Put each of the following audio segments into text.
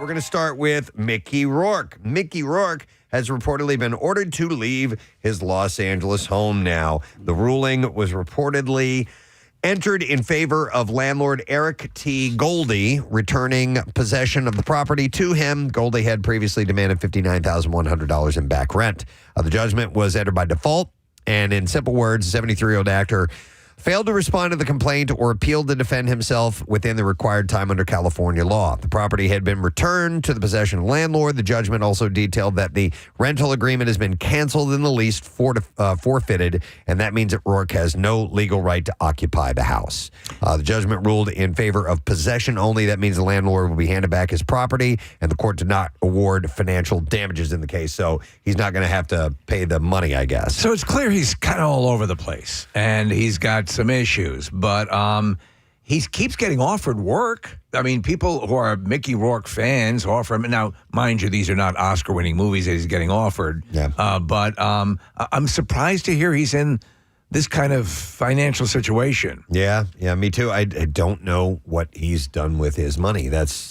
we're going to start with Mickey Rourke. Mickey Rourke has reportedly been ordered to leave his Los Angeles home now. The ruling was reportedly entered in favor of landlord Eric T. Goldie, returning possession of the property to him. Goldie had previously demanded $59,100 in back rent. The judgment was entered by default, and in simple words, the 73-year-old actor failed to respond to the complaint or appealed to defend himself within the required time under California law. The property had been returned to the possession of the landlord. The judgment also detailed that the rental agreement has been canceled and the lease forfeited, and that means that Rourke has no legal right to occupy the house. The judgment ruled in favor of possession only. That means the landlord will be handed back his property, and the court did not award financial damages in the case, so he's not going to have to pay the money, I guess. So it's clear he's kind of all over the place, and he's got some issues, but he keeps getting offered work. I mean, people who are Mickey Rourke fans offer him. Now, mind you, these are not Oscar-winning movies that he's getting offered. Yeah. But I'm surprised to hear he's in this kind of financial situation. Yeah, me too. I don't know what he's done with his money. That's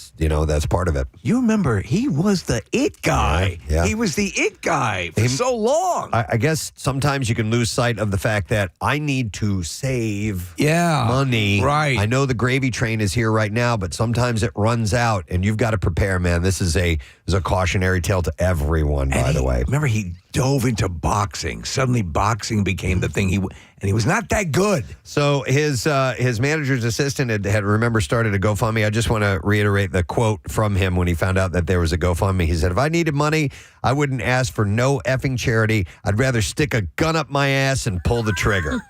part of it. You remember, he was the it guy. Yeah. He was the it guy for so long. I guess sometimes you can lose sight of the fact that I need to save money. Right. I know the gravy train is here right now, but sometimes it runs out, and you've got to prepare, man. This is a cautionary tale to everyone, by the way. Remember, he dove into boxing. Suddenly, boxing became the thing. And he was not that good. So his manager's assistant had remember started a GoFundMe. I just want to reiterate the quote from him when he found out that there was a GoFundMe. He said, "If I needed money, I wouldn't ask for no effing charity. I'd rather stick a gun up my ass and pull the trigger."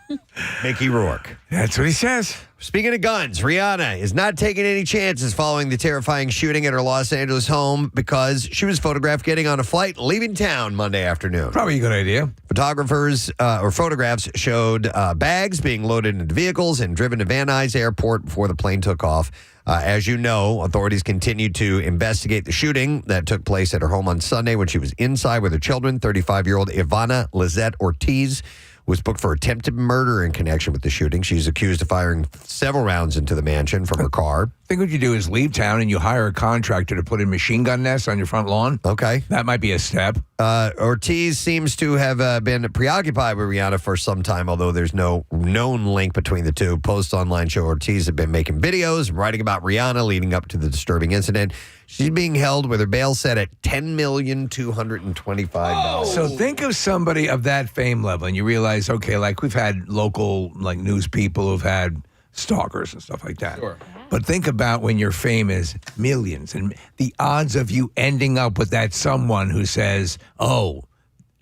Mickey Rourke. That's what he says. Speaking of guns, Rihanna is not taking any chances following the terrifying shooting at her Los Angeles home because she was photographed getting on a flight leaving town Monday afternoon. Probably a good idea. Photographs showed bags being loaded into vehicles and driven to Van Nuys Airport before the plane took off. As you know, authorities continued to investigate the shooting that took place at her home on Sunday when she was inside with her children. 35-year-old Ivana Lizette Ortiz was booked for attempted murder in connection with the shooting. She's accused of firing several rounds into the mansion from her car. I think what you do is leave town and you hire a contractor to put in machine gun nests on your front lawn. Okay. That might be a step. Ortiz seems to have been preoccupied with Rihanna for some time, although there's no known link between the two. Posts online show Ortiz had been making videos and writing about Rihanna leading up to the disturbing incident. She's being held with her bail set at $10,225,000. So think of somebody of that fame level, and you realize, okay, like we've had local news people who've had stalkers and stuff like that. Sure. But think about when your fame is millions, and the odds of you ending up with that someone who says, "Oh,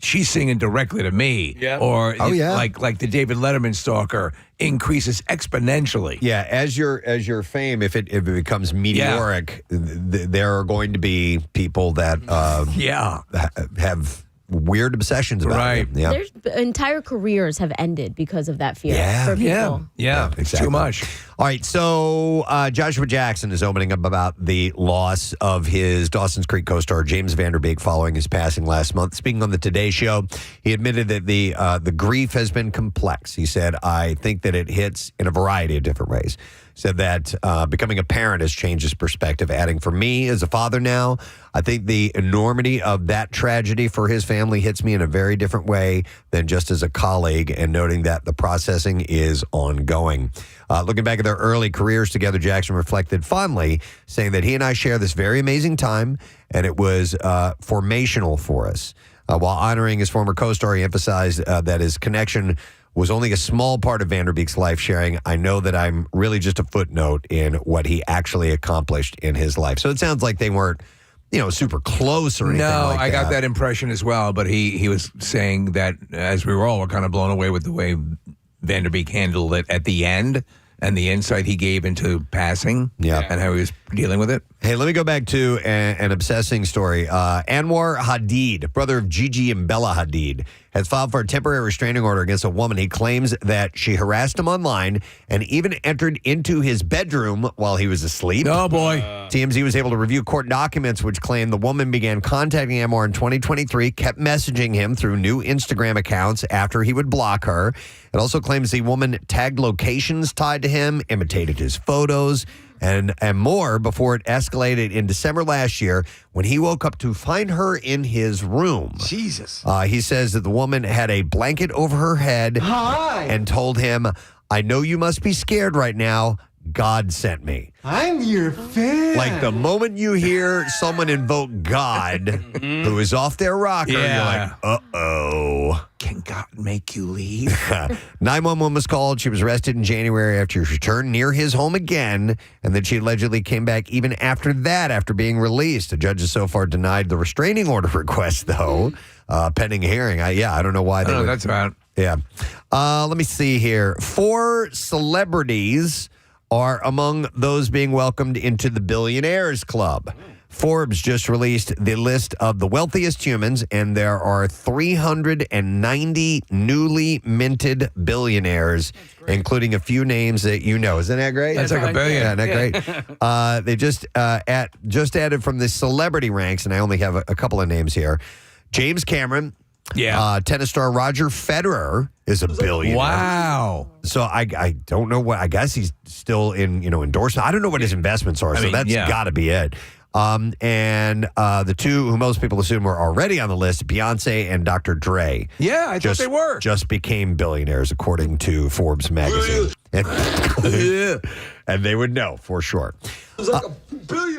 she's singing directly to me," or like the David Letterman stalker, increases exponentially. Yeah, as your fame, if it becomes meteoric, there are going to be people that have weird obsessions about it. Yeah. There's entire careers have ended because of that fear for people. Yeah, exactly. Too much. All right, so Joshua Jackson is opening up about the loss of his Dawson's Creek co-star James Van Der Beek following his passing last month. Speaking on the Today Show, he admitted that the grief has been complex. He said, "I think that it hits in a variety of different ways." Said that becoming a parent has changed his perspective, adding, "For me as a father now, I think the enormity of that tragedy for his family hits me in a very different way than just as a colleague," and noting that the processing is ongoing. Looking back at their early careers together, Jackson reflected fondly, saying that he and I share this very amazing time, and it was formational for us. While honoring his former co-star, he emphasized that his connection was only a small part of Van Der Beek's life, sharing, "I know that I'm really just a footnote in what he actually accomplished in his life." So it sounds like they weren't, super close or anything like that. No, I got that impression as well, but he was saying that, as we were kind of blown away with the way Van Der Beek handled it at the end and the insight he gave into passing and how he was dealing with it. Hey, let me go back to an obsessing story. Anwar Hadid, brother of Gigi and Bella Hadid, has filed for a temporary restraining order against a woman he claims that she harassed him online and even entered into his bedroom while he was asleep. Oh, boy. TMZ was able to review court documents which claim the woman began contacting Anwar in 2023, kept messaging him through new Instagram accounts after he would block her. It also claims the woman tagged locations tied to him, imitated his photos, and more before it escalated in December last year when he woke up to find her in his room. Jesus. He says that the woman had a blanket over her head and told him, "I know you must be scared right now. God sent me." I'm your fan. Like the moment you hear someone invoke God who is off their rocker, you're like, uh-oh. Can God make you leave? 911 was called. She was arrested in January after she returned near his home again, and then she allegedly came back even after that, after being released. The judge has so far denied the restraining order request, though, pending a hearing. I don't know why they would. That's about. Yeah. Let me see here. 4 celebrities are among those being welcomed into the Billionaires Club. Forbes just released the list of the wealthiest humans, and there are 390 newly minted billionaires, including a few names that you know. Isn't that great? That's like a billion. Yeah, isn't that great? They just added from the celebrity ranks, and I only have a couple of names here. James Cameron. Yeah. Tennis star Roger Federer is a billionaire. Wow. So I don't know what, I guess he's still in, endorsement. I don't know what his investments are, so that's got to be it. And the two who most people assume were already on the list, Beyonce and Dr. Dre. Yeah, I thought they were. Just became billionaires, according to Forbes magazine. And they would know for sure.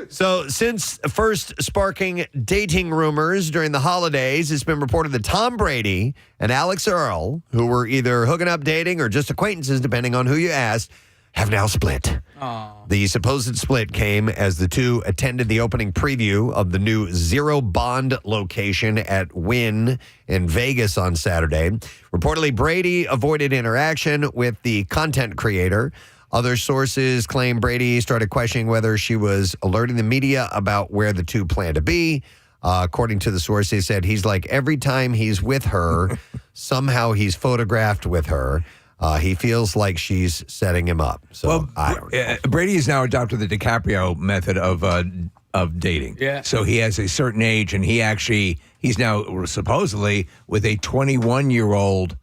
So since first sparking dating rumors during the holidays, it's been reported that Tom Brady and Alex Earl, who were either hooking up, dating, or just acquaintances, depending on who you asked, have now split. Aww. The supposed split came as the two attended the opening preview of the new Zero Bond location at Wynn in Vegas on Saturday. Reportedly, Brady avoided interaction with the content creator. Other sources claim Brady started questioning whether she was alerting the media about where the two plan to be. According to the source, they said he's like, every time he's with her, somehow he's photographed with her. He feels like she's setting him up. So I don't know. Brady has now adopted the DiCaprio method of dating. Yeah. So he has a certain age, and he's now supposedly with a 21-year-old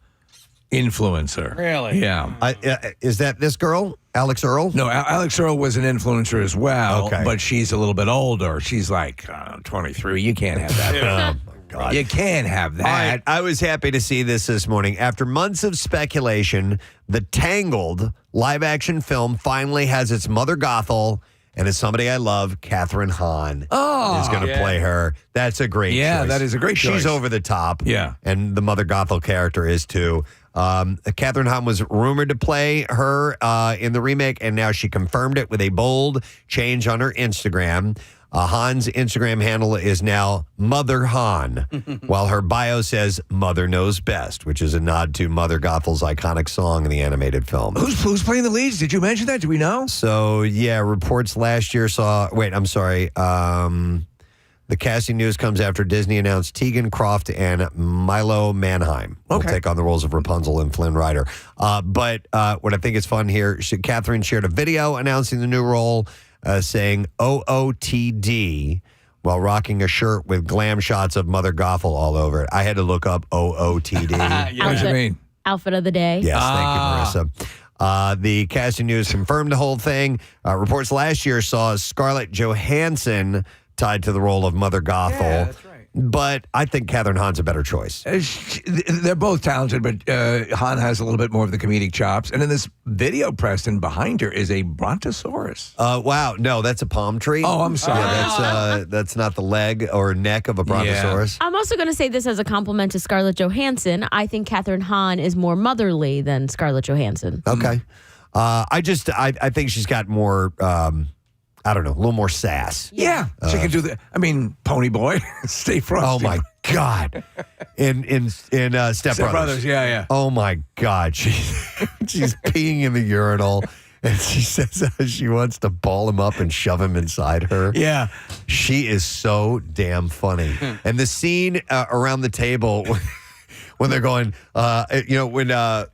influencer. Really? Yeah. Is that this girl, Alex Earl? No, Alex Earl was an influencer as well, Okay. but she's a little bit older. She's like 23. You can't have that. Oh, my God. You can't have that. All right, I was happy to see this morning. After months of speculation, the Tangled live-action film finally has its Mother Gothel, and it's somebody I love, Kathryn Hahn, is going to play her. That's a great choice. Yeah, that is a great choice. She's over the top. Yeah. And the Mother Gothel character is too. Kathryn Hahn was rumored to play her in the remake, and now she confirmed it with a bold change on her Instagram. Hahn's Instagram handle is now Mother Hahn, while her bio says Mother Knows Best, which is a nod to Mother Gothel's iconic song in the animated film. Who's playing the leads? Did you mention that? Do we know? So, reports last year saw... Wait, I'm sorry. The casting news comes after Disney announced Tegan Croft and Milo Manheim will take on the roles of Rapunzel and Flynn Rider. But what I think is fun here, Kathryn shared a video announcing the new role, saying OOTD while rocking a shirt with glam shots of Mother Gothel all over it. I had to look up OOTD. What does it mean? Outfit of the day. Yes, thank you, Marissa. The casting news confirmed the whole thing. Reports last year saw Scarlett Johansson tied to the role of Mother Gothel. Yeah, that's right. But I think Kathryn Hahn's a better choice. They're both talented, but Hahn has a little bit more of the comedic chops. And in this video, Preston, behind her is a brontosaurus. Wow. No, that's a palm tree. Oh, I'm sorry. Yeah, that's not the leg or neck of a brontosaurus. I'm also going to say this as a compliment to Scarlett Johansson. I think Kathryn Hahn is more motherly than Scarlett Johansson. Okay. I think she's got more... I don't know, a little more sass. Yeah. She can do that. I mean, Pony Boy, Stay Frosty. Oh, my God. In Step Brothers. Yeah. Oh, my God. She's peeing in the urinal, and she says she wants to ball him up and shove him inside her. Yeah. She is so damn funny. And the scene around the table when they're going, when...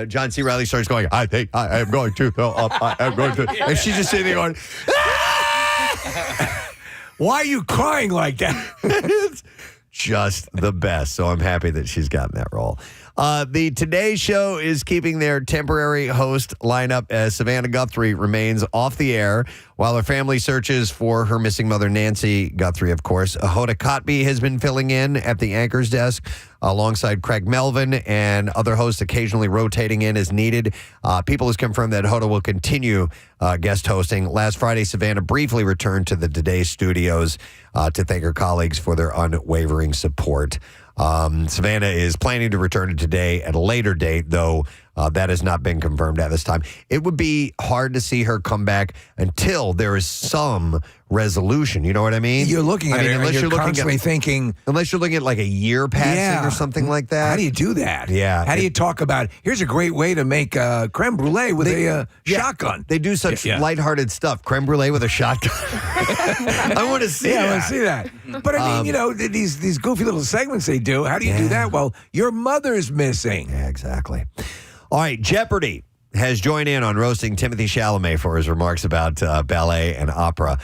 John C. Reilly starts going, I think I am going to throw up. I am going to. And she's just sitting there going, Why are you crying like that? It's just the best. So I'm happy that she's gotten that role. The Today Show is keeping their temporary host lineup as Savannah Guthrie remains off the air while her family searches for her missing mother, Nancy Guthrie, of course. Hoda Kotb has been filling in at the anchor's desk alongside Craig Melvin and other hosts occasionally rotating in as needed. People has confirmed that Hoda will continue guest hosting. Last Friday, Savannah briefly returned to the Today studios to thank her colleagues for their unwavering support. Savannah is planning to return to Today at a later date, though that has not been confirmed at this time. It would be hard to see her come back until there is some resolution. You know what I mean? You're looking at it, and you're constantly thinking... Unless you're looking at like a year passing or something like that. How do you do that? Yeah. How do you talk about, here's a great way to make creme brulee with a shotgun? They do such lighthearted stuff. Creme brulee with a shotgun. I want to see that. I want to see that. But I mean, these goofy little segments they do, how do you do that? Well, your mother's missing. Yeah, exactly. All right, Jeopardy has joined in on roasting Timothy Chalamet for his remarks about ballet and opera.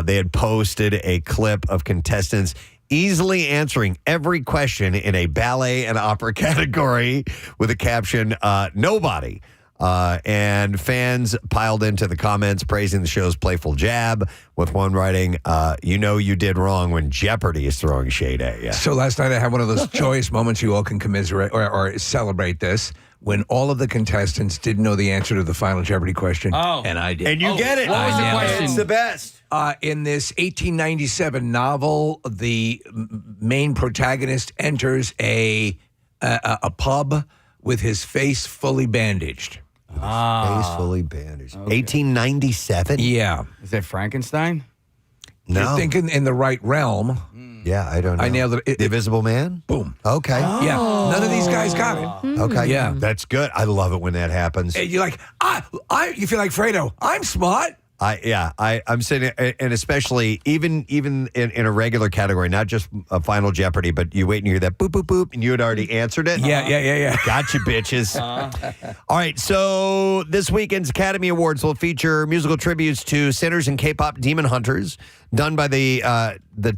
They had posted a clip of contestants easily answering every question in a ballet and opera category with a caption, nobody. And fans piled into the comments praising the show's playful jab, with one writing, you did wrong when Jeopardy is throwing shade at you. So last night I had one of those joyous moments you all can commiserate or celebrate this, when all of the contestants didn't know the answer to the final Jeopardy question. Oh. And I did. And you get it. What was the question? It's the best. In this 1897 novel, the main protagonist enters a pub with his face fully bandaged. Face fully bandaged. Okay. 1897? Yeah. Is that Frankenstein? No. You're thinking in the right realm. Yeah, I don't know. I nailed it. The Invisible Man? Boom. Okay. Yeah. None of these guys got it. Okay. Yeah. That's good. I love it when that happens. And you're like, you feel like Fredo. I'm smart. I'm sitting, and especially even in a regular category, not just a Final Jeopardy, but you wait and you hear that boop, boop, boop, and you had already answered it. Yeah. Gotcha, bitches. All right, so this weekend's Academy Awards will feature musical tributes to sinners and K-pop demon hunters, done by the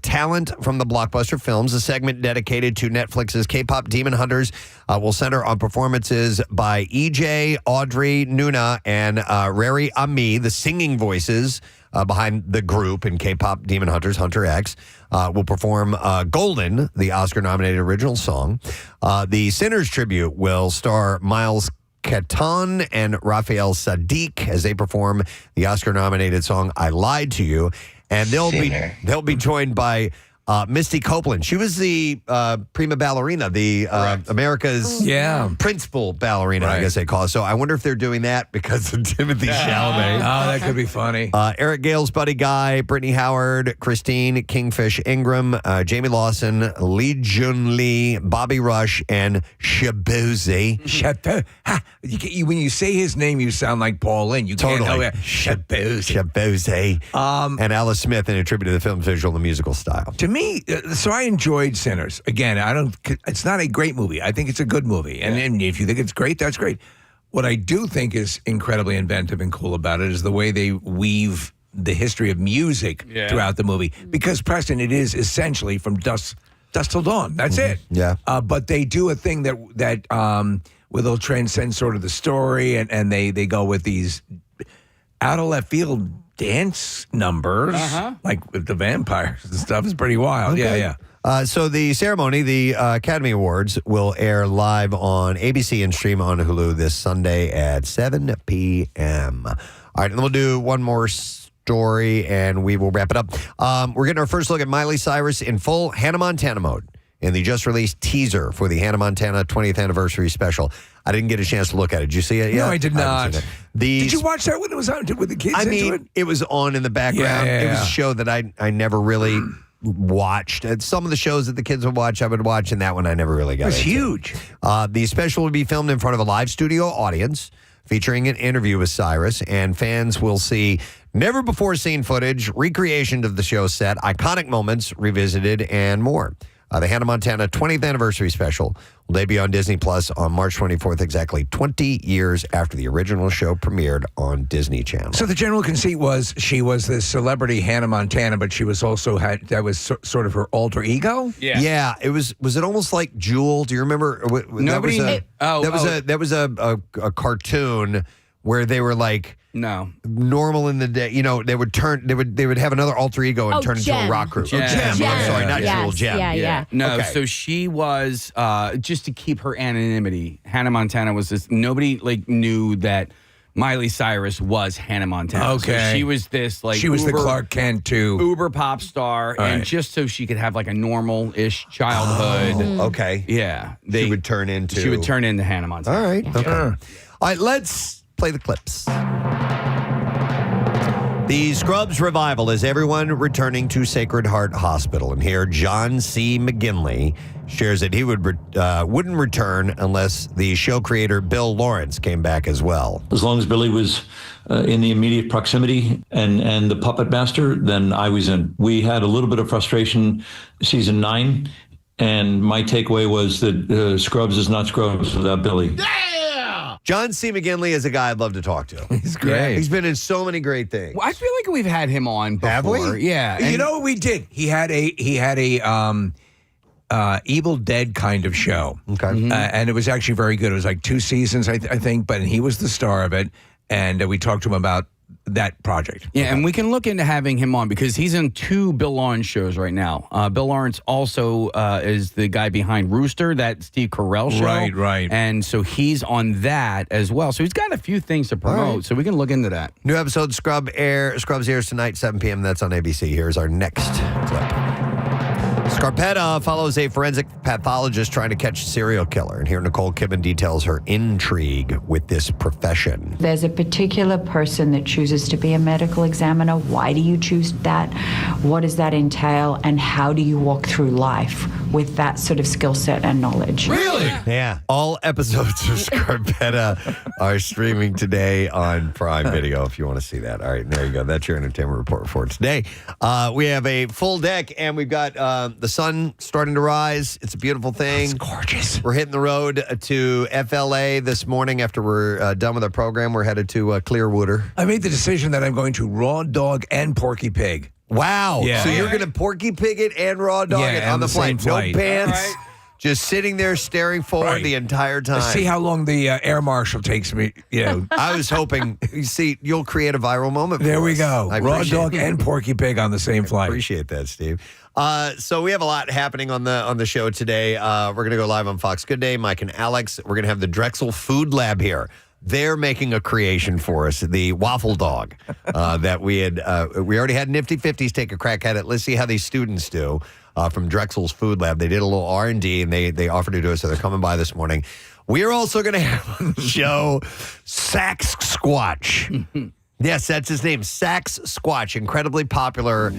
talent from the blockbuster films. A segment dedicated to Netflix's K-pop demon hunters will center on performances by EJ, Audrey, Nuna, and Rari Ami, the singing voices behind the group in K-pop demon hunters, Hunter X, will perform Golden, the Oscar-nominated original song. The Sinners tribute will star Miles Keaton and Raphael Sadiq as they perform the Oscar-nominated song "I Lied to You," and they'll be joined by Misty Copeland. She was the prima ballerina, the America's principal ballerina, I guess they call it. So I wonder if they're doing that because of Timothy Chalamet. Oh, that could be funny. Eric Gale's Buddy Guy, Brittany Howard, Christine Kingfish Ingram, Jamie Lawson, Lee Jun Lee, Bobby Rush, and Shabuzi. When you say his name, you sound like Paul Lynn. You totally. Can't know Shabuzi. And Alice Smith in a tribute to the film's visual and musical style. To me, so I enjoyed Sinners. Again, it's not a great movie. I think it's a good movie. And if you think it's great, that's great. What I do think is incredibly inventive and cool about it is the way they weave the history of music throughout the movie. Because, Preston, it is essentially from dusk till dawn. That's it. Yeah. But they do a thing that where they'll transcend sort of the story, and they go with these out of left field dance numbers, like with the vampires and stuff. Is pretty wild. Okay. Yeah. So the ceremony, the Academy Awards, will air live on ABC and stream on Hulu this Sunday at 7 p.m. All right, and then we'll do one more story, and we will wrap it up. We're getting our first look at Miley Cyrus in full Hannah Montana mode in the just-released teaser for the Hannah Montana 20th anniversary special. I didn't get a chance to look at it. Did you see it yet? No, I did not. Did you watch that when it was on with the kids? It was on in the background. Yeah. It was a show that I never really watched. Some of the shows that the kids would watch, I would watch, and that one I never really got into. It was huge. The special will be filmed in front of a live studio audience, featuring an interview with Cyrus, and fans will see never-before-seen footage, recreation of the show set, iconic moments revisited, and more. The Hannah Montana 20th anniversary special will debut on Disney Plus on March 24th, exactly 20 years after the original show premiered on Disney Channel. So the general conceit was she was this celebrity Hannah Montana, but she was also that was sort of her alter ego. Yeah. It was it almost like Jewel? Do you remember? That was a cartoon where they were like normal in the day. You know, they would have another alter ego and turn into a rock group. Jem. I'm sorry, not Yes. Jewel. Jem. Yeah. No, Okay. so she was just to keep her anonymity. Hannah Montana was this. Nobody knew that Miley Cyrus was Hannah Montana. Okay. So she was this She was the Clark Kent too. Uber pop star, and just so she could have like a normal-ish childhood. Okay. Yeah, She would turn into Hannah Montana. All right. Okay. All right, let's play the clips. The Scrubs revival is everyone returning to Sacred Heart Hospital. And here, John C. McGinley shares that he wouldn't return unless the show creator Bill Lawrence came back as well. As long as Billy was in the immediate proximity and the puppet master, then I was in. We had a little bit of frustration season 9, and my takeaway was that Scrubs is not Scrubs without Billy. John C. McGinley is a guy I'd love to talk to. He's great. He's been in so many great things. Well, I feel like we've had him on before. Have we? Yeah. You know what we did? He had a Evil Dead kind of show. Okay. And it was actually very good. It was like 2 seasons, I think, but he was the star of it. And we talked to him about that project. Yeah, and we can look into having him on because he's in 2 Bill Lawrence shows right now. Bill Lawrence also is the guy behind Rooster, that Steve Carell show. Right. And so he's on that as well. So he's got a few things to promote, right. so we can look into that. New episode Scrubs airs tonight, 7 p.m. That's on ABC. Here's our next clip. Scarpetta follows a forensic pathologist trying to catch a serial killer. And here Nicole Kidman details her intrigue with this profession. There's a particular person that chooses to be a medical examiner. Why do you choose that? What does that entail? And how do you walk through life with that sort of skill set and knowledge? Really? Yeah. All episodes of Scarpetta are streaming today on Prime Video if you want to see that. All right, there you go. That's your entertainment report for today. We have a full deck, and we've got the sun starting to rise. It's a beautiful thing. It's gorgeous. We're hitting the road to FLA this morning after we're done with our program. We're headed to Clearwater. I made the decision that I'm going to raw dog and Porky Pig. Wow. Yeah. So you're going to Porky Pig it and raw dog it on and the same flight. flight. No pants. All right. Just sitting there staring forward Right. the entire time. See how long the air marshal takes me. I was hoping, you'll create a viral moment for There we us. go. I Raw appreciate dog it. and Porky Pig on the same flight. Appreciate that, Steve. So we have a lot happening on the show today. We're going to go live on Fox Good Day. Mike and Alex. We're going to have the Drexel Food Lab here. They're making a creation for us, the Waffle Dog that we already had Nifty 50s take a crack at it. Let's see how these students do from Drexel's Food Lab. They did a little R&D, and they offered to do it, so they're coming by this morning. We are also going to have on the show Saxsquatch. Yes, that's his name, Saxsquatch, incredibly popular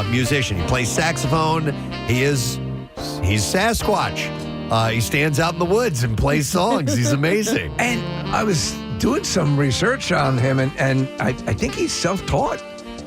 musician. He plays saxophone. He's Sasquatch. He stands out in the woods and plays songs. He's amazing. And I was doing some research on him, and I think he's self-taught.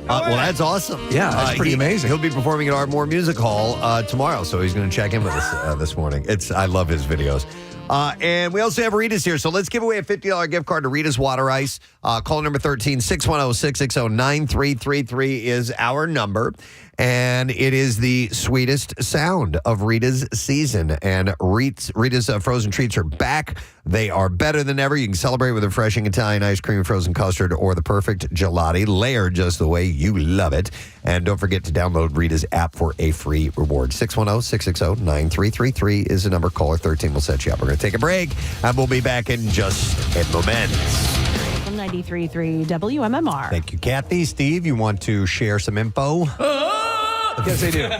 Well, that's awesome. Yeah, that's pretty amazing. He'll be performing at Ardmore Music Hall tomorrow, so he's going to check in with us this morning. I love his videos. And we also have Rita's here, so let's give away a $50 gift card to Rita's Water Ice. Call number 13-610-660-9333 is our number. And it is the sweetest sound of Rita's season. And Rita's frozen treats are back. They are better than ever. You can celebrate with refreshing Italian ice cream, frozen custard, or the perfect gelati, layered just the way you love it. And don't forget to download Rita's app for a free reward. 610-660-9333 is the number. Caller 13 will set you up. We're going to take a break, and we'll be back in just a moment. From 93.3 WMMR. Thank you, Kathy. Steve, you want to share some info? Yes, I do.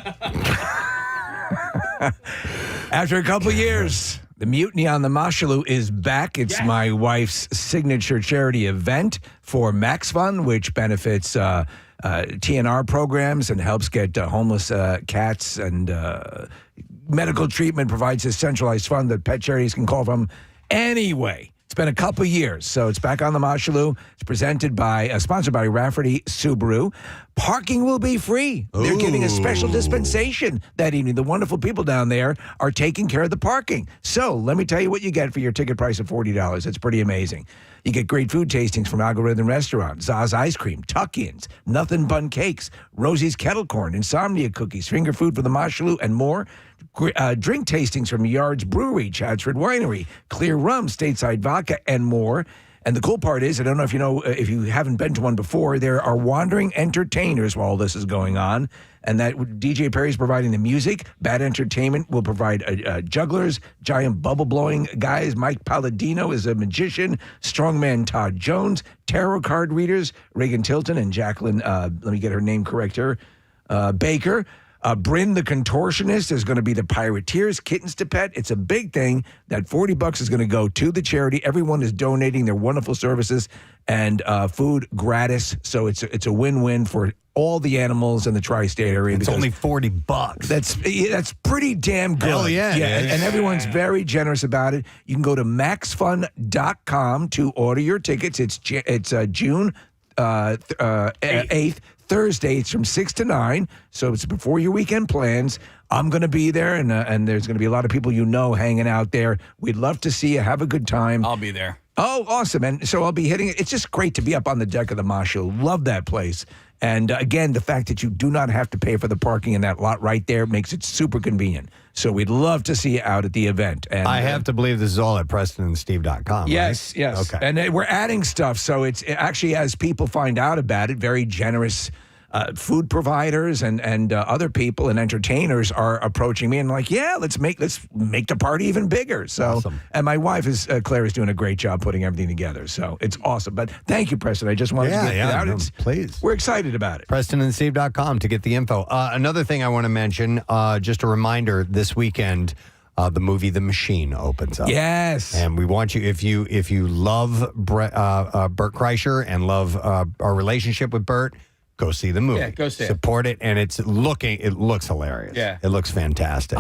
After a couple of years, the Mutiny on the Mashaloo is back. It's my wife's signature charity event for Max Fund, which benefits TNR programs and helps get homeless cats and medical treatment, provides a centralized fund that pet charities can call from. Anyway, It's been a couple years, so it's back on the Mashaloo. It's sponsored by Rafferty Subaru. Parking will be free. They're giving a special dispensation that evening. The wonderful people down there are taking care of the parking. So let me tell you what you get for your ticket price of $40. It's pretty amazing. You get great food tastings from Algorithm Restaurant, Zaz Ice Cream, Tuck-Ins, Nothing Bun Cakes, Rosie's Kettle Corn, Insomnia Cookies, Finger Food for the Mashaloo, and more. Drink tastings from Yard's Brewery, Chadsford Winery, Clear Rum, Stateside Vodka, and more. And the cool part is, I don't know if you know, if you haven't been to one before, there are wandering entertainers while this is going on. And that DJ Perry's providing the music. Bad Entertainment will provide jugglers, giant bubble-blowing guys. Mike Palladino is a magician. Strongman Todd Jones. Tarot card readers, Reagan Tilton and Jacqueline, let me get her name correct here, Baker. Bryn the Contortionist is going to be the Pirateers, Kittens to Pet. It's a big thing. That $40 is going to go to the charity. Everyone is donating their wonderful services and food gratis. So it's a win-win for all the animals in the tri-state area. It's only $40. That's pretty damn good. Hell yeah. And everyone's very generous about it. You can go to maxfun.com to order your tickets. It's June 8th. Thursday, it's from 6 to 9, so it's before your weekend plans. I'm going to be there, and there's going to be a lot of people hanging out there. We'd love to see you. Have a good time. I'll be there. Oh, awesome. And so I'll be hitting it. It's just great to be up on the deck of the Mashaloo. Love that place. And again, the fact that you do not have to pay for the parking in that lot right there makes it super convenient. So we'd love to see you out at the event. And I have to believe this is all at PrestonandSteve.com. Yes, right? yes. Okay. And we're adding stuff. So it's actually, as people find out about it, very generous food providers and other people and entertainers are approaching me and like, yeah, let's make the party even bigger. So, awesome. And my wife Claire is doing a great job putting everything together. So it's awesome. But thank you, Preston. I just wanted to get it out. No, please. We're excited about it. PrestonandSteve.com to get the info. Another thing I want to mention, just a reminder, this weekend, the movie The Machine opens up. Yes. And we want you, if you love Bert Kreischer and love our relationship with Bert, go see the movie. Yeah, go see it. Support it, and it looks hilarious. Yeah. It looks fantastic.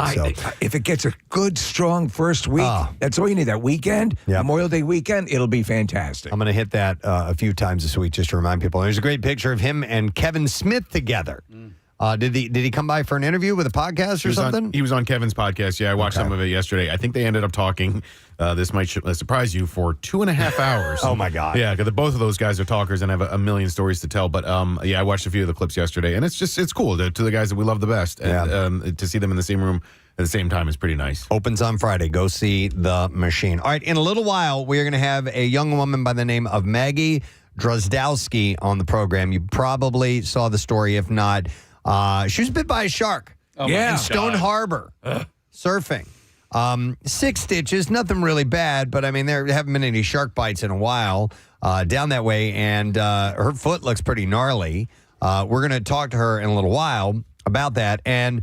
If it gets a good, strong first week, that's all you need. That weekend, Memorial Day weekend, it'll be fantastic. I'm going to hit that a few times this week just to remind people. There's a great picture of him and Kevin Smith together. Did he come by for an interview with a podcast or something? He was on Kevin's podcast. Yeah, I watched some of it yesterday. I think they ended up talking, this might surprise you, for 2.5 hours. Oh, my God. Yeah, because both of those guys are talkers and have a million stories to tell. But I watched a few of the clips yesterday, and it's cool to the guys that we love the best. And to see them in the same room at the same time is pretty nice. Opens on Friday. Go see The Machine. All right, in a little while, we're going to have a young woman by the name of Maggie Drozdowski on the program. You probably saw the story. If not, she was bit by a shark. In Stone Harbor, surfing. 6 stitches, nothing really bad, but I mean, there haven't been any shark bites in a while down that way, and her foot looks pretty gnarly. We're going to talk to her in a little while about that. And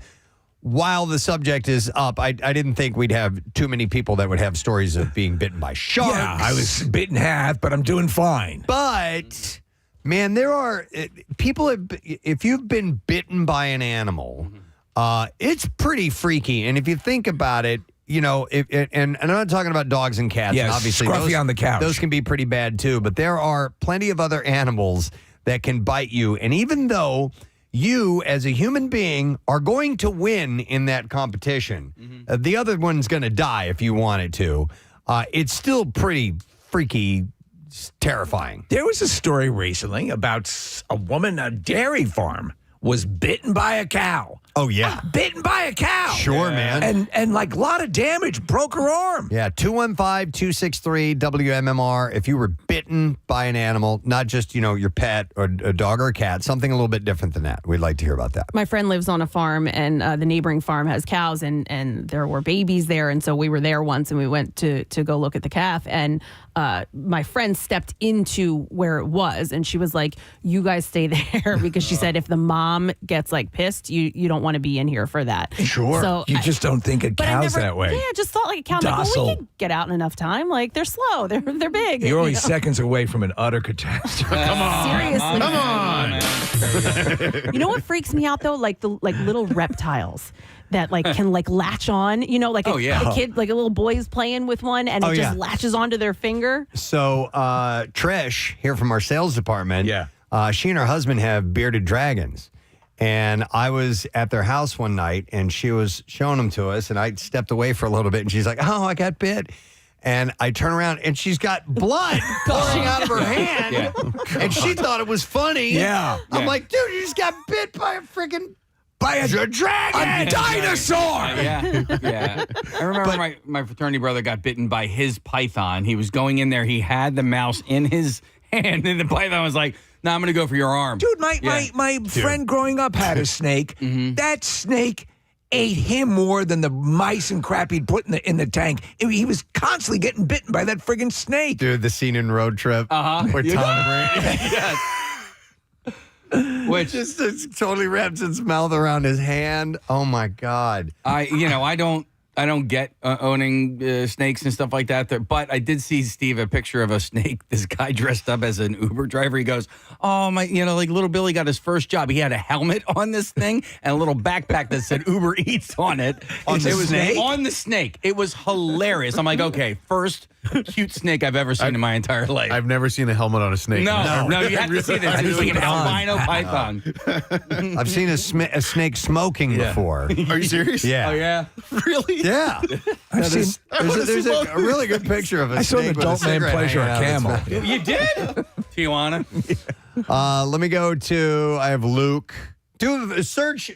while the subject is up, I didn't think we'd have too many people that would have stories of being bitten by sharks. Yeah, I was bit in half, but I'm doing fine. But man, there are people, if you've been bitten by an animal, it's pretty freaky. And if you think about it, and I'm not talking about dogs and cats. Yeah, and obviously Scruffy on the couch. Those can be pretty bad too. But there are plenty of other animals that can bite you. And even though you, as a human being, are going to win in that competition, the other one's going to die if you wanted to. It's still pretty freaky. Terrifying. There was a story recently about a woman, a dairy farm, was bitten by a cow. Oh, yeah. Bitten by a cow. Sure, man. And like a lot of damage, broke her arm. Yeah, 215-263-WMMR. If you were bitten by an animal, not just, your pet or a dog or a cat, something a little bit different than that. We'd like to hear about that. My friend lives on a farm, and the neighboring farm has cows, and there were babies there. And so we were there once, and we went to go look at the calf. And my friend stepped into where it was, and she was like, you guys stay there, because she said if the mom gets pissed, you don't want to be in here for that. Sure. So you just don't think a cow's that way. Yeah, just thought like a cow. Docile. We can get out in enough time. They're slow. They're big. You're only seconds away from an utter catastrophe. Come on. Seriously. Come on. You know what freaks me out though? Like the little reptiles that can latch on. You know, like a kid, like a little boy is playing with one, and it just latches onto their finger. So Trish here from our sales department, she and her husband have bearded dragons. And I was at their house one night, and she was showing them to us, and I stepped away for a little bit, and she's like, "Oh, I got bit." And I turn around, and she's got blood pouring out of her hand, and she thought it was funny. Yeah. I'm like, dude, you just got bit by a freaking dragon, a dinosaur. Yeah. I remember my fraternity brother got bitten by his python. He was going in there. He had the mouse in his hand, and the python was like, "No, I'm going to go for your arm." Dude, my friend growing up had a snake. That snake ate him more than the mice and crap he'd put in the tank. He was constantly getting bitten by that friggin' snake. Dude, the scene in Road Trip where Tom which just totally wraps its mouth around his hand. Oh my God! I don't get owning snakes and stuff like that. But I did see, Steve, a picture of a snake. This guy dressed up as an Uber driver. He goes, "Oh my, little Billy got his first job. He had a helmet on this thing and a little backpack that said Uber Eats on it. On the snake? On the snake. It was hilarious. I'm like, okay, first cute snake I've ever seen in my entire life. I've never seen a helmet on a snake. No, you have to see this. It's like an albino python. I've seen a snake smoking before. Are you serious? Yeah. Oh yeah. Really? Yeah. There's a really good picture of a I saw an snake with a adult man cigarette pleasure a hanging out of its camel. mouth. You did? Tijuana. Let me go to, I have Luke. Search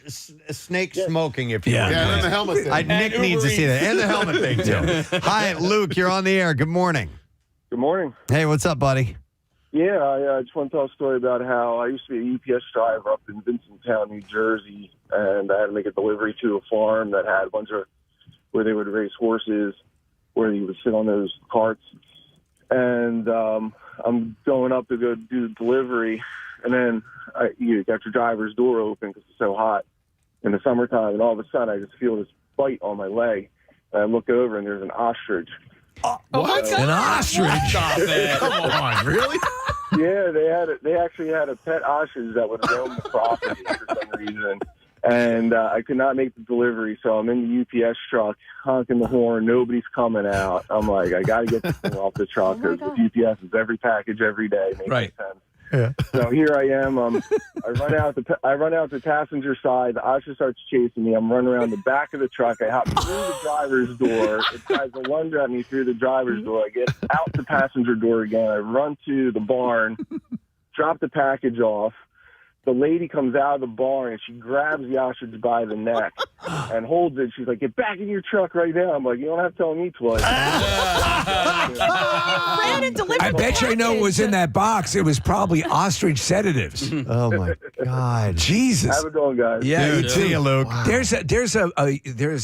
snake smoking if you want. Yeah, and the helmet thing. Nick needs to see that. And the helmet thing, too. Hi, Luke. You're on the air. Good morning. Good morning. Hey, what's up, buddy? Yeah, I just want to tell a story about how I used to be a UPS driver up in Vincenttown, New Jersey, and I had to make a delivery to a farm that had a bunch of where they would raise horses, where you would sit on those carts. And I'm going up to go do the delivery, and then you got your driver's door open because it's so hot in the summertime, and all of a sudden I just feel this bite on my leg. And I look over, and there's an ostrich. What? An ostrich? Stop it. Come on, really? Yeah, they actually had a pet ostrich that would roam the property for some reason. And I could not make the delivery, so I'm in the UPS truck, honking the horn. Nobody's coming out. I'm like, I got to get this thing off the truck because with UPS, it's every package every day. Makes sense. Yeah. So here I am. I run out the passenger side. The ostrich starts chasing me. I'm running around the back of the truck. I hop through the driver's door. It tries to lunge at me through the driver's door. I get out the passenger door again. I run to the barn, drop the package off. The lady comes out of the barn and she grabs the ostrich by the neck and holds it. She's like, "Get back in your truck right now." I'm like, "You don't have to tell me twice." Ran and delivered I the bet you I know what was package. in that box. It was probably ostrich sedatives. Oh, my God. Jesus. Have a good one, guys. Yeah, Dude, you see too. you, Luke. Wow. There's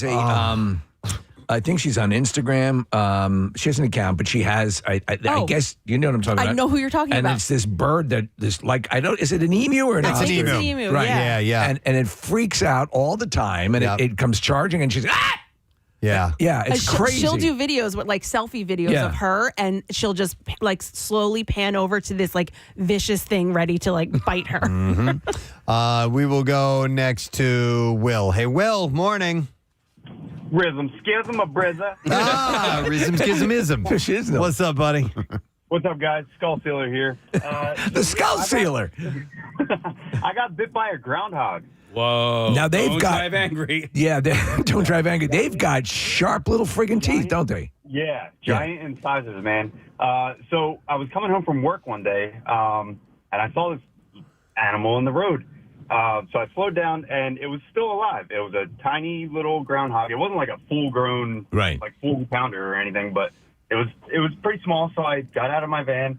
a I think she's on Instagram. She has an account, but she has I guess you know what I'm talking about. I know who you're talking and about. it's this bird that is it an emu or an It's an ostrich? emu. It's an emu, Right, yeah. yeah. And it freaks out all the time, and Yep. it comes charging, and she's Yeah. yeah, it's And crazy. She'll do videos with selfie videos Yeah. of her, and she'll just slowly pan over to this vicious thing ready to bite her. We will go next to Will. Hey, Will, morning. Rhythm, schism, a brizza. Rhythm, schismism. Schism. What's up, buddy? What's up, guys? Skull Sealer here. The skull sealer. I got bit by a groundhog. Whoa. Now they've Don't got- drive angry. Yeah, don't drive angry. They've got sharp little friggin' teeth, don't they? Yeah, giant in sizes, man. So I was coming home from work one day, and I saw this animal in the road. So I slowed down, and it was still alive. It was a tiny little groundhog. It wasn't like a full-grown, Right. full pounder or anything, but it was pretty small. So I got out of my van,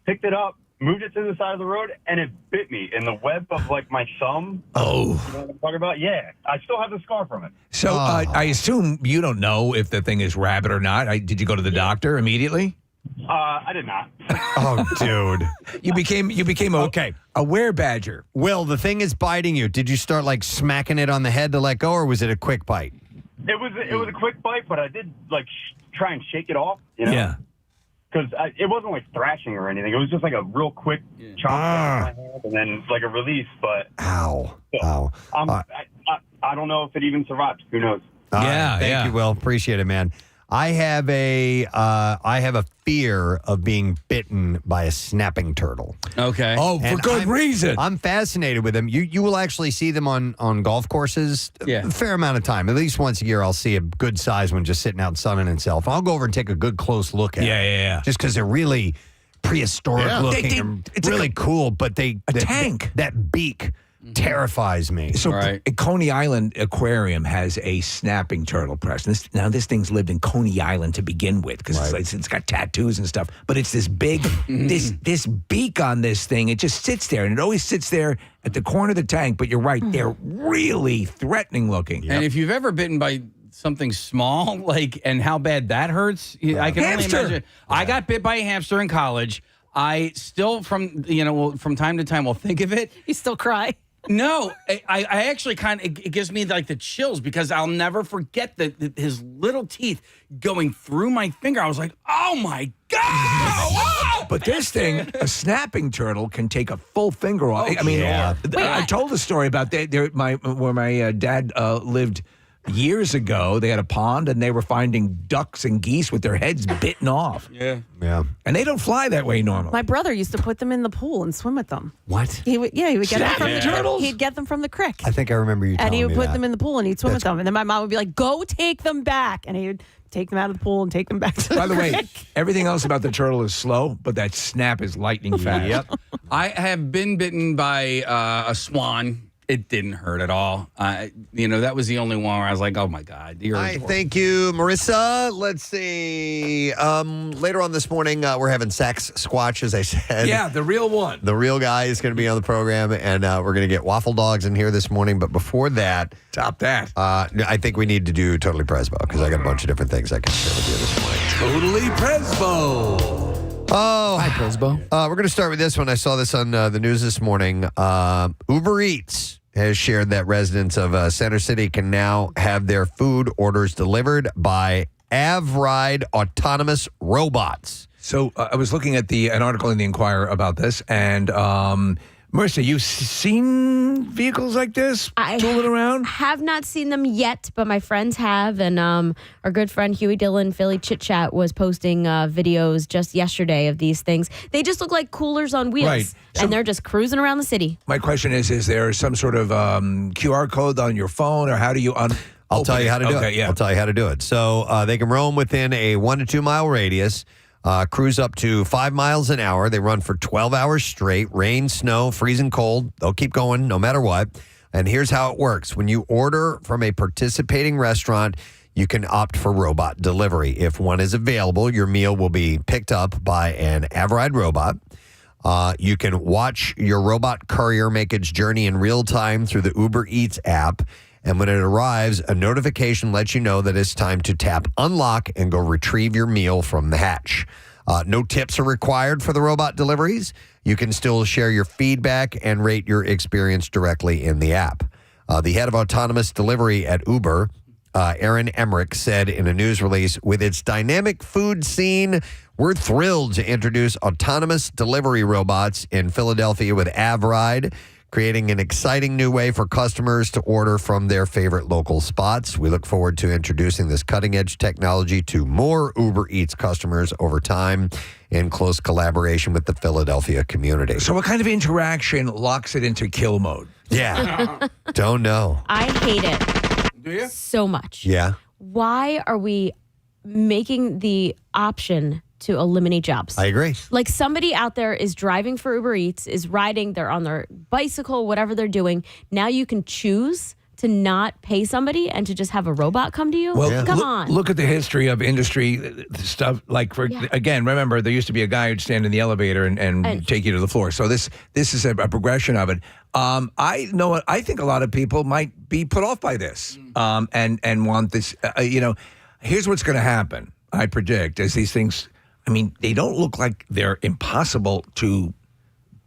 picked it up, moved it to the side of the road, and it bit me in the web of my thumb. Oh. You know what I'm talking about? Yeah, I still have the scar from it. So I assume you don't know if the thing is rabid or not. Did you go to the doctor immediately? I did not. Oh, dude. You became a werebadger. Will, the thing is biting you. Did you start smacking it on the head to let go, or was it a quick bite? It was a quick bite, but I did try and shake it off. You know? Yeah. because it wasn't like thrashing or anything. It was just like a real quick chop down my hand and then like a release. But Ow. I don't know if it even survived. Who knows? Thank you, Will. Appreciate it, man. I have a fear of being bitten by a snapping turtle. Okay. Oh, for good reason. I'm fascinated with them. You will actually see them on golf courses a fair amount of time. At least once a year, I'll see a good size one just sitting out sunning itself. I'll go over and take a good close look at it. Yeah. Just because they're really prehistoric looking and it's really like cool, but tank. That beak terrifies me. So Coney Island Aquarium has a snapping turtle, Preston. This thing's lived in Coney Island to begin with because it's got tattoos and stuff. But it's this big, this beak on this thing. It just sits there, and it always sits there at the corner of the tank. But you're right, they're really threatening looking. And if you've ever bitten by something small, and how bad that hurts, I can only imagine. I got bit by a hamster in college. I still, from time to time, will think of it. You still cry? No, I actually it gives me like the chills because I'll never forget his little teeth going through my finger. I was like, oh my God. But this thing, a snapping turtle, can take a full finger off. I told a story about where my dad lived years ago. They had a pond and they were finding ducks and geese with their heads bitten off. Yeah. And they don't fly that way normally. My brother used to put them in the pool and swim with them. What? He would get them from the turtles? He'd get them from the creek. I think I remember you telling me And he would put that. them in the pool and he'd swim with them. And then my mom would be like, go take them back. And he would take them out of the pool and take them back to the By the way, creek. everything else about the turtle is slow, but that snap is lightning fast. Yep. I have been bitten by a swan. It didn't hurt at all. That was the only one where I was like, oh, my God. Thank you, Marissa. Let's see. Later on this morning, we're having Saxsquatch, as I said. Yeah, the real one. The real guy is going to be on the program, and we're going to get Waffle Dogs in here this morning. But before that, top that. I think we need to do Totally Presbo because I got a bunch of different things I can share with you this morning. Totally Presbo. Oh, hi, Presbo. We're going to start with this one. I saw this on the news this morning. Uber Eats has shared that residents of Center City can now have their food orders delivered by AvRide autonomous robots. So I was looking at an article in the Inquirer about this, and Marissa, you've seen vehicles like this tooling around? I have not seen them yet, but my friends have. And our good friend Huey Dillon, Philly Chit Chat, was posting videos just yesterday of these things. They just look like coolers on wheels. Right. And they're just cruising around the city. My question is there some sort of QR code on your phone, or how do you I'll tell you how to do it. Yeah. I'll tell you how to do it. So they can roam within a 1 to 2 mile radius. Cruise up to 5 miles an hour. They run for 12 hours straight. Rain, snow, freezing cold. They'll keep going no matter what. And here's how it works. When you order from a participating restaurant, you can opt for robot delivery. If one is available, your meal will be picked up by an AvRide robot. You can watch your robot courier make its journey in real time through the Uber Eats app. And when it arrives, a notification lets you know that it's time to tap unlock and go retrieve your meal from the hatch. No tips are required for the robot deliveries. You can still share your feedback and rate your experience directly in the app. The head of autonomous delivery at Uber, Aaron Emmerich, said in a news release, with its dynamic food scene, we're thrilled to introduce autonomous delivery robots in Philadelphia with AvRide, creating an exciting new way for customers to order from their favorite local spots. We look forward to introducing this cutting-edge technology to more Uber Eats customers over time in close collaboration with the Philadelphia community. So what kind of interaction locks it into kill mode? Yeah. Don't know. I hate it. Do you? So much. Yeah. Why are we making the option to eliminate jobs? I agree. Like somebody out there is driving for Uber Eats, is riding, they're on their bicycle, whatever they're doing. Now you can choose to not pay somebody and to just have a robot come to you? Well, Come on. Look at the history of industry stuff. Like, again, remember, there used to be a guy who'd stand in the elevator and take you to the floor. So this is a progression of it. I know what I think a lot of people might be put off by this and want this. Here's what's going to happen, I predict, as these things, I mean, they don't look like they're impossible to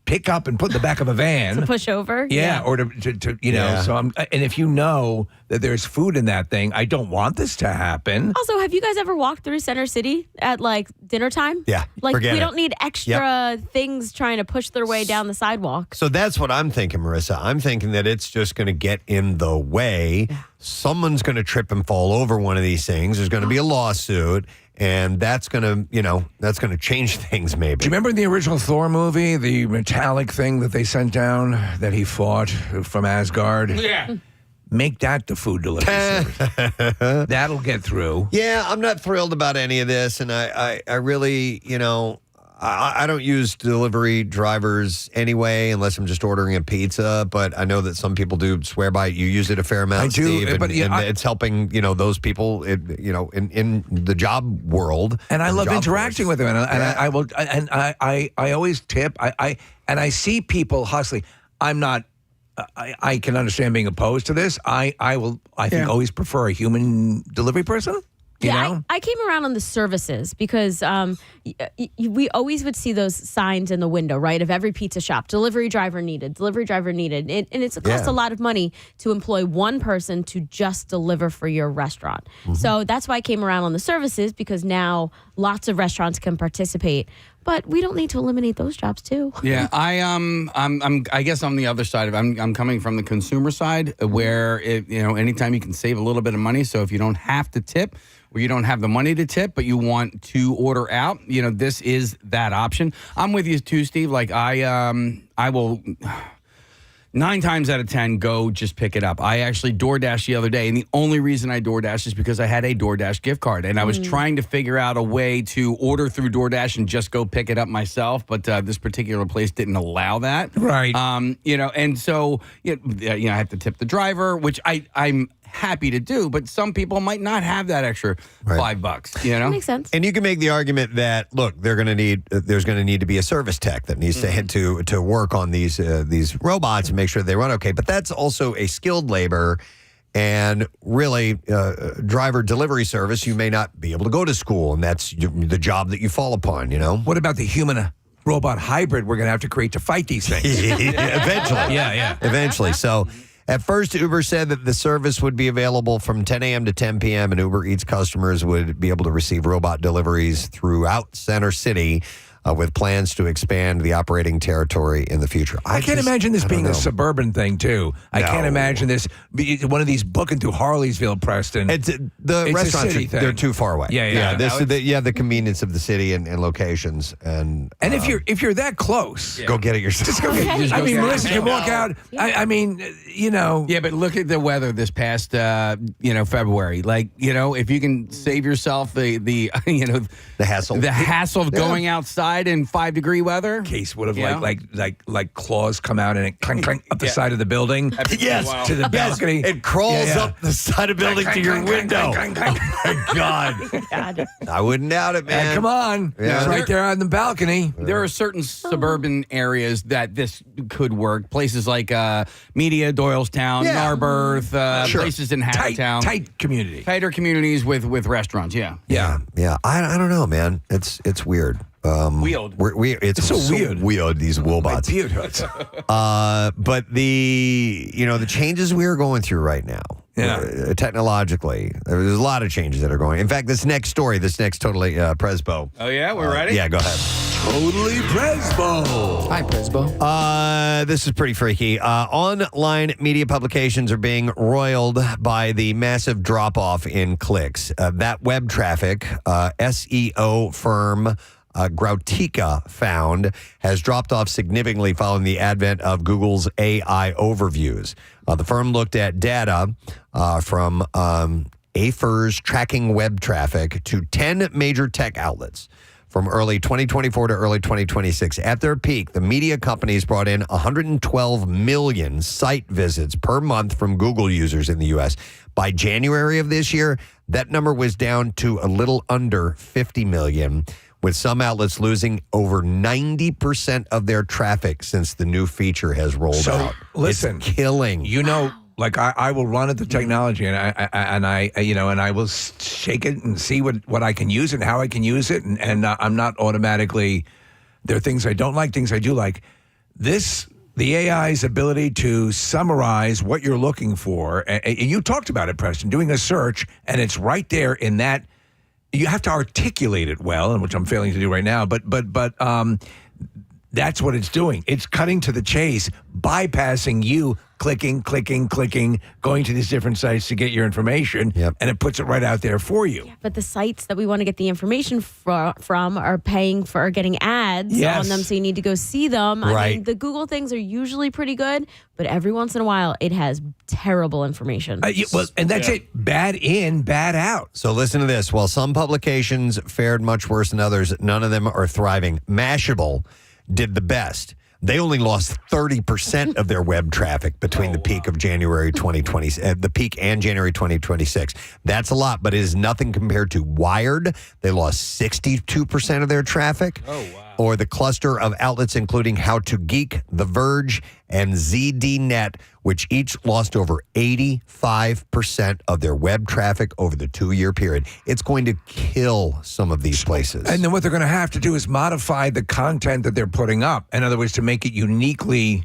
pick up and put in the back of a van. To push over? Yeah, or to you know, so and if you know that there's food in that thing, I don't want this to happen. Also, have you guys ever walked through Center City at like dinner time? Yeah, Like forget we it. don't need extra things trying to push their way down the sidewalk. So that's what I'm thinking, Marissa. I'm thinking that it's just going to get in the way. Someone's going to trip and fall over one of these things. There's going to be a lawsuit. And that's going to change things maybe. Do you remember in the original Thor movie, the metallic thing that they sent down that he fought from Asgard? Yeah. Make that the food delivery service. That'll get through. Yeah, I'm not thrilled about any of this. And I really, I don't use delivery drivers anyway, unless I'm just ordering a pizza. But I know that some people do swear by it. You use it a fair amount, I do, Steve, and, but it's helping, those people, in the job world. And I the love job interacting force. with them, and I always tip. I see people hustling. I'm not. I can understand being opposed to this. I think always prefer a human delivery person. You know? I came around on the services because we always would see those signs in the window, right, of every pizza shop, delivery driver needed. And it costs a lot of money to employ one person to just deliver for your restaurant. Mm-hmm. So that's why I came around on the services, because now lots of restaurants can participate. But we don't need to eliminate those jobs too. Yeah, I guess on the other side of it, I'm coming from the consumer side, where anytime you can save a little bit of money. So if you don't have to tip, or you don't have the money to tip, but you want to order out, this is that option. I'm with you too, Steve. Like I will 9 times out of 10 go just pick it up. I actually DoorDashed the other day, and the only reason I DoorDashed is because I had a DoorDash gift card, and I was trying to figure out a way to order through DoorDash and just go pick it up myself, but this particular place didn't allow that. Right. And so I have to tip the driver, which I'm happy to do, but some people might not have that extra $5. That makes sense. And you can make the argument that, look, there's going to need to be a service tech that needs to head to work on these robots and make sure they run okay. But that's also a skilled labor, and really, driver delivery service. You may not be able to go to school, and that's the job that you fall upon. What about the human robot hybrid we're going to have to create to fight these things? Eventually, yeah. Eventually, so. At first, Uber said that the service would be available from 10 a.m. to 10 p.m., and Uber Eats customers would be able to receive robot deliveries throughout Center City, with plans to expand the operating territory in the future. I can't imagine this being a suburban thing, too. I can't imagine this one of these booking through Harleysville, Preston. It's the restaurants, they're too far away. Yeah. The convenience of the city and locations. And if you're that close, go get it yourself. Just go get it. Melissa can walk out. Yeah, but look at the weather this past, February. Like, if you can save yourself the hassle of going outside in 5-degree weather. Case would have like claws come out and it clank up the side of the building. Yes, to the balcony. It crawls up the side of the building to your window. Oh my God! I wouldn't doubt it, man. Come on, it's right there on the balcony. There are certain suburban areas that this could work. Places like Media, Doylestown, Narberth, places in Hattown. Tight community. Tighter communities with restaurants. Yeah. I don't know, man. It's weird. It's so weird. These wobots. My beard hurts. But the changes we are going through right now, technologically, there's a lot of changes that are going. In fact, this next totally Presbo. Oh yeah, we're ready. Yeah, go ahead. Totally Presbo. Hi, Presbo. This is pretty freaky. Online media publications are being roiled by the massive drop-off in clicks. That web traffic, SEO firm Grautica found, has dropped off significantly following the advent of Google's AI overviews. The firm looked at data from AFER's tracking web traffic to 10 major tech outlets from early 2024 to early 2026. At their peak, the media companies brought in 112 million site visits per month from Google users in the U.S. By January of this year, that number was down to a little under 50 million, with some outlets losing over 90% of their traffic since the new feature has rolled out. Listen, it's killing. Like I will run at the technology, and I will shake it and see what I can use and how I can use it, and I'm not automatically. There are things I don't like, things I do like. The AI's ability to summarize what you're looking for, and you talked about it, Preston, doing a search, and it's right there in that. You have to articulate it well, and which I'm failing to do right now, but that's what it's doing. It's cutting to the chase, bypassing you, clicking, going to these different sites to get your information, and it puts it right out there for you. Yeah, but the sites that we want to get the information from are paying for getting ads on them, so you need to go see them. Right. I mean, the Google things are usually pretty good, but every once in a while, it has terrible information. And that's it. Bad in, bad out. So listen to this. While some publications fared much worse than others, none of them are thriving. Mashable did the best. They only lost 30% of their web traffic between the peak of January 2020, the peak and January 2026. That's a lot, but it is nothing compared to Wired. They lost 62% of their traffic. Oh, wow. Or the cluster of outlets, including How to Geek, The Verge, and ZDNet, which each lost over 85% of their web traffic over the 2-year period. It's going to kill some of these places. And then what they're going to have to do is modify the content that they're putting up. In other words, to make it uniquely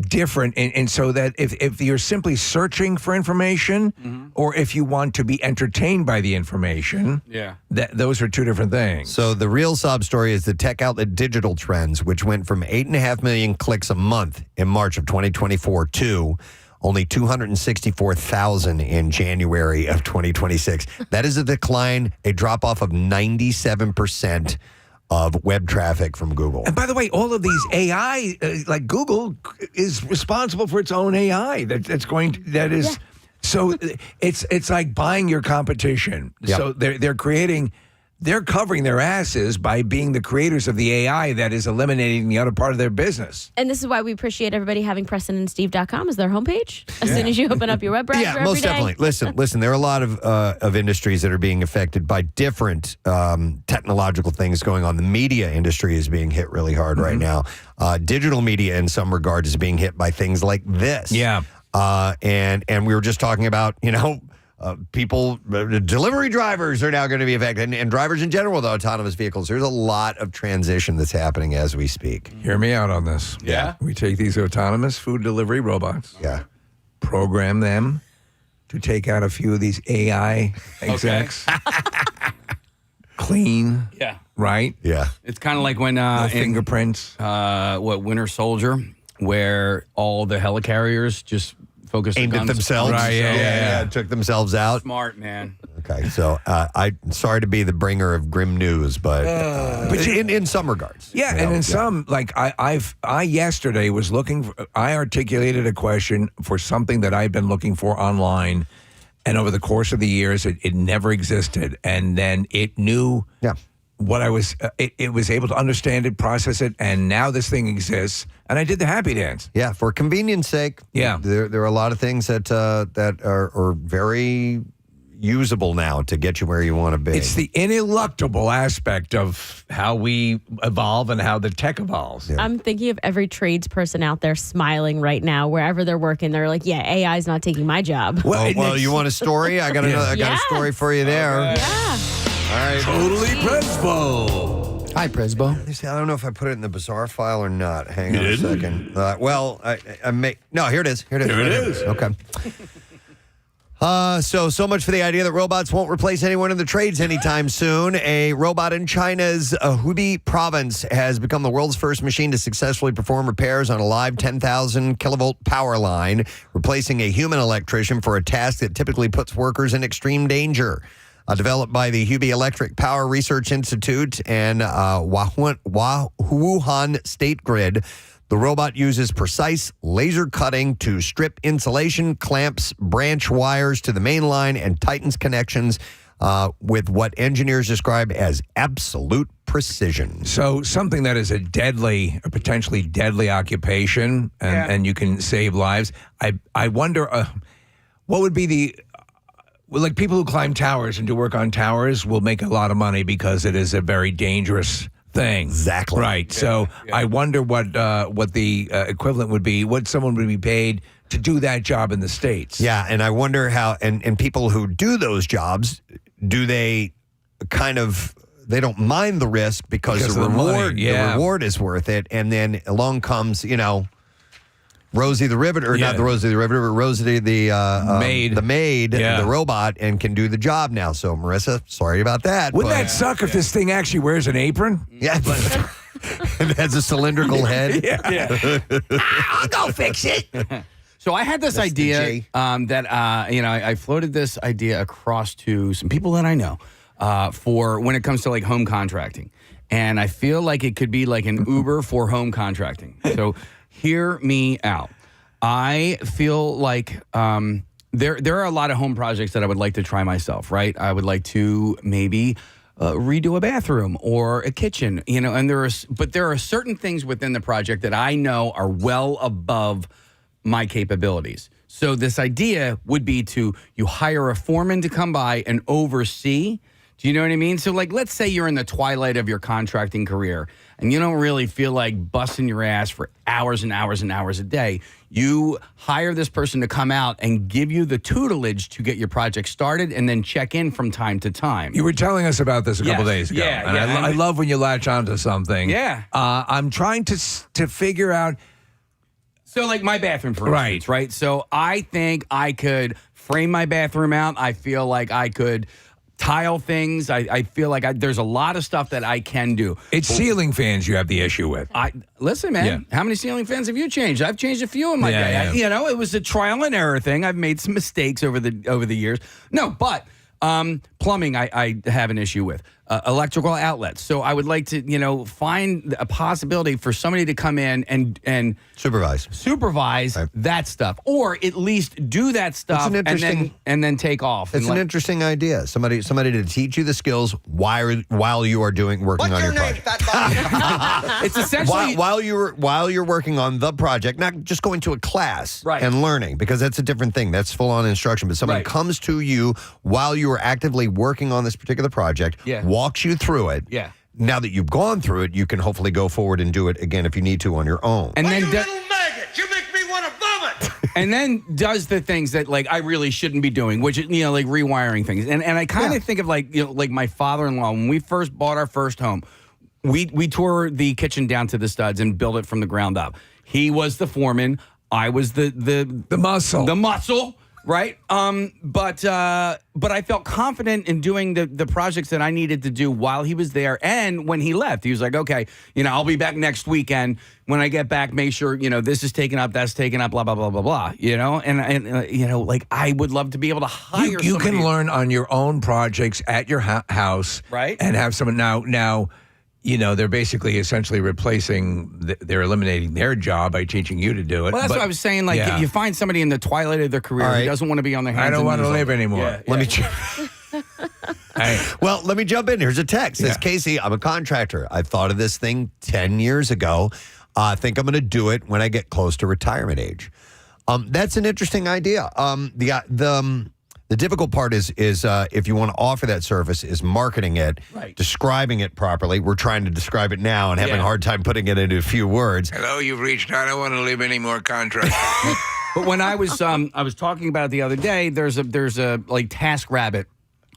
different. And so that if you're simply searching for information or if you want to be entertained by the information, those are two different things. So the real sob story is the tech outlet Digital Trends, which went from 8.5 million clicks a month in March of 2024 to only 264,000 in January of 2026. That is a decline, a drop-off of 97% of web traffic from Google. And by the way, all of these AI, like Google, is responsible for its own AI. So it's like buying your competition. Yep. So they're covering their asses by being the creators of the AI that is eliminating the other part of their business. And this is why we appreciate everybody having PrestonandSteve.com as their homepage. As soon as you open up your web browser every most day. definitely. Listen, there are a lot of industries that are being affected by different technological things going on. The media industry is being hit really hard right now. Digital media, in some regards, is being hit by things like this. Yeah. And we were just talking about, people, delivery drivers are now going to be affected, and drivers in general with autonomous vehicles. There's a lot of transition that's happening as we speak. Hear me out on this. Yeah. We take these autonomous food delivery robots, program them to take out a few of these AI execs, clean, right? Yeah. It's kind of like when No in fingerprints. Winter Soldier, where all the helicarriers just focused Aimed their at guns. themselves. Right, yeah. Took themselves out. Smart, man. Okay, so I'm sorry to be the bringer of grim news, but in some regards. Yeah, and in some, like I yesterday was looking I articulated a question for something that I've been looking for online, and over the course of the years, it never existed, and then it knew what I was, it was able to understand it, process it, and now this thing exists, and I did the happy dance. Yeah, for convenience sake. Yeah. There are a lot of things that are very usable now to get you where you want to be. It's the ineluctable aspect of how we evolve and how the tech evolves. Yeah. I'm thinking of every tradesperson out there smiling right now, wherever they're working. They're like, yeah, AI is not taking my job. Well, you want a story? I got a story for you there. Yeah. All right. Totally Presbo. Hi, Presbo. I don't know if I put it in the bizarre file or not. Hang on a second. I may. No, here it is. Here it is. Okay. So much for the idea that robots won't replace anyone in the trades anytime soon. A robot in China's Hubei province has become the world's first machine to successfully perform repairs on a live 10,000 kilovolt power line, replacing a human electrician for a task that typically puts workers in extreme danger. Developed by the Hubei Electric Power Research Institute and Wuhan State Grid, the robot uses precise laser cutting to strip insulation, clamps branch wires to the main line, and tightens connections with what engineers describe as absolute precision. So something that is a potentially deadly occupation, and you can save lives. I wonder what would be the... Well, like people who climb towers and do work on towers will make a lot of money because it is a very dangerous thing. Exactly. Right. So I wonder what the equivalent would be, what someone would be paid to do that job in the States. Yeah, and I wonder how, and people who do those jobs, do they kind of they don't mind the risk because the of the reward money. Yeah. the reward is worth it. And then along comes, Rosie the Riveter, not the Rosie the Riveter, but Rosie the maid, the robot, and can do the job now. So, Marissa, sorry about that. Wouldn't that suck if this thing actually wears an apron? Yeah. It has a cylindrical head. I'll go fix it. So I had this idea I floated this idea across to some people that I know for when it comes to like home contracting. And I feel like it could be like an Uber for home contracting. So hear me out. I feel like there are a lot of home projects that I would like to try myself, right? I would like to maybe redo a bathroom or a kitchen, and there are certain things within the project that I know are well above my capabilities. So this idea would be you hire a foreman to come by and oversee. Do you know what I mean? So like, let's say you're in the twilight of your contracting career and you don't really feel like busting your ass for hours and hours and hours a day. You hire this person to come out and give you the tutelage to get your project started and then check in from time to time. You were telling us about this a couple days ago. Yeah, and I love when you latch onto something. Yeah. I'm trying to figure out. So like my bathroom, for instance, right? So I think I could frame my bathroom out. I feel like I could tile things. I feel like there's a lot of stuff that I can do. It's ceiling fans you have the issue with. Listen, man, how many ceiling fans have you changed? I've changed a few in my day. Yeah. It was a trial and error thing. I've made some mistakes over the years. No, but plumbing I have an issue with. Electrical outlets. So I would like to, find a possibility for somebody to come in and supervise that stuff, or at least do that stuff and then take off. It's an interesting idea. Somebody to teach you the skills while you are working on your project. It's essentially while you're working on the project, not just going to a class and learning, because that's a different thing. That's full on instruction. But someone comes to you while you are actively working on this particular project. Walks you through it. Yeah. Now that you've gone through it, you can hopefully go forward and do it again if you need to on your own. And then you little maggot, you make me want to vomit. And then does the things that like I really shouldn't be doing, which is like rewiring things. And I kind of think of like my father-in-law when we first bought our first home. We tore the kitchen down to the studs and built it from the ground up. He was the foreman. I was the muscle. The muscle. Right. But I felt confident in doing the projects that I needed to do while he was there. And when he left, he was like, okay, I'll be back next weekend. When I get back, make sure, this is taken up, that's taken up, blah, blah, blah, blah, blah, and like I would love to be able to hire You can learn on your own projects at your house. Right. And have someone now, they're basically essentially they're eliminating their job by teaching you to do it. Well, that's what I was saying. Like, if you find somebody in the twilight of their career who doesn't want to be on their hands. I don't want to live anymore. Let me jump in. Here's a text. It says, Casey, I'm a contractor. I thought of this thing 10 years ago. I think I'm going to do it when I get close to retirement age. That's an interesting idea. The difficult part is if you want to offer that service is marketing it, describing it properly. We're trying to describe it now and having a hard time putting it into a few words. Hello, you've reached. I don't want to live any more contracts. But when I was talking about it the other day, there's a like TaskRabbit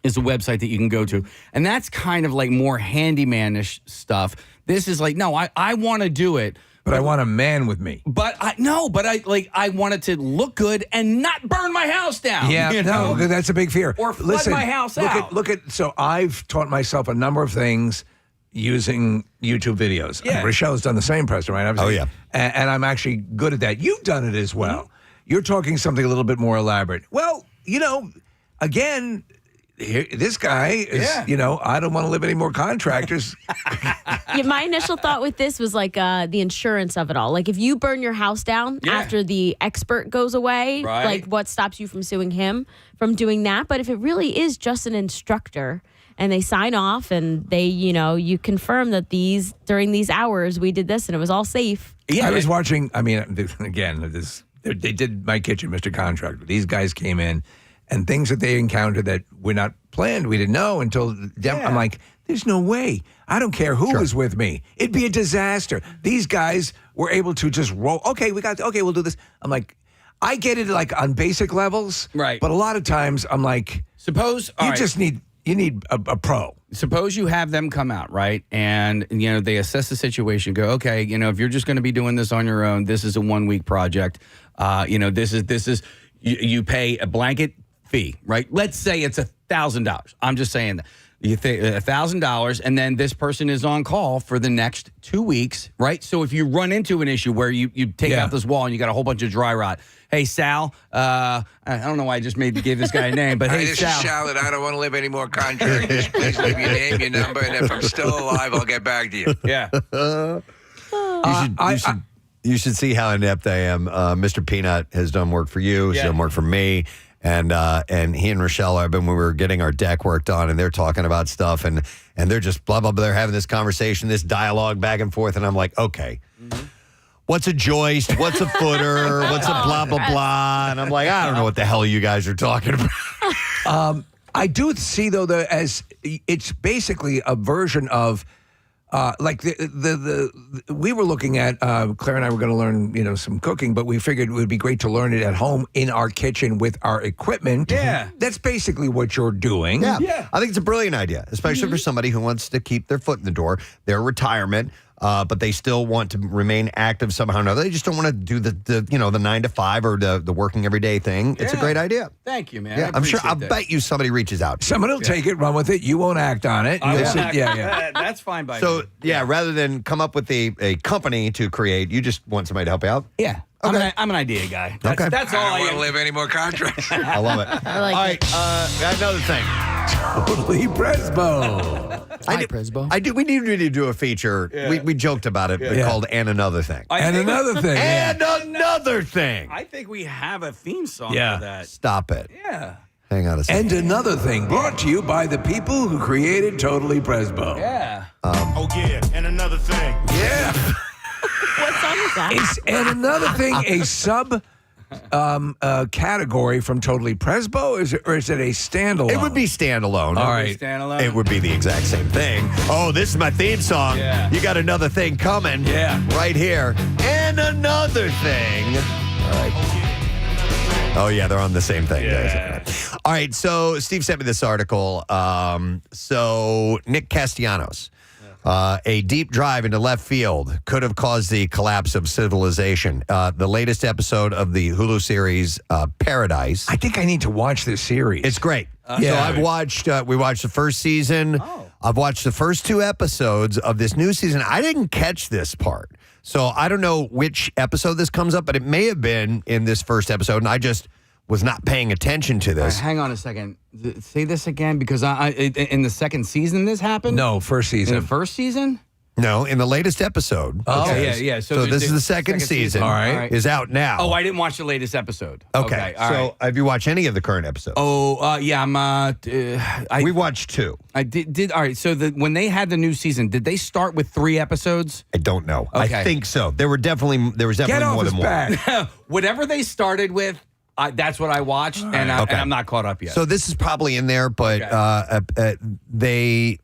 is a website that you can go to, and that's kind of like more handyman-ish stuff. This is like, no, I want to do it. But I want a man with me. But I want it to look good and not burn my house down. Yeah, no, that's a big fear. Or flood my house out. So I've taught myself a number of things using YouTube videos. Yeah. Rochelle's done the same, Preston, right? Oh, yeah. And I'm actually good at that. You've done it as well. You're talking something a little bit more elaborate. Well, again, this guy is, I don't want to live any more contractors. My initial thought with this was like the insurance of it all. Like if you burn your house down after the expert goes away, like what stops you from suing him from doing that? But if it really is just an instructor and they sign off and they, you confirm that during these hours we did this and it was all safe. Yeah, I was watching, again, they did my kitchen, Mr. Contractor. These guys came in. And things that they encountered that were not planned, we didn't know until I'm like, there's no way. I don't care who was with me. It'd be a disaster. These guys were able to just roll. Okay, we'll do this. I'm like, I get it like on basic levels. Right. But a lot of times I'm like, suppose you just need a pro. Suppose you have them come out, right? And, they assess the situation, go, okay, if you're just going to be doing this on your own, this is a 1-week project. This is you pay a blanket fee, right? Let's say it's $1,000. I'm just saying that. You think $1,000, and then this person is on call for the next 2 weeks, right? So if you run into an issue where you take out this wall and you got a whole bunch of dry rot, hey Sal, I don't know why I just gave this guy a name, but hey this Sal, is Charlotte. I don't want to live any more contracts. Please leave your name, your number, and if I'm still alive, I'll get back to you. Yeah. You should see how inept I am. Mr. Peanut has done work for you. He's done work for me. And he and Rochelle have been when we were getting our deck work done, and they're talking about stuff, and they're just blah, blah, blah. They're having this conversation, this dialogue back and forth, and I'm like, okay, what's a joist? What's a footer? What's a blah, blah, blah? And I'm like, I don't know what the hell you guys are talking about. I do see, though, as it's basically a version of like we were looking at Claire and I were going to learn some cooking, but we figured it would be great to learn it at home in our kitchen with our equipment. Yeah, that's basically what you're doing. Yeah. I think it's a brilliant idea, especially for somebody who wants to keep their foot in the door, their retirement. But they still want to remain active somehow or another. They just don't want to do the 9 to 5 or the working every day thing. It's a great idea. Thank you, man. Yeah, I'm sure. I'll bet you somebody reaches out. Someone will take it, run with it. You won't act on it. That's fine by me. So rather than come up with a company to create, you just want somebody to help you out. Yeah. Okay. I'm an idea guy. Okay. That's all I don't want to live any more contracts. I love it. I like all right. Got another thing. Totally Presbo. We needed to do a feature. Yeah. We joked about it, called "And Another Thing." Another thing. And another thing. I think we have a theme song for that. Stop it. Yeah. Hang on a second. And another thing, brought to you by the people who created Totally Presbo. Yeah. And another thing. Yeah. What song is that? And another thing, a sub category from Totally Presbo, or is it a standalone? It would be standalone. All right. Standalone. It would be the exact same thing. Oh, this is my theme song. Yeah. You got another thing coming. Yeah. Right here. And another thing. All right. Oh, yeah, they're on the same thing. Yeah. All right, so Steve sent me this article. So Nick Castellanos, a deep drive into left field could have caused the collapse of civilization. The latest episode of the Hulu series Paradise. I think I need to watch this series. It's great. So I've watched, we watched the first season. Oh. I've watched the first 2 episodes of this new season. I didn't catch this part. So I don't know which episode this comes up, but it may have been in this first episode, and I just was not paying attention to this. Hang on a second. Say this again, because in the second season this happened? No, first season. In the first season? No, in the latest episode. Oh, yeah. So this is the second season. All right. Is out now. Oh, I didn't watch the latest episode. Okay. All So right. have you watched any of the current episodes? Oh, yeah. We watched 2. I did. All right. So when they had the new season, did they start with 3 episodes? I don't know. Okay. I think so. There was definitely Get off more his than one. back. Whatever they started with, that's what I watched, and I'm not caught up yet. So this is probably in there, but they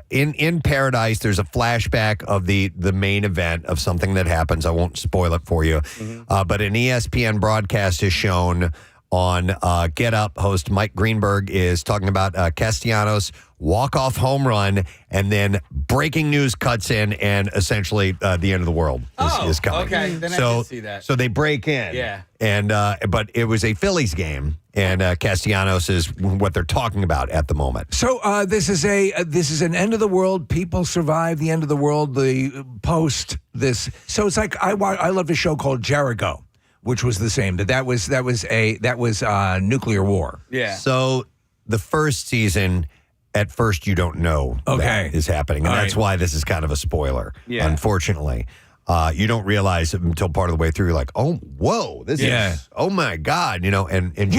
in Paradise, there's a flashback of the main event of something that happens. I won't spoil it for you, but an ESPN broadcast is shown on Get Up. Host Mike Greenberg is talking about Castellanos' walk-off home run, and then breaking news cuts in, and essentially the end of the world is coming. Okay, then I did see that. So they break in. Yeah. And but it was a Phillies game, and Castellanos is what they're talking about at the moment. So this is an end of the world. People survive the end of the world. The post this. So it's like I loved a show called Jericho, which was the same. That was nuclear war. Yeah. So the first season, at first you don't know that is happening, and that's why this is kind of a spoiler. Yeah. Unfortunately, you don't realize it until part of the way through. You're like, oh, whoa, this is, oh my God, and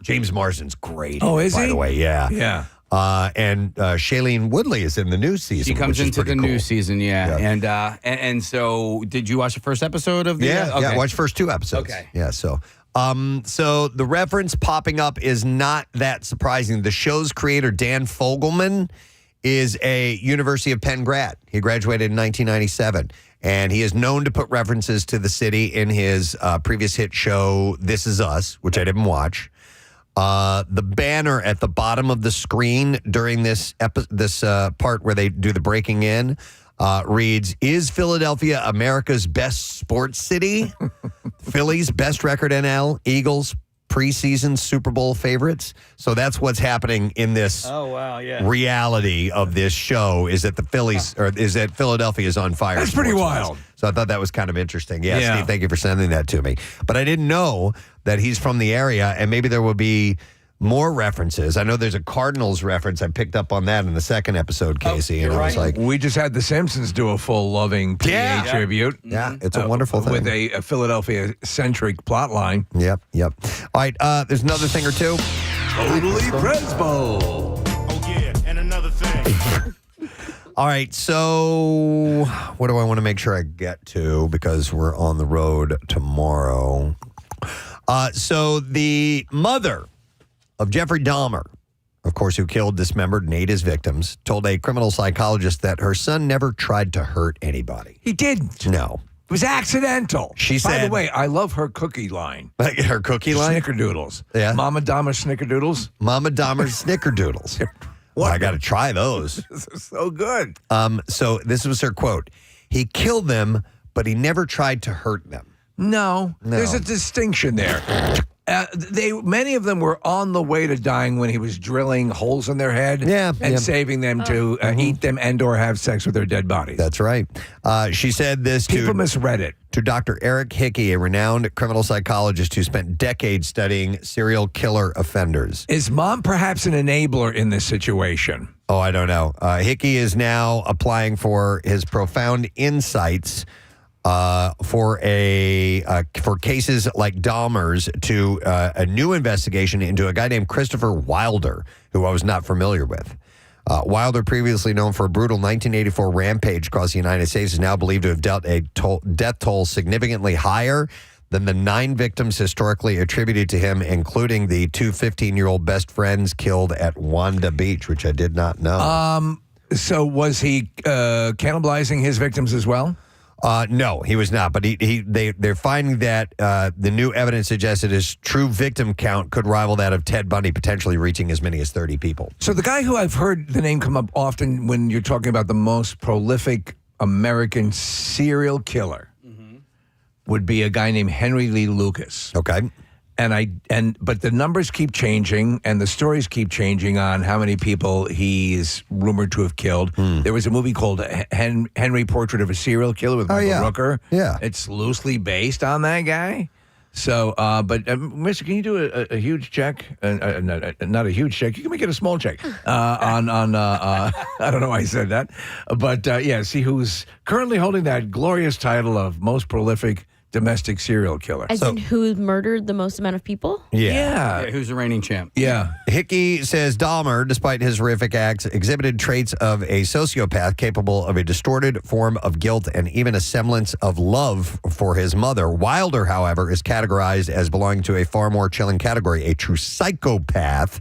James Marsden's great. Oh, is by he? the way, yeah. Yeah. And Shailene Woodley is in the new season. She comes which is into the pretty new cool. season, yeah. And so, did you watch the first episode of the? Yeah, okay. I watched the first 2 episodes. Okay. Yeah, so the reference popping up is not that surprising. The show's creator, Dan Fogelman, is a University of Penn grad. He graduated in 1997, and he is known to put references to the city in his previous hit show, This Is Us, which I didn't watch. The banner at the bottom of the screen during this part where they do the breaking in reads, "Is Philadelphia America's best sports city? Phillies best record NL, Eagles preseason Super Bowl favorites." So that's what's happening in this reality of this show, is that the Phillies, or is that Philadelphia is on fire. That's pretty wild. So I thought that was kind of interesting. Yeah, Steve, thank you for sending that to me. But I didn't know that he's from the area, and maybe there will be more references. I know there's a Cardinals reference. I picked up on that in the second episode, Casey, and I was like, we just had The Simpsons do a full loving PA tribute. Yeah, it's a wonderful thing. With a Philadelphia-centric plot line. Yep. All right, there's another thing or two. Totally Presbo. Oh, yeah, and another thing. All right, so what do I want to make sure I get to, because we're on the road tomorrow? So the mother of Jeffrey Dahmer, of course, who killed, dismembered, and ate his victims, told a criminal psychologist that her son never tried to hurt anybody. He didn't. No. It was accidental. She By said... the way, I love her cookie line. Her cookie line? Snickerdoodles. Yeah. Mama Dahmer Snickerdoodles. Mama Dahmer's Snickerdoodles. Well, I got to try those. This is so good. So this was her quote. "He killed them, but he never tried to hurt them." No. There's a distinction there. Many of them were on the way to dying when he was drilling holes in their head and saving them to eat them and or have sex with their dead bodies. That's right. She said this People misread it. To Dr. Eric Hickey, a renowned criminal psychologist who spent decades studying serial killer offenders. Is mom perhaps an enabler in this situation? Oh, I don't know. Hickey is now applying for his profound insights for cases like Dahmer's to a new investigation into a guy named Christopher Wilder, who I was not familiar with. Wilder, previously known for a brutal 1984 rampage across the United States, is now believed to have dealt a death toll significantly higher than the 9 victims historically attributed to him, including the 2 15-year-old best friends killed at Wanda Beach, which I did not know. So was he cannibalizing his victims as well? No, he was not. But they're finding that the new evidence suggests that his true victim count could rival that of Ted Bundy, potentially reaching as many as 30 people. So the guy who I've heard the name come up often when you're talking about the most prolific American serial killer would be a guy named Henry Lee Lucas. Okay. But the numbers keep changing and the stories keep changing on how many people he's rumored to have killed. There was a movie called Henry Portrait of a Serial Killer with Michael Rooker. Yeah. It's loosely based on that guy. So, Mister, can you do a huge check? Not a huge check. You can make it a small check on I don't know why I said that. But, see who's currently holding that glorious title of most prolific domestic serial killer. As in who murdered the most amount of people? Yeah. Who's the reigning champ? Yeah. Hickey says Dahmer, despite his horrific acts, exhibited traits of a sociopath capable of a distorted form of guilt and even a semblance of love for his mother. Wilder, however, is categorized as belonging to a far more chilling category, a true psychopath.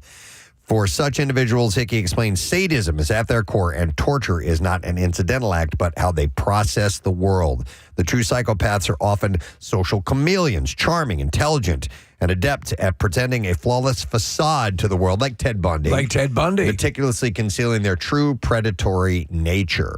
For such individuals, Hickey explains sadism is at their core and torture is not an incidental act, but how they process the world. The true psychopaths are often social chameleons, charming, intelligent, and adept at pretending a flawless facade to the world, like Ted Bundy. Meticulously concealing their true predatory nature.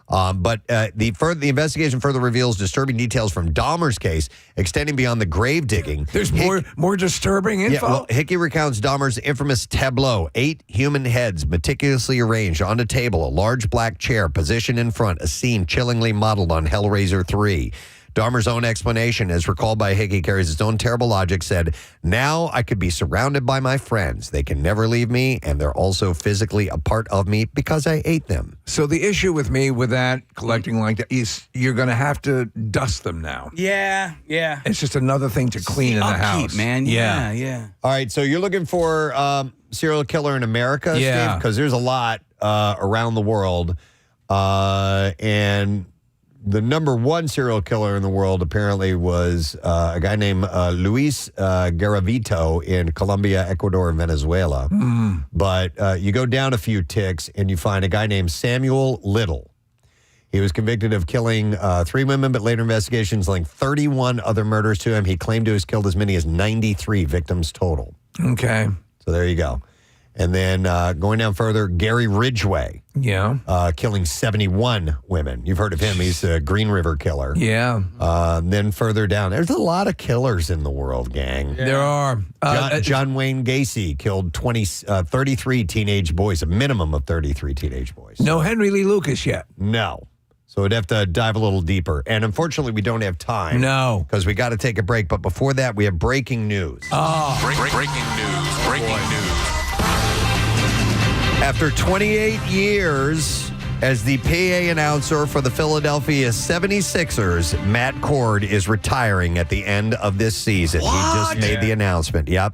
But the investigation further reveals disturbing details from Dahmer's case, extending beyond the grave digging. There's more disturbing info. Yeah, well, Hickey recounts Dahmer's infamous tableau: 8 human heads meticulously arranged on a table, a large black chair positioned in front, a scene chillingly modeled on Hellraiser 3. Dahmer's own explanation, as recalled by Hickey, carries its own terrible logic, said, "Now I could be surrounded by my friends. They can never leave me, and they're also physically a part of me because I ate them." So the issue with me with that, collecting like that, is you're going to have to dust them now. Yeah. It's just another thing to clean in the house. Man. Yeah. All right, so you're looking for serial killer in America, Steve? Because there's a lot around the world, and the number one serial killer in the world apparently was a guy named Luis Garavito in Colombia, Ecuador, and Venezuela. But you go down a few ticks and you find a guy named Samuel Little. He was convicted of killing 3 women, but later investigations linked 31 other murders to him. He claimed to have killed as many as 93 victims total. Okay. So there you go. And then going down further, Gary Ridgway. Yeah. Killing 71 women. You've heard of him. He's a Green River killer. Yeah. Then further down, there's a lot of killers in the world, gang. There are. John Wayne Gacy killed 33 teenage boys, a minimum of 33 teenage boys. No Henry Lee Lucas yet. No. So we'd have to dive a little deeper. And unfortunately, we don't have time. No. Because we got to take a break. But before that, we have breaking news. Breaking news. Breaking news. After 28 years as the PA announcer for the Philadelphia 76ers, Matt Cord is retiring at the end of this season. He just made the announcement. Yep.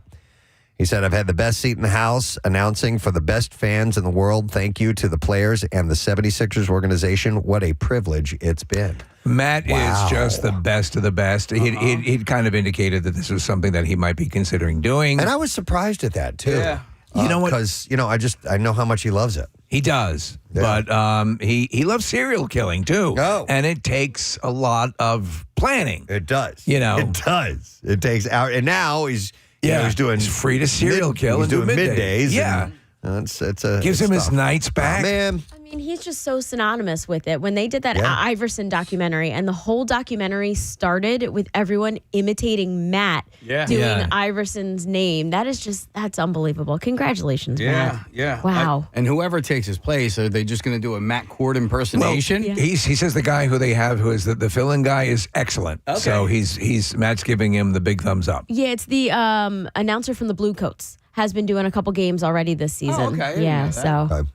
He said, I've had the best seat in the house announcing for the best fans in the world. Thank you to the players and the 76ers organization. What a privilege it's been. Matt is just the best of the best. He'd kind of indicated that this was something that he might be considering doing. And I was surprised at that, too. Yeah. You know what? Because, I know how much he loves it. He does. Yeah. But he loves serial killing, too. Oh. And it takes a lot of planning. It does. You know. It does. It takes hours. And now he's doing. He's free to serial kill He's and do doing middays. Yeah. And, it's gives him his nights back. Oh, man. I mean, he's just so synonymous with it. When they did that Iverson documentary, and the whole documentary started with everyone imitating Matt doing Iverson's name. That's unbelievable. Congratulations, Matt. Yeah. Wow. And whoever takes his place, are they just going to do a Matt Cord impersonation? Well, he says the guy who they have, who is the fill-in guy, is excellent. Okay. So Matt's giving him the big thumbs up. Yeah, it's the announcer from the Blue Coats. Has been doing a couple games already this season. Oh, okay. I didn't Yeah, know that.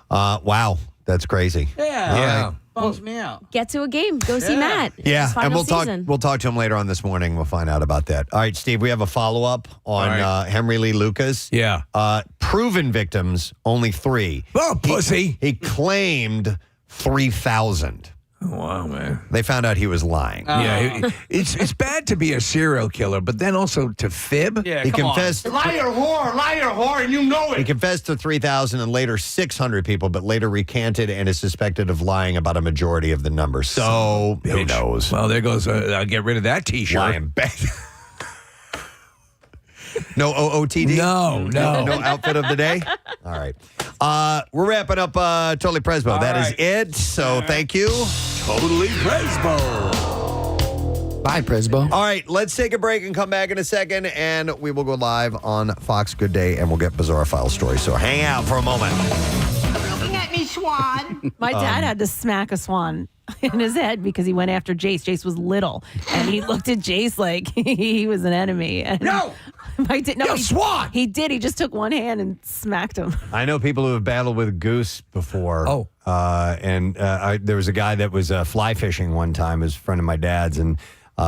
so Wow. That's crazy. Yeah. Bums me out. get to a game. Go see Matt. Yeah, His final and season. we'll talk to him later on this morning. We'll find out about that. All right, Steve, we have a follow-up on Henry Lee Lucas. Yeah. Proven victims, only 3. Oh, pussy. He claimed 3,000. Wow, man. They found out he was lying. Yeah, it's bad to be a serial killer, but then also to fib. Yeah, He come confessed. Liar whore, and you know He it. confessed to 3,000 and later 600 people, but later recanted and is suspected of lying about a majority of the number. So who Bitch. knows? Well, there goes. I'll get rid of that T-shirt. Lying back. No OOTD? No. No outfit of the day? All right. We're wrapping up Totally Presbo. That is it. So thank you. Totally Presbo. Bye, Presbo. All right, let's take a break and come back in a second, and we will go live on Fox Good Day, and we'll get Bizarre File stories. So hang out for a moment. Looking at me, Swan. My dad had to smack a swan in his head because he went after Jace. Jace was little, and he looked at Jace like he was an enemy. And No! Swan! He did. He just took one hand and smacked him. I know people who have battled with goose before. Oh. There was a guy that was fly fishing one time, as a friend of my dad's, and he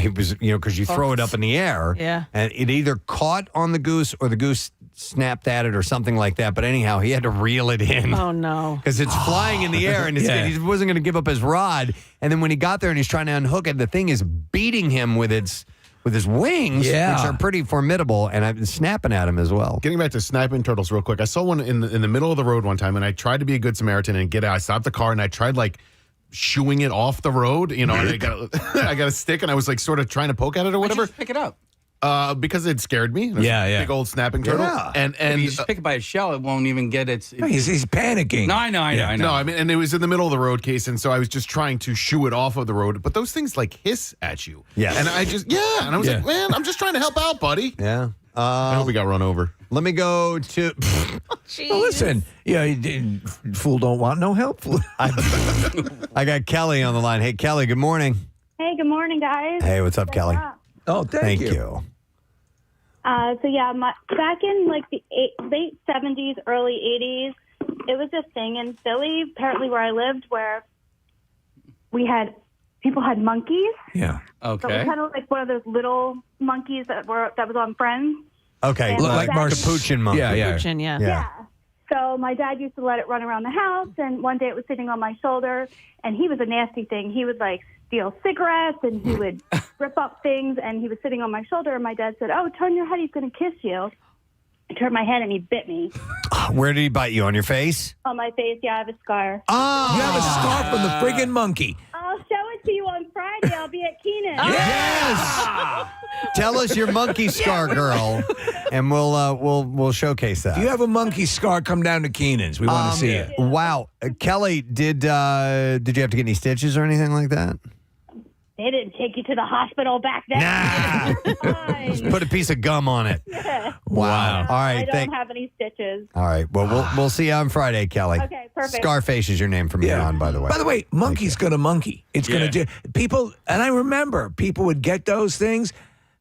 was, because you throw it up in the air, and it either caught on the goose or the goose snapped at it or something like that. But anyhow, he had to reel it in. Oh, no. Because it's flying in the air, and he wasn't going to give up his rod. And then when he got there and he's trying to unhook it, the thing is beating him with his wings, which are pretty formidable, and I've been snapping at him as well. Getting back to sniping turtles real quick, I saw one in the middle of the road one time, and I tried to be a good Samaritan and get out. I stopped the car, and I tried, shooing it off the road, and I got a stick, and I was, sort of trying to poke at it or whatever. Just pick it up. Because it scared me. It was Yeah. a big old snapping turtle. Yeah. And If you just pick it by its shell, it won't even get its... He's panicking. No, I know. No, I mean, and it was in the middle of the road, case, and so I was just trying to shoo it off of the road. But those things hiss at you. Yeah. And I was like, man, I'm just trying to help out, buddy. Yeah. I hope we got run over. Let me go to... Well, listen, fool don't want no help. I got Kelly on the line. Hey, Kelly, good morning. Hey, good morning, guys. Hey, what's up, Kelly? Oh, thank you. Back in the late 70s, early 80s, it was a thing in Philly, apparently where I lived, where people had monkeys. Yeah. So it was Okay. kind of like one of those little monkeys that was on Friends. Okay, And Like my dad- Capuchin monkey. Yeah. Puchin, yeah. Yeah. So my dad used to let it run around the house, and one day it was sitting on my shoulder, and he was a nasty thing. He would steal cigarettes, and he would rip up things, and he was sitting on my shoulder, and my dad said, "Oh, turn your head, he's going to kiss you." I turned my head, and he bit me Where did he bite you? On your face? on my face. Yeah, I have a scar. Oh! You have a scar from the friggin' monkey. I'll show it to you on Friday. I'll be at Keenan. Yes! Tell us your monkey scar, girl, and we'll showcase that. If you have a monkey scar, come down to Keenan's. We want to see it. Wow, Kelly, did you have to get any stitches or anything like that? They didn't take you to the hospital back then. Nah. Just put a piece of gum on it. Wow. All right. I don't have any stitches. All right. Well, we'll see you on Friday, Kelly. Okay, perfect. Scarface is your name from here on, by the way. By the way, monkey's going to monkey. It's going to do. People, and I remember people would get those things.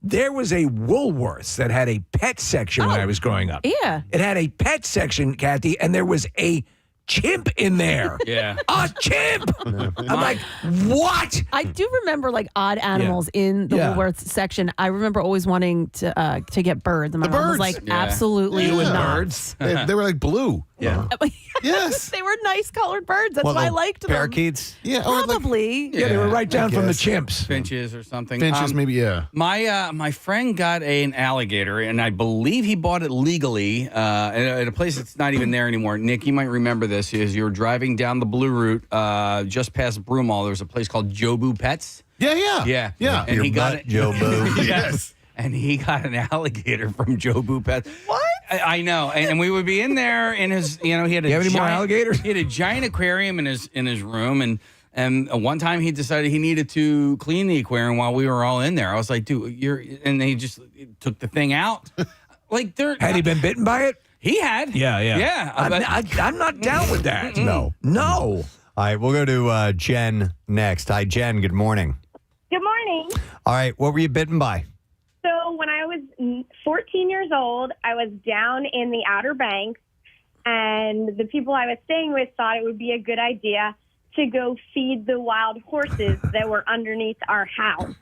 There was a Woolworths that had a pet section when I was growing up. Yeah. It had a pet section, Kathy, and there was a chimp in there. Yeah. A chimp. I'm like, what? I do remember like odd animals in the Woolworths section. I remember always wanting to get birds, and my mom was like, absolutely not. Birds. They were like blue. Yeah. Yes. They were nice colored birds. That's Well, why I the liked them. parakeets? Yeah. Probably. Yeah, they were right down from the chimps. Finches or something. Finches, maybe, yeah. My friend got an alligator, and I believe he bought it legally at a place that's not even there anymore. Nick, you might remember this. Is you were driving down the Blue Route just past Broomall. There was a place called Jobu Pets. Yeah. And he got it. Jobu. Yes. And he got an alligator from Jobu Pets. What? I know, and we would be in there in his, he had a You have any more giant- alligators? He had a giant aquarium in his room, and one time he decided he needed to clean the aquarium while we were all in there. I was like, dude, and they just took the thing out. Like, had he been bitten by it? He had. Yeah. I'm not down with that. No. All right, we'll go to Jen next. Hi, Jen. Good morning. Good morning. All right, what were you bitten by? So when I was 14 years old, I was down in the Outer Banks, and the people I was staying with thought it would be a good idea to go feed the wild horses that were underneath our house.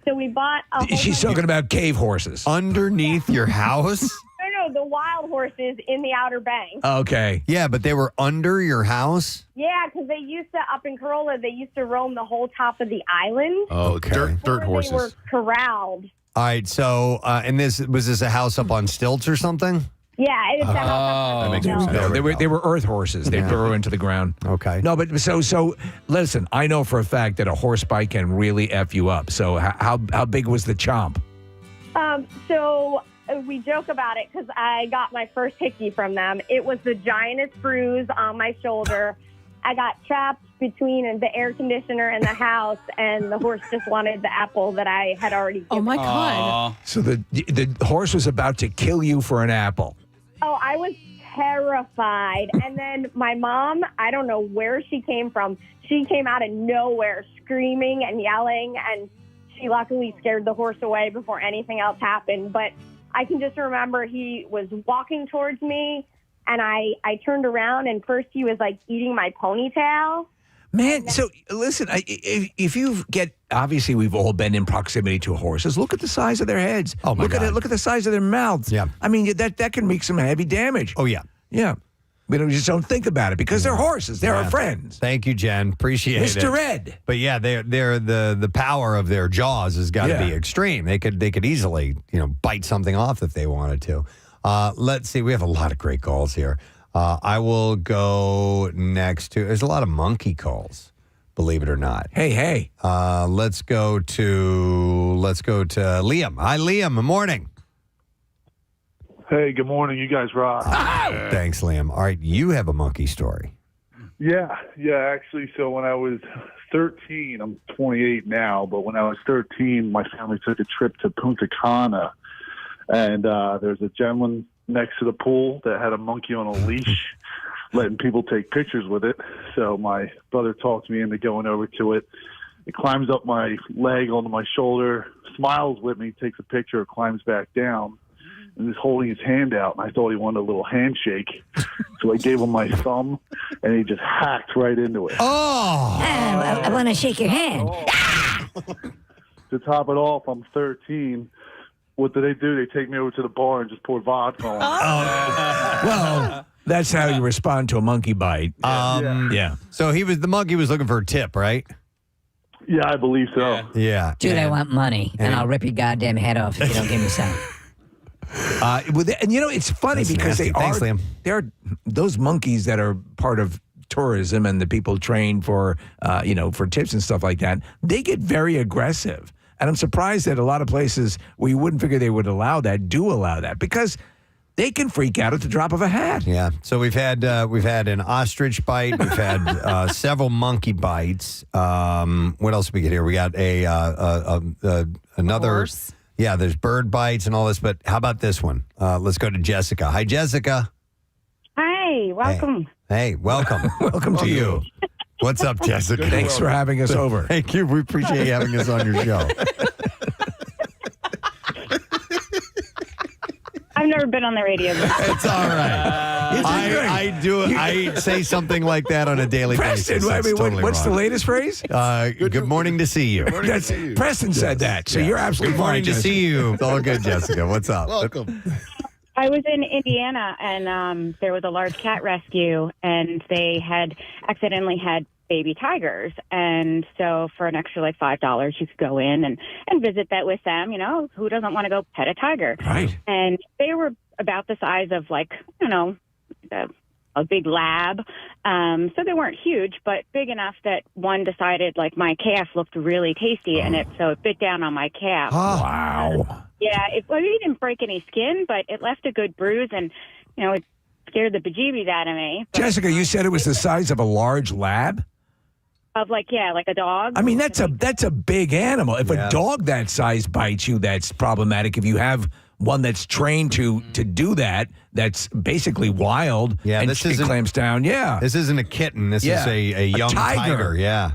So we bought a whole She's talking about cave horses. Underneath your house? No, the wild horses in the Outer Banks. Okay. Yeah, but they were under your house? Yeah, because they used to, up in Corolla, they used to roam the whole top of the island. Oh, Okay. dirt They were horses. corralled. All right, so, and was this a house up on stilts or something? Yeah, it's a house. That makes more sense. No, they were earth horses. They burrow into the ground. Okay. No, but so listen, I know for a fact that a horse bite can really F you up. So how big was the chomp? So we joke about it because I got my first hickey from them. It was the giantest bruise on my shoulder. I got trapped between the air conditioner and the house, and the horse just wanted the apple that I had already given. Oh my God. So the horse was about to kill you for an apple. Oh, I was terrified. And then my mom, I don't know where she came from. She came out of nowhere screaming and yelling, and she luckily scared the horse away before anything else happened. But I can just remember he was walking towards me, and I turned around, and first he was like eating my ponytail. Man, so listen, if you get, obviously we've all been in proximity to horses. Look at the size of their heads. Oh, my God. Look at the size of their mouths. Yeah. I mean, that can make some heavy damage. Oh, yeah. Yeah. We just don't think about it because they're horses. They're our friends. Thank you, Jen. Appreciate it. Mr. Ed. But yeah, they're the power of their jaws has got to be extreme. They could easily, bite something off if they wanted to. Let's see. We have a lot of great calls here. I will go next to. There's a lot of monkey calls, believe it or not. Hey. Let's go to Liam. Hi, Liam. Good morning. Hey, good morning. You guys rock. Thanks, Liam. All right, you have a monkey story. Yeah, actually. So when I was 13, I'm 28 now, but when I was 13, my family took a trip to Punta Cana, and there's a gentleman next to the pool that had a monkey on a leash, letting people take pictures with it. So my brother talked me into going over to it. It climbs up my leg onto my shoulder, smiles with me, takes a picture, climbs back down, and is holding his hand out. And I thought he wanted a little handshake. So I gave him my thumb, and he just hacked right into it. Oh! I want to shake your hand. To top it off, I'm 13. What do? They take me over to the bar and just pour vodka on. Well, that's how you respond to a monkey bite. Yeah. So the monkey was looking for a tip, right? Yeah, I believe so. Yeah. Dude, I want money, and I'll rip your goddamn head off if you don't give me some. And it's funny That's because nasty. Thanks, Liam. they are those monkeys that are part of tourism and the people trained for for tips and stuff like that. They get very aggressive. And I'm surprised that a lot of places where you wouldn't figure they would allow that do allow that because they can freak out at the drop of a hat. Yeah. So we've had an ostrich bite. We've had several monkey bites. What else we get here? We got another Horse. Yeah, there's bird bites and all this. But how about this one? Let's go to Jessica. Hi, Jessica. Hi, welcome. Hey, welcome. Welcome to you. What's up, Jessica? Thanks for having us over. Thank you. We appreciate you having us on your show. I've never been on the radio before. It's all right. I say something like that on a daily Preston, basis. That's totally what's the wrong. latest phrase? Good morning to see you. Preston said that, so you're absolutely Good morning fine, to see you. It's all good, Jessica. What's up? Welcome. I was in Indiana, and there was a large cat rescue, and they had accidentally had baby tigers. And so for an extra like $5, you could go in and visit that with them. You know, who doesn't want to go pet a tiger? Right. And they were about the size of like, a big lab. So they weren't huge, but big enough that one decided like my calf looked really tasty, and it bit down on my calf. Oh, wow. Yeah, it didn't break any skin, but it left a good bruise, and it scared the bejeebies out of me. But, Jessica, you said it was the size of a large lab? Of like a dog. I mean, that's a big animal. If a dog that size bites you, that's problematic. If you have one that's trained to do that, that's basically wild. Yeah, and this it isn't clamps down. Yeah, this isn't a kitten. This is a young tiger. Yeah.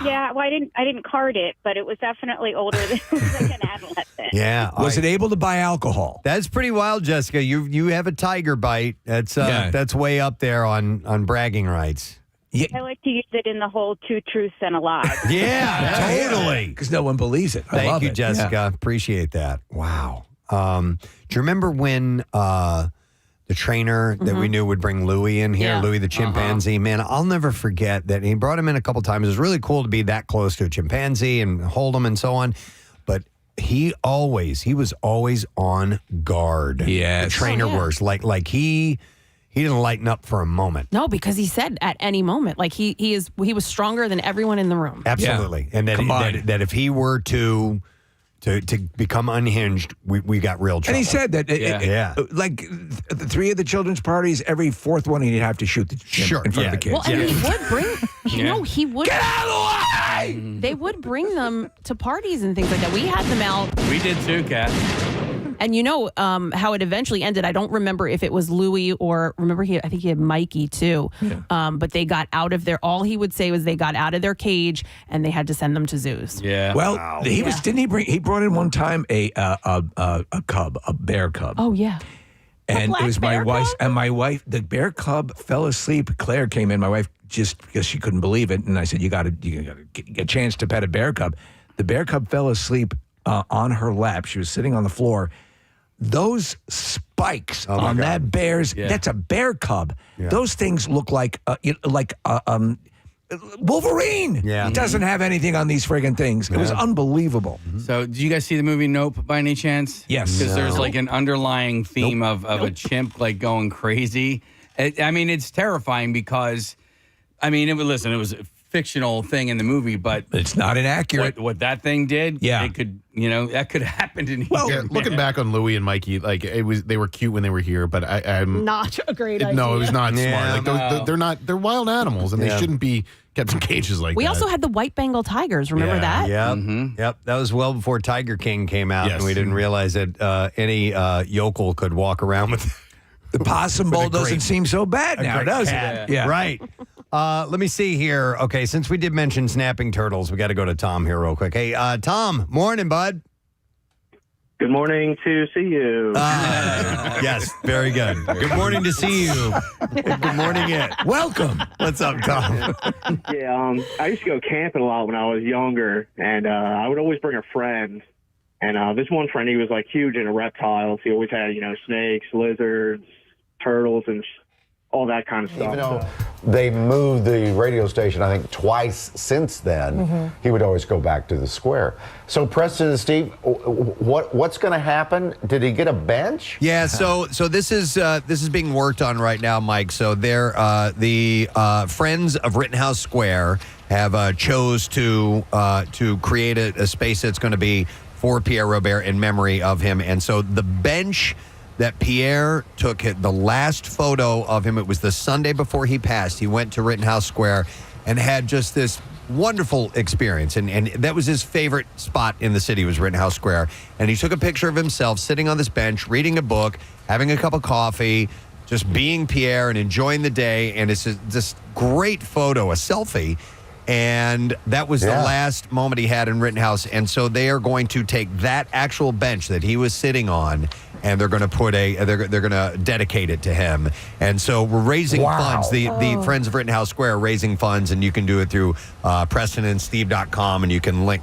Yeah, well, I didn't card it, but it was definitely older than like an adolescent. Yeah. Was it able to buy alcohol? That's pretty wild, Jessica. You have a tiger bite. That's way up there on bragging rights. Yeah. I like to use it in the whole 2 truths and a lie. Yeah, totally. Because no one believes it. Thank you, Jessica. Yeah. Appreciate that. Wow. Do you remember when the trainer that we knew would bring Louie in here, Louie the chimpanzee? Man, I'll never forget that. He brought him in a couple times. It was really cool to be that close to a chimpanzee and hold him and so on. But he was always on guard. Yes. The trainer was like he didn't lighten up for a moment. No, because he said at any moment, like he was stronger than everyone in the room. Absolutely. And that if he were to become unhinged, we got real trouble. And he said that, like the 3 of the children's parties, every 4th one he'd have to shoot the chimp in front of the kids. Well, and he would bring, he would. Get out of the way! They would bring them to parties and things like that. We had them out. We did too, Kat. And how it eventually ended. I don't remember if it was Louie or I think he had Mikey too. Yeah. But they got out of their. All he would say was they got out of their cage and they had to send them to zoos. Yeah. Well, didn't he bring? He brought in one time a cub, a bear cub. Oh yeah. And it was my wife and the bear cub fell asleep. Claire came in, my wife, just because she couldn't believe it, and I said, "You got to get a chance to pet a bear cub." The bear cub fell asleep on her lap. She was sitting on the floor. Those spikes on that that's a bear cub. Yeah. Those things look like Wolverine. Yeah. He doesn't have anything on these friggin' things. It was unbelievable. So, did you guys see the movie Nope by any chance? Yes. Because there's like an underlying theme of a chimp like going crazy. It's terrifying because, it was a fictional thing in the movie, but it's not inaccurate. What that thing did, it could, that could have happened in here. Looking back on Louie and Mikey, like they were cute when they were here, but I'm not a great idea. No, it was not smart. Like they're wild animals, and they shouldn't be kept in cages like that. We also had the white Bengal tigers. Remember that? Yeah. Yep. That was well before Tiger King came out, and we didn't realize that any yokel could walk around with. The possum bowl doesn't seem so bad now, does it? Yeah. Right. Let me see here. Okay, since we did mention snapping turtles, we got to go to Tom here real quick. Hey, Tom, morning, bud. Good morning to see you. Yes, very good. Good morning to see you. Good morning, welcome. What's up, Tom? Yeah, I used to go camping a lot when I was younger, and I would always bring a friend. And this one friend, he was like huge into reptiles. He always had, snakes, lizards, turtles, and all that kind of stuff. Even though they moved the radio station, I think, twice since then, he would always go back to the square. So, Preston and Steve, what's going to happen? Did he get a bench? Yeah, so this is being worked on right now, Mike. So they're the Friends of Rittenhouse Square have chose to create a space that's going to be for Pierre Robert in memory of him. And so the bench that Pierre took, the last photo of him, it was the Sunday before he passed. He went to Rittenhouse Square and had just this wonderful experience. And that was his favorite spot in the city, was Rittenhouse Square. And he took a picture of himself sitting on this bench, reading a book, having a cup of coffee, just being Pierre and enjoying the day. And it's this great photo, a selfie. And that was the last moment he had in Rittenhouse. And so they are going to take that actual bench that he was sitting on, and they're going to put they're going to dedicate it to him. And so we're raising funds. The Friends of Rittenhouse Square are raising funds, and you can do it through PrestonandSteve.com, and you can link.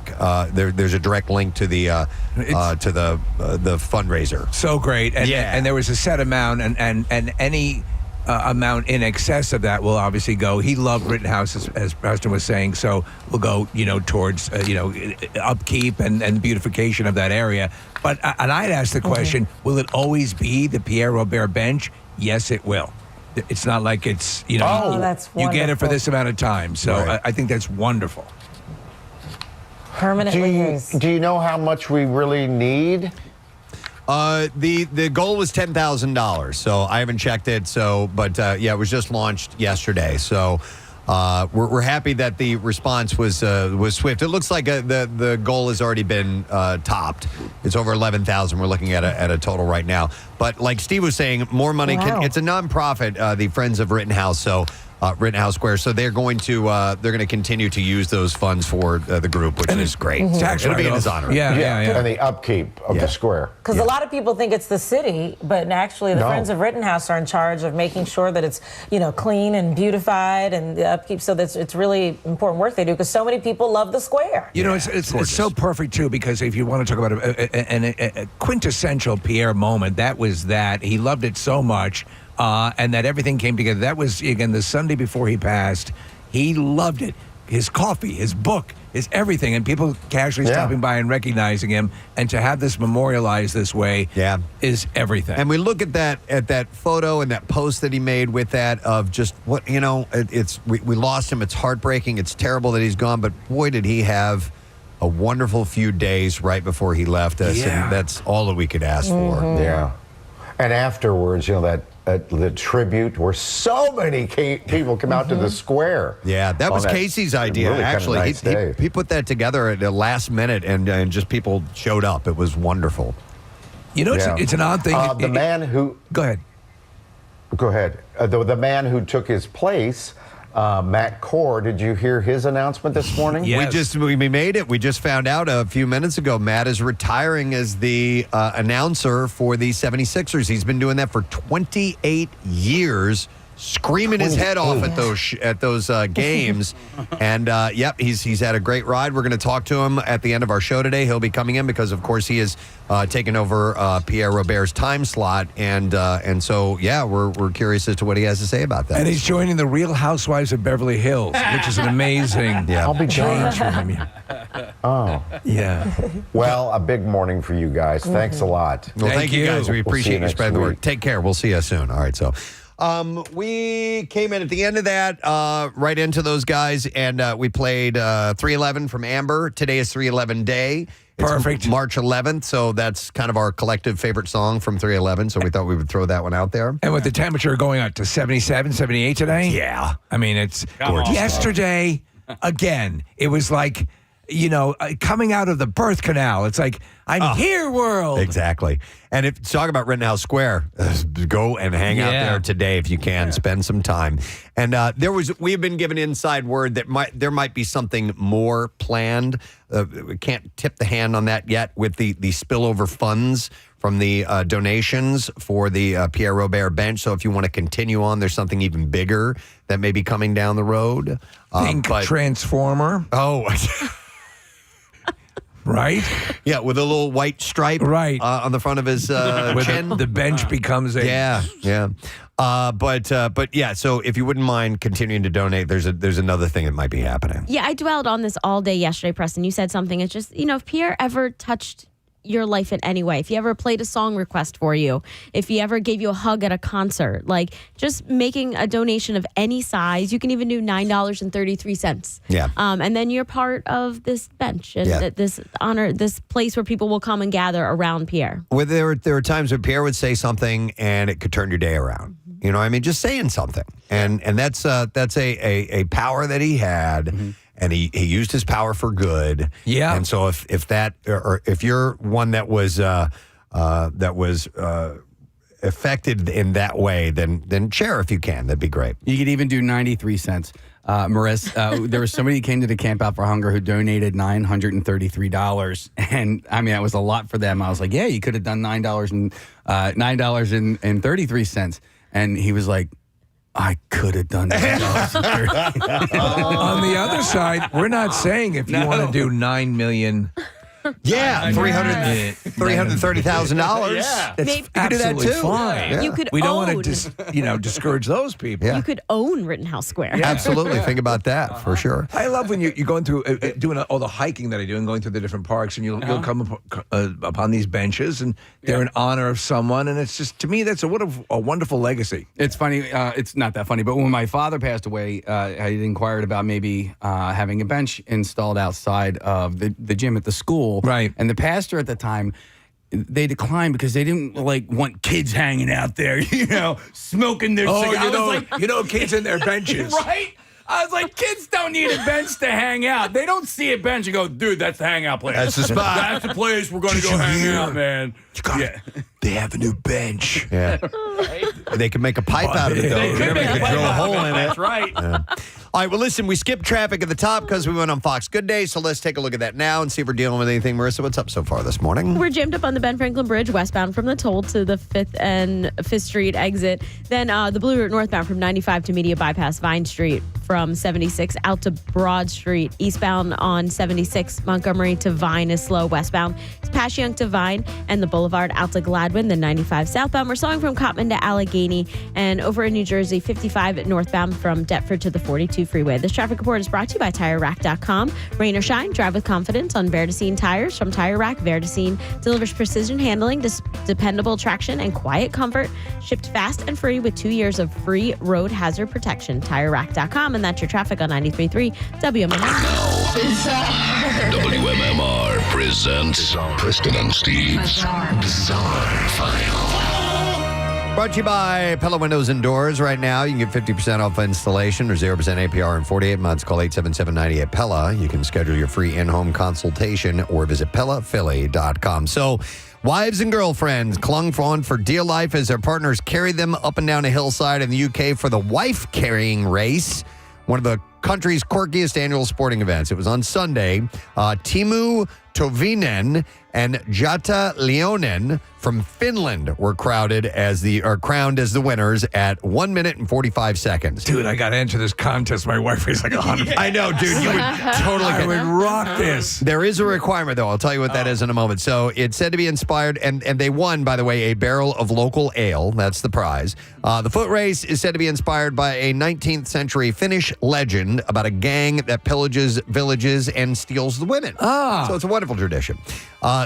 There's a direct link to the fundraiser. So great, and there was a set amount, and any amount in excess of that will obviously go. He loved Rittenhouse, as Preston was saying, so we'll go, towards upkeep and beautification of that area. But and I'd ask the question: will it always be the Pierre Robert bench? Yes, it will. It's not like it's that's you get it for wonderful. this amount of time. So I think that's wonderful. Permanently his. Do you know how much we really need? The goal was $10,000, so I haven't checked it. But it was just launched yesterday. So we're happy that the response was swift. It looks like the goal has already been topped. It's over 11,000. We're looking at a total right now. But like Steve was saying, more money. It's a nonprofit, the Friends of Rittenhouse. So. Rittenhouse Square. So they're going to continue to use those funds for the group, which is great. It'll be in his honor. Yeah. And the upkeep of the square. Because a lot of people think it's the city, but actually the Friends of Rittenhouse are in charge of making sure that it's clean and beautified and the upkeep. So it's really important work they do, because so many people love the square. It's so perfect too, because if you want to talk about a quintessential Pierre moment, that was that he loved it so much. And that everything came together. That was, again, the Sunday before he passed. He loved it. His coffee, his book, his everything. And people casually stopping by and recognizing him. And to have this memorialized this way is everything. And we look at that photo and that post that he made with that of just what, we lost him. It's heartbreaking. It's terrible that he's gone. But boy, did he have a wonderful few days right before he left us. And that's all that we could ask for. Yeah. And afterwards, the tribute where so many people come out to the square. Yeah, that was Casey's idea, really actually. Nice he put that together at the last minute, and just people showed up. It was wonderful. It's an odd thing. The man who... Go ahead. Go ahead. The man who took his place... Matt Core, did you hear his announcement this morning? Yes. We made it. We just found out a few minutes ago. Matt is retiring as the announcer for the 76ers. He's been doing that for 28 years, screaming his head off at those games. And he's had a great ride. We're going to talk to him at the end of our show today. He'll be coming in because, of course, he is taken over Pierre Robert's time slot, and so we're curious as to what he has to say about that. And he's joining the Real Housewives of Beverly Hills, which is an amazing I'll be change for him. Oh, yeah. Well, a big morning for you guys. Thanks a lot. Well, thank you guys. We appreciate you spreading the week. word. Take care. We'll see you soon. All right, so. We came in at the end of that, right into those guys, and we played 311 from Amber. Today is 311 Day. It's Perfect. March 11th, so that's kind of our collective favorite song from 311, so we thought we would throw that one out there. And with the temperature going up to 77, 78 today? Yeah. I mean, it's gorgeous. Yesterday, again, it was like, coming out of the birth canal. It's like, I'm here, world. Exactly. And if talk about Rittenhouse Square, go and hang out there today if you can. Spend some time. And we have been given inside word that there might be something more planned. We can't tip the hand on that yet with the spillover funds from the donations for the Pierre Robert bench. So if you want to continue on, there's something even bigger that may be coming down the road. Think Transformer. Oh, right? Yeah, with a little white stripe on the front of his chin. The bench becomes a... Yeah. But yeah, so if you wouldn't mind continuing to donate, there's another thing that might be happening. Yeah, I dwelled on this all day yesterday, Preston. You said something. It's just, if Pierre ever touched your life in any way, if he ever played a song request for you, if he ever gave you a hug at a concert, like just making a donation of any size, you can even do $9.33. Yeah. And then you're part of this bench and this place where people will come and gather around Pierre. Where there were times when Pierre would say something and it could turn your day around. You know, I mean, just saying something, and that's a power that he had, and he used his power for good. Yeah. And so if you're one that was affected in that way, then share if you can. That'd be great. You could even do 93 cents. Marissa, there was somebody who came to the Camp Out for Hunger who donated $933, and I mean that was a lot for them. I was like, yeah, you could have done $9.33, and he was like, I could have done $9.30. On the other side, we're not saying if you want to do $9 million. Yeah, $330,000. Yeah, that's Maybe- You could do that absolutely too. fine. Yeah. You could We don't own. want to, discourage those people. Yeah. You could own Rittenhouse Square. Absolutely. Think about that for sure. I love when you're going through doing all the hiking that I do and going through the different parks, and you'll come upon these benches, and they're in honor of someone, and it's just, to me, that's a wonderful legacy. It's funny. It's not that funny, but when my father passed away, I had inquired about maybe having a bench installed outside of the gym at the school. Right. And the pastor at the time, they declined because they didn't want kids hanging out there, smoking their cigars. Kids in their benches. Right? I was like, kids don't need a bench to hang out. They don't see a bench and go, dude, that's the hangout place. That's the spot. That's the place we're going to go hang out, man. They have a new bench. Yeah. They can make a pipe out of it, though. They could make a pipe drill a out of hole it. in it. That's right. Yeah. All right, well, listen, we skipped traffic at the top because we went on Fox Good Day, so let's take a look at that now and see if we're dealing with anything. Marissa, what's up so far this morning? We're jammed up on the Ben Franklin Bridge westbound from the toll to the 5th and 5th Street exit. Then the Blue Route northbound from 95 to Media Bypass Vine Street from 76 out to Broad Street. Eastbound on 76 Montgomery to Vine is slow. Westbound is Passyunk to Vine and the Boulevard out to Gladwin. Then 95 southbound. We're slowing from Cottman to Allegheny. And over in New Jersey, 55 northbound from Deptford to the 42 freeway. This traffic report is brought to you by TireRack.com. Rain or shine, drive with confidence on Verdicine tires from Tire Rack. Verdicine delivers precision handling, dependable traction, and quiet comfort. Shipped fast and free with 2 years of free road hazard protection. TireRack.com, and that's your traffic on 93.3 WMMR. WMMR presents Preston and Steve's Bizarre File. Brought to you by Pella Windows and Doors. Right now, you can get 50% off installation or 0% APR in 48 months. Call 877-98-PELLA. You can schedule your free in-home consultation or visit PellaPhilly.com. So, wives and girlfriends clung on for dear life as their partners carried them up and down a hillside in the UK for the wife carrying race, one of the country's quirkiest annual sporting events. It was on Sunday. Timu Tovinen and Jata Leonen from Finland were crowned as the winners at 1 minute and 45 seconds. Dude, I got to enter this contest. My wife is like 100. I know, dude. You would totally. I would rock this. There is a requirement, though. I'll tell you what that is in a moment. So it's said to be inspired, and they won, by the way, a barrel of local ale. That's the prize. The foot race is said to be inspired by a 19th century Finnish legend about a gang that pillages villages and steals the women. So it's a wonderful tradition.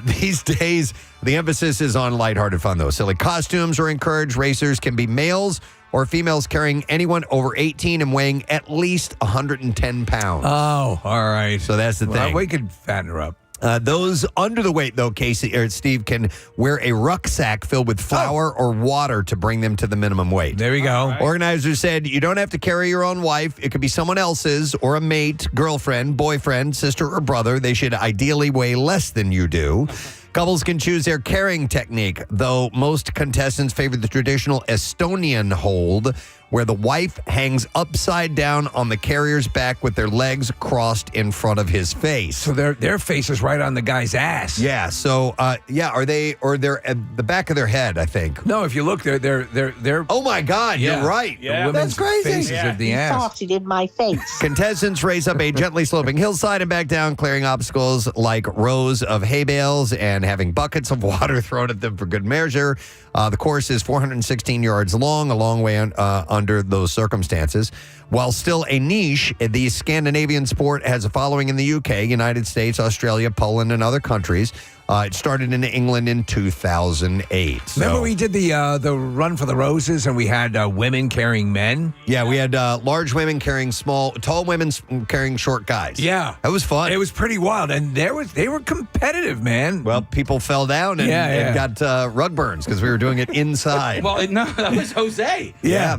These days, the emphasis is on lighthearted fun, though. Silly costumes are encouraged. Racers can be males or females carrying anyone over 18 and weighing at least 110 pounds. Oh, all right. So that's the thing. We could fatten her up. Those under the weight, though, Casey or Steve, can wear a rucksack filled with flour or water to bring them to the minimum weight. There we go. Right. Organizers said you don't have to carry your own wife. It could be someone else's or a mate, girlfriend, boyfriend, sister, or brother. They should ideally weigh less than you do. Couples can choose their carrying technique, though most contestants favor the traditional Estonian hold, where the wife hangs upside down on the carrier's back with their legs crossed in front of his face. So their face is right on the guy's ass. Yeah. So they're at the back of their head, I think. No, if you look, they're. Oh my God! Yeah. You're right. Yeah. That's crazy. Faces of the ass. Farted in my face. Contestants race up a gently sloping hillside and back down, clearing obstacles like rows of hay bales and having buckets of water thrown at them for good measure. The course is 416 yards long, a long way under those circumstances. While still a niche, the Scandinavian sport has a following in the UK, United States, Australia, Poland, and other countries. It started in England in 2008. Remember we did the Run for the Roses and we had women carrying men? Yeah, we had large women carrying tall women carrying short guys. Yeah. That was fun. It was pretty wild. And they were competitive, man. Well, people fell down and got rug burns because we were doing it inside. Well, no, that was Jose. Yeah.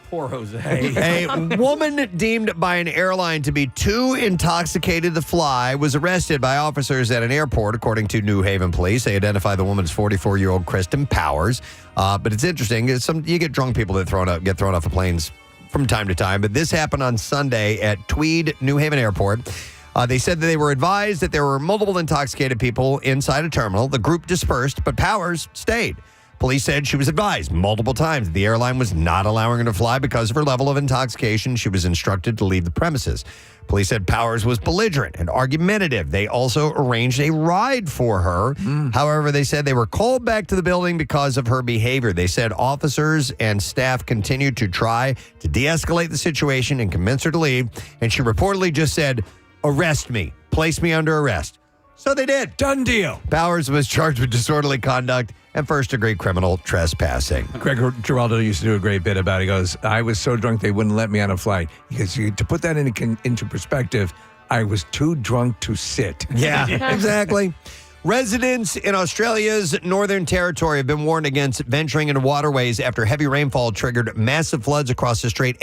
Poor Jose. A woman deemed by an airline to be too intoxicated to fly was arrested by officers at an airport, according to New Haven police. They identified the woman as 44-year-old Kristen Powers. But it's interesting. You get drunk people that get thrown off of planes from time to time. But this happened on Sunday at Tweed, New Haven Airport. They said that they were advised that there were multiple intoxicated people inside a terminal. The group dispersed, but Powers stayed. Police said she was advised multiple times the airline was not allowing her to fly because of her level of intoxication. She was instructed to leave the premises. Police said Powers was belligerent and argumentative. They also arranged a ride for her. However, they said they were called back to the building because of her behavior. They said officers and staff continued to try to de-escalate the situation and convince her to leave. And she reportedly just said, "Arrest me. Place me under arrest." So they did. Done deal. Powers was charged with disorderly conduct and first-degree criminal trespassing. Greg Giraldo used to do a great bit about it. He goes, I was so drunk they wouldn't let me on a flight. Because to put that into perspective, I was too drunk to sit. Yeah, exactly. Residents in Australia's Northern Territory have been warned against venturing into waterways after heavy rainfall triggered massive floods across the state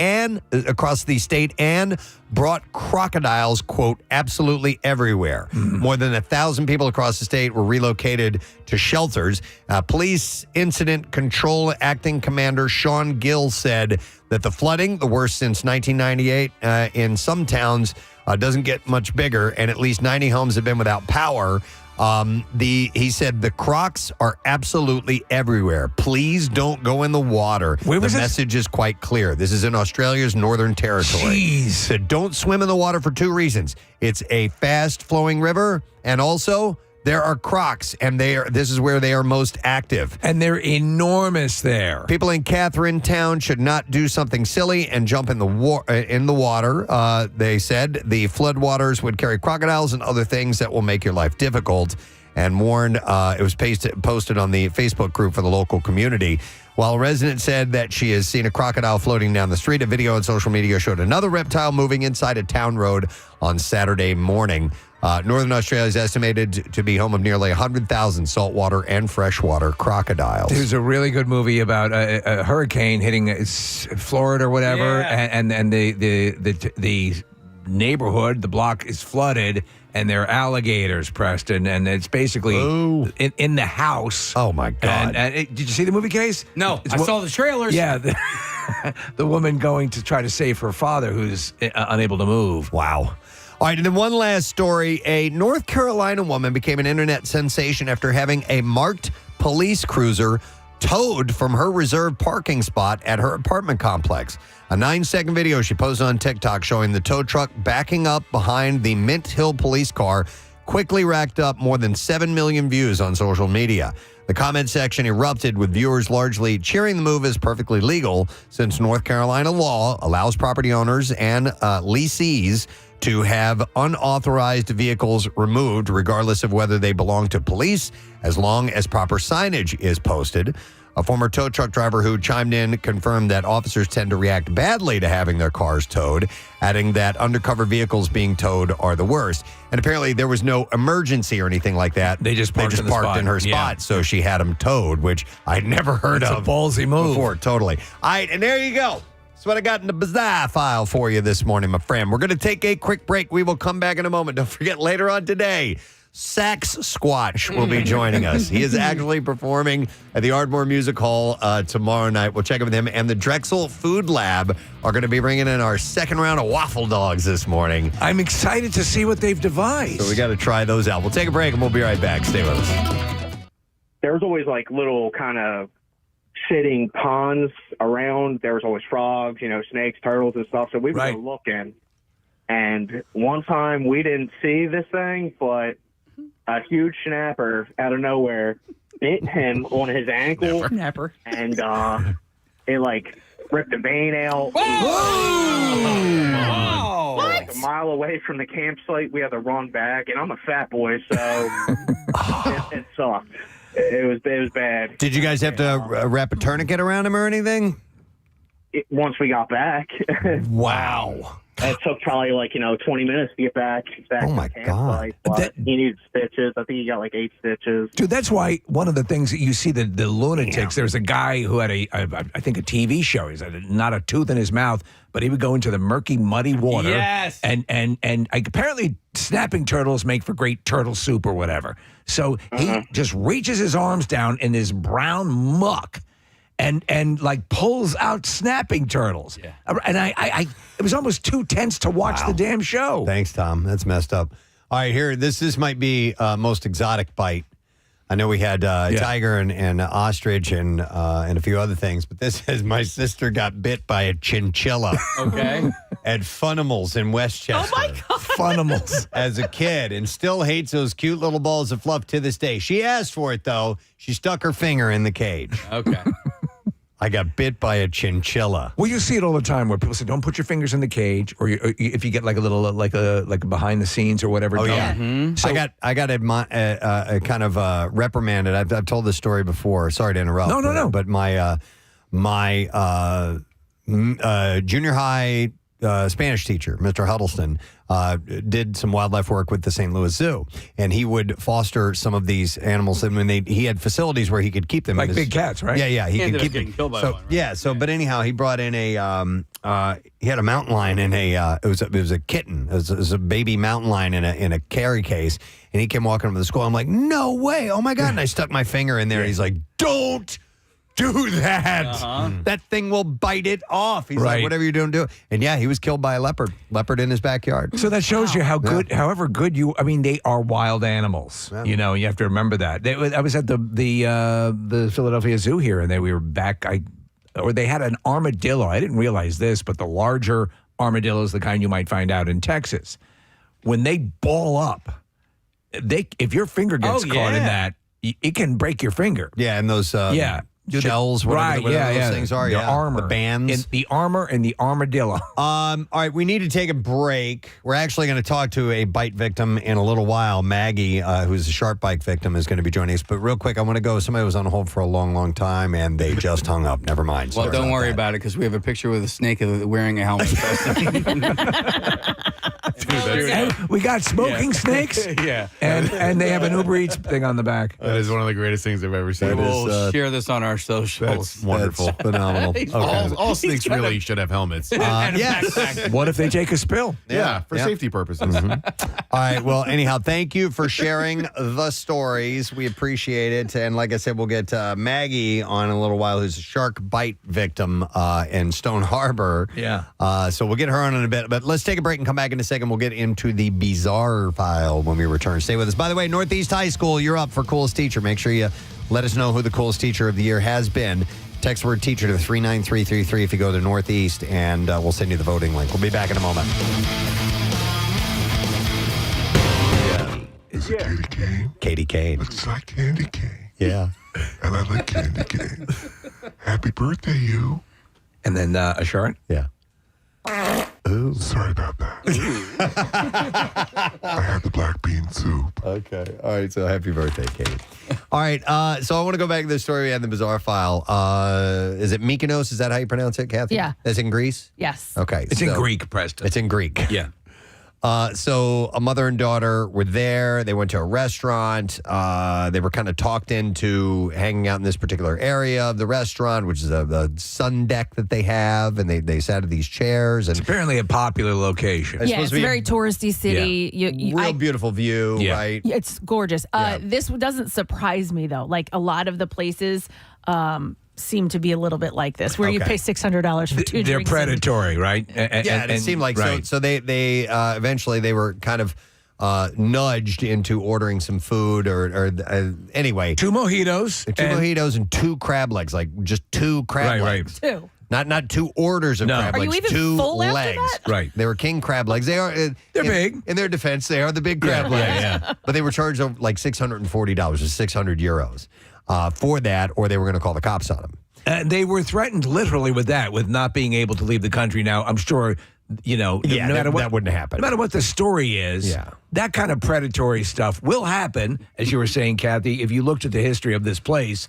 and brought crocodiles, quote, absolutely everywhere. More than 1,000 people across the state were relocated to shelters. Police Incident Control Acting Commander Sean Gill said that the flooding, the worst since 1998 in some towns, doesn't get much bigger, and at least 90 homes have been without power. He said the crocs are absolutely everywhere. Please don't go in the water. The message is quite clear. This is in Australia's Northern Territory. Jeez. Said don't swim in the water for two reasons. It's a fast-flowing river, and also there are crocs, and this is where they are most active. And they're enormous there. People in Catherine Town should not do something silly and jump in the water. They said the floodwaters would carry crocodiles and other things that will make your life difficult, and warned. It was posted on the Facebook group for the local community. While a resident said that she has seen a crocodile floating down the street, a video on social media showed another reptile moving inside a town road on Saturday morning. Northern Australia is estimated to be home of nearly 100,000 saltwater and freshwater crocodiles. There's a really good movie about a hurricane hitting Florida or whatever, and the neighborhood, the block is flooded, and there are alligators, Preston, and it's basically in the house. Oh, my God. Did you see the movie, Case? No, I saw the trailers. Yeah, the woman going to try to save her father who's unable to move. Wow. All right, and then one last story. A North Carolina woman became an internet sensation after having a marked police cruiser towed from her reserved parking spot at her apartment complex. A 9-second video she posted on TikTok showing the tow truck backing up behind the Mint Hill police car quickly racked up more than 7 million views on social media. The comment section erupted with viewers largely cheering the move as perfectly legal since North Carolina law allows property owners and lessees to have unauthorized vehicles removed regardless of whether they belong to police as long as proper signage is posted. A former tow truck driver who chimed in confirmed that officers tend to react badly to having their cars towed, adding that undercover vehicles being towed are the worst. And apparently there was no emergency or anything like that. They just parked in her spot, so she had them towed, which I'd never heard of. It's a ballsy move. Before, totally. All right, and there you go. That's what I got in the bizarre file for you this morning, my friend. We're going to take a quick break. We will come back in a moment. Don't forget, later on today, Saxsquatch will be joining us. He is actually performing at the Ardmore Music Hall tomorrow night. We'll check in with him. And the Drexel Food Lab are going to be bringing in our second round of Waffle Dogs this morning. I'm excited to see what they've devised. So we got to try those out. We'll take a break and we'll be right back. Stay with us. There's always like little kind of sitting ponds around. There was always frogs, snakes, turtles and stuff. So we were looking. And one time we didn't see this thing, but a huge snapper out of nowhere bit him on his ankle. Snapper. And it ripped the vein out. Whoa! like a mile away from the campsite. We had the wrong bag, and I'm a fat boy, so it sucked. It was bad. Did you guys have to wrap a tourniquet around him or anything? Once we got back. Wow. It took probably 20 minutes to get back Oh, my to the campsite. But he needed stitches. I think he got 8 stitches. Dude, that's why one of the things that you see the lunatics, there's a guy who had I think a TV show. He's had not a tooth in his mouth, but he would go into the murky, muddy water. Yes. And apparently snapping turtles make for great turtle soup or whatever. So he just reaches his arms down in this brown muck and pulls out snapping turtles. Yeah. And I it was almost too tense to watch the damn show. Thanks, Tom. That's messed up. All right, here, this might be most exotic bite. I know we had tiger and ostrich and a few other things, but this says my sister got bit by a chinchilla. Okay. At Funimals in Westchester. Oh, my God. Funimals. As a kid, and still hates those cute little balls of fluff to this day. She asked for it, though. She stuck her finger in the cage. Okay. I got bit by a chinchilla. Well, you see it all the time where people say, "Don't put your fingers in the cage," or if you get like a little like a behind the scenes or whatever. Oh yeah. Mm-hmm. So I got kind of reprimanded. I've told this story before. Sorry to interrupt. No. But my junior high Spanish teacher, Mr. Huddleston, did some wildlife work with the St. Louis Zoo, and he would foster some of these animals. And when he had facilities where he could keep them, like big cats, right? Yeah, he could keep getting them. killed by one, right? But anyhow, he brought in he had a mountain lion in it was a kitten. It was a baby mountain lion in a carry case, and he came walking up to the school. I'm like, no way! Oh my God! And I stuck my finger in there. And he's like, don't do that. That thing will bite it off. He's like, whatever you're doing, do it. And yeah, he was killed by a leopard in his backyard. So that shows you how good, however good they are wild animals. Yeah. You have to remember that. I was at the Philadelphia Zoo here, and we were back. They had an armadillo. I didn't realize this, but the larger armadillo is the kind you might find out in Texas. When they ball up, if your finger gets caught in that, it can break your finger. Yeah, and those shells, whatever those things are. The armor. The bands. The armor and the armadillo. All right, we need to take a break. We're actually going to talk to a bite victim in a little while. Maggie, who's a sharp bite victim, is going to be joining us. But real quick, I want to go. Somebody was on hold for a long, long time, and they just hung up. Never mind. Well, don't worry about it, because we have a picture with a snake wearing a helmet. We got smoking snakes. Yeah. And they have an Uber Eats thing on the back. That is one of the greatest things I've ever seen. We'll share this on our socials. That's wonderful. That's phenomenal. Okay. All snakes really should have helmets. Yes. What if they take a spill? Yeah, for safety purposes. All right. Well, anyhow, thank you for sharing the stories. We appreciate it. And like I said, we'll get Maggie on in a little while, who's a shark bite victim in Stone Harbor. Yeah. So we'll get her on in a bit. But let's take a break and come back in a second. We'll get into the bizarre file when we return. Stay with us. By the way, Northeast High School, you're up for coolest teacher. Make sure you let us know who the coolest teacher of the year has been. Text word teacher to 39333 if you go to Northeast, and we'll send you the voting link. We'll be back in a moment. Is it Katie Kane? Katie Kane. Looks like Candy Cane. Yeah. And I like Candy Cane. Happy birthday, you. And then a Shart? Yeah. Ooh. Sorry about that. I had the black bean soup. Okay. All right. So happy birthday, Katie. All right. So I want to go back to the story we had in the bizarre file. Is it Mykonos? Is that how you pronounce it, Kathy? Yeah. It's in Greece? Yes. Okay. It's in Greek, Preston. It's in Greek. Yeah. So a mother and daughter were there. They went to a restaurant. They were kind of talked into hanging out in this particular area of the restaurant, which is a sun deck that they have, and they sat at these chairs. And it's apparently a popular location. Yeah, it's a very touristy city. Real beautiful view, right? It's gorgeous. This doesn't surprise me, though. Like, a lot of the places seem to be a little bit like this, where you pay $600 for two They're drinks. predatory, right? It seemed like so. They eventually they were kind of nudged into ordering some food or anyway. 2 mojitos. 2 mojitos and 2 crab legs, like just 2 crab legs. Right. 2. Not 2 orders of crab Are legs. you even 2 full after legs. that? Right. They were king crab legs. They are. They're big. In their defense, they are the big crab legs. Yeah. But they were charged like $640, or 600 euros for that, or they were going to call the cops on them. They were threatened literally with not being able to leave the country. Now, I'm sure no matter what that wouldn't happen. No matter what the story is, that kind of predatory stuff will happen. As you were saying, Kathy, if you looked at the history of this place,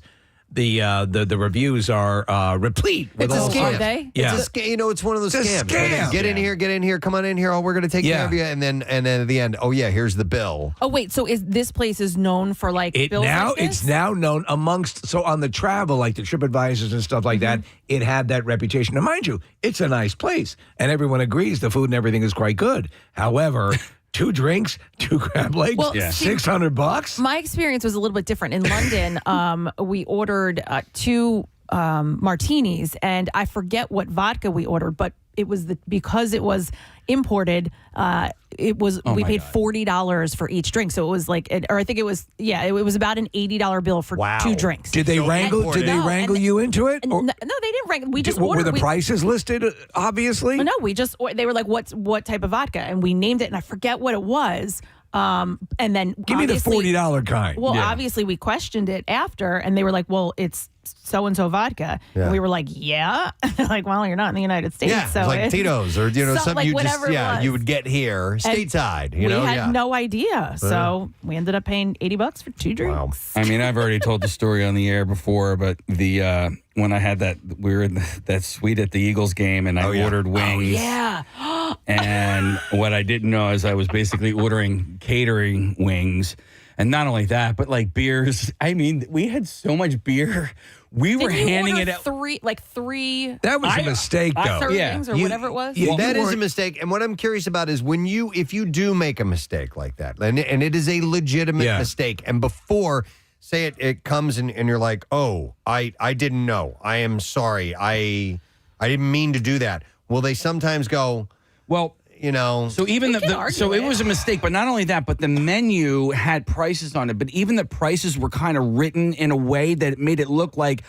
the reviews are replete with all scam. sorts. It's a scam. It's one of those scams. Scam. Get in here, come on in here. Oh, we're going to take care of you, and then at the end, here's the bill. Oh wait, so this place is known for bills like this? It's now known amongst on the travel, like the TripAdvisors and stuff like that. It had that reputation. Now, mind you, it's a nice place, and everyone agrees the food and everything is quite good. However, 2 drinks, 2 crab legs, $600. My experience was a little bit different. In London, we ordered 2 martinis, and I forget what vodka we ordered, but it was because it was imported. We paid $40 for each drink, so it was it was about an $80 bill for 2 drinks. Did they wrangle? Did they wrangle you into it? No, they didn't wrangle. We just ordered. Were the prices listed? Obviously, no. They were like, what type of vodka, and we named it, and I forget what it was. And then give me the $40 kind. Well, obviously we questioned it after, and they were like, "Well, it's so and so vodka." Yeah. And we were like, "Yeah." They're like, "Well, you're not in the United States, so it's like Tito's or something you would get here stateside. We had no idea, so we ended up paying $80 for 2 drinks. Wow. I mean, I've already told the story on the air before, but when I had we were in that suite at the Eagles game, and I ordered wings. Yeah. And what I didn't know is I was basically ordering catering wings. And not only that, but like beers. I mean, we had so much beer. We were handing it out. Three. That was a mistake, though. Servings or whatever it was. That is a mistake. And what I'm curious about is if you do make a mistake like that, and it is a legitimate mistake, and before, say it comes and you're like, oh, I didn't know. I am sorry. I didn't mean to do that. Will they sometimes go, well, so even it was a mistake, but not only that, but the menu had prices on it, but even the prices were kind of written in a way that it made it look like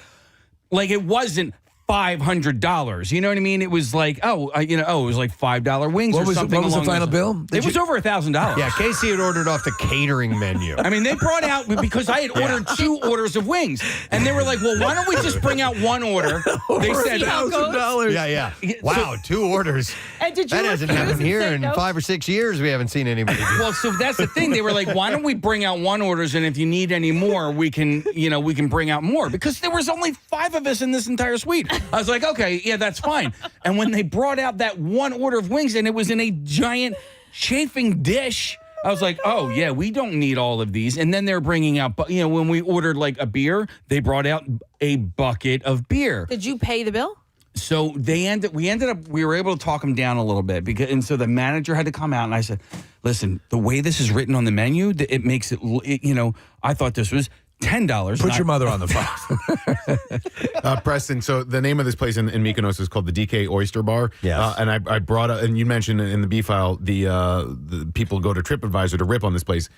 it wasn't $500. You know what I mean? It was like, it was like $5 wings or something. What was the final bill? It was over $1,000. Yeah, Casey had ordered off the catering menu. I mean, they brought out, because I had ordered 2 orders of wings, and they were like, well, why don't we just bring out 1 order? They said $1,000. Yeah. Wow, 2 orders. And did you that hasn't happened here in 5 or 6 years. We haven't seen anybody do. Well, so that's the thing. They were like, why don't we bring out 1 orders, and if you need any more, we can bring out more, because there was only 5 of us in this entire suite. I was like, okay, yeah, that's fine. And when they brought out that 1 order of wings, and it was in a giant chafing dish, I was like, oh, yeah, we don't need all of these. And then they're bringing out, when we ordered like a beer, they brought out a bucket of beer. Did you pay the bill? So we were able to talk them down a little bit, and so the manager had to come out, and I said, listen, the way this is written on the menu, it makes it, I thought this was $10. Put your mother on the phone. Preston, so the name of this place in Mykonos is called the DK Oyster Bar. Yes. And I brought up, and you mentioned in the B file, the people go to TripAdvisor to rip on this place.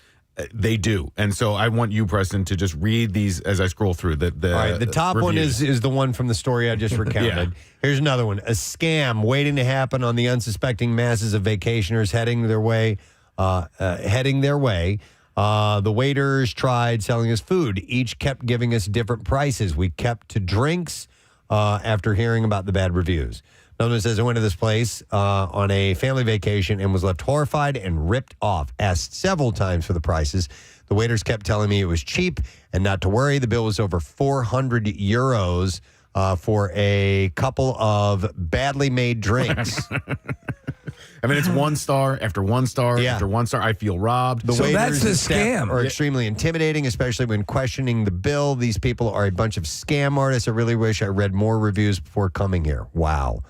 They do. And so I want you, Preston, to just read these as I scroll through. All right, the top one is the one from the story I just recounted. Here's another one. A scam waiting to happen on the unsuspecting masses of vacationers heading their way. The waiters tried selling us food. Each kept giving us different prices. We kept to drinks after hearing about the bad reviews. Another one says, I went to this place on a family vacation and was left horrified and ripped off. Asked several times for the prices. The waiters kept telling me it was cheap and not to worry. The bill was over €400 for a couple of badly made drinks. I mean, it's 1 star after 1 star after 1 star. I feel robbed. The waiters that's the and staff scam. are extremely intimidating, especially when questioning the bill. These people are a bunch of scam artists. I really wish I read more reviews before coming here. Wow.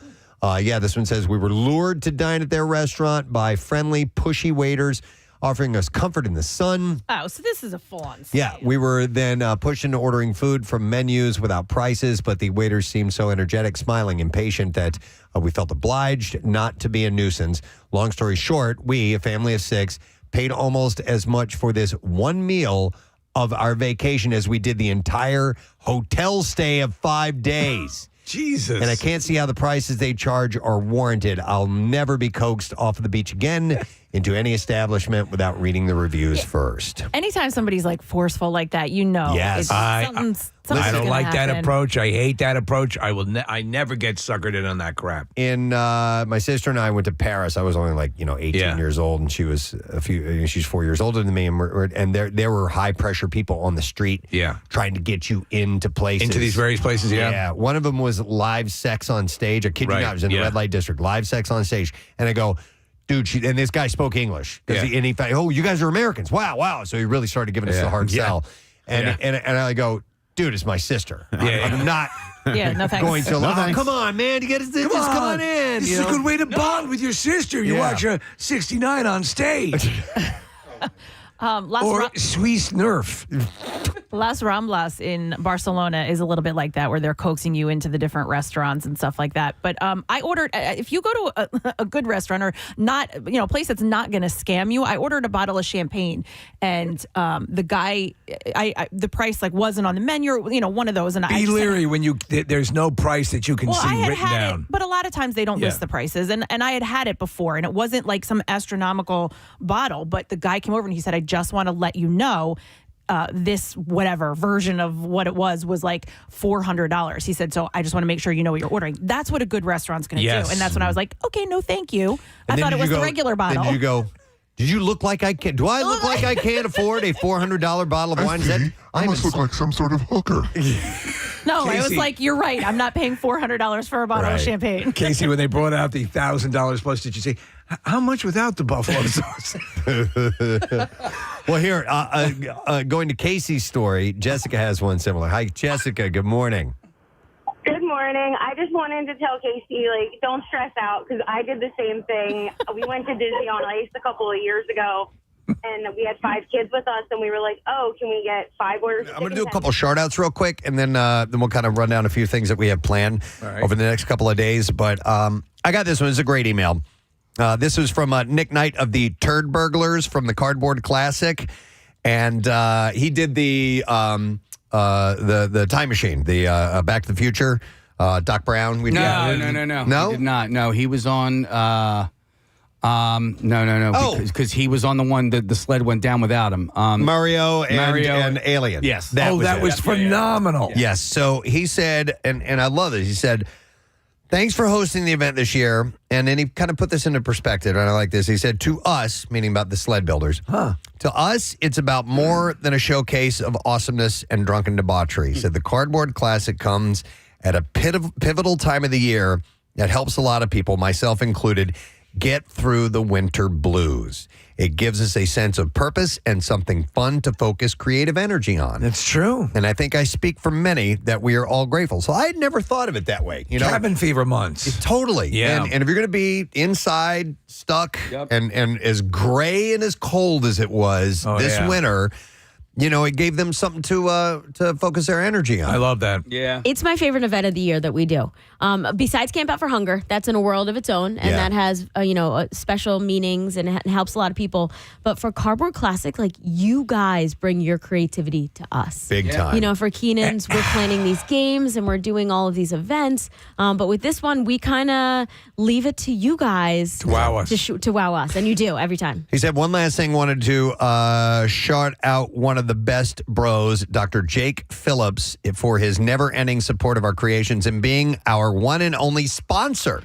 This one says, we were lured to dine at their restaurant by friendly, pushy waiters offering us comfort in the sun. Oh, so this is a full-on scam. Yeah, we were then pushed into ordering food from menus without prices, but the waiters seemed so energetic, smiling, impatient that we felt obliged not to be a nuisance. Long story short, we, a family of 6, paid almost as much for this one meal of our vacation as we did the entire hotel stay of 5 days. Jesus. And I can't see how the prices they charge are warranted. I'll never be coaxed off of the beach again. into any establishment without reading the reviews first. Anytime somebody's like forceful like that, you know. Yes. Something's I don't gonna like that happen. approach. I hate that approach. I never get suckered in on that crap. My sister and I went to Paris. I was only 18 years old, and she was she's 4 years older than me, and there were high pressure people on the street, trying to get you into places, Into these various places, yeah. One of them was live sex on stage. I kid you not, it was in the red light district, live sex on stage, and I go, dude, and this guy spoke English, and he thought, oh, you guys are Americans, wow, so he really started giving us the hard sell, and I go, dude, it's my sister. I'm not. Yeah, no thanks. Going to come on, man. You got to come on in. This is a good way to bond with your sister. You watch a 69 on stage. Or Swiss Nerf. Las Ramblas in Barcelona is a little bit like that, where they're coaxing you into the different restaurants and stuff like that. But I ordered, if you go to a good restaurant or not, a place that's not going to scam you, I ordered a bottle of champagne, and the guy, the price wasn't on the menu, one of those. And Be leery when there's no price that you can see written down. But a lot of times they don't list the prices, and I had it before, and it wasn't like some astronomical bottle. But the guy came over and he said, I just want to let you know. This whatever version of what it was like $400. He said, so I just want to make sure you know what you're ordering. That's what a good restaurant's going to do. And that's when I was like, okay, no, thank you. I thought it was the regular bottle. Then you go, did you look like I can? Do I look like I can't afford a $400 bottle of wine? I must look like some sort of hooker. No, Casey. I was like, you're right. I'm not paying $400 for a bottle of champagne. Casey, when they brought out the $1,000 plus, did you say, how much without the buffalo sauce? Well, here, going to Casey's story, Jessica has one similar. Hi, Jessica. Good morning. Good morning. I just wanted to tell Casey, don't stress out, because I did the same thing. We went to Disney on Ice a couple of years ago, and we had 5 kids with us, and we were like, oh, can we get 5 orders? I'm going to do a couple shout outs real quick, and then we'll kind of run down a few things that we have planned over the next couple of days. But I got this one. It's a great email. This was from Nick Knight of the Turd Burglars from the Cardboard Classic, and he did the Time Machine, the Back to the Future. Doc Brown. No. No? He did not. No, he was on. No. Oh. Because he was on the one that the sled went down without him. Mario and Alien. Yes. That was phenomenal. Yes. So he said, and I love this. He said, thanks for hosting the event this year. And then he kind of put this into perspective, and I like this. He said, to us, meaning about the sled builders, to us, it's about more than a showcase of awesomeness and drunken debauchery. He said, the Cardboard Classic comes at a pivotal time of the year that helps a lot of people, myself included, get through the winter blues. It gives us a sense of purpose and something fun to focus creative energy on. That's true. And I think I speak for many that we are all grateful. So I had never thought of it that way. Cabin fever months. Totally. Yeah. And if you're going to be inside, stuck, and as gray and as cold as it was this winter, it gave them something to focus their energy on. I love that. Yeah. It's my favorite event of the year that we do. Besides Camp Out for Hunger, that's in a world of its own, and that has special meanings and it helps a lot of people. But for Cardboard Classic, you guys bring your creativity to us. Big time. For Keenan's, we're planning these games and we're doing all of these events. But with this one, we kind of leave it to you guys to wow us. To wow us, and you do every time. He said one last thing. Wanted to shout out one of the best bros, Dr. Jake Phillips, for his never-ending support of our creations and being our one and only sponsor.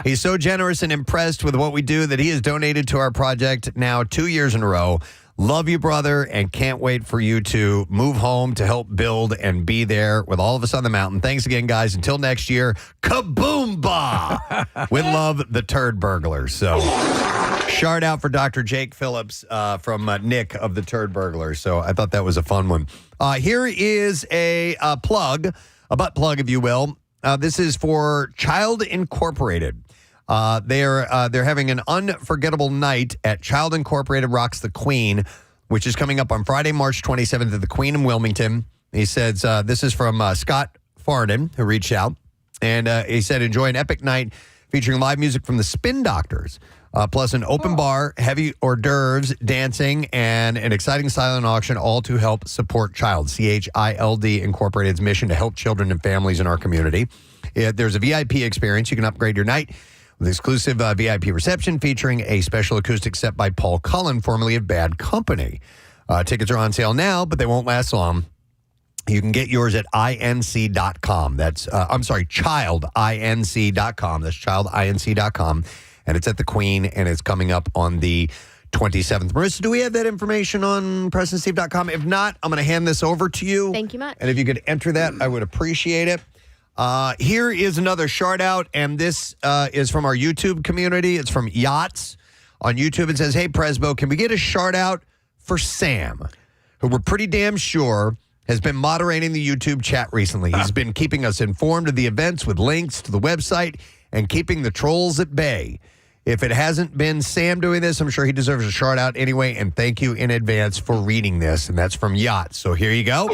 He's so generous and impressed with what we do that he has donated to our project now 2 years in a row. Love you, brother, and can't wait for you to move home to help build and be there with all of us on the mountain. Thanks again, guys. Until next year, kaboom-ba! With love, the Turd Burglars. So, shout out for Dr. Jake Phillips from Nick of the Turd Burglars. So, I thought that was a fun one. Here is a plug, a butt plug, if you will. This is for Child Incorporated. They're having an unforgettable night at Child Incorporated Rocks the Queen, which is coming up on Friday, March 27th at the Queen in Wilmington. He says, this is from Scott Farnan, who reached out. And he said, enjoy an epic night featuring live music from the Spin Doctors, plus an open bar, heavy hors d'oeuvres, dancing, and an exciting silent auction, all to help support Child, CHILD Incorporated's mission to help children and families in our community. There's a VIP experience. You can upgrade your night with exclusive VIP reception featuring a special acoustic set by Paul Cullen, formerly of Bad Company. Tickets are on sale now, but they won't last long. You can get yours at inc.com. That's, childinc.com. That's childinc.com. And it's at the Queen, and it's coming up on the 27th. Marissa, do we have that information on PrestonSteve.com? If not, I'm going to hand this over to you. Thank you much. And if you could enter that, I would appreciate it. Here is another shout out, and this is from our YouTube community. It's from Yachts on YouTube. It says, hey, Presbo, can we get a shout out for Sam, who we're pretty damn sure has been moderating the YouTube chat recently. He's been keeping us informed of the events with links to the website and keeping the trolls at bay. If it hasn't been Sam doing this, I'm sure he deserves a shout out anyway, and thank you in advance for reading this. And that's from Yacht. So here you go.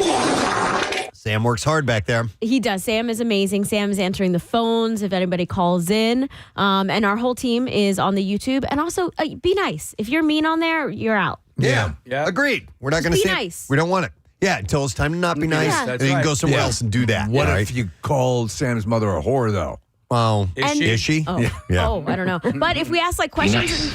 Sam works hard back there. He does. Sam is amazing. Sam is answering the phones if anybody calls in. And our whole team is on the YouTube. And also, be nice. If you're mean on there, you're out. Yeah. Agreed. We're not going to be say nice. We don't want it. Yeah, until it's time to not be nice. Yeah. Then you can go somewhere else and do that. What right? if you called Sam's mother a whore, though? Well, Is she? Oh. Yeah. Oh, I don't know. But if we ask like questions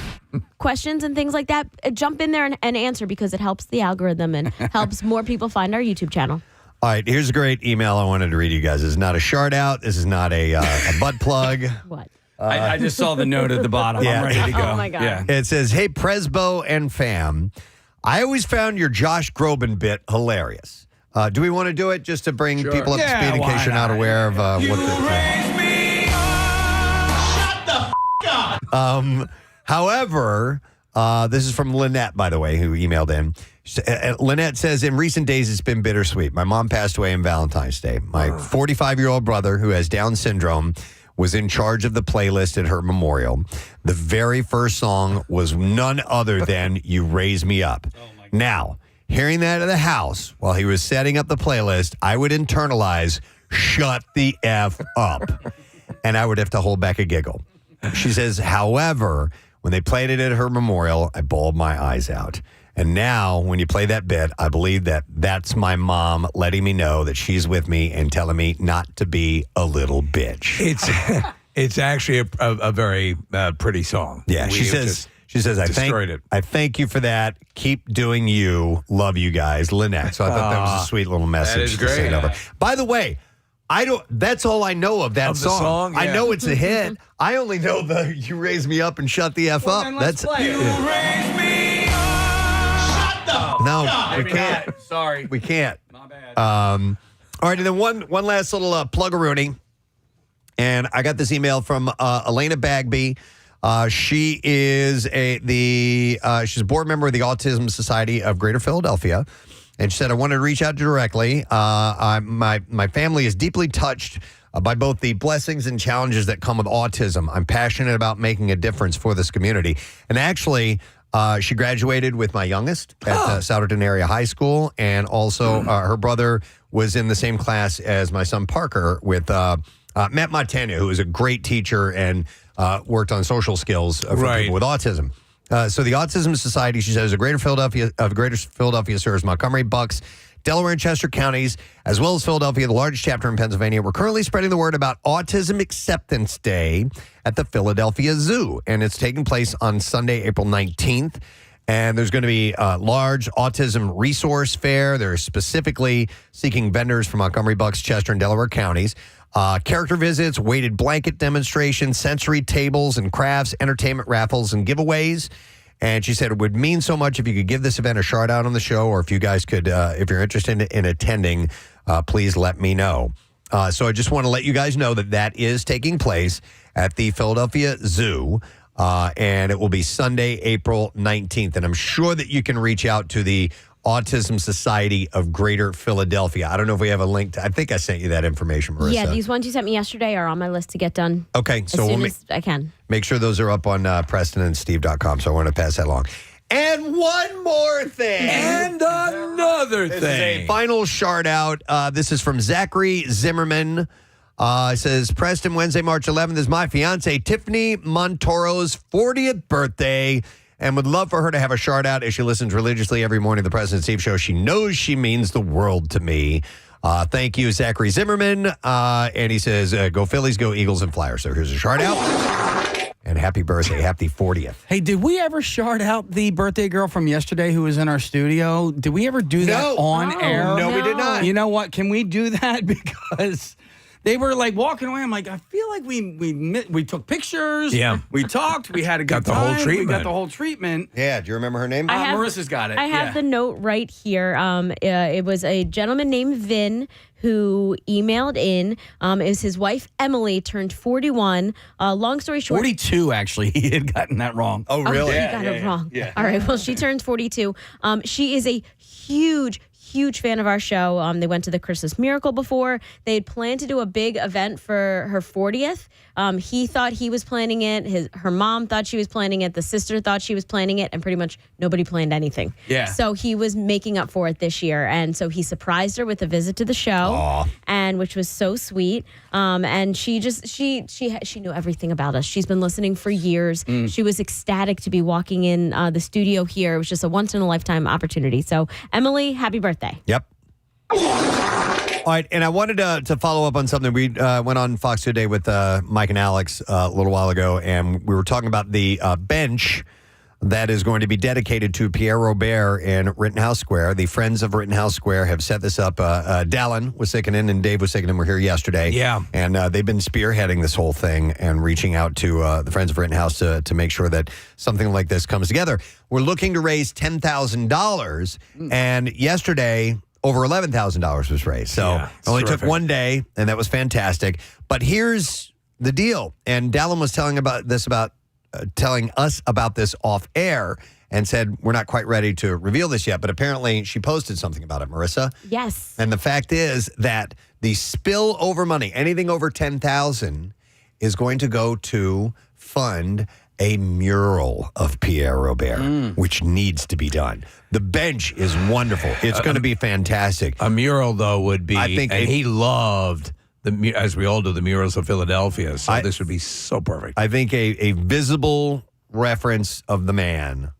and things like that, jump in there and answer because it helps the algorithm and helps more people find our YouTube channel. All right, here's a great email I wanted to read to you guys. This is not a shard out. This is not a butt plug. What? I just saw the note at the bottom. Yeah. I'm ready to go. Oh, my God. Yeah. It says, hey, Presbo and fam, I always found your Josh Groban bit hilarious. Do we want to do it just to bring people up to speed in case you're not aware of what the... However, this is from Lynette, by the way, who emailed in. Lynette says, in recent days, it's been bittersweet. My mom passed away on Valentine's Day. My 45-year-old brother, who has Down syndrome, was in charge of the playlist at her memorial. The very first song was none other than You Raise Me Up. Now, hearing that at the house while he was setting up the playlist, I would internalize, shut the F up. And I would have to hold back a giggle. She says, however, when they played it at her memorial, I bawled my eyes out. And now, when you play that bit, I believe that that's my mom letting me know that she's with me and telling me not to be a little bitch. It's actually a very pretty song. Yeah, she says, I thank you for that. Keep doing you. Love you guys. Lynette. So I thought that was a sweet little message. That is to say great. over. By the way, that's all I know of that Of the song, I yeah. know it's a hit. I only know the You Raise Me Up and Shut the F Up. That's play it. You raise me up. Shut the No, we Maybe can't. not. Sorry. We can't. My bad. All right, and then one last little plug-a-rooney. And I got this email from Elena Bagby. She is she's a board member of the Autism Society of Greater Philadelphia. And she said, I wanted to reach out directly. My family is deeply touched by both the blessings and challenges that come with autism. I'm passionate about making a difference for this community. And actually, she graduated with my youngest at Souderton Area High School. And also, her brother was in the same class as my son Parker with Matt Montana, who is a great teacher and worked on social skills for people with autism. So the Autism Society, she says, of Greater Philadelphia serves Montgomery, Bucks, Delaware, and Chester counties, as well as Philadelphia, the largest chapter in Pennsylvania. We're currently spreading the word about Autism Acceptance Day at the Philadelphia Zoo, and it's taking place on Sunday, April 19th. And there's going to be a large autism resource fair. They're specifically seeking vendors from Montgomery, Bucks, Chester, and Delaware counties. Character visits, weighted blanket demonstrations, sensory tables and crafts, entertainment raffles, and giveaways. And she said it would mean so much if you could give this event a shout out on the show, or if you guys could, if you're interested in attending, please let me know. So I just want to let you guys know that is taking place at the Philadelphia Zoo. And it will be Sunday, April 19th. And I'm sure that you can reach out to the Autism Society of Greater Philadelphia. I don't know if we have a link. I think I sent you that information, Marissa. Yeah, these ones you sent me yesterday are on my list to get done. Okay, so as soon as I can. Make sure those are up on PrestonandSteve.com. So I want to pass that along. And one more thing. And another This thing. is a final shout out. This is from Zachary Zimmerman. It says, Preston, Wednesday, March 11th is my fiance, Tiffany Montoro's 40th birthday, and would love for her to have a shout out as she listens religiously every morning to the Preston and Steve show. She knows she means the world to me. Thank you, Zachary Zimmerman. And he says, go Phillies, go Eagles, and Flyers. So here's a shout out. And happy birthday. Happy 40th. Hey, did we ever shout out the birthday girl from yesterday who was in our studio? Did we ever do that on air? No, we did not. You know what? Can we do that? Because they were like walking away. I'm like, I feel like we took pictures. Yeah. We talked. We had a good Got the whole time. treatment. We got the whole treatment. Yeah. Do you remember her name? Marissa's got it. I have the note right here. It was a gentleman named Vin who emailed in. Is his wife Emily turned 41. Long story short, 42 actually. He had gotten that wrong. Oh, really? He got it wrong. Yeah. All right. Well, she turns 42. She is a huge fan of our show. They went to the Christmas Miracle before. They had planned to do a big event for her 40th. He thought he was planning it. Her mom thought she was planning it. The sister thought she was planning it, and pretty much nobody planned anything. Yeah. So he was making up for it this year, and so he surprised her with a visit to the show, and which was so sweet. And she knew everything about us. She's been listening for years. She was ecstatic to be walking in the studio here. It was just a once in a lifetime opportunity. So Emily, happy birthday. Yep. All right, and I wanted to follow up on something. We went on Fox today with Mike and Alex a little while ago, and we were talking about the bench that is going to be dedicated to Pierre Robert in Rittenhouse Square. The Friends of Rittenhouse Square have set this up. Dallin was sickening, and Dave was sickening. We're here yesterday. Yeah. And they've been spearheading this whole thing and reaching out to the Friends of Rittenhouse to make sure that something like this comes together. We're looking to raise $10,000, and yesterday over $11,000 was raised. So it only took one day, and that was fantastic. But here's the deal, and Dallin was telling us about this off air and said, we're not quite ready to reveal this yet, but apparently she posted something about it, Marissa. Yes. And the fact is that the spillover money, anything over $10,000, is going to go to fund a mural of Pierre Robert, which needs to be done. The bench is wonderful. It's going to be fantastic. A mural, though, would be, I think and he loved, as we all do, the murals of Philadelphia. So this would be so perfect. I think a visible reference of the man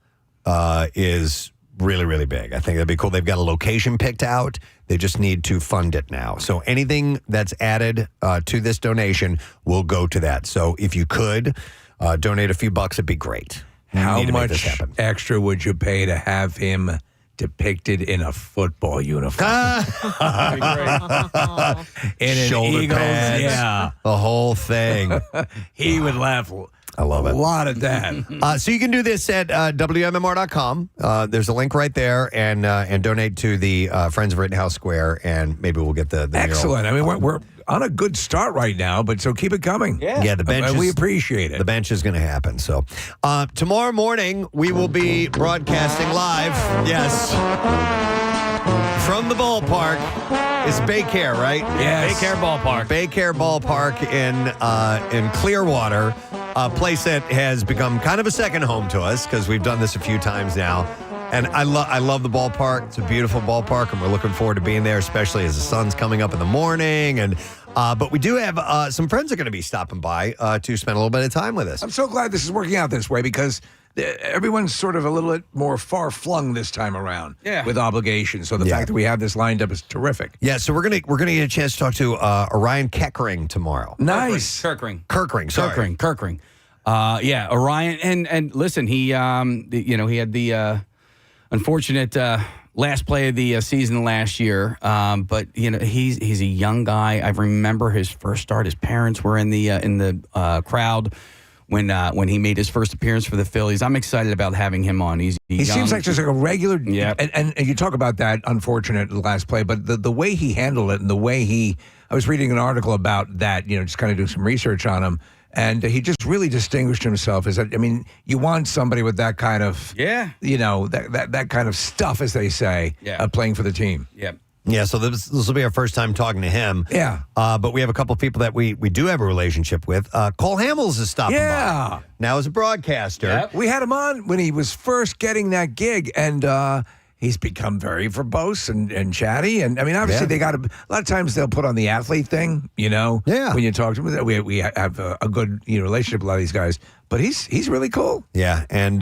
is really, really big. I think that'd be cool. They've got a location picked out. They just need to fund it now. So anything that's added to this donation will go to that. So if you could donate a few bucks, it'd be great. How much extra would you pay to have him depicted in a football uniform? In an Shoulder Eagles, pads, yeah. the whole thing. He would laugh. I love it. A lot of that. So you can do this at WMMR.com. There's a link right there, and donate to the Friends of Rittenhouse Square, and maybe we'll get the Excellent. mural. I mean, we're on a good start right now, but so keep it coming. Yeah, the bench. We appreciate it. The bench is going to happen. So tomorrow morning we will be broadcasting live. Yes, from the ballpark. It's Baycare, right? Yes. Baycare Ballpark. Baycare Ballpark in Clearwater, a place that has become kind of a second home to us because we've done this a few times now. And I love the ballpark. It's a beautiful ballpark, and we're looking forward to being there, especially as the sun's coming up in the morning. And but we do have some friends that are going to be stopping by to spend a little bit of time with us. I'm so glad this is working out this way because everyone's sort of a little bit more far-flung this time around with obligations. So the fact that we have this lined up is terrific. Yeah, so we're gonna get a chance to talk to Orion Keckering tomorrow. Nice. Kirkring. Sorry. Kirkring. Yeah, Orion, and listen, he he had the unfortunate last play of the season last year, but he's a young guy. I remember his first start. His parents were in the crowd when he made his first appearance for the Phillies. I'm excited about having him on. He seems like just like a regular. Yeah, and you talk about that unfortunate last play, but the way he handled it and the way I was reading an article about that. Just kind of doing some research on him. And he just really distinguished himself. You want somebody with that kind of, that kind of stuff, as they say, playing for the team. Yep. Yeah, so this will be our first time talking to him. Yeah. But we have a couple of people that we do have a relationship with. Cole Hamels is stopping by. Now as a broadcaster. Yep. We had him on when he was first getting that gig, and he's become very verbose and chatty. And I mean, obviously, they got a lot of times they'll put on the athlete thing, Yeah. When you talk to him, we have a good relationship with a lot of these guys. But he's really cool. Yeah, and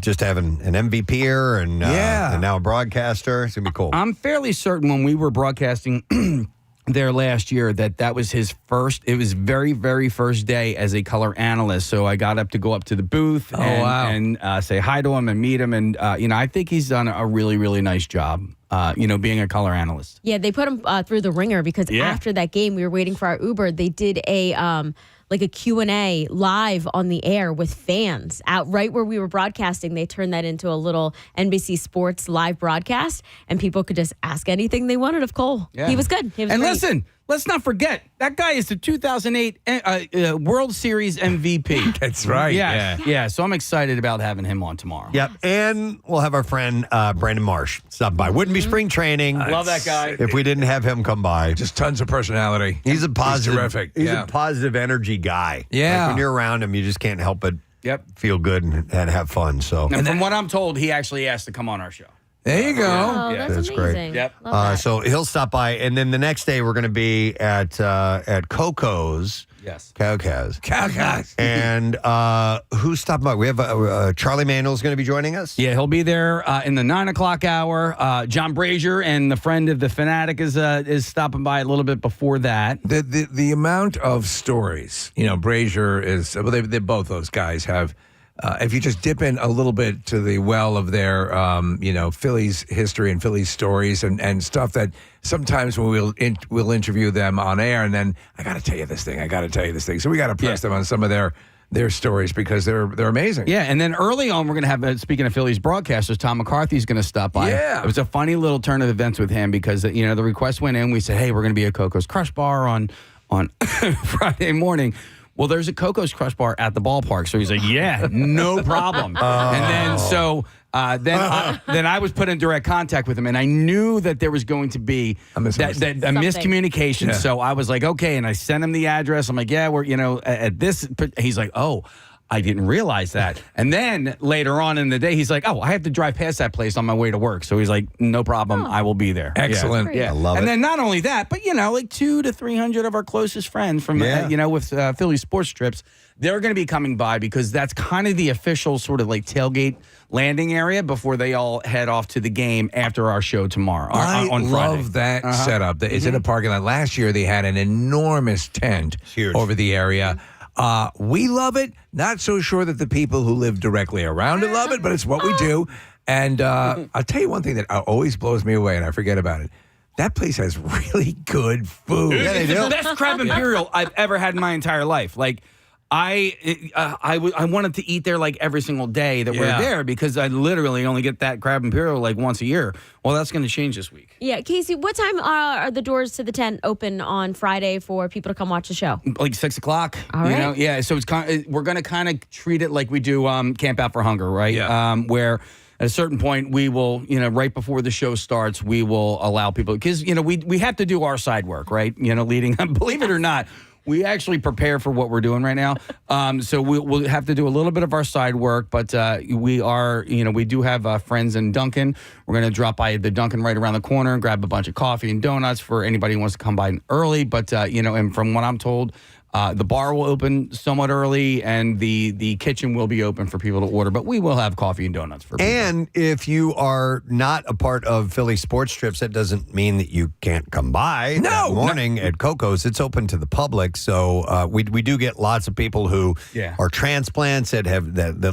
just having an MVP and now a broadcaster, it's gonna be cool. I'm fairly certain when we were broadcasting there last year that was his first. It was very, very first day as a color analyst. So I got up to go up to the booth and say hi to him and meet him. And, I think he's done a really, really nice job, being a color analyst. Yeah, they put him through the ringer because after that game, we were waiting for our Uber. They did a Q&A live on the air with fans out right where we were broadcasting. They turned that into a little NBC Sports live broadcast, and people could just ask anything they wanted of Cole. Yeah. He was good. He was and great. listen, let's not forget, that guy is the 2008 World Series MVP. That's right. Yeah. So I'm excited about having him on tomorrow. Yep. And we'll have our friend Brandon Marsh stop by. Wouldn't be spring training. Love that guy. If we didn't have him come by. Just tons of personality. He's a positive. He's terrific. He's a positive energy guy. Yeah. Like when you're around him, you just can't help but feel good and have fun. So. And from what I'm told, he actually asked to come on our show. There you go. Oh, that's amazing. Great. Yep. So he'll stop by, and then the next day we're going to be at Coco's. Yes. Cowcaz. Cowcaz. And who's stopping by? We have Charlie Manuel's going to be joining us. Yeah, he'll be there in the 9 o'clock hour. John Brazier and the friend of the Fanatic is stopping by a little bit before that. The amount of stories, Brazier is. Well, they both those guys have. If you just dip in a little bit to the well of their, Phillies history and Phillies stories and stuff that sometimes we'll interview them on air, and then I got to tell you this thing. So we got to press them on some of their stories because they're amazing. Yeah, and then early on, we're going to have, speaking of Phillies broadcasters, Tom McCarthy's going to stop by. Yeah. It was a funny little turn of events with him because, the request went in. We said, hey, we're going to be at Coco's Crush Bar on Friday morning. Well, there's a Coco's Crush Bar at the ballpark. So he's like, yeah, no problem. And then then I was put in direct contact with him, and I knew that there was going to be a miscommunication. Yeah. So I was like, okay, and I sent him the address. I'm like, yeah, we're, at this. He's like, oh, I didn't realize that. And then later on in the day, he's like, oh, I have to drive past that place on my way to work. So he's like, no problem. I will be there. Excellent. Yeah. I love it. And then not only that, but, like 200 to 300 of our closest friends from, with Philly sports trips, they're going to be coming by because that's kind of the official sort of like tailgate landing area before they all head off to the game after our show tomorrow on Friday. Love that setup. It's in a parking lot. Last year, they had an enormous tent over the area. We love it. Not so sure that the people who live directly around it love it, but it's what we do. And I'll tell you one thing that always blows me away, and I forget about it. That place has really good food. Dude, it's the best crab imperial I've ever had in my entire life. Like, I wanted to eat there like every single day that we're there because I literally only get that crab imperial like once a year. Well, that's going to change this week. Yeah, Casey, what time are the doors to the tent open on Friday for people to come watch the show? Like 6 o'clock. All right. Yeah. So we're going to kind of treat it like we do Camp Out for Hunger, right? Yeah. Where at a certain point we will, right before the show starts, we will allow people because we have to do our side work, right? Leading. Believe it or not. We actually prepare for what we're doing right now. So we'll have to do a little bit of our side work, but we do have friends in Dunkin'. We're going to drop by the Dunkin' right around the corner and grab a bunch of coffee and donuts for anybody who wants to come by early. But, and from what I'm told, the bar will open somewhat early and the kitchen will be open for people to order, but we will have coffee and donuts for people. And if you are not a part of Philly sports trips, that doesn't mean that you can't come by that morning at Coco's. It's open to the public. So we do get lots of people who are transplants that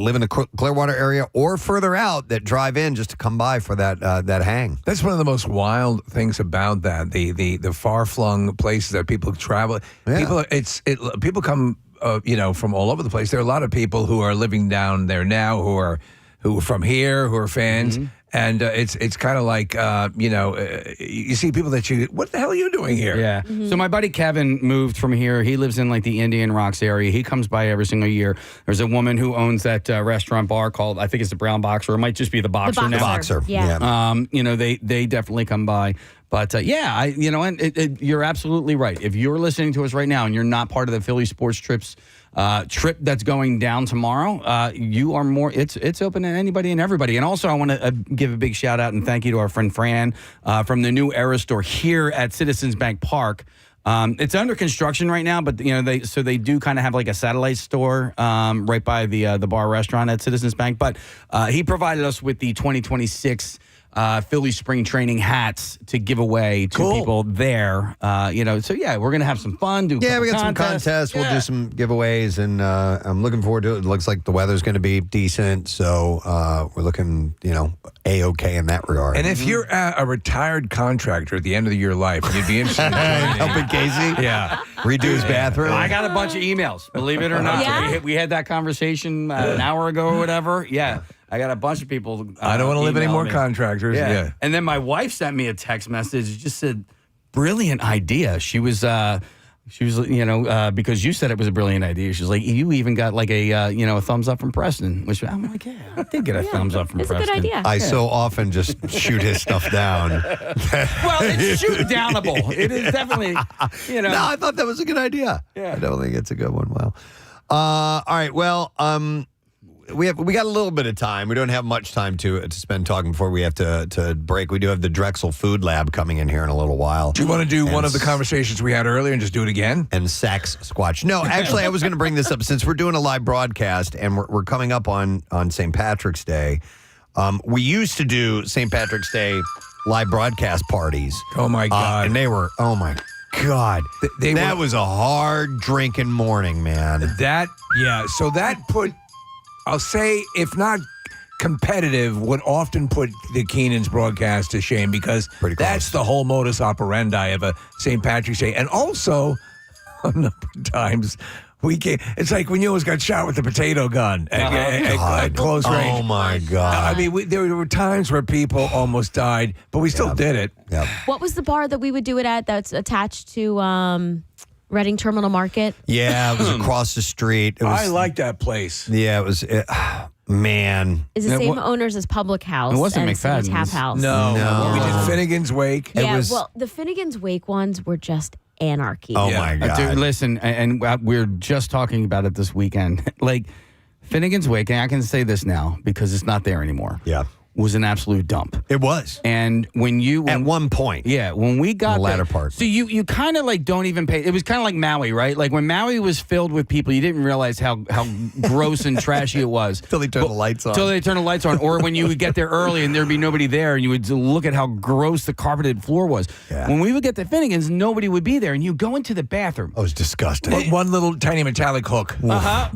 live in the Clearwater area or further out that drive in just to come by for that hang. That's one of the most wild things about that. The far-flung places that people travel. Yeah. People come, from all over the place. There are a lot of people who are living down there now who are from here, who are fans. Mm-hmm. And it's kind of like, you see people that what the hell are you doing here? Yeah. Mm-hmm. So my buddy Kevin moved from here. He lives in like the Indian Rocks area. He comes by every single year. There's a woman who owns that restaurant bar called, I think it's the Brown Boxer. It might just be the Boxer now. The Boxer. Yeah. They definitely come by. But you're absolutely right. If you're listening to us right now and you're not part of the Philly Sports Trips trip that's going down tomorrow, you are more. It's open to anybody and everybody. And also, I want to give a big shout out and thank you to our friend Fran from the new Era store here at Citizens Bank Park. It's under construction right now, but they do kind of have like a satellite store right by the bar restaurant at Citizens Bank. But he provided us with the 2026. Philly spring training hats to give away to people there. So yeah, we're gonna have some fun. We got some contests. We'll do some giveaways, and I'm looking forward to it. It looks like the weather's going to be decent, so we're looking, A-okay in that regard. And if you're a retired contractor at the end of your life, and you'd be interested in helping Casey, redo his bathroom. I got a bunch of emails. Believe it or not, we had that conversation an hour ago or whatever. Yeah. I got a bunch of people. I don't want to live any more contractors. Yeah. And then my wife sent me a text message. It just said, "Brilliant idea." She was, because you said it was a brilliant idea. She's like, "You even got like a thumbs up from Preston," which I'm like, "Yeah, I did get a thumbs up from Preston." It's a good idea. I so often just shoot his stuff down. Well, it's shoot downable. It is definitely, No, I thought that was a good idea. Yeah. I don't think it's a good one. Well, all right. Well, we got a little bit of time. We don't have much time to spend talking before we have to break. We do have the Drexel Food Lab coming in here in a little while. Do you want to do one of the conversations we had earlier and just do it again? And Saxsquatch. No, actually, I was going to bring this up since we're doing a live broadcast and we're coming up on St. Patrick's Day. We used to do St. Patrick's Day live broadcast parties. Oh, my God. And they were, oh, my God. That was a hard drinking morning, man. So that put... I'll say, if not competitive, would often put the Keenan's broadcast to shame because that's the whole modus operandi of a St. Patrick's Day. And also, a number of times, it's like when you always got shot with the potato gun at close range. Oh, my God. I mean, there were times where people almost died, but we still did it. Yep. What was the bar that we would do it at that's attached to Reading Terminal Market? Yeah, it was across the street. I like that place. Yeah, it was... man. Is the same owners as Public House. It wasn't and McFadden's. Tap House. No. We did Finnegan's Wake. Yeah, well, the Finnegan's Wake ones were just anarchy. Oh, my God. Dude, listen, and we're just talking about it this weekend. Like, Finnegan's Wake, and I can say this now because it's not there anymore. Yeah. Was an absolute dump. It was. And at one point. Yeah, when we got the latter part. So you kind of like don't even pay. It was kind of like Maui, right? Like when Maui was filled with people, you didn't realize how gross and trashy it was. Till they turned the lights on. Till they turned the lights on. Or when you would get there early and there'd be nobody there and you would look at how gross the carpeted floor was. Yeah. When we would get to Finnegan's, nobody would be there. And you go into the bathroom. Oh, it was disgusting. One little tiny metallic hook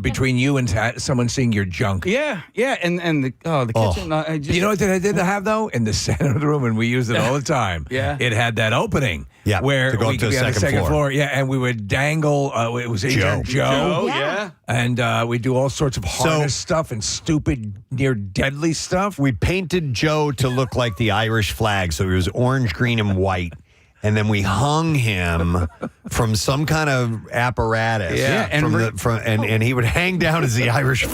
between you and someone seeing your junk. Yeah. And the kitchen. You know what I did have, though? In the center of the room, and we used it all the time. Yeah. It had that opening. Yeah, where to go we up to could the be on the second floor. Yeah, and we would dangle. It was Joe. Yeah. And we'd do all sorts of harness stuff and stupid, near deadly stuff. We painted Joe to look like the Irish flag, so he was orange, green, and white. And then we hung him from some kind of apparatus. Yeah. And he would hang down as the Irish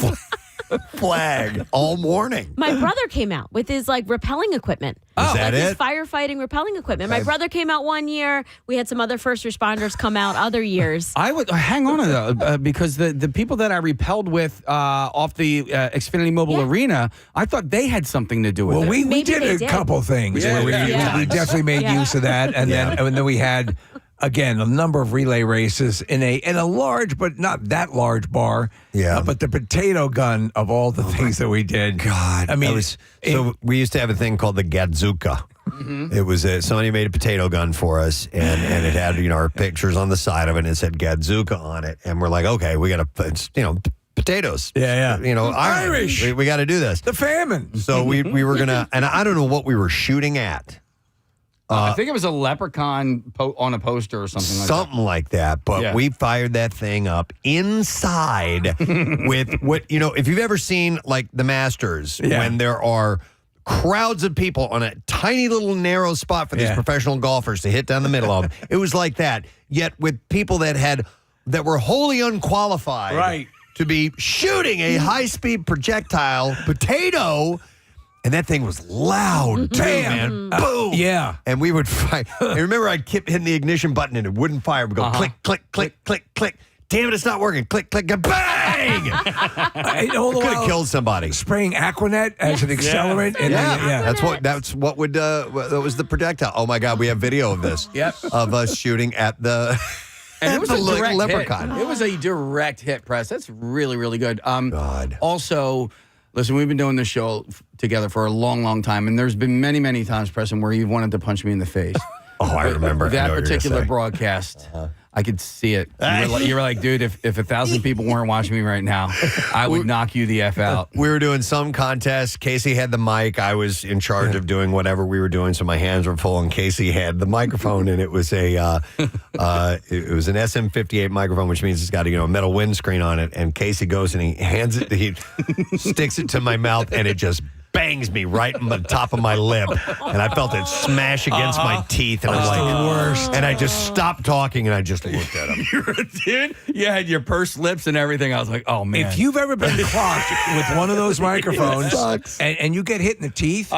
flag all morning. My brother came out with his rappelling equipment. Is that his it? firefighting rappelling equipment. My brother came out one year. We had some other first responders come out other years. I would hang on to that because the people that I repelled with off the Xfinity Mobile Arena, I thought they had something to do with it. Well, we did a couple things. Yeah, where we definitely made use of that, and then we had. Again, a number of relay races in a large, but not that large bar. Yeah. But the potato gun of all the things that we did. God. I mean, so we used to have a thing called the Gadzuka. Mm-hmm. It was somebody made a potato gun for us, and it had our pictures on the side of it, and it said Gadzuka on it, and we're like, okay, we got to potatoes. Yeah. Irish. We got to do this. The famine. So we were gonna, and I don't know what we were shooting at. I think it was a leprechaun on a poster or something like that. Something like that. But we fired that thing up inside with what, if you've ever seen like the Masters, when there are crowds of people on a tiny little narrow spot for these professional golfers to hit down the middle of, it was like that. Yet with people that were wholly unqualified to be shooting a high-speed projectile potato. And that thing was loud, too, man. Boom. Yeah. And we would fight. I remember I'd keep hitting the ignition button and it wouldn't fire. We'd go click, click, click, click, click. Damn it, it's not working. Click, click, bang! Could have killed somebody. Spraying Aquanet as an accelerant. And That's what that was the projectile. Oh my God, we have video of this. Of us shooting at the And it was a direct leprechaun. hit. It was a direct hit, Press. That's really, really good. God. Also, Listen, we've been doing this show together for a long, long time, and there's been many, many times, Preston, where you've wanted to punch me in the face. Oh, I remember. That I know what you're gonna particular say. broadcast. I could see it. You were like, dude, if 1,000 people weren't watching me right now, I would knock you the F out. We were doing some contest. Casey had the mic. I was in charge of doing whatever we were doing, so my hands were full. And Casey had the microphone, and it was it was an SM58 microphone, which means it's got a metal windscreen on it. And Casey goes and he sticks it to my mouth, and it just bangs me right on the top of my lip, and I felt it smash against my teeth, and I'm like, the worst. And I just stopped talking, and I just looked at him. Dude, you had your pursed lips and everything. I was like, oh, man. If you've ever been clocked with one of those microphones and you get hit in the teeth,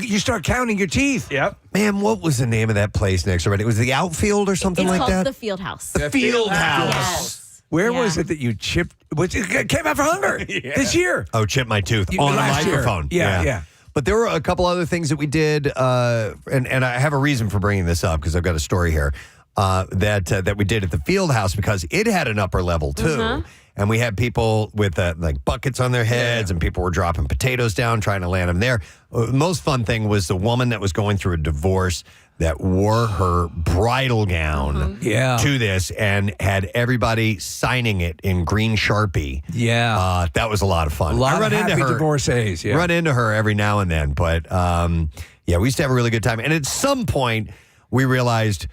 you start counting your teeth. Yep. Man, what was the name of that place next door? It was the Outfield or something It's like called that? the Field House. The Field House. Yes. Where was it that you chipped? It came out for hunger this year. Oh, chip my tooth on the last year. microphone. Yeah. But there were a couple other things that we did, and I have a reason for bringing this up because I've got a story here that we did at the Field House because it had an upper level too. And we had people with like buckets on their heads, and people were dropping potatoes down, trying to land them there. The most fun thing was the woman that was going through a divorce that wore her bridal gown to this and had everybody signing it in green Sharpie. Yeah. That was a lot of fun. A lot I of run happy into her, divorcees. Yeah. Run into her every now and then. But we used to have a really good time. And at some point, we realized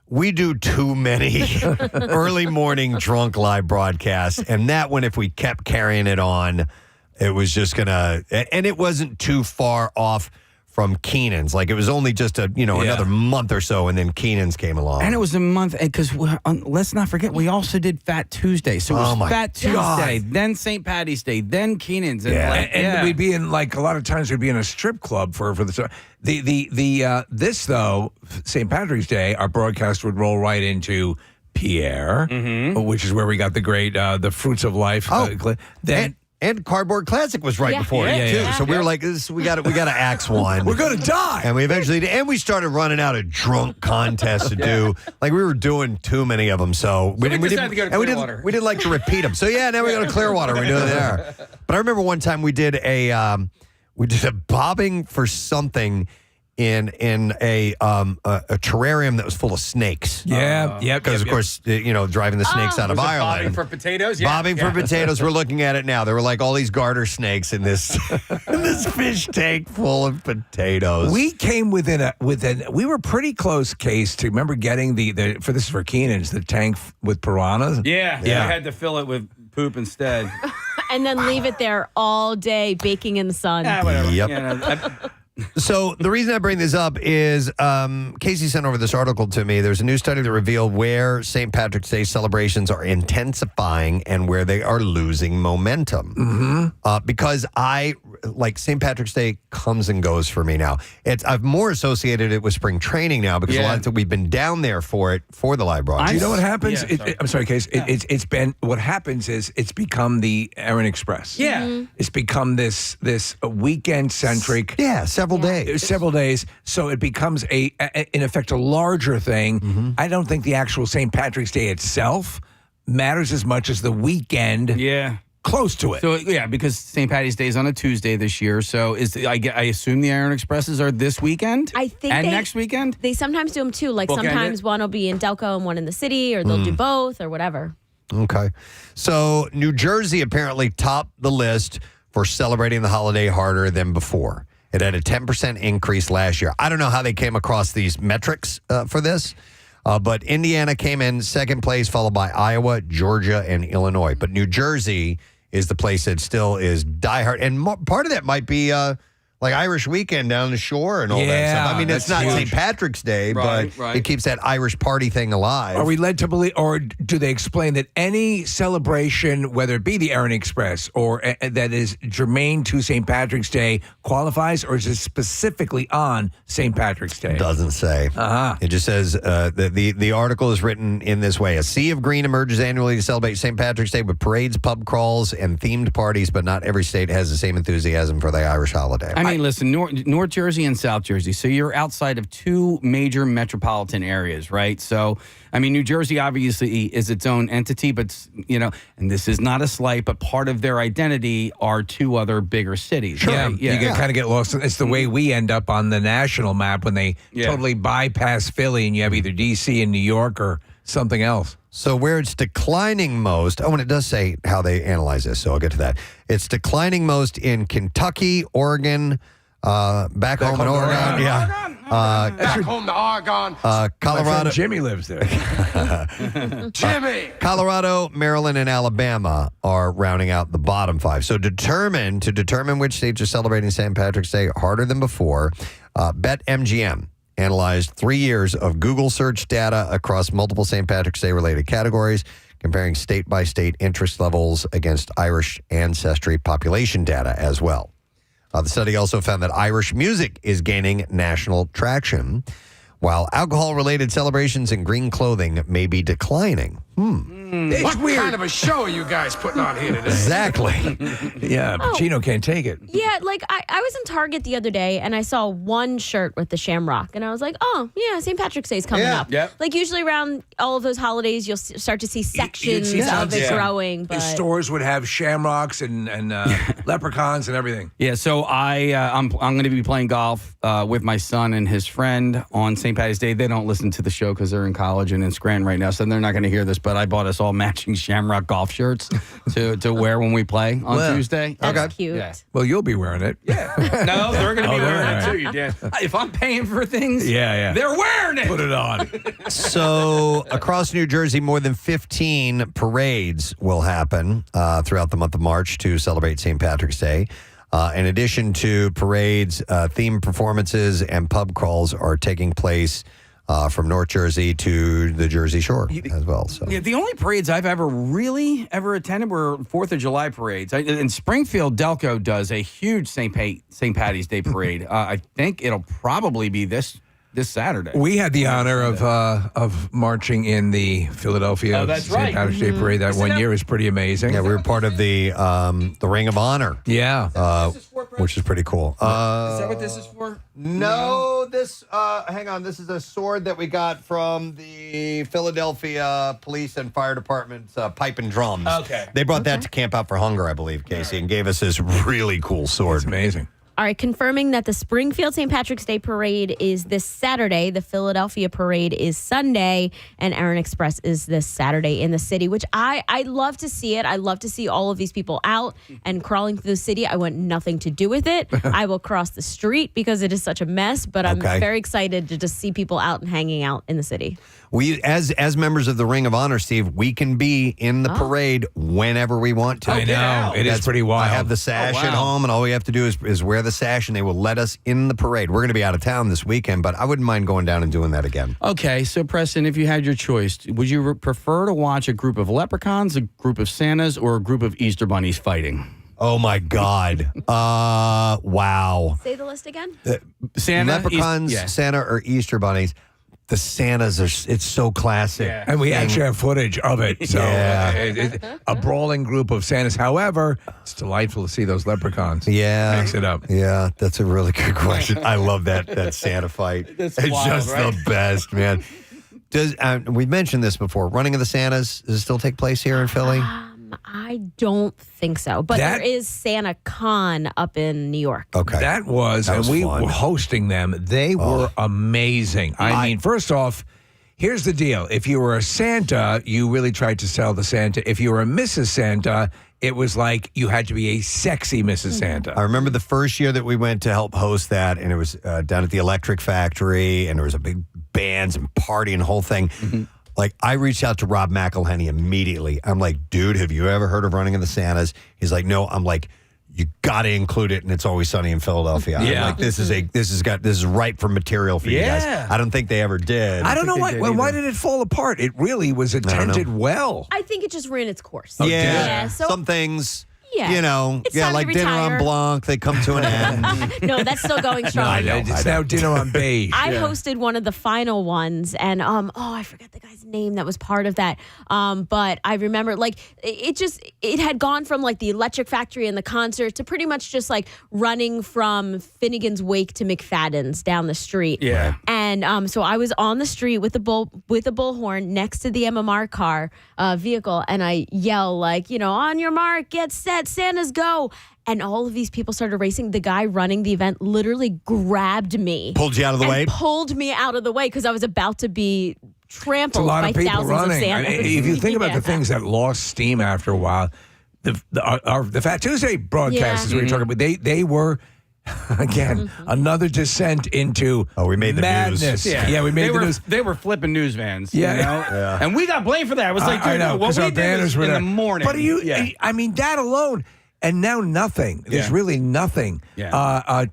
we do too many early morning drunk live broadcasts. And that one, if we kept carrying it on, it was just going to, and it wasn't too far off from Keenan's. Like it was only just another month or so, and then Keenan's came along. And it was a month, because let's not forget, we also did Fat Tuesday. So it was Fat Tuesday, then St. Paddy's Day, then Keenan's. And we'd be in, like, a lot of times we'd be in a strip club for the this, though, St. Patrick's Day, our broadcast would roll right into Pierre, which is where we got the great The Fruits of Life. And Cardboard Classic was right before it too. So we were like, we got to axe one. We're gonna die. And we eventually did. And we started running out of drunk contests to do. Like we were doing too many of them. So we didn't to go to Clearwater. We didn't like to repeat them. So now we go to Clearwater. We're doing it there. But I remember one time we did a bobbing for something in a terrarium that was full of snakes. Because of course, driving the snakes out of Ireland. Bobbing for potatoes? Bobbing for potatoes. We're looking at it now. There were like all these garter snakes in this fish tank full of potatoes. We came within we were pretty close, Case, to remember getting this is for Keenan's, the tank with piranhas. Yeah. I had to fill it with poop instead. And then leave it there all day baking in the sun. Whatever. Yep. So the reason I bring this up is Casey sent over this article to me. There's a new study that revealed where St. Patrick's Day celebrations are intensifying and where they are losing momentum. Because St. Patrick's Day comes and goes for me now. I've more associated it with spring training now because a lot of times we've been down there for the live broadcast. You know what happens? I'm sorry, Case. It's been what happens is it's become the Aaron Express. Yeah. It's become this weekend centric. Several days. So it becomes in effect a larger thing. I don't think the actual St. Patrick's Day itself matters as much as the weekend. Close to it. So because St. Paddy's Day is on a Tuesday this year. So I assume the Aaron Expresses are this weekend. I think next weekend. They sometimes do them too. Like Bookend sometimes one will be in Delco and one in the city, or they'll do both, or whatever. Okay. So New Jersey apparently topped the list for celebrating the holiday harder than before. It had a 10% increase last year. I don't know how they came across these metrics for this, but Indiana came in second place, followed by Iowa, Georgia, and Illinois. But New Jersey is the place that still is diehard. And part of that might be like Irish weekend down the shore and all that stuff. I mean, it's not St. Patrick's Day, but it keeps that Irish party thing alive. Are we led to believe, or do they explain that any celebration, whether it be the Aaron Express or that is germane to St. Patrick's Day, qualifies, or is it specifically on St. Patrick's Day? Doesn't say. It just says the article is written in this way. A sea of green emerges annually to celebrate St. Patrick's Day with parades, pub crawls, and themed parties, but not every state has the same enthusiasm for the Irish holiday. mean, listen, North Jersey and South Jersey. So you're outside of two major metropolitan areas, right? So, I mean, New Jersey obviously is its own entity, but, and this is not a slight, but part of their identity are two other bigger cities. Sure. Right? You kind of get lost. It's the way we end up on the national map when they totally bypass Philly and you have either D.C. and New York or something else. So where it's declining most, and it does say how they analyze this, so I'll get to that. It's declining most in Kentucky, Oregon, back home in Oregon. Yeah. Back home to Oregon. Colorado. Jimmy lives there. Jimmy. Colorado, Maryland, and Alabama are rounding out the bottom 5. So to determine which states are celebrating St. Patrick's Day harder than before, BetMGM analyzed 3 years of Google search data across multiple St. Patrick's Day related categories, comparing state-by-state interest levels against Irish ancestry population data as well. The study also found that Irish music is gaining national traction, while alcohol-related celebrations and green clothing may be declining. What kind of a show are you guys putting on here today? Exactly. Yeah, Pacino can't take it. Yeah, like I was in Target the other day and I saw one shirt with the shamrock and I was like, oh, yeah, St. Patrick's Day is coming up. Yep. Like usually around all of those holidays, you'll start to see sections of it growing. But The stores would have shamrocks and leprechauns and everything. Yeah, so I'm going to be playing golf with my son and his friend on St. Paddy's Day. They don't listen to the show because they're in college and in Scranton right now, so they're not going to hear this, but I bought us all matching shamrock golf shirts to wear when we play on Tuesday. That's cute. Yeah. Well, you'll be wearing it. No, they're going to be wearing it right. too, you Dan. If I'm paying for things, Yeah. they're wearing it. Put it on. So across New Jersey, more than 15 parades will happen throughout the month of March to celebrate St. Patrick's Day. In addition to parades, themed performances and pub crawls are taking place from North Jersey to the Jersey Shore as well. So Yeah, the only parades I've ever attended were 4th of July parades. In Springfield, Delco does a huge St. Paddy's Day parade. I think it'll probably be this Saturday. We had the honor of marching in the Philadelphia St. Patrick's Day parade. That one year was pretty amazing. Yeah, we were part of the Ring of Honor. Yeah. Which is pretty cool. Is that what this is for? No, this, hang on, this is a sword that we got from the Philadelphia Police and Fire Department's Pipe and Drums. Okay. They brought that to Camp Out for Hunger, I believe, Casey, and gave us this really cool sword. It's amazing. All right, confirming that the Springfield St. Patrick's Day Parade is this Saturday, the Philadelphia Parade is Sunday, and Aaron Express is this Saturday in the city, which I love to see it. I love to see all of these people out and crawling through the city. I want nothing to do with it. I will cross the street because it is such a mess, but I'm very excited to just see people out and hanging out in the city. We, as members of the Ring of Honor, Steve, we can be in the parade whenever we want to. I know. It is pretty wild. I have the sash at home, and all we have to do is wear the sash, and they will let us in the parade. We're going to be out of town this weekend, but I wouldn't mind going down and doing that again. Okay, so Preston, if you had your choice, would you prefer to watch a group of leprechauns, a group of Santas, or a group of Easter bunnies fighting? Oh, my God. Wow. Say the list again. Santa, Leprechauns, Santa, or Easter bunnies. The Santas it's so classic. Yeah. And we actually have footage of it. So a brawling group of Santas. However, it's delightful to see those leprechauns. Yeah. Mix it up. Yeah, that's a really good question. I love that Santa fight. It's wild, just right? The best, man. We mentioned this before. Running of the Santas, does it still take place here in Philly? I don't think so, but there is Santa Con up in New York. Okay. That was and we were hosting them. They were amazing. I mean, first off, here's the deal. If you were a Santa, you really tried to sell the Santa. If you were a Mrs. Santa, it was like you had to be a sexy Mrs. Santa. I remember the first year that we went to help host that, and it was down at the Electric Factory, and there was a big bands and party and whole thing. Mm-hmm. Like, I reached out to Rob McElhenney immediately. I'm like, dude, have you ever heard of Running of the Santas? He's like, no. I'm like, you got to include it, and It's Always Sunny in Philadelphia. Yeah. I'm like, this is ripe for material for you guys. I don't think they ever did. I don't know why. Well, why did it fall apart? It really was attended well. I think it just ran its course. Yeah. Some things. Yeah. You know, It's time to like dinner on retire. Blanc, they come to an end. No, that's still going strong. I know. It's now dinner on beige. I hosted one of the final ones, and I forgot the guy's name that was part of that. But I remember, like, it had gone from like the Electric Factory and the concert to pretty much just like running from Finnegan's Wake to McFadden's down the street. Yeah. And so I was on the street with the bullhorn next to the MMR car vehicle, and I yell like, on your mark, get set, Santa's go. And all of these people started racing. The guy running the event literally grabbed me. Pulled you out of the way? Pulled me out of the way because I was about to be It's a trampled lot by of people thousands running. of Santas. If you think about the things that lost steam after a while, the Fat Tuesday broadcasters we were talking about, they were, again, another descent into we made the madness. news. Yeah, we made the news. They were flipping news vans. Yeah. You know? And we got blamed for that. It was like, I dude, know, what 'cause we our did banners was were in there. the morning. But I mean, that alone. And now nothing. There's really nothing. Yeah.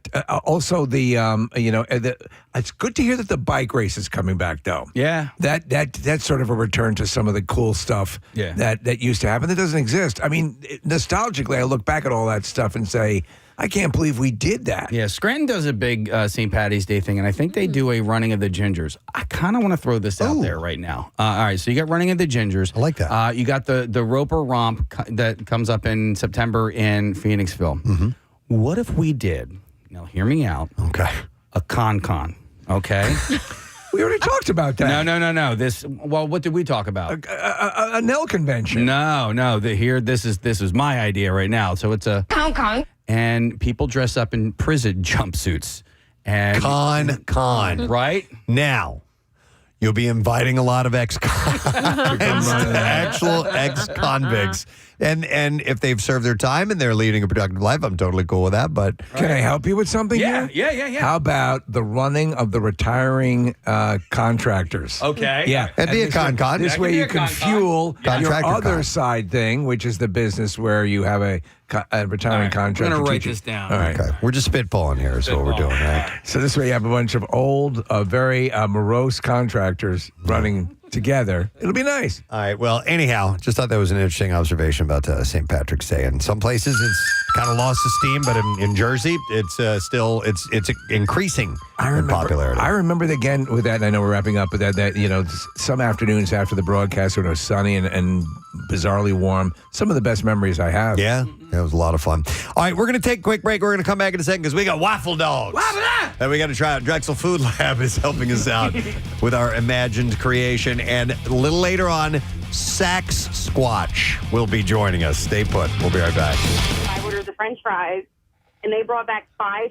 Also, it's good to hear that the bike race is coming back, though. Yeah. That's sort of a return to some of the cool stuff that used to happen that doesn't exist. I mean, nostalgically, I look back at all that stuff and say, I can't believe we did that. Yeah, Scranton does a big St. Paddy's Day thing, and I think they do a running of the Gingers. I kind of want to throw this out there right now. All right, so you got running of the Gingers. I like that. You got the Roper Romp that comes up in September in Phoenixville. Mm-hmm. What if we did, now hear me out, okay, a con, okay? We already talked about that. No. What did we talk about? A Nell convention. No. This is my idea right now. So it's a con. And people dress up in prison jumpsuits. And con. Right? Now, you'll be inviting a lot of ex-convicts, actual ex-convicts. And if they've served their time and they're leading a productive life, I'm totally cool with that. But Can I help you with something here? Yeah. How about the running of the retiring contractors? Okay. Yeah. That'd be a con. This way you can fuel your Contractor other con. side thing, which is the business where you have a retiring contractor. I'm going to write teaching. this down. All right. Okay. We're just spitballing here is what we're doing, right? So this way you have a bunch of old, very morose contractors running together. It'll be nice. All right. Well, anyhow, just thought that was an interesting observation about St. Patrick's Day. In some places, it's kind of lost the steam, but in Jersey, it's still it's increasing in popularity. I remember again with that, and I know we're wrapping up with that some afternoons after the broadcast when it was sunny and bizarrely warm. Some of the best memories I have. Yeah, it was a lot of fun. All right, we're going to take a quick break. We're going to come back in a second because we got Waffle Dogs. And we got to try out. Drexel Food Lab is helping us out with our imagined creation. And a little later on, Saxsquatch will be joining us. Stay put. We'll be right back. I ordered the French fries, and they brought back five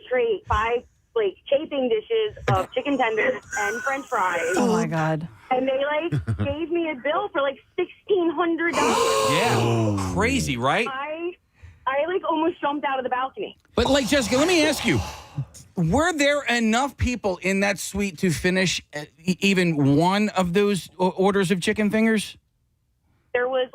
like chafing dishes of chicken tenders and French fries. Oh my God. And they gave me a bill for $1,600. Yeah. Crazy, right? I almost jumped out of the balcony. But Jessica, let me ask you, were there enough people in that suite to finish even one of those orders of chicken fingers? There was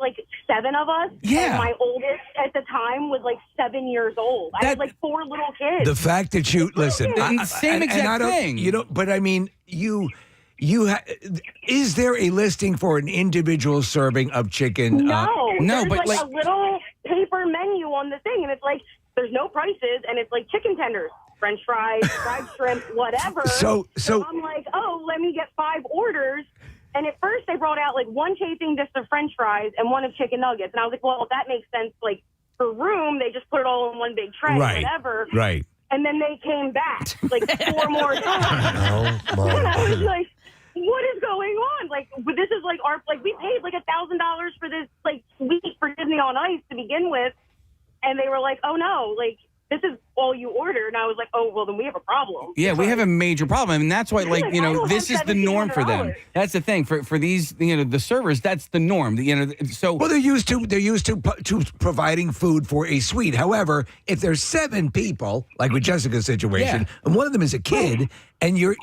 7 of us. Yeah. And my oldest at the time was 7 years old. I had 4 little kids. The fact that you listen, Same exact thing. But I mean, is there a listing for an individual serving of chicken? No, there's a little paper menu on the thing, and it's there's no prices, and it's chicken tenders, French fries, fried shrimp, whatever. So I'm let me get 5 orders. And at first they brought out 1 chafing dish of French fries and 1 of chicken nuggets, and I was well, that makes sense. For room, they just put it all in one big tray, whatever. Right. And then they came back 4 more times. Oh my! And I was what is going on? This is our we paid $1,000 for this suite for Disney on Ice to begin with, and they were oh no, this is all you order. And I was oh, well, then we have a problem. Yeah, we have a major problem. And that's why, this is the norm for them. That's the thing. For these, the servers, that's the norm. So Well, they're used to providing food for a suite. However, if there's 7 people, like with Jessica's situation, and one of them is a kid, and you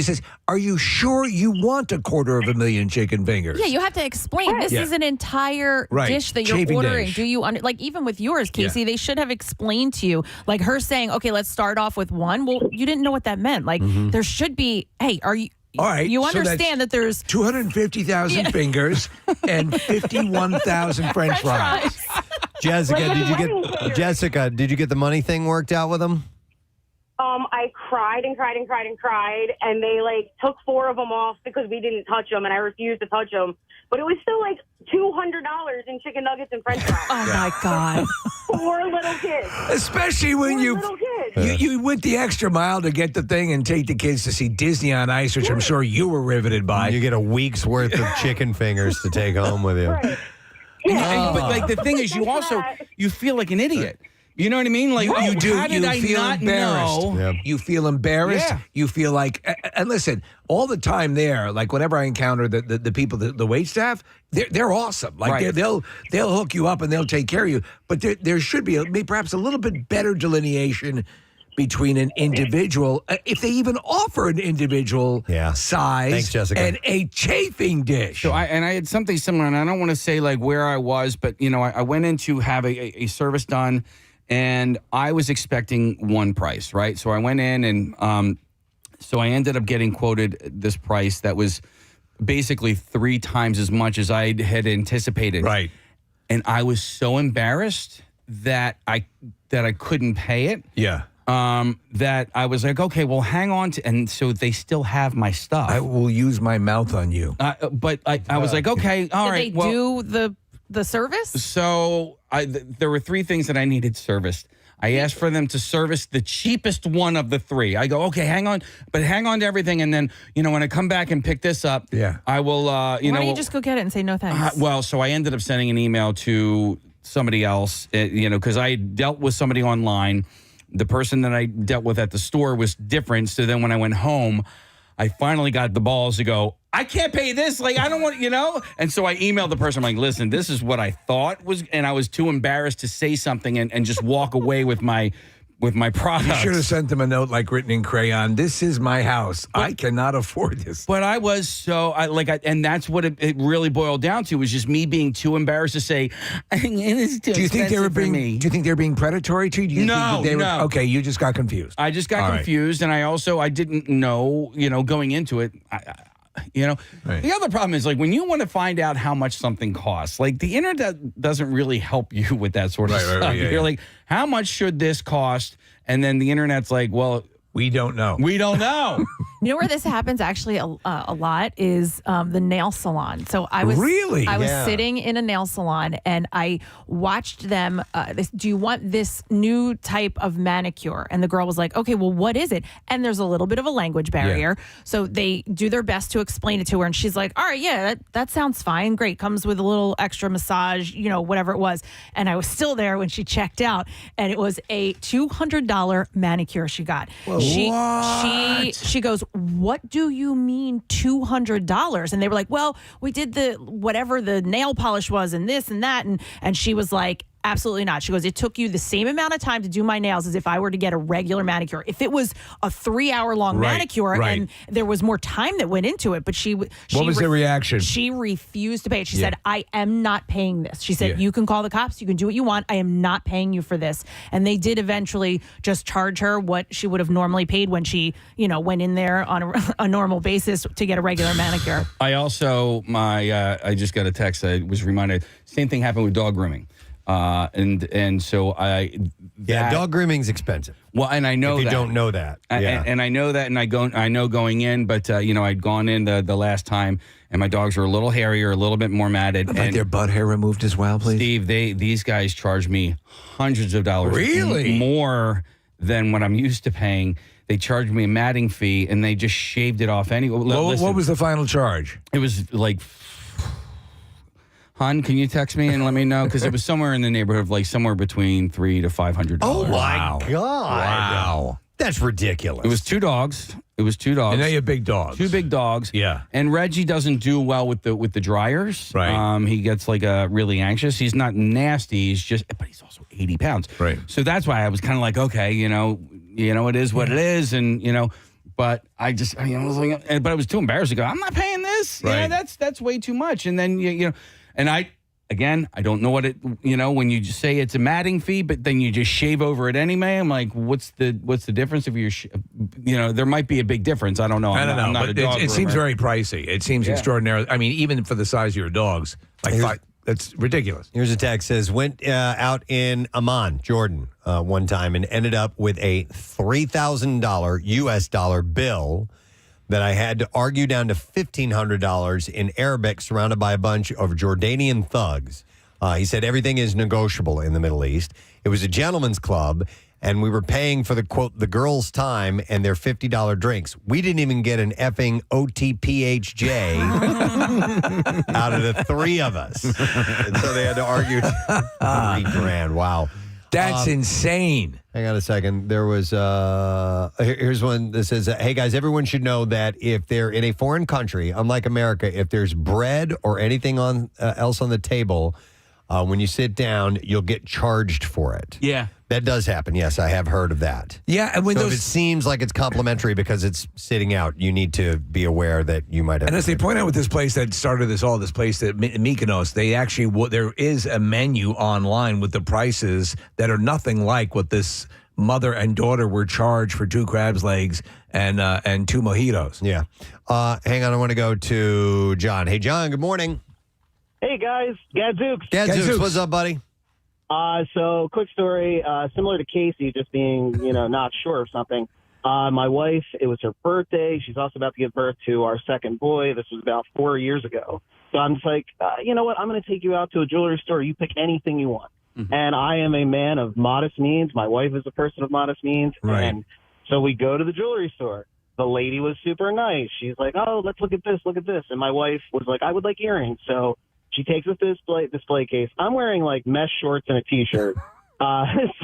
says, "Are you sure you want 250,000 chicken fingers?" Yeah, you have to explain. This is an entire dish that you're Chafing ordering. dish. Do you even with yours, Casey? They should have explained to you, her saying, "Okay, let's start off with 1." Well, you didn't know what that meant. There should be. Hey, are you? All right, you so understand that there's 250,000 fingers and 51,000 French fries. Jessica, Like, did you wedding caterers. get Jessica? Did you get the money thing worked out with them? I cried and cried and cried and cried, and they like took 4 of them off because we didn't touch them, and I refused to touch them. But it was still like $200 in chicken nuggets and French fries. Oh my God! 4 little kids. Especially when you went the extra mile to get the thing and take the kids to see Disney on Ice, which I'm sure you were riveted by. You get a week's worth of chicken fingers to take home with you. Right. But like the thing is, you feel like an idiot. You know what I mean? Like you do. How did You I feel not embarrassed. know? You feel embarrassed. Yeah. You feel like, and listen, all the time there, like whenever I encounter the people, the wait staff, they're awesome. Like Right. they'll hook you up and they'll take care of you. But there should be perhaps a little bit better delineation between an individual, if they even offer an individual size, Thanks, Jessica. and a chafing dish. So I had something similar, and I don't want to say like where I was, but I went in to have a service done, and I was expecting one price, right? So I went in, and so I ended up getting quoted this price that was basically 3 times as much as I had anticipated. Right. And I was so embarrassed that I couldn't pay it. Yeah. That I was like, okay, well, hang on to, and so they still have my stuff. I will use my mouth on you. But I was like, okay, all Did right. they do the service? So there were 3 things that I needed serviced. I asked for them to service the cheapest one of the 3. I go, okay, hang on to everything, and then when I come back and pick this up, I will. Why don't you just go get it and say no thanks? So I ended up sending an email to somebody else, because I dealt with somebody online. The person that I dealt with at the store was different. So then when I went home, I finally got the balls to go, I can't pay this. Like, I don't want, And so I emailed the person. I'm like, listen, this is what I thought was, and I was too embarrassed to say something and just walk away with my product. You should have sent them a note like written in crayon. This is my house. I cannot afford this. But I was and that's what it really boiled down to, was just me being too embarrassed to say, it's too Do you think they were being? me. Do you think they were being predatory to you? Do you No, think they were, no. Okay, you just got confused. I just got All right. confused, and I didn't know, going into it. Right. The other problem is, like, when you want to find out how much something costs, like, the internet doesn't really help you with that sort of stuff. Yeah, You're like, how much should this cost? And then the internet's like, well, we don't know. We don't know. You know where this happens actually a lot is the nail salon. So I was sitting in a nail salon and I watched them. Do you want this new type of manicure? And the girl was like, okay, well, what is it? And there's a little bit of a language barrier. Yeah. So they do their best to explain it to her. And she's like, all right, yeah, that sounds fine. Great. Comes with a little extra massage, whatever it was. And I was still there when she checked out. And it was a $200 manicure she got. Well, She goes, what do you mean $200? And they were like, well, we did whatever the nail polish was and this and that. And she was like, absolutely not. She goes, it took you the same amount of time to do my nails as if I were to get a regular manicure. If it was a 3-hour-long manicure and there was more time that went into it, but what was their reaction? She refused to pay it. She said, I am not paying this. She said, you can call the cops. You can do what you want. I am not paying you for this. And they did eventually just charge her what she would have normally paid when she, went in there on a normal basis to get a regular manicure. I also, I just got a text. I was reminded, same thing happened with dog grooming. And so dog grooming's expensive. Well, and I know if you that. don't know that. And I know that, and I know going in, but I'd gone in the last time, and my dogs were a little hairier, a little bit more matted. I'd like their butt hair removed as well, please. Steve, these guys charge me hundreds of dollars, really more than what I'm used to paying. They charged me a matting fee, and they just shaved it off anyway. What was the final charge? It was like, Hun, can you text me and let me know? Because it was somewhere in the neighborhood of somewhere between $300 to $500. Oh, my God. Wow. That's ridiculous. It was 2 dogs. And they have big dogs. 2 big dogs. Yeah. And Reggie doesn't do well with the dryers. Right. He gets really anxious. He's not nasty. But he's also 80 pounds. Right. So that's why I was kind of like, okay, it is what it is. And, but I was like, but I was too embarrassed to go, I'm not paying this. Right. Yeah, that's way too much. And then, and I don't know what it, when you just say it's a matting fee, but then you just shave over it anyway. I'm like, what's the difference if you're, there might be a big difference. I don't know. I'm not a dog groomer. It seems very pricey. It seems extraordinary. I mean, even for the size of your dogs, That's ridiculous. Here's a text says, went out in Amman, Jordan, one time and ended up with a $3,000 US dollar bill that I had to argue down to $1,500 in Arabic, surrounded by a bunch of Jordanian thugs. He said everything is negotiable in the Middle East. It was a gentleman's club, and we were paying for the, quote, the girls' time and their $50 drinks. We didn't even get an effing OTPHJ out of the three of us. And so they had to argue $3,000. Wow. That's insane. Hang on a second. There was, here's one that says, hey guys, everyone should know that if they're in a foreign country, unlike America, if there's bread or anything else on the table, when you sit down, you'll get charged for it. Yeah. That does happen. Yes, I have heard of that. Yeah, and when so if it seems like it's complimentary because it's sitting out, you need to be aware that you might have. And as they point out with this place that started this place that Mykonos, they actually there is a menu online with the prices that are nothing like what this mother and daughter were charged for 2 crab's legs and 2 mojitos. Yeah. Hang on, I want to go to John. Hey, John. Good morning. Hey guys, Gadzooks. Gadzooks, what's up, buddy? So quick story, similar to Casey, just being, not sure of something. My wife, it was her birthday. She's also about to give birth to our second boy. This was about 4 years ago. So I'm just like, you know what? I'm going to take you out to a jewelry store. You pick anything you want. Mm-hmm. And I am a man of modest means. My wife is a person of modest means. Right. And so we go to the jewelry store. The lady was super nice. She's like, oh, let's look at this, look at this. And my wife was like, I would like earrings. So she takes us to display case. I'm wearing like mesh shorts and a T-shirt.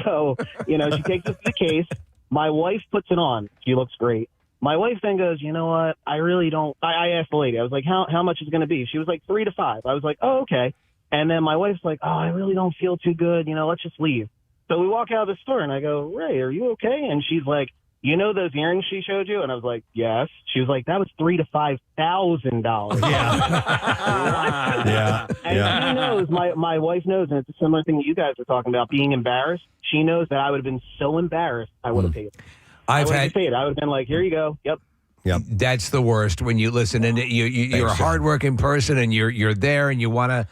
So, she takes us to the case. My wife puts it on. She looks great. My wife then goes, you know what? I really don't. I asked the lady. I was like, how much is it going to be? She was like $3 to $5. I was like, oh, okay. And then my wife's like, oh, I really don't feel too good. Let's just leave. So we walk out of the store and I go, Ray, are you okay? And she's like, you know those earrings she showed you? And I was like, yes. She was like, that was $3,000 to $5,000. Yeah. Yeah. And she knows, my wife knows, and it's a similar thing that you guys were talking about, being embarrassed. She knows that I would have been so embarrassed, I would have paid it. I would have been like, here you go. Yep. That's the worst when you listen and you're a hardworking person and you're there and you want to.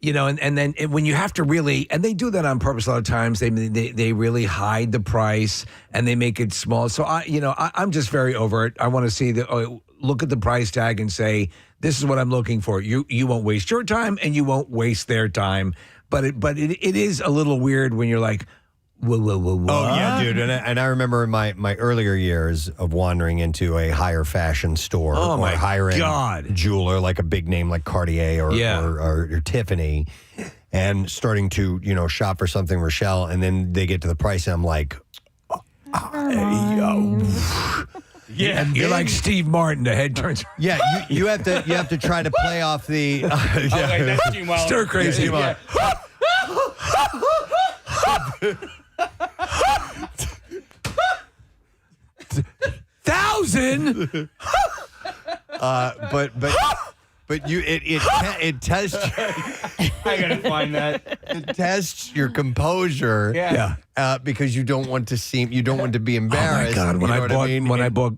And then when you have to really, and they do that on purpose a lot of times, they really hide the price and they make it small. So I'm just very over it. I want to see look at the price tag and say, this is what I'm looking for. You won't waste your time and you won't waste their time. But it is a little weird when you're like, whoa. Oh, yeah, dude. And I remember in my earlier years of wandering into a higher fashion store or higher end jeweler, like a big name like Cartier or Tiffany, and starting to, shop for something Rochelle, and then they get to the price, and I'm like, yeah, you're like Steve Martin. The head turns. Yeah, you have to try to play off the that's stir crazy. Yeah. $1,000. But it tests. I gotta find that. It tests your composure. Yeah. Because you don't want to be embarrassed. Oh my God! When I bought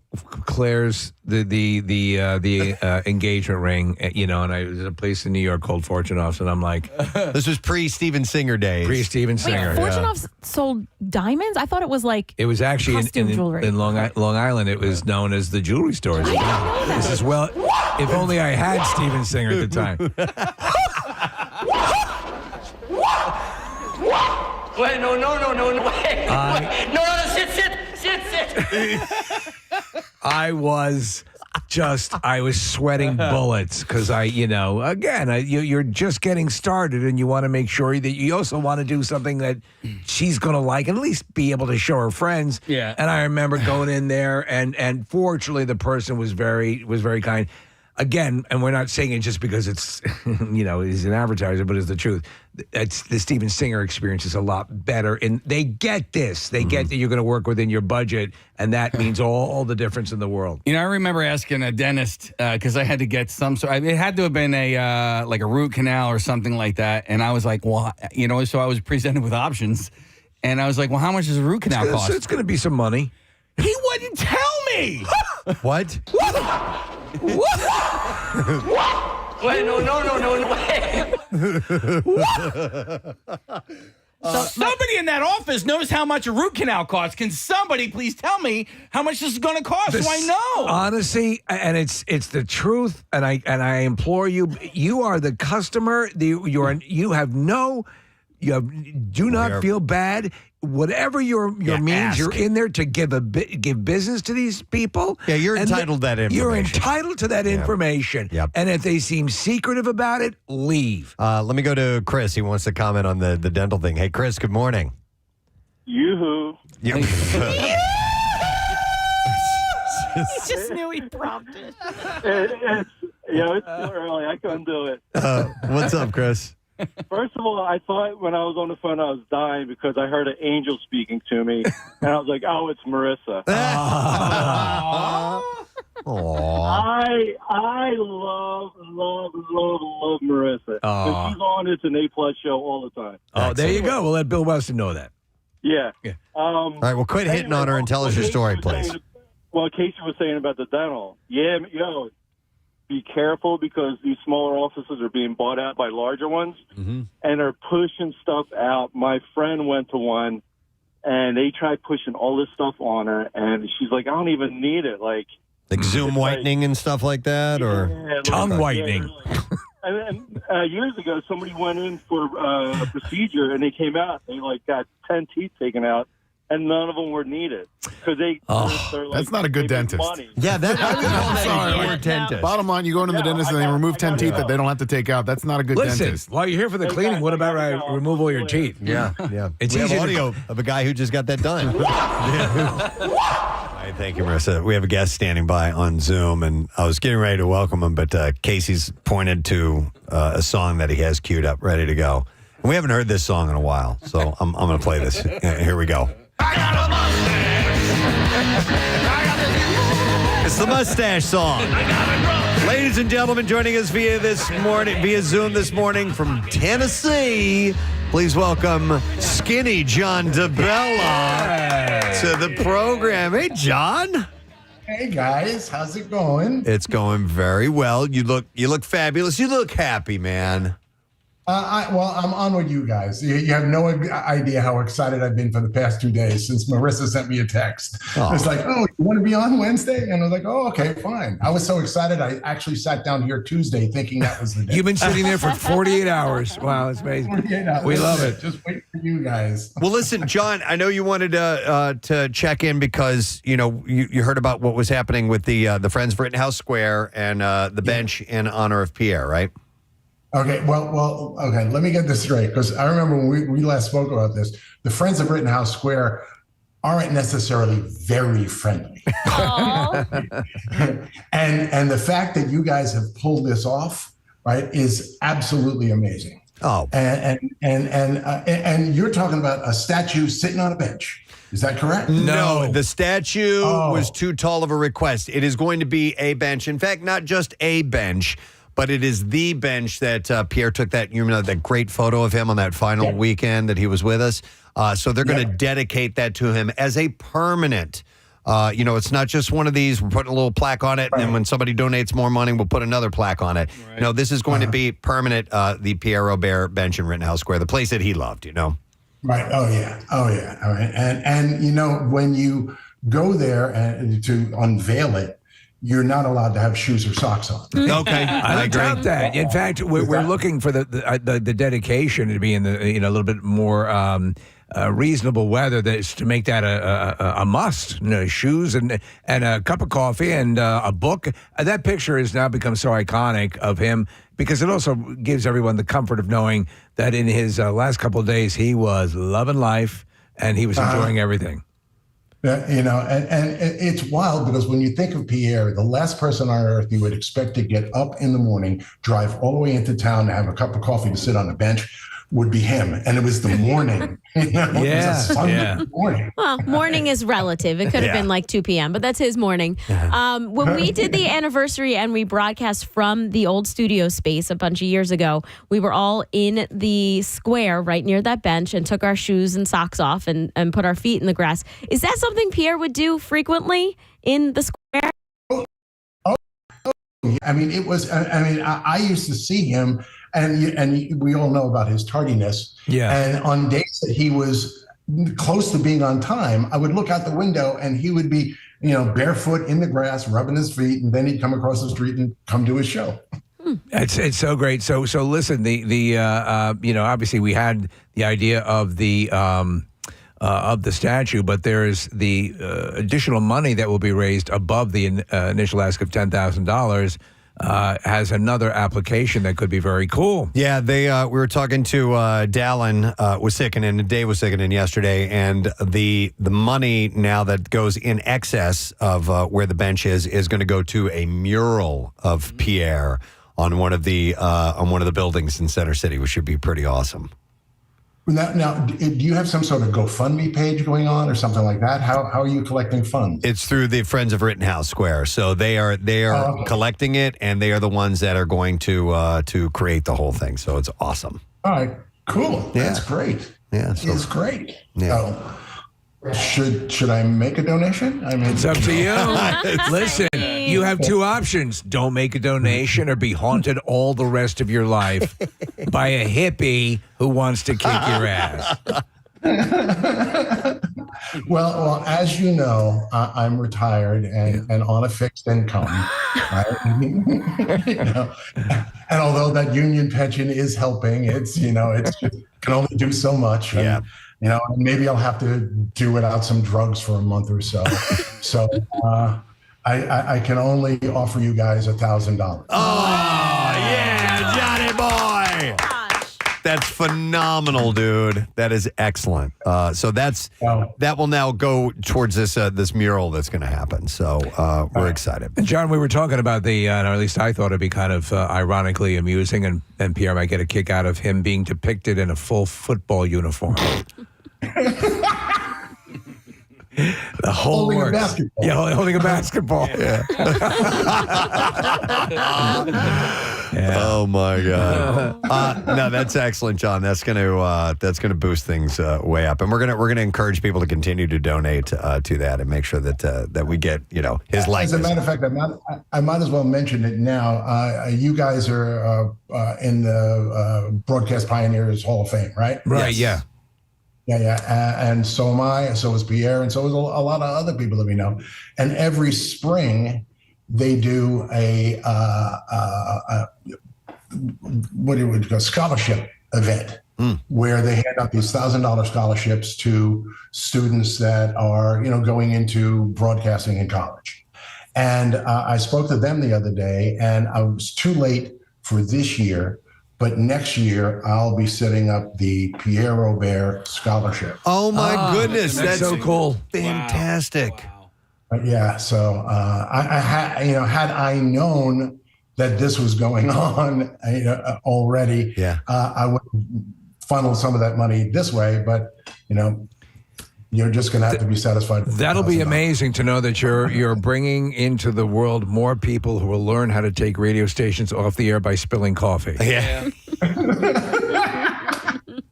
Claire's the engagement ring, and there's a place in New York called Fortunoff's, and I'm like, this was pre-Steven Singer days. Pre-Steven Singer. Wait, Fortunoff's sold diamonds? I thought it was like it was actually in Long Island. It was known as the jewelry store. This is if only I had Steven Singer at the time. Wait, no, wait. No, sit. I was sweating bullets because you're just getting started and you want to make sure that you also want to do something that she's going to like and at least be able to show her friends. Yeah. And I remember going in there and fortunately the person was very kind. Again, and we're not saying it just because it's, he's an advertiser, but it's the truth. It's the Steven Singer experience is a lot better. And they get this. They get that you're going to work within your budget, and that means all the difference in the world. I remember asking a dentist, because I had to get it had to have been a root canal or something like that. And I was like, well, so I was presented with options. And I was like, well, how much does a root canal cost? It's going to be some money. He wouldn't tell me. What? Wait, Wait, no. Somebody in that office knows how much a root canal costs. Can somebody please tell me how much this is going to cost so I know? Honestly, and it's the truth, and I implore you, you are the customer. Do not feel bad. Whatever your means, ask. you're in there to give business to these people. Yeah, you're entitled to that information. You're entitled to that information. Yep. And if they seem secretive about it, leave. Let me go to Chris. He wants to comment on the dental thing. Hey, Chris, good morning. Yoo-hoo. Yeah. He just knew he prompted. It's too early. I couldn't do it. What's up, Chris? First of all, I thought when I was on the phone I was dying because I heard an angel speaking to me, and I was like, "Oh, it's Marissa." I love Marissa. When she's on, it's an A+ show all the time. Oh, there you go. We'll let Bill Weston know that. Yeah. All right, well, quit hitting on her and tell us your story, please. Well, Casey was saying about the dental. Yeah, be careful because these smaller offices are being bought out by larger ones, and they're pushing stuff out. My friend went to one, and they tried pushing all this stuff on her, and she's like, I don't even need it. Like Zoom whitening and stuff like that, or tongue whitening. And years ago, somebody went in for a procedure, and they came out. They got 10 teeth taken out, and none of them were needed because they're that's not a good dentist. Money. Yeah, that's sorry. dentist. Bottom line, you go into the dentist and they remove 10 teeth that they don't have to take out. That's not a good dentist. While you're here for the cleaning, what about I remove all your teeth? Yeah. It's we have easier audio of a guy who just got that done. All right, thank you, Marissa. We have a guest standing by on Zoom, and I was getting ready to welcome him, but Casey's pointed to a song that he has queued up, ready to go. And we haven't heard this song in a while, so I'm going to play this. Here we go. It's the mustache song. Ladies and gentlemen, joining us via Zoom this morning from Tennessee, please welcome Skinny John Debella to the program. Hey, John. Hey guys, how's it going? It's going very well. You look fabulous. You look happy, man. I'm on with you guys. You have no idea how excited I've been for the past 2 days since Marissa sent me a text. Oh. It's like, oh, you want to be on Wednesday? And I was like, oh, okay, fine. I was so excited. I actually sat down here Tuesday thinking that was the day. You've been sitting there for 48 hours. Wow, it's amazing. 48 hours. We love it. Just wait for you guys. Well, listen, John, I know you wanted to check in because, you heard about what was happening with the Friends of Rittenhouse Square and the bench in honor of Pierre, right? Okay, okay, let me get this straight, because I remember when we last spoke about this, the Friends of Rittenhouse Square aren't necessarily very friendly. and the fact that you guys have pulled this off, right, is absolutely amazing. Oh. And you're talking about a statue sitting on a bench. Is that correct? No, the statue was too tall of a request. It is going to be a bench. In fact, not just a bench, but it is the bench that Pierre took that great photo of him on that final weekend that he was with us. So they're going to dedicate that to him as a permanent. It's not just one of these. We're putting a little plaque on it, and then when somebody donates more money, we'll put another plaque on it. Right. No, this is going to be permanent. The Pierre Robert bench in Rittenhouse Square, the place that he loved. Right. Oh yeah. All right. And when you go there to unveil it, you're not allowed to have shoes or socks on. Okay, I agree. Doubt that. In fact, we're looking for the dedication to be in the a little bit more reasonable weather. That's to make that a must. Shoes and a cup of coffee and a book. That picture has now become so iconic of him because it also gives everyone the comfort of knowing that in his last couple of days he was loving life and he was enjoying everything. And it's wild because when you think of Pierre, the last person on earth you would expect to get up in the morning, drive all the way into town to have a cup of coffee to sit on a bench would be him. And it was the morning. It was a Sunday morning. Well, morning is relative. It could have been like 2 p.m., but that's his morning. When we did the anniversary and we broadcast from the old studio space a bunch of years ago, we were all in the square right near that bench and took our shoes and socks off and put our feet in the grass. Is that something Pierre would do frequently in the square? I mean, it was. I used to see him, and we all know about his tardiness. Yeah. And on days that he was close to being on time, I would look out the window, and he would be, barefoot in the grass, rubbing his feet, and then he'd come across the street and come to his show. It's so great. So listen, the obviously we had the idea of the statue, but there's the additional money that will be raised above the initial ask of $10,000. Has another application that could be very cool. Yeah, we were talking to Dallin was sickening, and Dave was sickening yesterday, and the money now that goes in excess of where the bench is going to go to a mural of Pierre on one of the buildings in Center City, which should be pretty awesome. Now, do you have some sort of GoFundMe page going on or something like that? How are you collecting funds? It's through the Friends of Rittenhouse Square. So they are collecting it, and they are the ones that are going to create the whole thing. So it's awesome. All right, cool. Yeah. That's great. Yeah, it's great. Yeah. Should I make a donation? I mean, It's up to you. Listen, you have two options. Don't make a donation or be haunted all the rest of your life by a hippie who wants to kick your ass. Well, as you know, I'm retired and on a fixed income. Right? And although that union pension is helping, it can only do so much. Yeah. And, maybe I'll have to do without some drugs for a month or so. So I can only offer you guys $1,000. Oh, yeah, Johnny boy. That's phenomenal, dude. That is excellent. So that will now go towards this mural that's going to happen. So we're excited. And John, we were talking about or at least I thought it'd be kind of ironically amusing, and Pierre might get a kick out of him being depicted in a full football uniform. The whole Holding works. a basketball. Yeah, holding a basketball. Yeah. Yeah. Oh my God! No, that's excellent, John. That's gonna boost things way up, and we're gonna encourage people to continue to donate to that and make sure that we get his likeness. As a matter of fact, I might as well mention it now. You guys are in the Broadcast Pioneers Hall of Fame, right? Right. Yes. Yeah. Yeah. And so am I. So is Pierre, and so is a lot of other people that we know. And every spring, they do a scholarship event where they hand out these $1,000 scholarships to students that are going into broadcasting in college. And I spoke to them the other day, and I was too late for this year. But next year, I'll be setting up the Pierre Robert Scholarship. Oh, my goodness. That's so cool. Fantastic. Wow. Yeah. So had I known that this was going on already, I would funnel some of that money this way. But, you're just going to have to be satisfied. That'll be amazing to know that you're bringing into the world more people who will learn how to take radio stations off the air by spilling coffee. Yeah.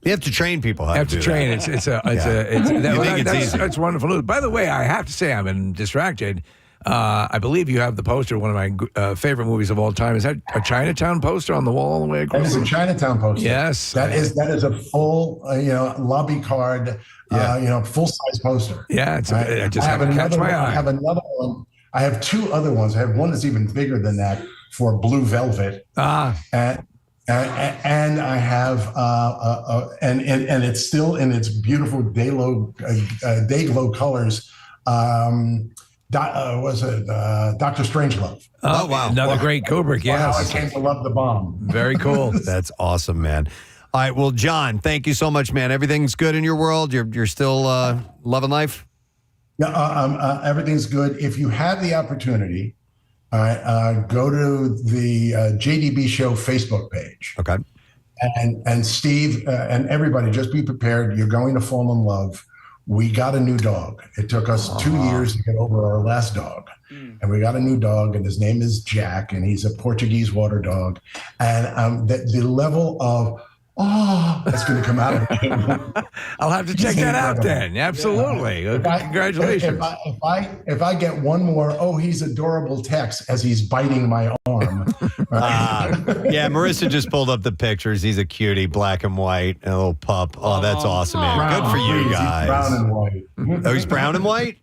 You have to train people how have to do train. that. It's easy. That's wonderful news. By the way, I have to say I've been distracted. I believe you have the poster, one of my favorite movies of all time. Is that a Chinatown poster on the wall all the way across? That is a Chinatown poster. Yes. That is a full, lobby card, full-size poster. Yeah, I just have to catch my eye. I have another one. I have two other ones. I have one that's even bigger than that for Blue Velvet. And I have and it's still in its beautiful day glow colors. Dr. Strangelove. Oh, wow. Another great Kubrick, yes. How I came to love the bomb. Very cool. That's awesome, man. All right, well, John, thank you so much, man. Everything's good in your world? You're still loving life? Yeah, everything's good. If you have the opportunity, go to the JDB Show Facebook page. Okay. And Steve and everybody, just be prepared. You're going to fall in love. We got a new dog. It took us 2 years to get over our last dog. And we got a new dog, and his name is Jack, and he's a Portuguese water dog. And the level of, that's going to come out of him. I'll have to check that out then. Absolutely. Yeah. Congratulations. If I get one more, he's adorable text as he's biting my arm. charm. Yeah, Marissa just pulled up the pictures. He's a cutie, black and white, a little pup. Oh, that's awesome, man. Good for you guys. Brown and white. Oh, he's brown and white?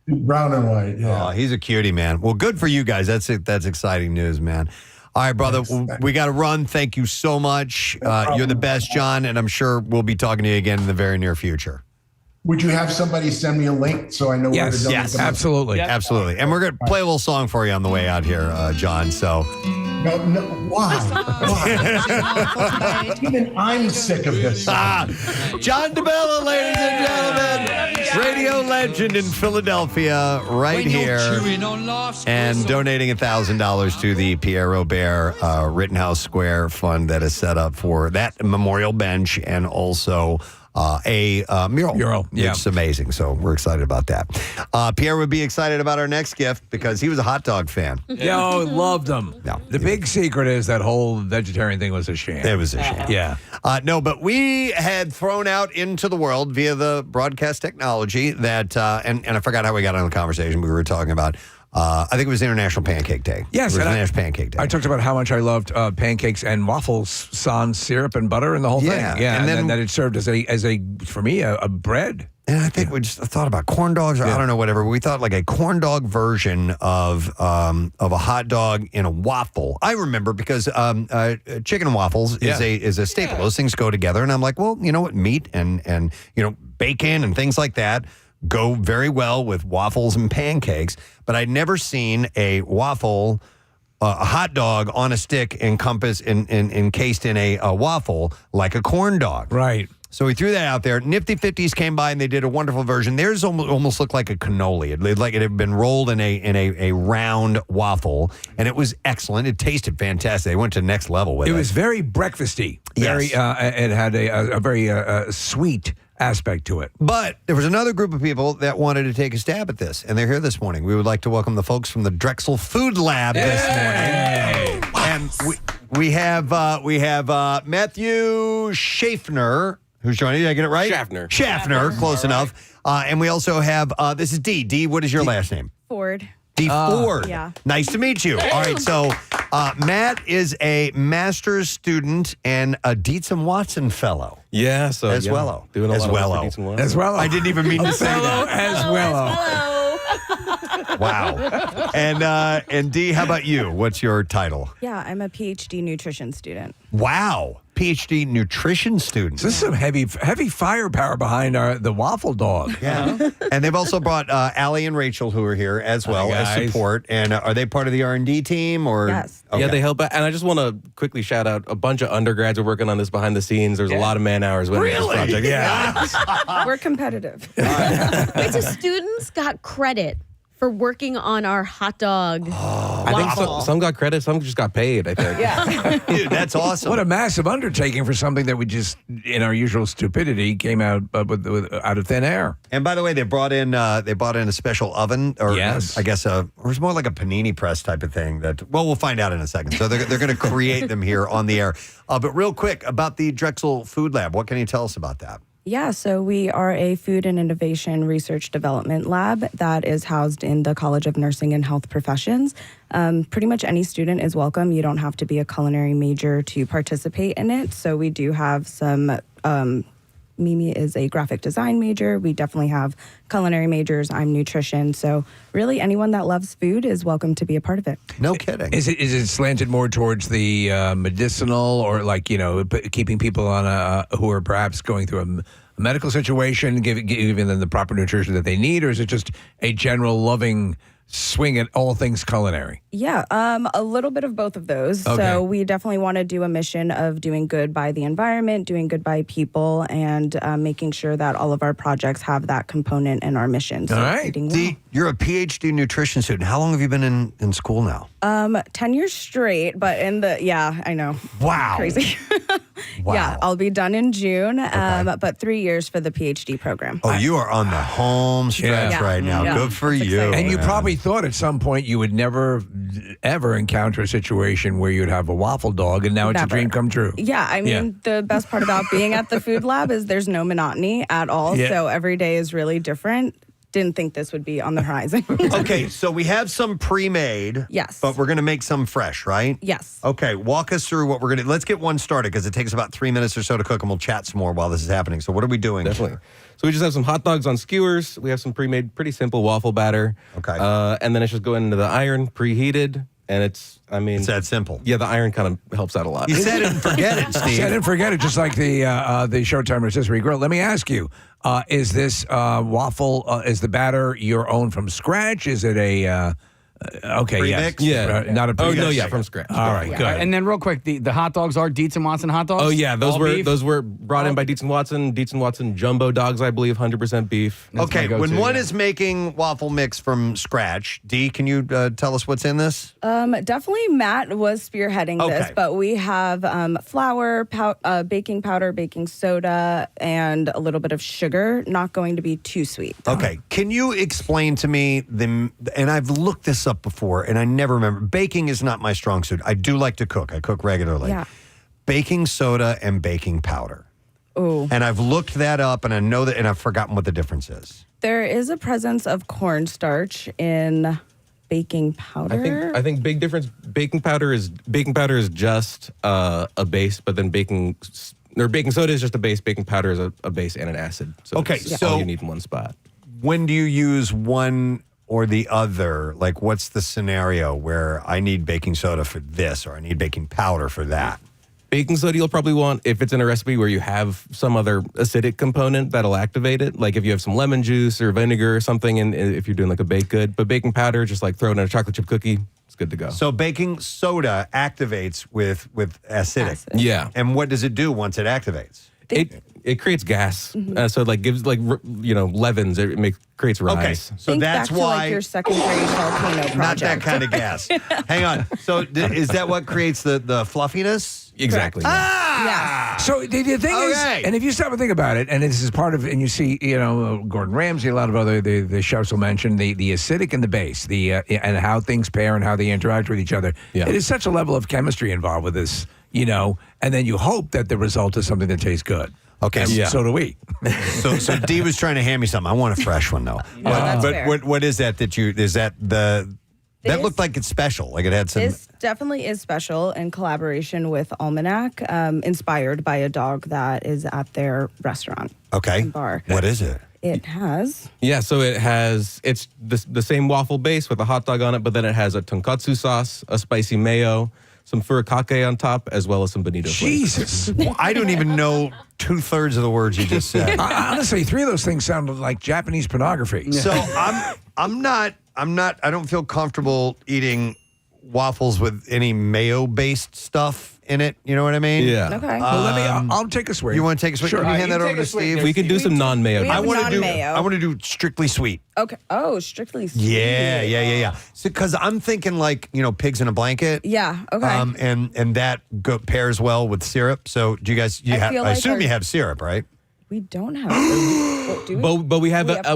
Brown and white, yeah. Oh, he's a cutie, man. Well, good for you guys. That's exciting news, man. All right, brother, we got to run. Thank you so much. You're the best, John, and I'm sure we'll be talking to you again in the very near future. Would you have somebody send me a link so I know where to go? Yes, absolutely. Yep. Absolutely. And we're going to play a little song for you on the way out here, John. So. No, why? Even I'm sick of this. John Debella, ladies and gentlemen. Radio legend in Philadelphia, right here. And donating $1,000 to the Pierre Robert Rittenhouse Square Fund that is set up for that memorial bench and also a mural. Yeah. It's amazing. So we're excited about that. Pierre would be excited about our next gift because he was a hot dog fan. Yo, loved them. No. The big secret is that whole vegetarian thing was a sham. It was a sham. Yeah. No, but we had thrown out into the world via the broadcast technology that, and I forgot how we got on the conversation. We were talking about, I think it was International Pancake Day. Yes. It was International Pancake Day. I talked about how much I loved pancakes and waffles, sans syrup and butter and the whole thing. Yeah. And then that it served as a for me, a bread. And I think we just thought about corn dogs, or I don't know, whatever. We thought like a corn dog version of a hot dog in a waffle. I remember because chicken and waffles is a staple. Those things go together, and I'm like, well, you know what, meat and bacon and things like that go very well with waffles and pancakes. But I'd never seen a waffle, a hot dog on a stick encased in a waffle like a corn dog. Right. So we threw that out there. Nifty 50s came by and they did a wonderful version. Theirs almost looked like a cannoli. It looked like it had been rolled in a round waffle, and it was excellent. It tasted fantastic. They went to the next level with it. It was very breakfasty. Very. It had a very sweet aspect to it. But there was another group of people that wanted to take a stab at this, and they're here this morning. We would like to welcome the folks from the Drexel Food Lab this morning. And we have Matthew Schaffner, who's joining. Did I get it right? Schaffner, close enough. And we also have, this is Dee. Dee, what is your last name? Ford. Dee Ford. Yeah. Nice to meet you. All right, so Matt is a master's student and a Dietz and Watson fellow. Yeah, so as well. Doing a lot of work for well. Dietz and Watson. As well. I didn't even mean to say that. As well. Wow. And Dee, how about you? What's your title? Yeah, I'm a PhD nutrition student. Wow. PhD nutrition student. So this is some heavy firepower behind the Waffle Dog. Yeah. And they've also brought Allie and Rachel, who are here as well as support. And are they part of the R&D team? Or Yes. Yeah, they help out. And I just want to quickly shout out a bunch of undergrads are working on this behind the scenes. There's a lot of man hours with this project. Yeah. We're competitive. Wait, so students got credit for working on our hot dog I think some got credit, some just got paid, I think. Yeah. Dude, that's awesome. What a massive undertaking for something that we just, in our usual stupidity, came out out of thin air. And by the way, they brought in a special oven, or I guess or it's more like a panini press type of thing. We'll find out in a second. So they're going to create them here on the air. But real quick about the Drexel Food Lab, what can you tell us about that? Yeah, so we are a food and innovation research development lab that is housed in the College of Nursing and Health Professions. Pretty much any student is welcome. You don't have to be a culinary major to participate in it. So we do have some, Mimi is a graphic design major. We definitely have culinary majors. I'm nutrition. So really anyone that loves food is welcome to be a part of it. No kidding. Is it slanted more towards the medicinal, or keeping people on who are perhaps going through a medical situation, giving them the proper nutrition that they need, or is it just a general loving swing at all things culinary? Yeah, a little bit of both of those. Okay. So we definitely want to do a mission of doing good by the environment, doing good by people, and making sure that all of our projects have that component in our mission. So all right. Dee, you're a PhD nutrition student. How long have you been in school now? 10 years straight, but I know. Wow. Crazy. Wow. Yeah, I'll be done in June, but 3 years for the PhD program. Oh, you are on the home stretch right now. Yeah. Good for you. exciting. And you man. probably thought at some point you would never, ever encounter a situation where you'd have a waffle dog, and now it's a Never. dream come true. Yeah, I mean, the best part about being at the food lab is there's no monotony at all. Yeah. So every day is really different. didn't think this would be on the horizon. Okay, so we have some pre-made. Yes. But we're going to make some fresh, right? Yes. Okay, walk us through what we're going to... Let's get one started because it takes about 3 minutes or so to cook, and we'll chat some more while this is happening. So what are we doing? Definitely. So we just have some hot dogs on skewers. We have some pre-made, pretty simple waffle batter. Okay. And then it's just going into the iron, preheated. And it's that simple. Yeah, the iron kind of helps out a lot. You said it and forget it, Steve. Set and forget it, just like the Showtime Rotisserie Grill. Let me ask you, is this waffle, is the batter your own from scratch? Is it a... okay, yes. Pre-mix? Yeah. Not a Oh, pre-mix. no, yeah, from scratch. All right, good. And then real quick, the hot dogs are Dietz and Watson hot dogs? Oh, yeah, All beef? those were brought in by Dietz and Watson. Dietz and Watson jumbo dogs, I believe, 100% beef. Okay, when one is making waffle mix from scratch, Dee, can you tell us what's in this? Definitely Matt was spearheading this, Okay. but we have flour, baking powder, baking soda, and a little bit of sugar. Not going to be too sweet. Okay, can you explain to me and I've looked this up before, and I never remember. Baking is not my strong suit. I do like to cook. I cook regularly. Yeah. Baking soda and baking powder. Ooh. And I've looked that up, and I know that, and I've forgotten what the difference is. There is a presence of cornstarch in baking powder. I think big difference. Baking powder is just a base, but then baking soda is just a base. Baking powder is a base and an acid. So Okay, it's so all you need in one spot. When do you use one or the other? Like, what's the scenario where I need baking soda for this, or I need baking powder for that? Baking soda you'll probably want if it's in a recipe where you have some other acidic component that'll activate it. Like if you have some lemon juice or vinegar or something, and if you're doing like a baked good. But baking powder, just like throw it in a chocolate chip cookie, it's good to go. So baking soda activates with acidic. Acid. Yeah. And what does it do once it activates? It creates gas, so it like gives levens. It creates rise. Okay, so Think that's back to why like your second grade volcano project. not that kind of gas. Hang on. So is that what creates the fluffiness? Exactly. Yeah. So the thing is, and if you stop and think about it, and this is part of, and you see, Gordon Ramsay, a lot of other the chefs will mention the acidic and the base, and how things pair and how they interact with each other. Yeah. It is such a level of chemistry involved with this, and then you hope that the result is something that tastes good. Okay, And so do we. So Dee was trying to hand me something. I want a fresh one though. that's but fair. what is that that looked like it's special? Like it had some. This definitely is special in collaboration with Almanac, inspired by a dog that is at their restaurant. Okay. and bar. What is it? It has. Yeah, so it's the same waffle base with a hot dog on it, but then it has a tonkatsu sauce, a spicy mayo, some furikake on top, as well as some bonito flakes. Jesus. Well, I don't even know 2/3 of the words you just said. Honestly, 3 of those things sounded like Japanese pornography. So I'm not. I don't feel comfortable eating waffles with any mayo-based stuff in it. You know what I mean? Yeah. Okay. Well, I'll take a swig. You want to take a swig? Sure. Can you hand you that over take to a swig. Steve? We could do some non-mayo. We have I want to do. non-mayo. I want to do strictly sweet. Okay. Oh, strictly sweet. Yeah. So, because I'm thinking like pigs in a blanket. Yeah. Okay. And that pairs well with syrup. So, do you guys? I feel I like assume our- you have syrup, right? we don't have. What, do we? But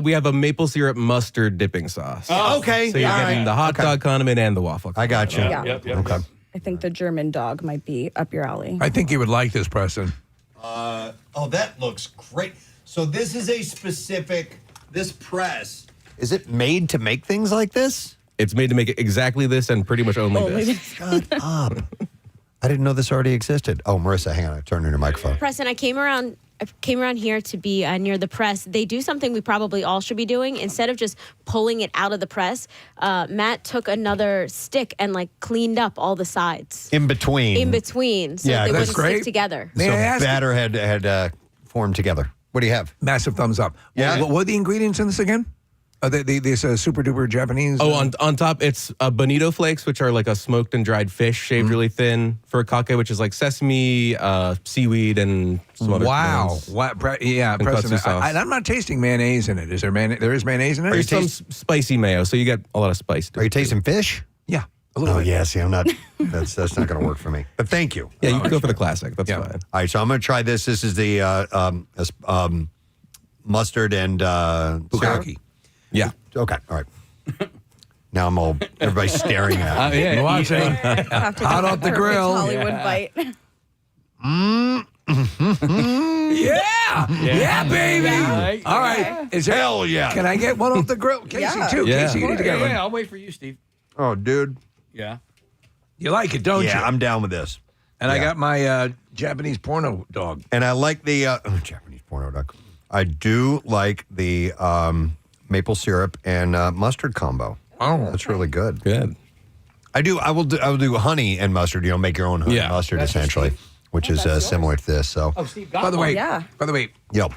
we have a maple syrup mustard dipping sauce. Oh, okay. So you're All getting right. the hot dog condiment and the waffle. I got you. Yeah. Okay. I think the German dog might be up your alley. I think you would like this, Preston. That looks great. So this is a specific. This press, is it made to make things like this? It's made to make it exactly this and pretty much only this. Shut up. I didn't know this already existed. Oh, Marissa, hang on. I turned on your microphone. Preston, I came around here to be near the press. They do something we probably all should be doing. Instead of just pulling it out of the press, Matt took another stick and cleaned up all the sides. In between. So they wouldn't stick together. So batter had formed together. What do you have? Massive thumbs up. Yeah. What are the ingredients in this again? This super duper Japanese. Oh, on top, it's bonito flakes, which are like a smoked and dried fish shaved really thin. Furikake, which is like sesame, seaweed, and some other things. Yeah, And Preston. katsu sauce. I'm not tasting mayonnaise in it. Is there mayonnaise? There is mayonnaise in it. There's some spicy mayo, so you get a lot of spice. Are you tasting fish? Yeah. A little bit. Yeah. See, I'm not. That's not going to work for me. But thank you. Yeah, you can go for the classic. That's fine. All right, so I'm going to try this. This is the mustard and Bukkake. Yeah. Okay. All right. Now everybody's staring at me. Yeah. Watching. Have to Hot take off the a grill. Hollywood bite. Yeah. Yeah, baby. Yeah. All right. Is there, Hell yeah. Can I get one off the grill? Casey, too. Yeah. Casey, you need to get one. Yeah, I'll wait for you, Steve. Oh, dude. Yeah. You like it, don't you? Yeah, I'm down with this. And I got my Japanese porno dog. And I like the Japanese porno dog. I do like the maple syrup and mustard combo. Oh, that's really good. Good. I will do honey and mustard. Make your own honey mustard essentially, which is similar to this. So, Steve got by the way, Yeah. yep.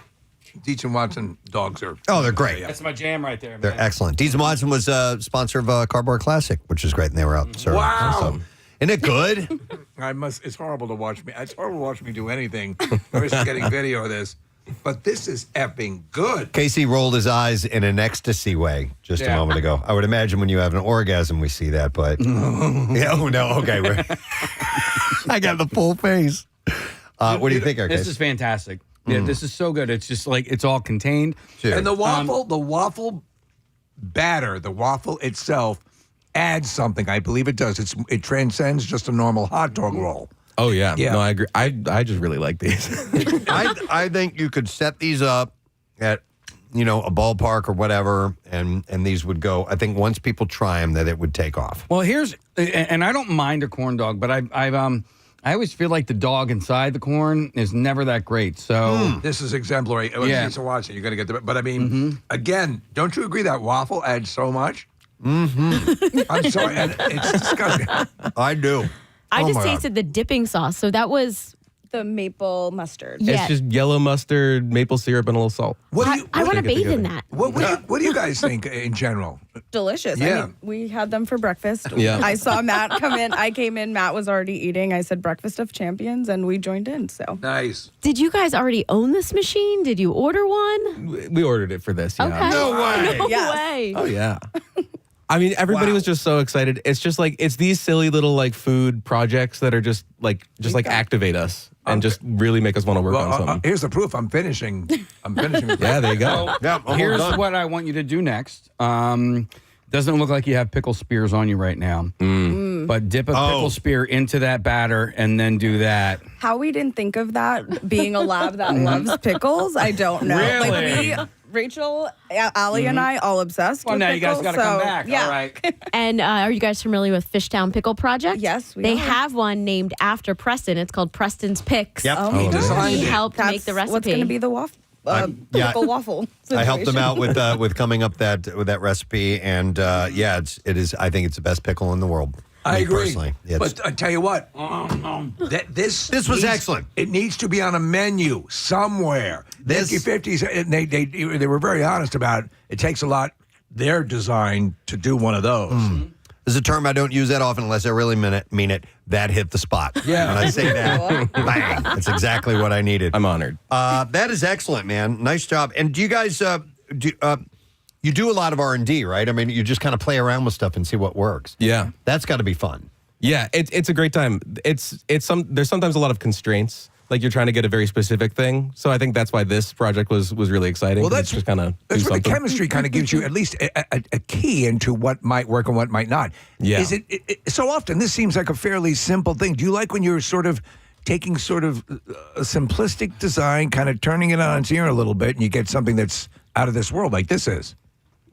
Dietz and Watson dogs are. Oh, they're great. That's my jam right there, man. They're excellent. Deez and Watson was a sponsor of Cardboard Classic, which is great, and they were out serving. Wow. So, isn't it good? It's horrible to watch me. It's horrible to watch me do anything. I was getting video of this, but this is effing good. Casey rolled his eyes in an ecstasy way just a moment ago. I would imagine when you have an orgasm, we see that, but yeah, oh no, okay, I got the full face. What do you think, Eric? This is fantastic. Yeah, this is so good. It's just like it's all contained. And the waffle batter, the waffle itself adds something. I believe it does. It transcends just a normal hot dog roll. Oh yeah. No, I agree. I just really like these. I think you could set these up at a ballpark or whatever, and these would go. I think once people try them, that it would take off. Well, and I don't mind a corn dog, but I always feel like the dog inside the corn is never that great. So this is exemplary. Yeah. To watch it, you got to get the. But I mean, again, don't you agree that waffle adds so much? Mm-hmm. I'm sorry, it's disgusting. I do. I just tasted the dipping sauce, so that was the maple mustard. Yeah. It's just yellow mustard, maple syrup, and a little salt. I want to bathe in that. What do you guys think in general? Delicious. Yeah. I mean, we had them for breakfast. Yeah. I saw Matt come in. I came in. Matt was already eating. I said breakfast of champions, and we joined in. So nice. Did you guys already own this machine? Did you order one? We ordered it for this. Yeah. Okay. No way. No Yes. way. Oh yeah. I mean, everybody was just so excited. It's just like it's these silly little like food projects that are just activate us and just really make us want to work on something. Here's the proof. I'm finishing. Yeah, there you go. Here's what I want you to do next. Doesn't look like you have pickle spears on you right now, but dip a pickle spear into that batter and then do that. how we didn't think of that being a lab that loves pickles, I don't know. Really? Like Rachel, Allie, and I all obsessed. Well, with now you guys pickles, got to come so, back. Yeah. All right. And are you guys familiar with Fishtown Pickle Project? Yes, we They are. have one named after Preston. It's called Preston's Picks. Yep. Oh, He helped make the recipe. What's going to be the pickle waffle? I helped them situation. out with coming up with that recipe, and it is. I think it's the best pickle in the world. I Me agree. Personally, But I tell you what, this was excellent. It needs to be on a menu somewhere. This- 50s, and they were very honest about it. It takes a lot. Their design to do one of those. This is a term I don't use that often unless I really mean it. That hit the spot. Yeah. When I say that, bang. That's exactly what I needed. I'm honored. That is excellent, man. Nice job. And do you guys you do a lot of R&D, right? I mean, you just kind of play around with stuff and see what works. Yeah. That's got to be fun. Yeah, it's a great time. There's sometimes a lot of constraints. Like you're trying to get a very specific thing. So I think that's why this project was really exciting. Well, It's just kind of That's where the something. chemistry kind of gives you at least a key into what might work and what might not. Yeah. Is it so often this seems like a fairly simple thing. Do you like when you're sort of taking sort of a simplistic design, kind of turning it on its ear a little bit, and you get something that's out of this world like this is?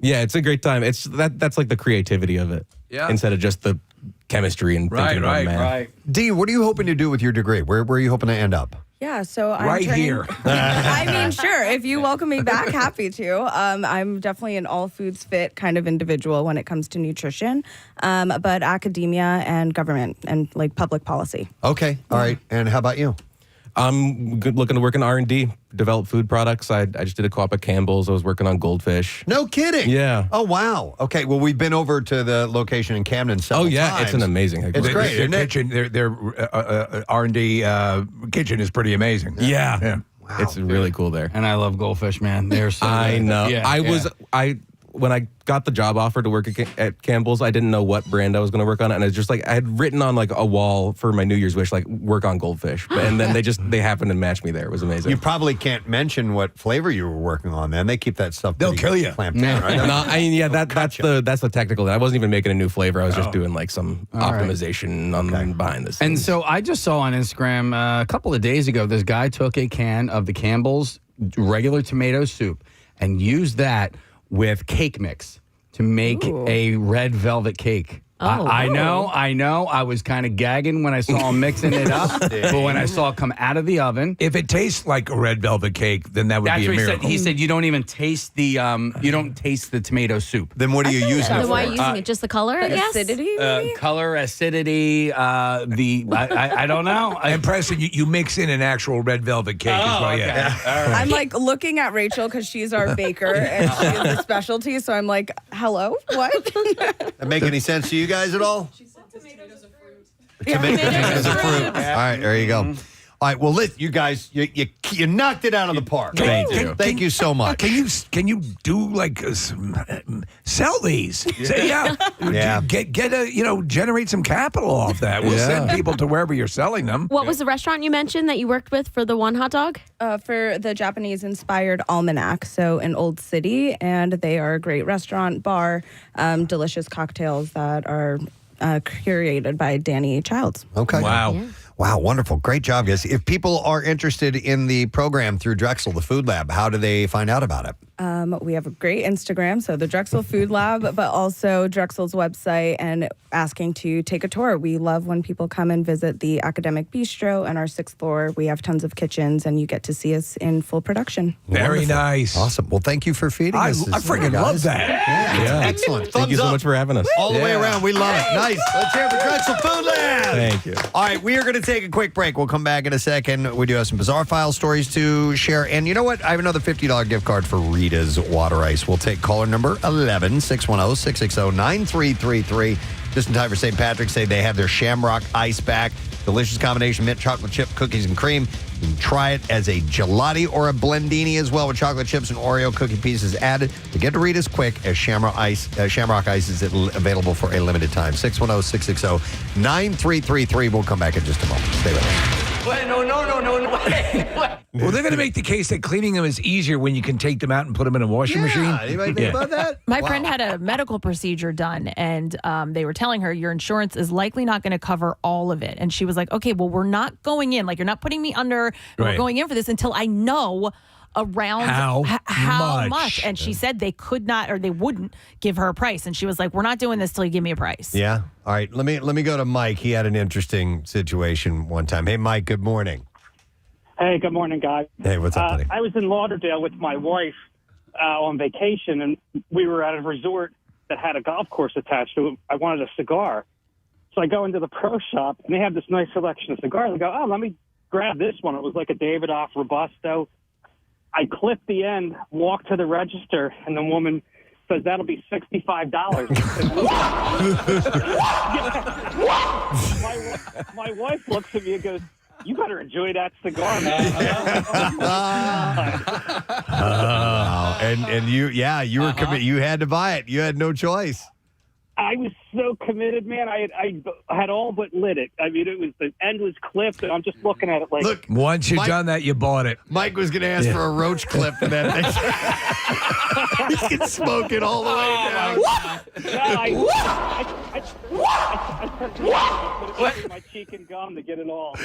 Yeah, it's a great time. It's that's like the creativity of it. Yeah. Instead of just the chemistry and thinking about math. Dee, what are you hoping to do with your degree? Where are you hoping to end up? Yeah, so I'm Right training- here. I mean, sure. If you welcome me back, happy to. I'm definitely an all foods fit kind of individual when it comes to nutrition, but academia and government and like public policy. Okay. All right. And how about you? I'm looking to work in R&D, develop food products. I just did a co-op at Campbell's. I was working on goldfish. No kidding. Yeah. Oh, wow. Okay. Well, we've been over to the location in Camden several Oh, yeah. times. It's an amazing It's great, Their isn't it? kitchen, their R&D kitchen is pretty amazing. Yeah. Wow. It's really cool there. And I love goldfish, man. They're so I good. know. Yeah, When I got the job offer to work at Campbell's, I didn't know what brand I was going to work on. And it's just like, I had written on like a wall for my New Year's wish, like work on goldfish. And then they happened to match me there. It was amazing. You probably can't mention what flavor you were working on, man. They keep that stuff. They'll pretty kill you. clamped down, right? No, I mean, yeah, that's the technical. I wasn't even making a new flavor. I was just doing like some optimization behind the scenes. And so I just saw on Instagram a couple of days ago, this guy took a can of the Campbell's regular tomato soup and use that with cake mix to make a red velvet cake. I know. I was kind of gagging when I saw him mixing it up, but when I saw it come out of the oven, if it tastes like a red velvet cake, then that would be a miracle. He said you don't even taste the tomato soup. Then what are you using it Then for? why are you using it? Just the color, I guess? Acidity? Color, acidity, I don't know. And Preston, you mix in an actual red velvet cake as well. Okay. Yeah. All right. I'm like looking at Rachel because she's our baker and she is a specialty. So I'm like, hello, what? That make any sense to you guys at all? She said tomatoes are fruit. Tomatoes are fruit. All right, there you go. All right, well, you guys, you knocked it out of the park. Thank you so much. Can you do like sell these? Yeah. Generate some capital off that. We'll send people to wherever you're selling them. What was the restaurant you mentioned that you worked with for the one hot dog? For the Japanese-inspired Almanac, so in Old City, and they are a great restaurant, bar, delicious cocktails that are curated by Danny Childs. Okay. Wow. Yeah. Wow, wonderful. Great job, guys. If people are interested in the program through Drexel, the Food Lab, how do they find out about it? We have a great Instagram, so the Drexel Food Lab, but also Drexel's website and asking to take a tour. We love when people come and visit the Academic Bistro and our 6th floor. We have tons of kitchens, and you get to see us in full production. Very Wonderful. Nice. Awesome. Well, thank you for feeding us. I freaking love that. Yeah. Excellent. Thank you so much for having us. All the way around. We love it. Nice. Let's hear the Drexel Food Lab. Thank you. All right, we are going to take a quick break. We'll come back in a second. We do have some bizarre file stories to share. And you know what? I have another $50 gift card for Rita's Water Ice. We'll take caller number 11, 610-660-9333. Just in time for St. Patrick's Day. They have their Shamrock Ice back. Delicious combination, mint chocolate chip, cookies, and cream. You can try it as a gelati or a blendini as well with chocolate chips and Oreo cookie pieces added. To get to Rita's quick as Shamrock Ice is available for a limited time. 610-660-9333. We'll come back in just a moment. Stay with us. Wait, no. Well, they're going to make the case that cleaning them is easier when you can take them out and put them in a washing machine. Anybody think about that? My friend had a medical procedure done, and they were telling her your insurance is likely not going to cover all of it. And she was like, okay, well, we're not going in. Like, you're not putting me under. We're going in for this until I know around how much. And she said they could not, or they wouldn't give her a price. And she was like, we're not doing this till you give me a price. Yeah. All right. Let me go to Mike. He had an interesting situation one time. Hey, Mike, good morning. Hey, good morning, guys. Hey, what's up, buddy? I was in Lauderdale with my wife on vacation, and we were at a resort that had a golf course attached to it. I wanted a cigar. So I go into the pro shop, and they have this nice selection of cigars. I go, oh, let me grab this one. It was like a Davidoff Robusto. I clip the end, walk to the register, and the woman says, that'll be $65. My wife looks at me and goes, you better enjoy that cigar, man. And you were committed. You had to buy it. You had no choice. I was so committed, man. I had all but lit it. I mean, the end was clipped, and I'm just looking at it like. Look, once you've done that, you bought it. Mike was going to ask for a roach clip for that thing. He can smoke it all the way down. I put it in my cheek and gum to get it all.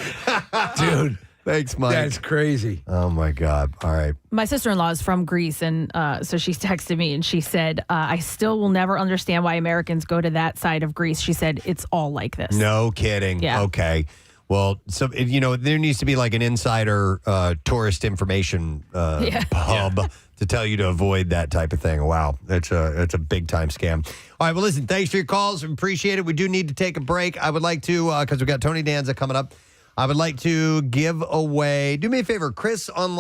Dude. Thanks, Mike. That's crazy. Oh, my God. All right. My sister-in-law is from Greece, and so she texted me, and she said, I still will never understand why Americans go to that side of Greece. She said, it's all like this. No kidding. Yeah. Okay. Well, so there needs to be like an insider tourist information pub to tell you to avoid that type of thing. Wow, it's a big time scam. All right, well, listen, thanks for your calls. We appreciate it. We do need to take a break. I would like to, because we've got Tony Danza coming up, I would like to give away, do me a favor, Chris on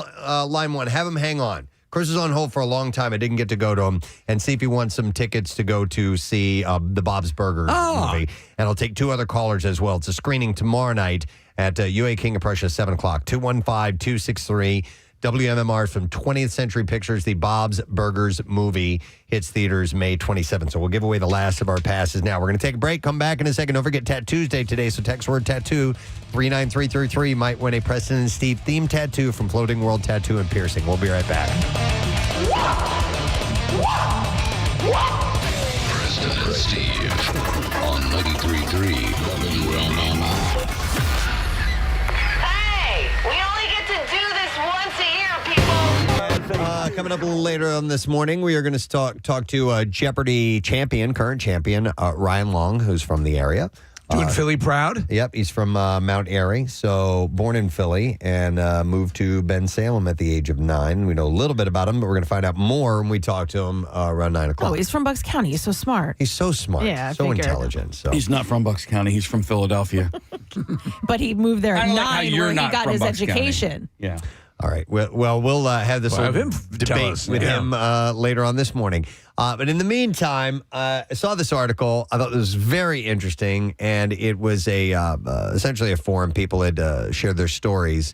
line one, have him hang on. Chris is on hold for a long time. I didn't get to go to him and see if he wants some tickets to go to see the Bob's Burgers movie. And I'll take two other callers as well. It's a screening tomorrow night at UA King of Prussia, 7 o'clock, 215-263. WMMR from 20th Century Pictures, the Bob's Burgers movie hits theaters May 27th. So we'll give away the last of our passes now. We're going to take a break, come back in a second. Don't forget Tattoos Day today, so text word tattoo 39333. Might win a Preston and Steve themed tattoo from Floating World Tattoo and Piercing. We'll be right back. Preston and Steve on 93.3 WMMR. Hey, we only get to do this once a year, people. Coming up a little later on this morning, we are going to talk to Jeopardy champion, current champion, Ryan Long, who's from the area. Doing Philly proud? Yep, he's from Mount Airy, so born in Philly and moved to Bensalem at the age of 9. We know a little bit about him, but we're going to find out more when we talk to him around 9 o'clock. Oh, he's from Bucks County. He's so smart. He's so smart, Yeah, I so figured. intelligent. So He's not from Bucks County. He's from Philadelphia. But he moved there at Kinda like how 9 you're where he not got from his Bucks County. education. Yeah. All right. Well, we'll have this Well, have little him tell debate us. with Yeah. him later on this morning. But in the meantime, I saw this article. I thought it was very interesting, and it was essentially a forum. People had shared their stories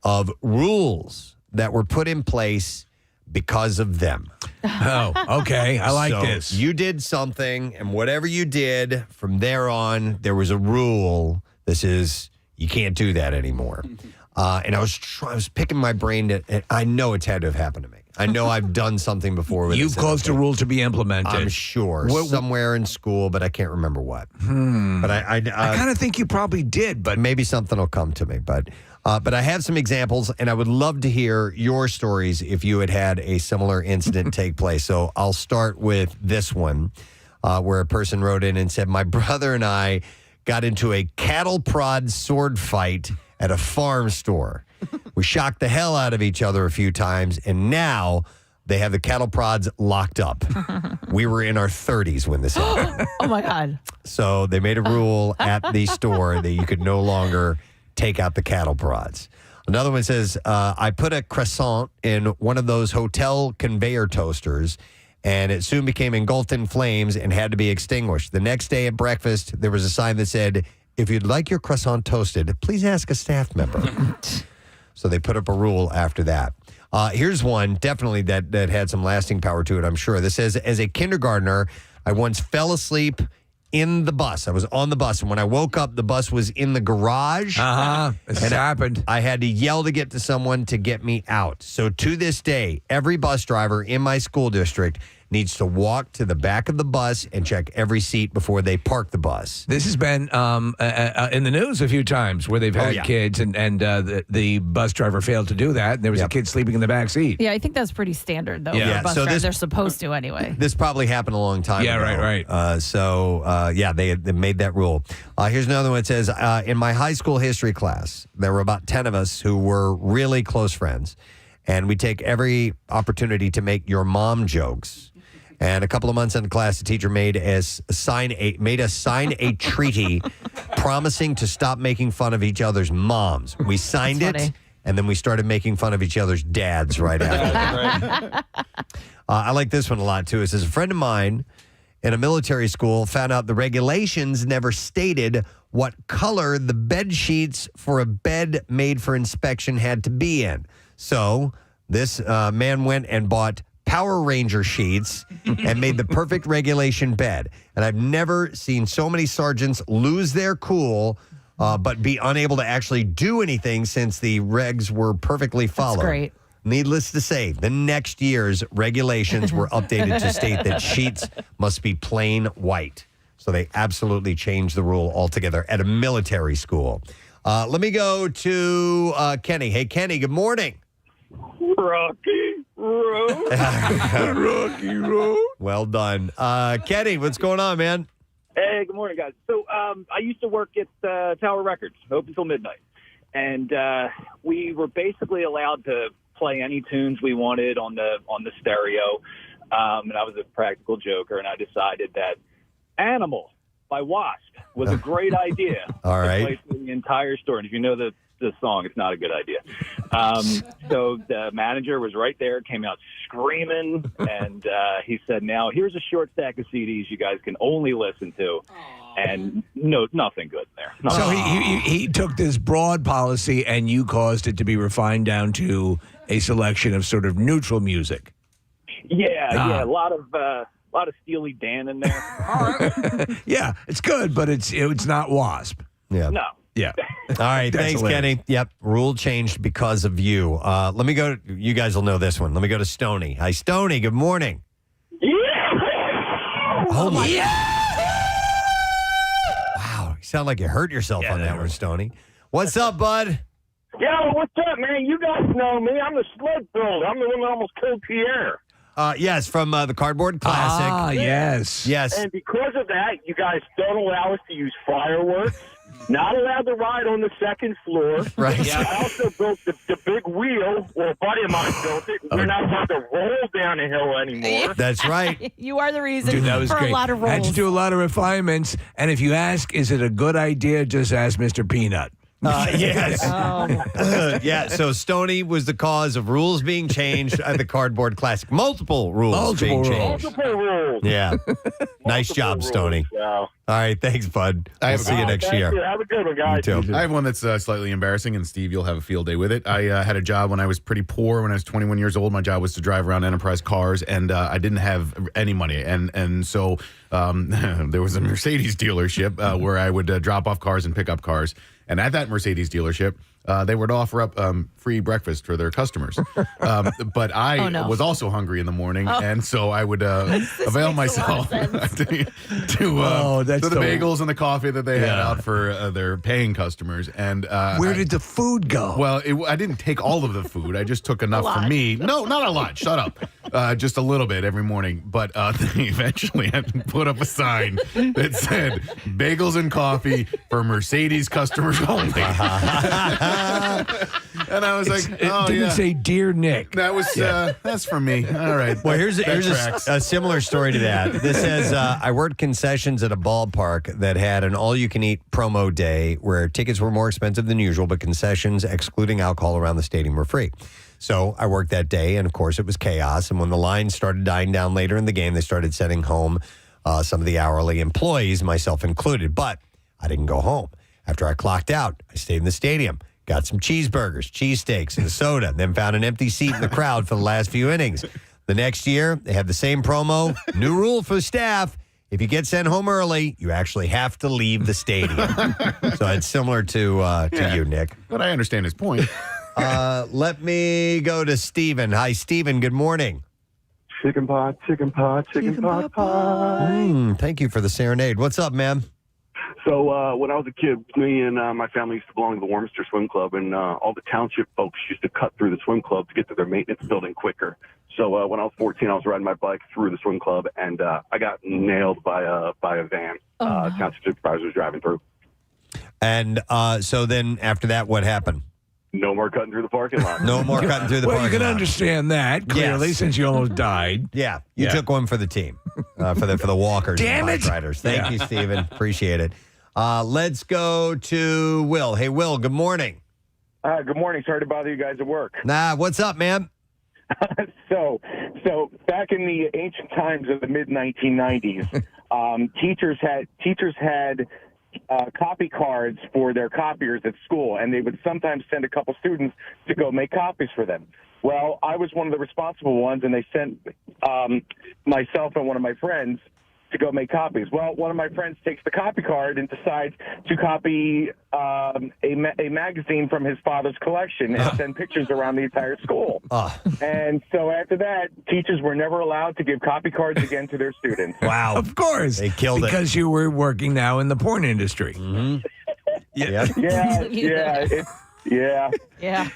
of rules that were put in place because of them. Oh, okay. I like So this. You did something, and whatever you did from there on, there was a rule. This is, you can't do that anymore. And I was picking my brain, and I know it's had to have happened to me. I know I've done something before. With You've this. caused a rule to be implemented. I'm sure. Somewhere in school, but I can't remember what. But I kind of think you probably did, but maybe something will come to me. But I have some examples, and I would love to hear your stories if you had a similar incident take place. So I'll start with this one, where a person wrote in and said, "My brother and I got into a cattle prod sword fight at a farm store. We shocked the hell out of each other a few times, and now they have the cattle prods locked up. We were in our 30s when this happened. Oh, my God. So they made a rule at the store that you could no longer take out the cattle prods. Another one says, I put a croissant in one of those hotel conveyor toasters, and it soon became engulfed in flames and had to be extinguished. The next day at breakfast, there was a sign that said, if you'd like your croissant toasted, please ask a staff member. So they put up a rule after that. Here's one, definitely that had some lasting power to it, I'm sure. This says, as a kindergartner, I once fell asleep in the bus. I was on the bus, and when I woke up, the bus was in the garage. This happened. I had to yell to get to someone to get me out. So to this day, every bus driver in my school district needs to walk to the back of the bus and check every seat before they park the bus. This has been in the news a few times where they've had kids and the bus driver failed to do that. And there was a kid sleeping in the back seat. Yeah, I think that's pretty standard, though. Yeah. For bus So drivers. this- They're supposed to anyway. This probably happened a long time ago. right. They made that rule. Here's another one. It says, in my high school history class, there were about 10 of us who were really close friends. And we take every opportunity to make your mom jokes. And a couple of months into class, the teacher made us sign a treaty promising to stop making fun of each other's moms. We signed That's it, funny. and then we started making fun of each other's dads right after. I like this one a lot, too. It says, a friend of mine in a military school found out the regulations never stated what color the bed sheets for a bed made for inspection had to be in. So this man went and bought Power Ranger sheets and made the perfect regulation bed. And I've never seen so many sergeants lose their cool but be unable to actually do anything since the regs were perfectly followed. That's great. Needless to say, the next year's regulations were updated to state that sheets must be plain white. So they absolutely changed the rule altogether at a military school. Let me go to Kenny. Hey, Kenny, good morning. Rocky Road. Rocky Road. Well done. Kenny, what's going on, man? Hey, good morning, guys. So I used to work at Tower Records, open until midnight. And we were basically allowed to play any tunes we wanted on the stereo. And I was a practical joker, and I decided that Animal by Wasp was a great idea. All right. To play through the entire store. And if you know the song, it's not a good idea. So the manager was right there, came out screaming, and he said, now here's a short stack of CDs you guys can only listen to. And no, nothing good there. So he took this broad policy and you caused it to be refined down to a selection of sort of neutral music. Yeah, a lot of Steely Dan in there. Yeah, it's good, but it's not Wasp. Yeah. No. Yeah. All right. That's Thanks, hilarious. Kenny. Yep. Rule changed because of you. Let me go. You guys will know this one. Let me go to Stoney. Hi, Stoney. Good morning. Yeah. Oh, my. Wow. You sound like you hurt yourself on that one, Stoney. What's up, bud? Yo, what's up, man? You guys know me. I'm the sled builder. I'm the one that almost killed Pierre. Yes, from the Cardboard Classic. Ah, yes. Yes. And because of that, you guys don't allow us to use fireworks. Not allowed to ride on the second floor. Right. Yeah, I also built the big wheel. Well, a buddy of mine built it. We're not allowed to roll down a hill anymore. That's right. You are the reason Dude, that was for great. a lot of roles. Had to do a lot of refinements. And if you ask, is it a good idea? Just ask Mr. Peanut. Yes. Yeah, so Stoney was the cause of rules being changed at the Cardboard Classic. Multiple rules being changed. Multiple rules. Yeah. Nice job, Stoney. Wow. All right, thanks, bud. We'll see you next Thank year. you. Have a good one, guys. You too. I have one that's slightly embarrassing, and Steve, you'll have a field day with it. I had a job when I was pretty poor. When I was 21 years old, my job was to drive around Enterprise cars, and I didn't have any money. And so there was a Mercedes dealership where I would drop off cars and pick up cars. And at that Mercedes dealership, they would offer up free breakfast for their customers. But I was also hungry in the morning, and so I would avail myself to the bagels and the coffee that they had out for their paying customers. And where did the food go? Well, I didn't take all of the food. I just took enough for me. No, not a lot. Shut up. Just a little bit every morning. But they eventually had to put up a sign that said, bagels and coffee for Mercedes customers only. And I was like, It didn't say Dear Nick. That was that's for me. All right. Well, here's a similar story to that. This says, I worked concessions at a ballpark that had an all-you-can-eat promo day where tickets were more expensive than usual, but concessions, excluding alcohol around the stadium, were free. So I worked that day, and of course it was chaos. And when the line started dying down later in the game, they started sending home some of the hourly employees, myself included. But I didn't go home. After I clocked out, I stayed in the stadium. Got some cheeseburgers, cheesesteaks, and a soda, then found an empty seat in the crowd for the last few innings. The next year, they had the same promo. New rule for staff. If you get sent home early, you actually have to leave the stadium. So it's similar to you, Nick. But I understand his point. Let me go to Steven. Hi, Steven. Good morning. Chicken pot, chicken pot, chicken pot pie. Thank you for the serenade. What's up, man? So when I was a kid, me and my family used to belong to the Warminster Swim Club, and all the township folks used to cut through the swim club to get to their maintenance building quicker. So when I was 14, I was riding my bike through the swim club, and I got nailed by a van. Township supervisor was driving through. And so then after that, what happened? No more cutting through the parking lot. No more cutting through the Well, parking you can lot. understand that clearly since you almost died. Yeah, you took one for the team, for the walkers. Damn and it. bike riders. Thank you, Steven. Appreciate it. Let's go to Will. Hey, Will, good morning. Good morning. Sorry to bother you guys at work. Nah, what's up, man? So back in the ancient times of the mid 1990s, teachers had copy cards for their copiers at school, and they would sometimes send a couple students to go make copies for them. Well, I was one of the responsible ones, and they sent myself and one of my friends to go make copies. Well, one of my friends takes the copy card and decides to copy a magazine from his father's collection and send pictures around the entire school. And so after that, teachers were never allowed to give copy cards again to their students. Wow. Of course. They killed it. Because you were working now in the porn industry. Yeah. Yeah.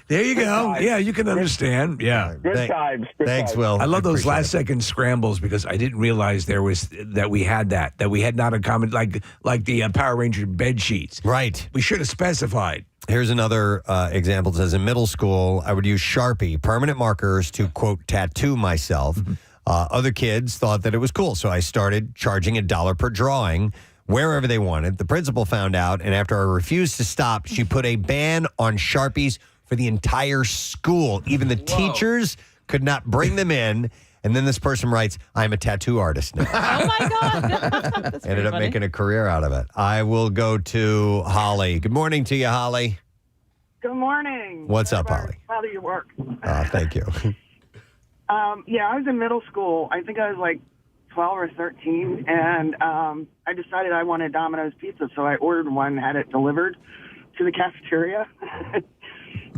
There you go. Yeah, you can understand. Yeah. Good times. Thanks, Will. I love those appreciate last second scrambles because I didn't realize that we had that we had not a common like the Power Ranger bed sheets. Right. We should have specified. Here's another example. It says, in middle school, I would use Sharpie, permanent markers, to, quote, tattoo myself. Other kids thought that it was cool, so I started charging $1 per drawing wherever they wanted. The principal found out, and after I refused to stop, she put a ban on Sharpies for the entire school. Even the teachers could not bring them in. And then this person writes, I'm a tattoo artist now. Oh, my God. Ended up making a career out of it. I will go to Holly. Good morning to you, Holly. Good morning. What's up, Holly? How do you work? Thank you. I was in middle school. I think I was like 12 or 13, and I decided I wanted Domino's pizza, so I ordered one, had it delivered to the cafeteria.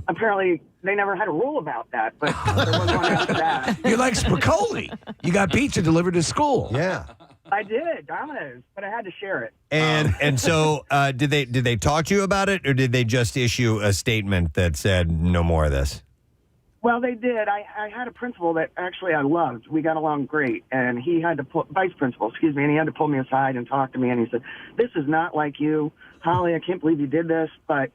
Apparently, they never had a rule about that, but there was one after that. You're like Spicoli. You got pizza delivered to school. Yeah. I I did, Domino's, but I had to share it. And so did they talk to you about it, or did they just issue a statement that said no more of this? Well, they did. I had a principal that actually I loved. We got along great, and he had to vice principal, and he had to pull me aside and talk to me, and he said, "This is not like you, Holly. I can't believe you did this, but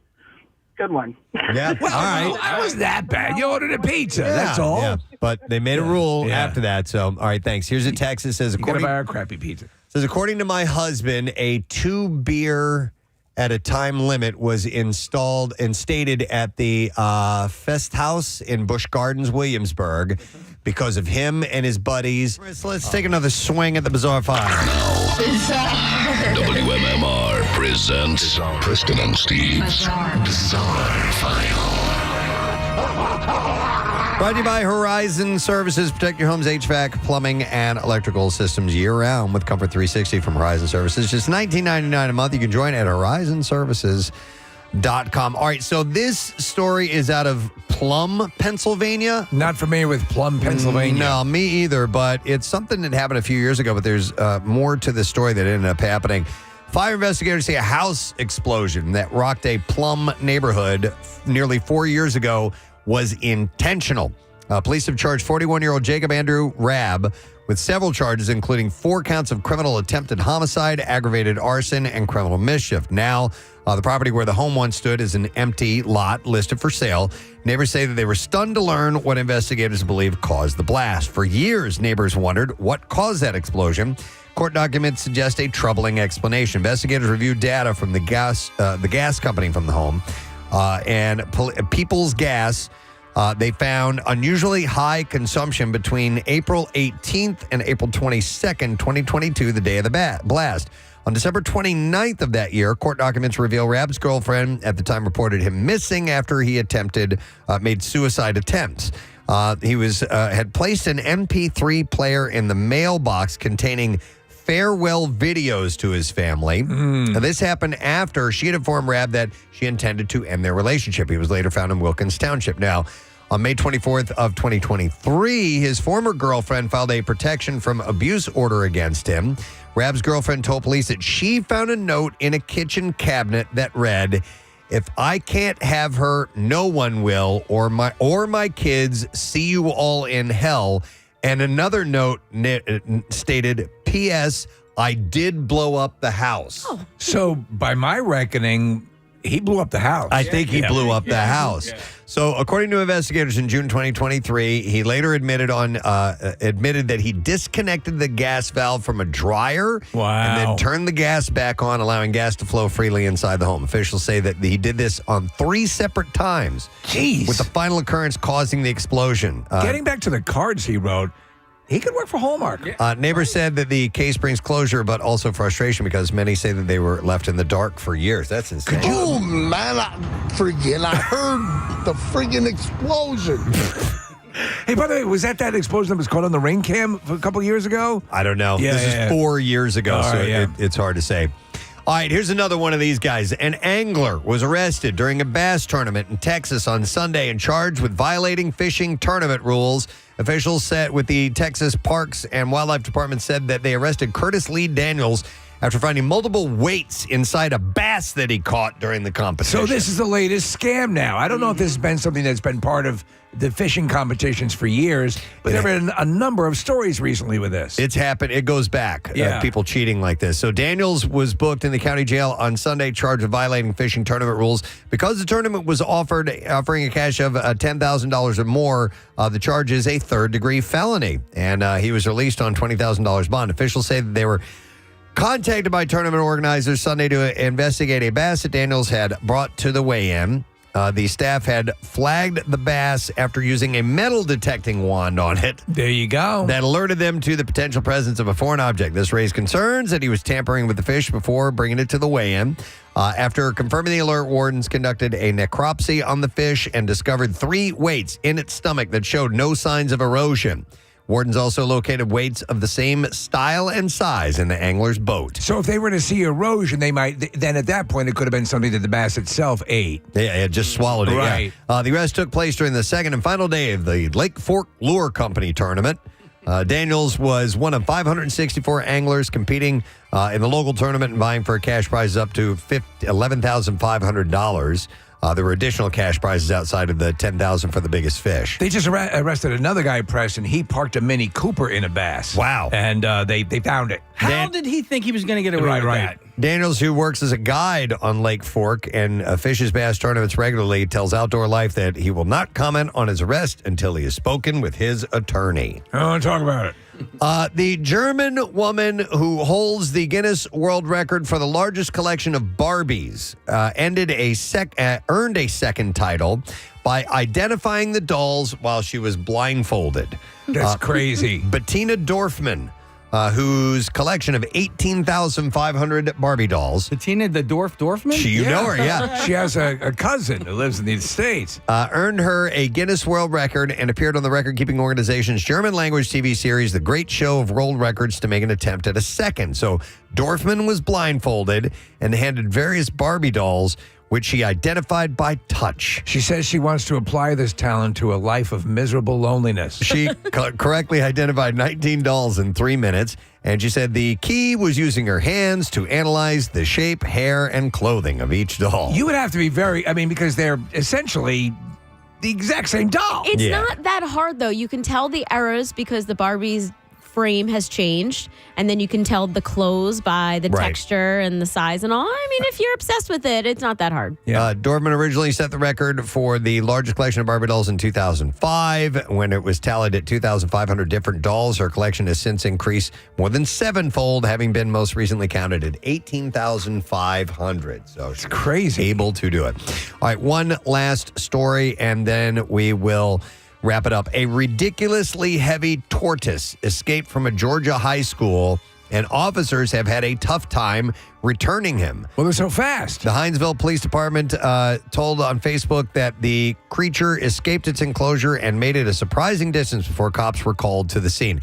good one." Yeah, all right. That wasn't that bad. You ordered a pizza. That's all. Yeah. But they made a rule after that. So, all right, thanks. Here's a text that says, You gotta buy our crappy pizza. Says, according to my husband, a 2-beer at a time limit was installed and stated at the Fest House in Busch Gardens, Williamsburg, because of him and his buddies. So let's take another swing at the Bizarre File. WMMR presents Preston and Steve's Bizarre File. Brought to you by Horizon Services. Protect your home's HVAC, plumbing, and electrical systems year-round with Comfort 360 from Horizon Services. Just $19.99 a month. You can join at horizonservices.com. All right, so this story is out of Plum, Pennsylvania. Not familiar with Plum, Pennsylvania. No, me either, but it's something that happened a few years ago, but there's more to the story that ended up happening. Fire investigators say a house explosion that rocked a Plum neighborhood nearly 4 years ago was intentional. Police have charged 41-year-old Jacob Andrew Rabb with several charges, including 4 counts of criminal attempted homicide, aggravated arson, and criminal mischief. Now, the property where the home once stood is an empty lot listed for sale. Neighbors say that they were stunned to learn what investigators believe caused the blast. For years, neighbors wondered what caused that explosion. Court documents suggest a troubling explanation. Investigators reviewed data from the gas company from the home. And People's Gas, they found unusually high consumption between April 18th and April 22nd, 2022, the day of the blast. On December 29th of that year, court documents reveal Rabb's girlfriend at the time reported him missing after he made suicide attempts. He had placed an MP3 player in the mailbox containing farewell videos to his family. Now, this happened after she had informed Rabb that she intended to end their relationship. He was later found in Wilkins Township. Now, on May 24th of 2023, his former girlfriend filed a protection from abuse order against him. Rabb's girlfriend told police that she found a note in a kitchen cabinet that read, "If I can't have her, no one will, or my kids, see you all in hell." And another note stated, P.S., I did blow up the house. Oh. So by my reckoning, he blew up the house. I think he blew up the house. Yeah. So according to investigators in June 2023, he later admitted that he disconnected the gas valve from a dryer and then turned the gas back on, allowing gas to flow freely inside the home. Officials say that he did this on 3 separate times. Jeez. With the final occurrence causing the explosion. Getting back to the cards he wrote, he could work for Hallmark. Neighbors said that the case brings closure, but also frustration because many say that they were left in the dark for years. That's insane. Oh, man, I heard the friggin' explosion. Hey, by the way, was that explosion that was caught on the rain cam a couple years ago? I don't know. This is 4 years ago, it's hard to say. All right, here's another one of these guys. An angler was arrested during a bass tournament in Texas on Sunday and charged with violating fishing tournament rules. Officials said with the Texas Parks and Wildlife Department said that they arrested Curtis Lee Daniels after finding multiple weights inside a bass that he caught during the competition. So this is the latest scam now. I don't know if this has been something that's been part of the fishing competitions for years, but there have been a number of stories recently with this. It's happened. It goes back. People cheating like this. So Daniels was booked in the county jail on Sunday, charged with violating fishing tournament rules. Because the tournament was offering a cash of $10,000 or more, the charge is a third-degree felony. And he was released on $20,000 bond. Officials say that they were contacted by tournament organizers Sunday to investigate a bass that Daniels had brought to the weigh-in. The staff had flagged the bass after using a metal detecting wand on it. There you go. That alerted them to the potential presence of a foreign object. This raised concerns that he was tampering with the fish before bringing it to the weigh-in. After confirming the alert, wardens conducted a necropsy on the fish and discovered 3 weights in its stomach that showed no signs of erosion. Wardens also located weights of the same style and size in the angler's boat. So if they were to see erosion, they might, then at that point, it could have been something that the bass itself ate. Yeah, it just swallowed it. Right. Yeah. The arrest took place during the second and final day of the Lake Fork Lure Company tournament. Daniels was one of 564 anglers competing in the local tournament and vying for a cash prize up to $11,500. There were additional cash prizes outside of the $10,000 for the biggest fish. They just arrested another guy, Preston. He parked a Mini Cooper in a bass. Wow. And they found it. How did he think he was going to get away with that? Daniels, who works as a guide on Lake Fork and fishes bass tournaments regularly, tells Outdoor Life that he will not comment on his arrest until he has spoken with his attorney. I don't want to talk about it. The German woman who holds the Guinness World Record for the largest collection of Barbies earned a second title by identifying the dolls while she was blindfolded. That's crazy. Bettina Dorfman, whose collection of 18,500 Barbie dolls. Bettina the Dorfman? You know her, yeah. She has a cousin who lives in the States. Earned her a Guinness World Record and appeared on the record-keeping organization's German-language TV series, The Great Show of World Records, to make an attempt at a second. So Dorfman was blindfolded and handed various Barbie dolls, which she identified by touch. She says she wants to apply this talent to a life of miserable loneliness. She correctly identified 19 dolls in 3 minutes, and she said the key was using her hands to analyze the shape, hair, and clothing of each doll. You would have to be because they're essentially the exact same doll. It's not that hard, though. You can tell the eras because the Barbie's frame has changed, and then you can tell the clothes by the texture and the size and all. I mean, if you're obsessed with it, it's not that hard. Dorfman originally set the record for the largest collection of Barbie dolls in 2005 when it was tallied at 2,500 different dolls. Her collection has since increased more than sevenfold, having been most recently counted at 18,500. So it's crazy. Able to do it. All right, one last story, and then we will wrap it up. A ridiculously heavy tortoise escaped from a Georgia high school, and officers have had a tough time returning him. Well, they're so fast. The Hinesville Police Department told on Facebook that the creature escaped its enclosure and made it a surprising distance before cops were called to the scene.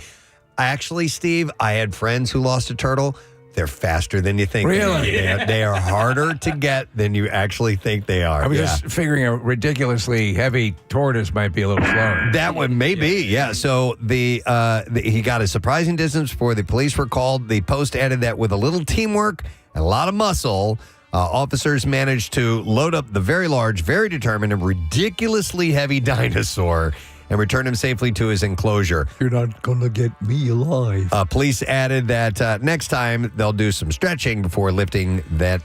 Actually, Steve, I had friends who lost a turtle. They're faster than you think. Really? They are harder to get than you actually think they are. I was just figuring a ridiculously heavy tortoise might be a little slower. That one may be, yeah. So he got a surprising distance before the police were called. The Post added that with a little teamwork and a lot of muscle, officers managed to load up the very large, very determined, and ridiculously heavy dinosaur and return him safely to his enclosure. You're not going to get me alive. Police added that next time they'll do some stretching before lifting that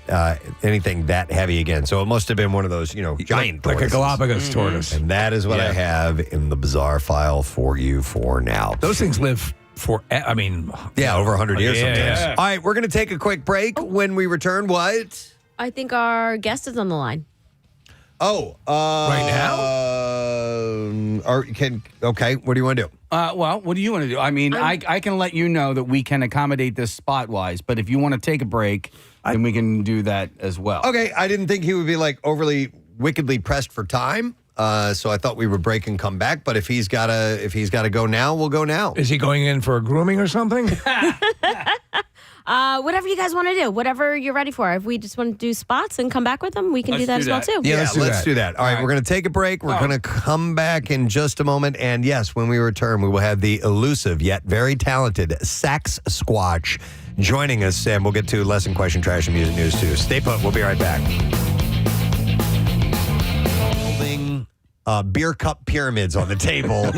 anything that heavy again. So it must have been one of those, giant like tortoises. a Galapagos tortoise. And that is what I have in the bizarre file for you for now. Those things live for, over 100 years sometimes. Yeah. All right, we're going to take a quick break. When we return, what? I think our guest is on the line. Right now? Okay, what do you want to do? Well, what do you want to do? I mean, I can let you know that we can accommodate this spot-wise, but if you want to take a break, then we can do that as well. Okay, I didn't think he would be overly wickedly pressed for time. So I thought we would break and come back, but if he's gotta go now, we'll go now. Is he going in for a grooming or something? Whatever you guys want to do, whatever you're ready for. If we just want to do spots and come back with them, we can do that as well too. Yeah, let's do that. All right, we're going to take a break. We're going to come back in just a moment. And yes, when we return, we will have the elusive yet very talented Saxsquatch joining us. And we'll get to lesson, question, trash, and music news too. Stay put. We'll be right back. Beer cup pyramids on the table,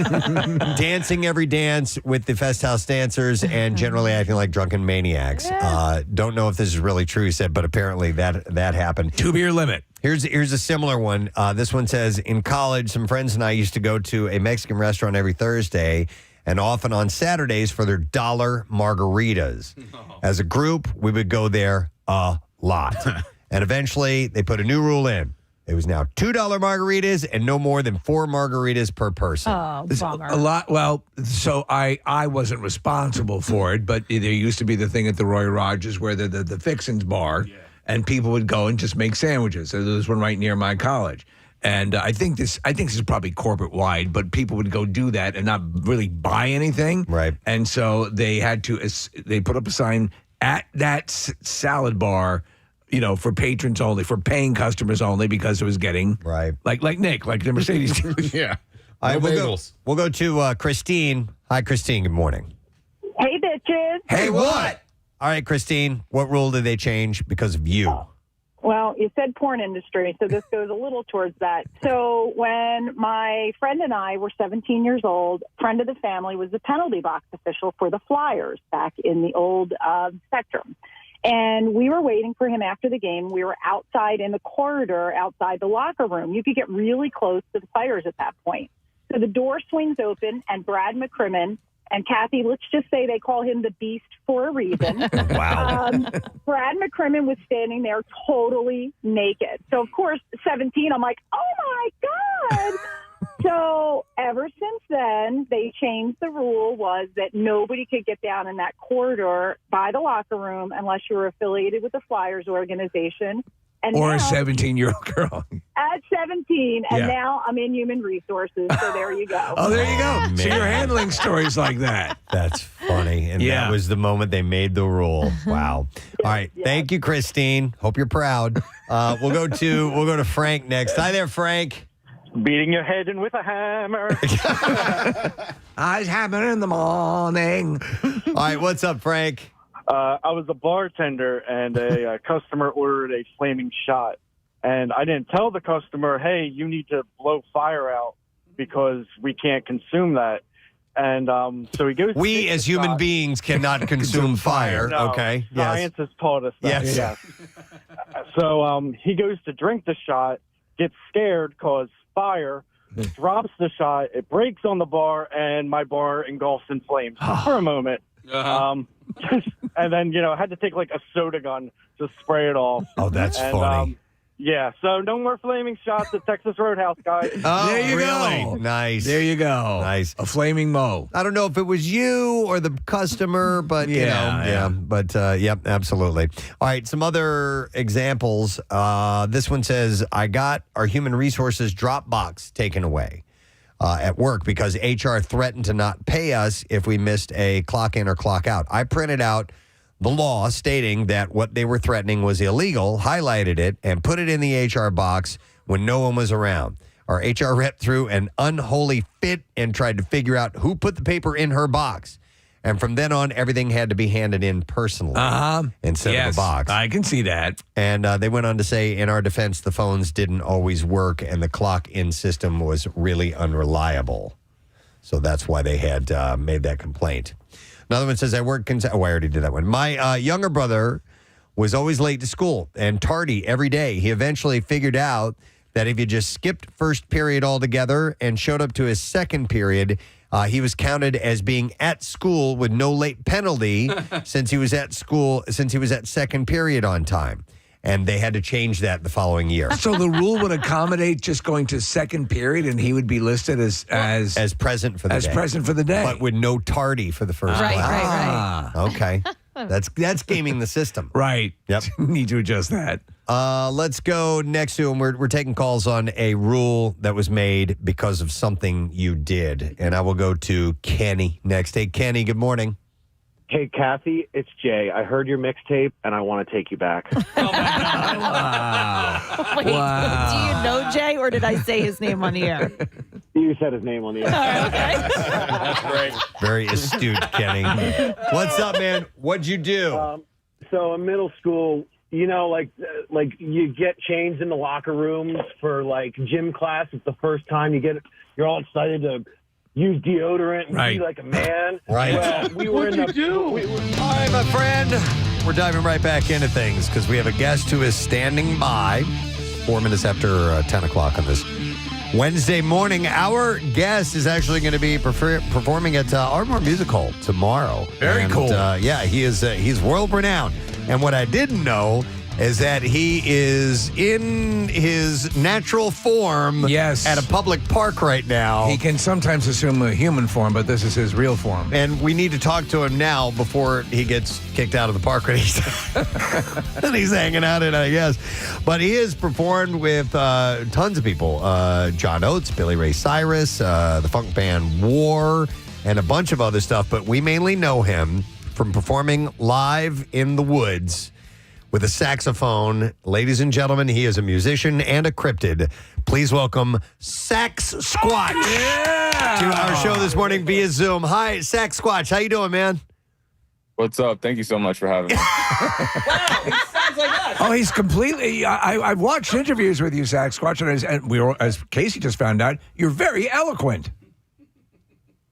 dancing every dance with the Fest House dancers, and generally acting like drunken maniacs. Don't know if this is really true, he said, but apparently that happened. 2-beer limit. Here's a similar one. This one says, in college, some friends and I used to go to a Mexican restaurant every Thursday and often on Saturdays for their $1 margaritas. As a group, we would go there a lot. And eventually, they put a new rule in. It was now $2 margaritas and no more than 4 margaritas per person. Oh, bummer. A lot. Well, so I wasn't responsible for it, but there used to be the thing at the Roy Rogers where the Fixins bar, and people would go and just make sandwiches. So there was one right near my college. And I think this is probably corporate wide, but people would go do that and not really buy anything. Right. And so they put up a sign at that salad bar, for patrons only, for paying customers only, because it was getting like Nick, like the Mercedes. Yeah. All right, No we'll bagels. go to Christine. Hi, Christine. Good morning. Hey, bitches. Hey, what? All right, Christine. What rule did they change because of you? Well, you said porn industry, so this goes a little towards that. So when my friend and I were 17 years old, friend of the family was the penalty box official for the Flyers back in the old Spectrum. And we were waiting for him after the game. We were outside in the corridor outside the locker room. You could get really close to the Flyers at that point. So the door swings open, and Brad McCrimmon and Kathy, let's just say they call him the Beast for a reason. Wow. Brad McCrimmon was standing there totally naked. So, of course, 17, I'm like, oh, my God. So ever since then, they changed the rule was that nobody could get down in that corridor by the locker room unless you were affiliated with the Flyers organization. And Or now, a 17-year-old girl. At 17, and Yeah. now I'm in human resources, so there you go. Oh, there you go. So Man. you're handling stories like that. That's funny. And Yeah. that was the moment they made the rule. Wow. All right. Thank you, Christine. Hope you're proud. We'll go to Frank next. Hi there, Frank. Beating your head in with a hammer. I was hammering in the morning. All right. What's up, Frank? I was a bartender, and a customer ordered a flaming shot. And I didn't tell the customer, hey, you need to blow fire out because we can't consume that. And so he goes. We, as human beings, cannot consume fire. No, Okay. Science has taught us that. Yes. So he goes to drink the shot, gets scared, cause fire, drops the shot. It breaks on the bar, and my bar engulfs in flames for a moment. And then, I had to take like a soda gun to spray it off. Oh, that's funny. Yeah, so no more flaming shots at Texas Roadhouse, guys. Oh, There you really? go. Nice. There you go. Nice. A flaming Mo. I don't know if it was you or the customer, but Yeah. But yep, absolutely. All right, some other examples. This one says, I got our human resources Dropbox taken away at work because HR threatened to not pay us if we missed a clock in or clock out. I printed out the law stating that what they were threatening was illegal, highlighted it, and put it in the HR box when no one was around. Our HR rep threw an unholy fit and tried to figure out who put the paper in her box. And from then on, everything had to be handed in personally instead of a box. I can see that. And they went on to say, in our defense, the phones didn't always work and the clock-in system was really unreliable. So that's why they had made that complaint. Another one says, I already did that one. My younger brother was always late to school and tardy every day. He eventually figured out that if you just skipped first period altogether and showed up to his second period, he was counted as being at school with no late penalty since he was at second period on time. And they had to change that the following year. So the rule would accommodate just going to second period, and he would be listed as present for the day. present for the day, but with no tardy for the first class. Okay. That's gaming the system. Right. Yep. Need to adjust that. Let's go next to him. We're taking calls on a rule that was made because of something you did. And I will go to Kenny next. Hey, Kenny, good morning. Hey, Kathy, it's Jay. I heard your mixtape, and I want to take you back. Wait, do you know Jay, or did I say his name on the air? You said his name on the air. That's great. Very astute, Kenny. What's up, man? What'd you do? So in middle school, like you get changed in the locker rooms for like gym class. It's the first time you're all excited to use deodorant and be like a man. Right. Well, we were in the. All right, my friend. We're diving right back into things because we have a guest who is standing by 4 minutes after 10 o'clock on this Wednesday morning. Our guest is actually going to be performing at Ardmore Music Hall tomorrow. Very cool. Yeah, he's world renowned. And what I didn't know is that he is in his natural form at a public park right now. He can sometimes assume a human form, but this is his real form. And we need to talk to him now before he gets kicked out of the park and he's hanging out in it, I guess. But he has performed with tons of people. John Oates, Billy Ray Cyrus, the funk band War, and a bunch of other stuff. But we mainly know him from performing live in the woods with a saxophone. Ladies and gentlemen, he is a musician and a cryptid. Please welcome Saxsquatch to our show this morning via Zoom. Hi, Saxsquatch. How you doing, man? What's up? Thank you so much for having me. Oh, he's completely. I've watched interviews with you, Saxsquatch, and we were, as Casey just found out, you're very eloquent.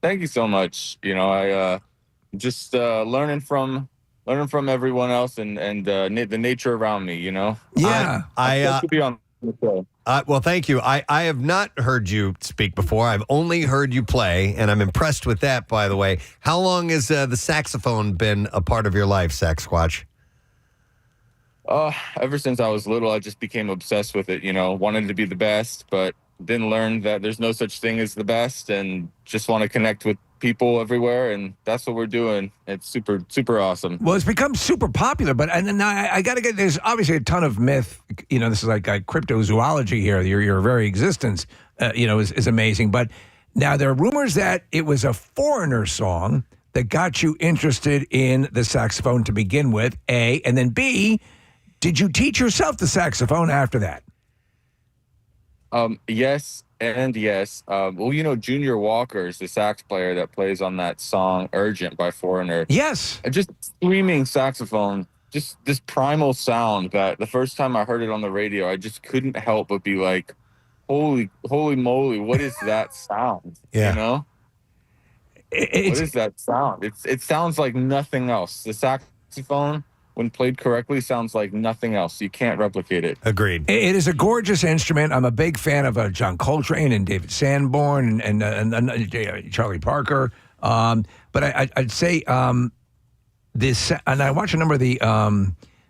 Thank you so much. You know, I just learning from everyone else and the nature around me. You know. Yeah, I to be on the show. Well, thank you. I have not heard you speak before. I've only heard you play, and I'm impressed with that, by the way. How long has the saxophone been a part of your life, Saxsquatch? Ever since I was little, I just became obsessed with it. You know, wanted to be the best, but then learned that there's no such thing as the best, and just want to connect with people everywhere, and that's what we're doing. It's super, super awesome. Well, it's become super popular, but and then I got to get. There's obviously a ton of myth. You know, this is like cryptozoology here. Your very existence, is amazing. But now there are rumors that it was a foreigner song that got you interested in the saxophone to begin with. A, and then B, did you teach yourself the saxophone after that? Yes and yes. Well, you know, Junior Walker is the sax player that plays on that song Urgent by Foreigner. Yes. And just screaming saxophone, just this primal sound that the first time I heard it on the radio, I just couldn't help but be like, holy moly, what is that sound? Yeah. You know? What is that sound? It sounds like nothing else. The saxophone, when played correctly, sounds like nothing else. You can't replicate it. Agreed. It is a gorgeous instrument. I'm a big fan of John Coltrane and David Sanborn and Charlie Parker. But I'd say this, and I watch a number of the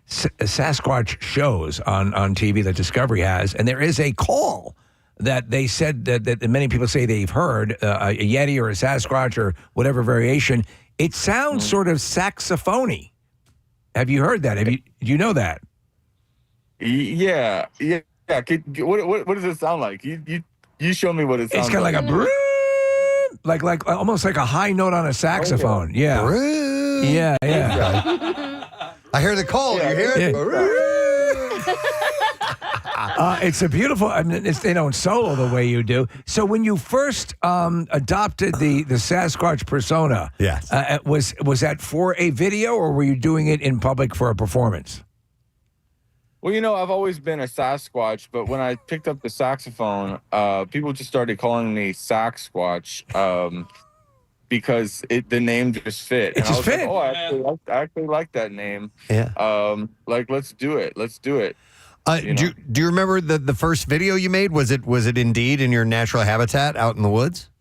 Saxsquatch shows on TV that Discovery has, and there is a call that they said that many people say they've heard, a Yeti or a Sasquatch or whatever variation. It sounds sort of saxophony. Have you heard that? Do you know that? Yeah. What does it sound like? You show me what it sounds like. It's got like a like almost like a high note on a saxophone. Yeah. Yeah. I hear the call. You hear it? It's a beautiful. I mean, they don't solo the way you do. So when you first adopted the Sasquatch persona, yes, was that for a video or were you doing it in public for a performance? Well, you know, I've always been a Sasquatch, but when I picked up the saxophone, people just started calling me Saxsquatch because the name just fit. It just fit. Like, I actually like that name. Yeah. Let's do it. Do you remember the first video you made? Was it indeed in your natural habitat out in the woods?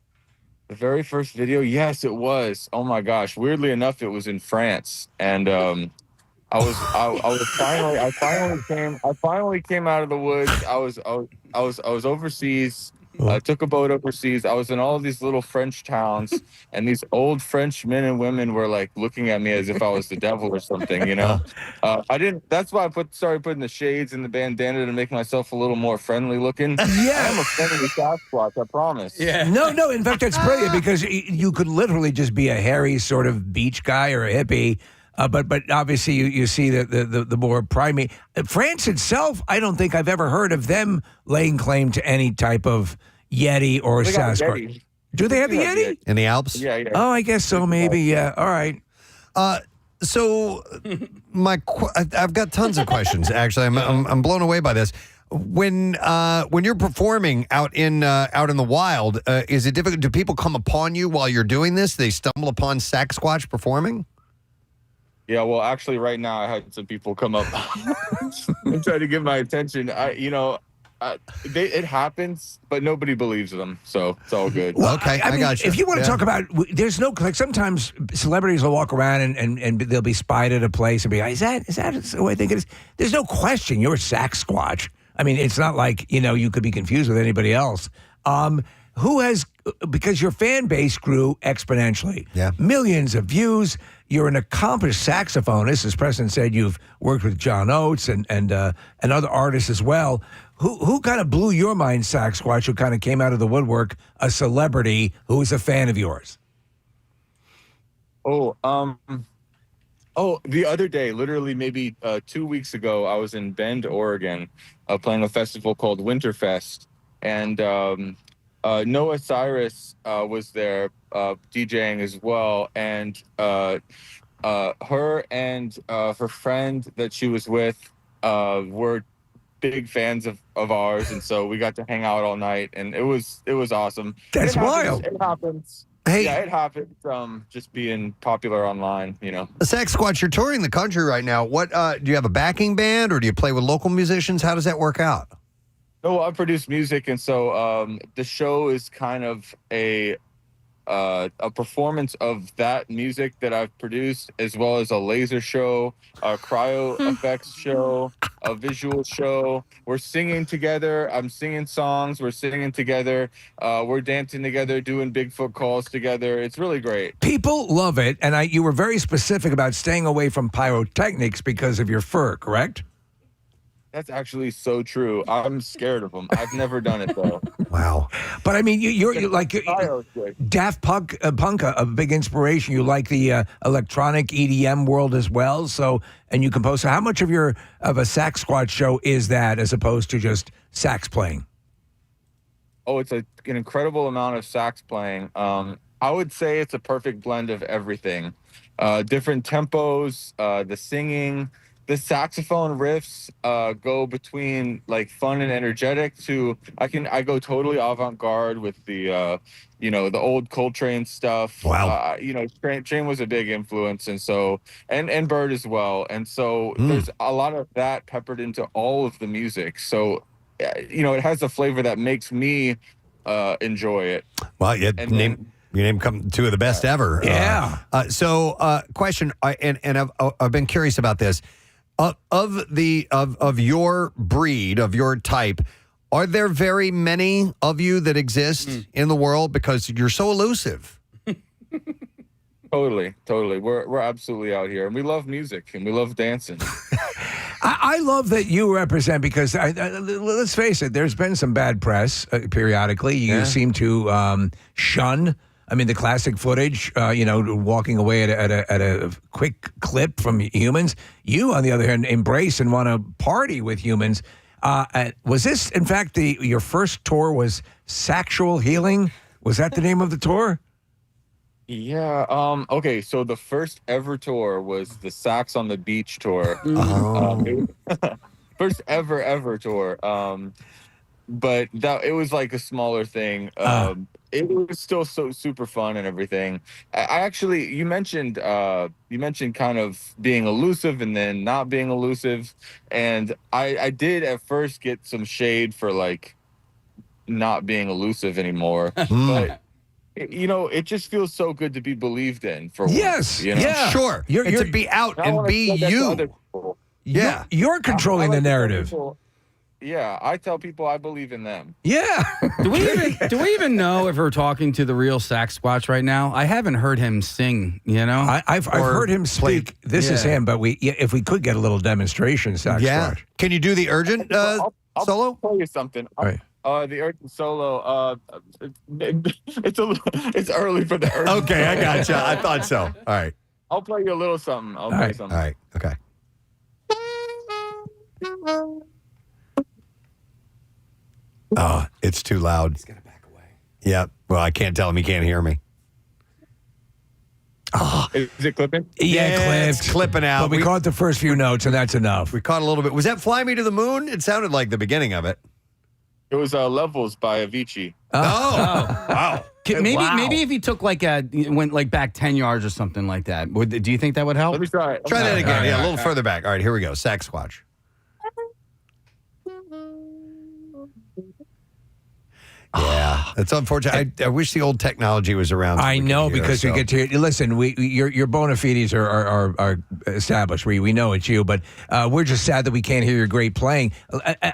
The very first video, yes, it was. Oh my gosh! Weirdly enough, it was in France, and I finally came out of the woods. I was overseas. I took a boat overseas. I was in all of these little French towns, and these old French men and women were like looking at me as if I was the devil or something, you know? That's why I started putting the shades and the bandana to make myself a little more friendly looking. Yeah. I'm a friendly Sasquatch, I promise. Yeah. No, in fact, that's brilliant because you could literally just be a hairy sort of beach guy or a hippie. But obviously you see the more primate. France itself, I don't think I've ever heard of them laying claim to any type of Yeti or Sasquatch. Do they have the Yeti? In the Alps? Yeah. Oh, I guess so, maybe, yeah. All right. So I've got tons of questions, actually. I'm blown away by this. When you're performing out in the wild, is it difficult? Do people come upon you while you're doing this? They stumble upon Saxsquatch performing? Yeah, well, actually, right now I had some people come up and try to get my attention. It happens, but nobody believes them, so it's all good. Well, okay, I got you. If you want to talk about, there's no like sometimes celebrities will walk around and they'll be spied at a place and be like, is that who I think it is? There's no question you're a Saxsquatch. I mean, it's not like you could be confused with anybody else. Because your fan base grew exponentially. Yeah. Millions of views. You're an accomplished saxophonist. As Preston said, you've worked with John Oates and other artists as well. Who kind of blew your mind, Saxsquatch, who kind of came out of the woodwork, a celebrity who was a fan of yours? A Oh, the other day, literally maybe 2 weeks ago, I was in Bend, Oregon, playing a festival called Winterfest, and Noah Cyrus was there DJing as well, and her and her friend that she was with were big fans of ours, and so we got to hang out all night, and it was awesome. That's wild. It happens. Hey. Yeah, it happens from just being popular online, you know. Saxsquatch, you're touring the country right now. What do you have a backing band, or do you play with local musicians? How does that work out? No, I produce music, and so the show is kind of a performance of that music that I've produced, as well as a laser show, a cryo effects show, a visual show. We're singing together. I'm singing songs. We're singing together. We're dancing together, doing Bigfoot calls together. It's really great. People love it, and you were very specific about staying away from pyrotechnics because of your fur, correct? That's actually so true. I'm scared of them. I've never done it, though. Wow. But I mean, you're like Daft Punk, a big inspiration. You like the electronic EDM world as well. So, and you compose. So, how much of a Saxsquatch show is that, as opposed to just sax playing? Oh, it's an incredible amount of sax playing. I would say it's a perfect blend of everything. Different tempos, the singing. The saxophone riffs go between like fun and energetic to I go totally avant-garde with the the old Coltrane stuff. Wow. Train was a big influence, and so and Bird as well. And so there's a lot of that peppered into all of the music. So it has a flavor that makes me enjoy it. Well, you name come two of the best ever. Yeah. Question, and I've been curious about this. Of your breed, of your type, are there very many of you that exist in the world, because you're so elusive? Totally. We're absolutely out here, and we love music and we love dancing. I love that you represent, because let's face it, there's been some bad press periodically. You seem to shun. I mean, the classic footage, walking away at a quick clip from humans. You, on the other hand, embrace and want to party with humans. Was this, in fact, your first tour was Sexual Healing? Was that the name of the tour? Yeah. Okay. So the first ever tour was the Sax on the Beach tour. First ever tour. But it was like a smaller thing. It was still so super fun and everything. I actually, you mentioned kind of being elusive and then not being elusive, and I did at first get some shade for like not being elusive anymore, but it just feels so good to be believed in. For yes, once, yeah, sure. You're to be out and be you. Yeah, you're controlling the narrative. Yeah, I tell people I believe in them. Yeah. Do we even know if we're talking to the real Saxsquatch right now? I haven't heard him sing, I've heard him speak. This is him, but if we could get a little demonstration, Saxsquatch. Yeah. Can you do the urgent I'll solo? tell you something. All right. The urgent solo, it's early for the urgent Okay, solo. I gotcha. I thought so. All right. I'll play you a little something. All right. Okay. Oh, it's too loud. He's got to back away. Yeah. Well, I can't tell him he can't hear me. Oh. Is it clipping? Yeah, it's clipping out. But we caught the first few notes, and that's enough. We caught a little bit. Was that Fly Me to the Moon? It sounded like the beginning of it. It was Levels by Avicii. Oh. Wow. Maybe if he took went back 10 yards or something like that. Do you think that would help? Let me try it. Try that again. Yeah, a little further back. All right, here we go. Saxsquatch. Yeah, it's unfortunate. I wish the old technology was around. So I know, because you we get to listen. Your bona fides are established. We know it's you, but we're just sad that we can't hear your great playing.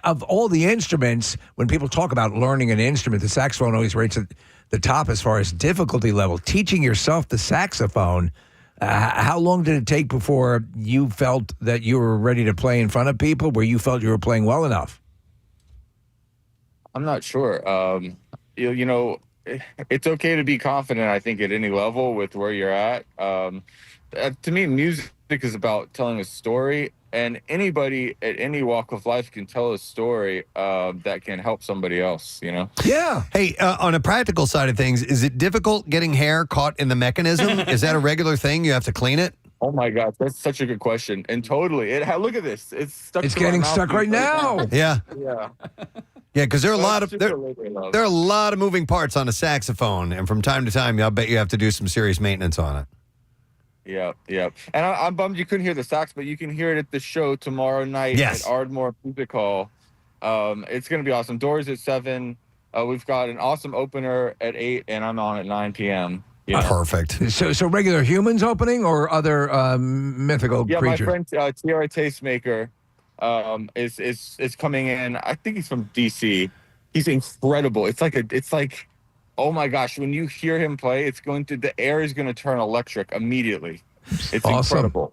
Of all the instruments, when people talk about learning an instrument, the saxophone always rates at the top as far as difficulty level. Teaching yourself the saxophone, how long did it take before you felt that you were ready to play in front of people, where you felt you were playing well enough? I'm not sure. It's okay to be confident, I think, at any level with where you're at. To me, music music is about telling a story, and anybody at any walk of life can tell a story that can help somebody else, you know? Yeah. Hey, on a practical side of things, is it difficult getting hair caught in the mechanism? Is that a regular thing? You have to clean it? Oh my gosh, that's such a good question. And totally, look at this. It's stuck. It's to my getting mouth stuck right now. Yeah. Yeah. Yeah, because there are a That's lot of super labor love. there are a lot of moving parts on a saxophone, and from time to time, I'll bet you have to do some serious maintenance on it. Yeah. And I'm bummed you couldn't hear the sax, but you can hear it at the show tomorrow night Yes. at Ardmore Music Hall. It's going to be awesome. Doors at 7. We've got an awesome opener at 8, and I'm on at 9 p.m. You know? Perfect. So regular humans opening or other mythical Yeah, creatures? my friend Tiara Tastemaker is coming in. I think he's from DC. He's incredible. It's like, oh my gosh, when you hear him play, the air is going to turn electric immediately. It's Awesome. incredible.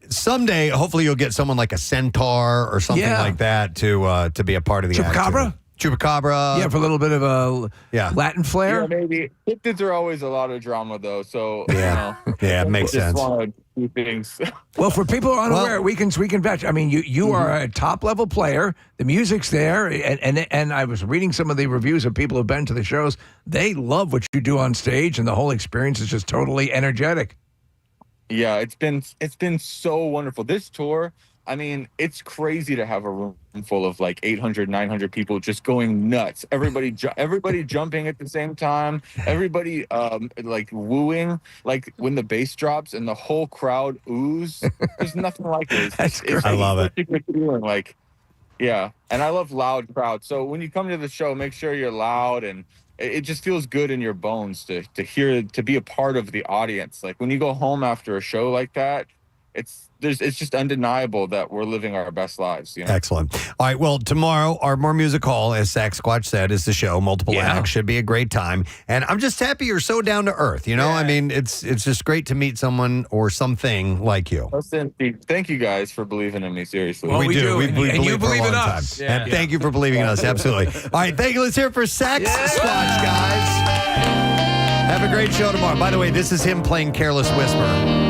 Someday, hopefully, you'll get someone like a centaur or something like that to be a part of the act, Chupacabra? too. Chupacabra. Yeah, for a little bit of a Latin flair. Yeah, maybe. Cryptids are always a lot of drama, though. So Yeah, it makes just sense. want to do things. Well, for people who are unaware, we can vouch. I mean, you are a top level player. The music's there, and I was reading some of the reviews of people who've been to the shows. They love what you do on stage, and the whole experience is just totally energetic. Yeah, it's been so wonderful. This tour, I mean, it's crazy to have a room full of like 800, 900 people just going nuts. Everybody jumping at the same time. Everybody like wooing. Like when the bass drops and the whole crowd oohs. There's nothing like it. I love it. Such a good feeling. Like, yeah, and I love loud crowds. So when you come to the show, make sure you're loud, and it just feels good in your bones to be a part of the audience. Like when you go home after a show like that, it's just undeniable that we're living our best lives. You know? Excellent. All right. Well, tomorrow, Ardmore Music Hall, as Saxsquatch said, is the show. Multiple acts. Should be a great time. And I'm just happy you're so down to earth. You know, I mean, it's just great to meet someone or something like you. Listen, thank you guys for believing in me. Seriously. Well, we do. We And believe you for a believe in long us. time. Yeah. And thank you for believing in us. Absolutely. All right. Thank you. Let's hear it for Saxsquatch, guys. Have a great show tomorrow. By the way, this is him playing Careless Whisper.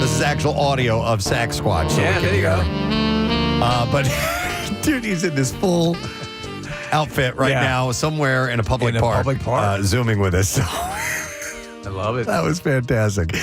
This is actual audio of Saxsquatch. So there you go. But, dude, he's in this full outfit right now somewhere in a public park. Zooming with us. I love it. That was fantastic.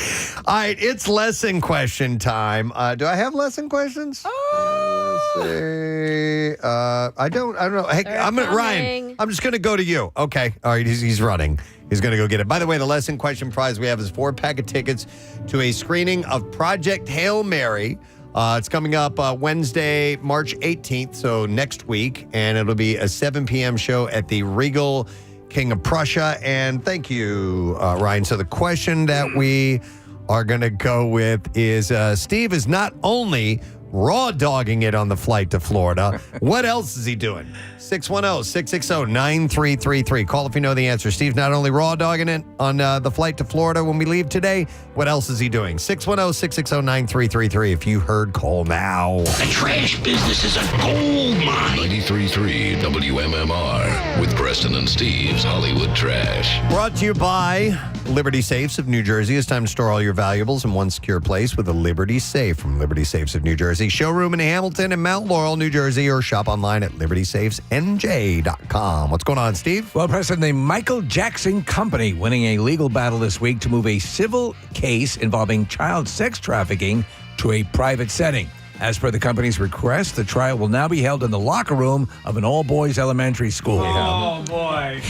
All right, it's lesson question time. Do I have lesson questions? Let's see. I don't know. Hey, Ryan, I'm just going to go to you. Okay. All right, he's running. He's going to go get it. By the way, the lesson question prize we have is 4-pack of tickets to a screening of Project Hail Mary. It's coming up Wednesday, March 18th, so next week, and it'll be a 7 p.m. show at the Regal King of Prussia. And thank you, Ryan. So the question that we are going to go with is Steve is not only raw dogging it on the flight to Florida. What else is he doing? 610-660-9333. Call if you know the answer. Steve's not only raw dogging it on the flight to Florida when we leave today. What else is he doing? 610-660-9333. If you heard, call now. The trash business is a gold mine. 93.3 WMMR with Preston and Steve's Hollywood Trash. Brought to you by Liberty Safes of New Jersey. It's time to store all your valuables in one secure place with a Liberty Safe from Liberty Safes of New Jersey. Showroom in Hamilton and Mount Laurel, New Jersey, or shop online at libertysafesnj.com. What's going on, Steve? Well, Preston, the Michael Jackson Company winning a legal battle this week to move a civil case involving child sex trafficking to a private setting. As per the company's request, the trial will now be held in the locker room of an all-boys elementary school. Oh, boy.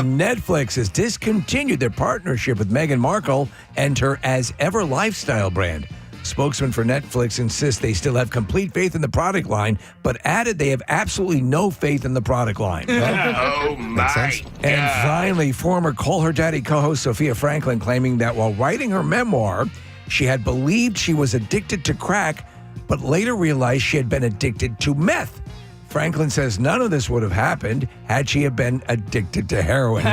Netflix has discontinued their partnership with Meghan Markle and her As Ever lifestyle brand. Spokesman for Netflix insists they still have complete faith in the product line, but added they have absolutely no faith in the product line. Oh, my. And finally, former Call Her Daddy co-host Sophia Franklin claiming that while writing her memoir, she had believed she was addicted to crack, but later realized she had been addicted to meth. Franklin says none of this would have happened had she have been addicted to heroin.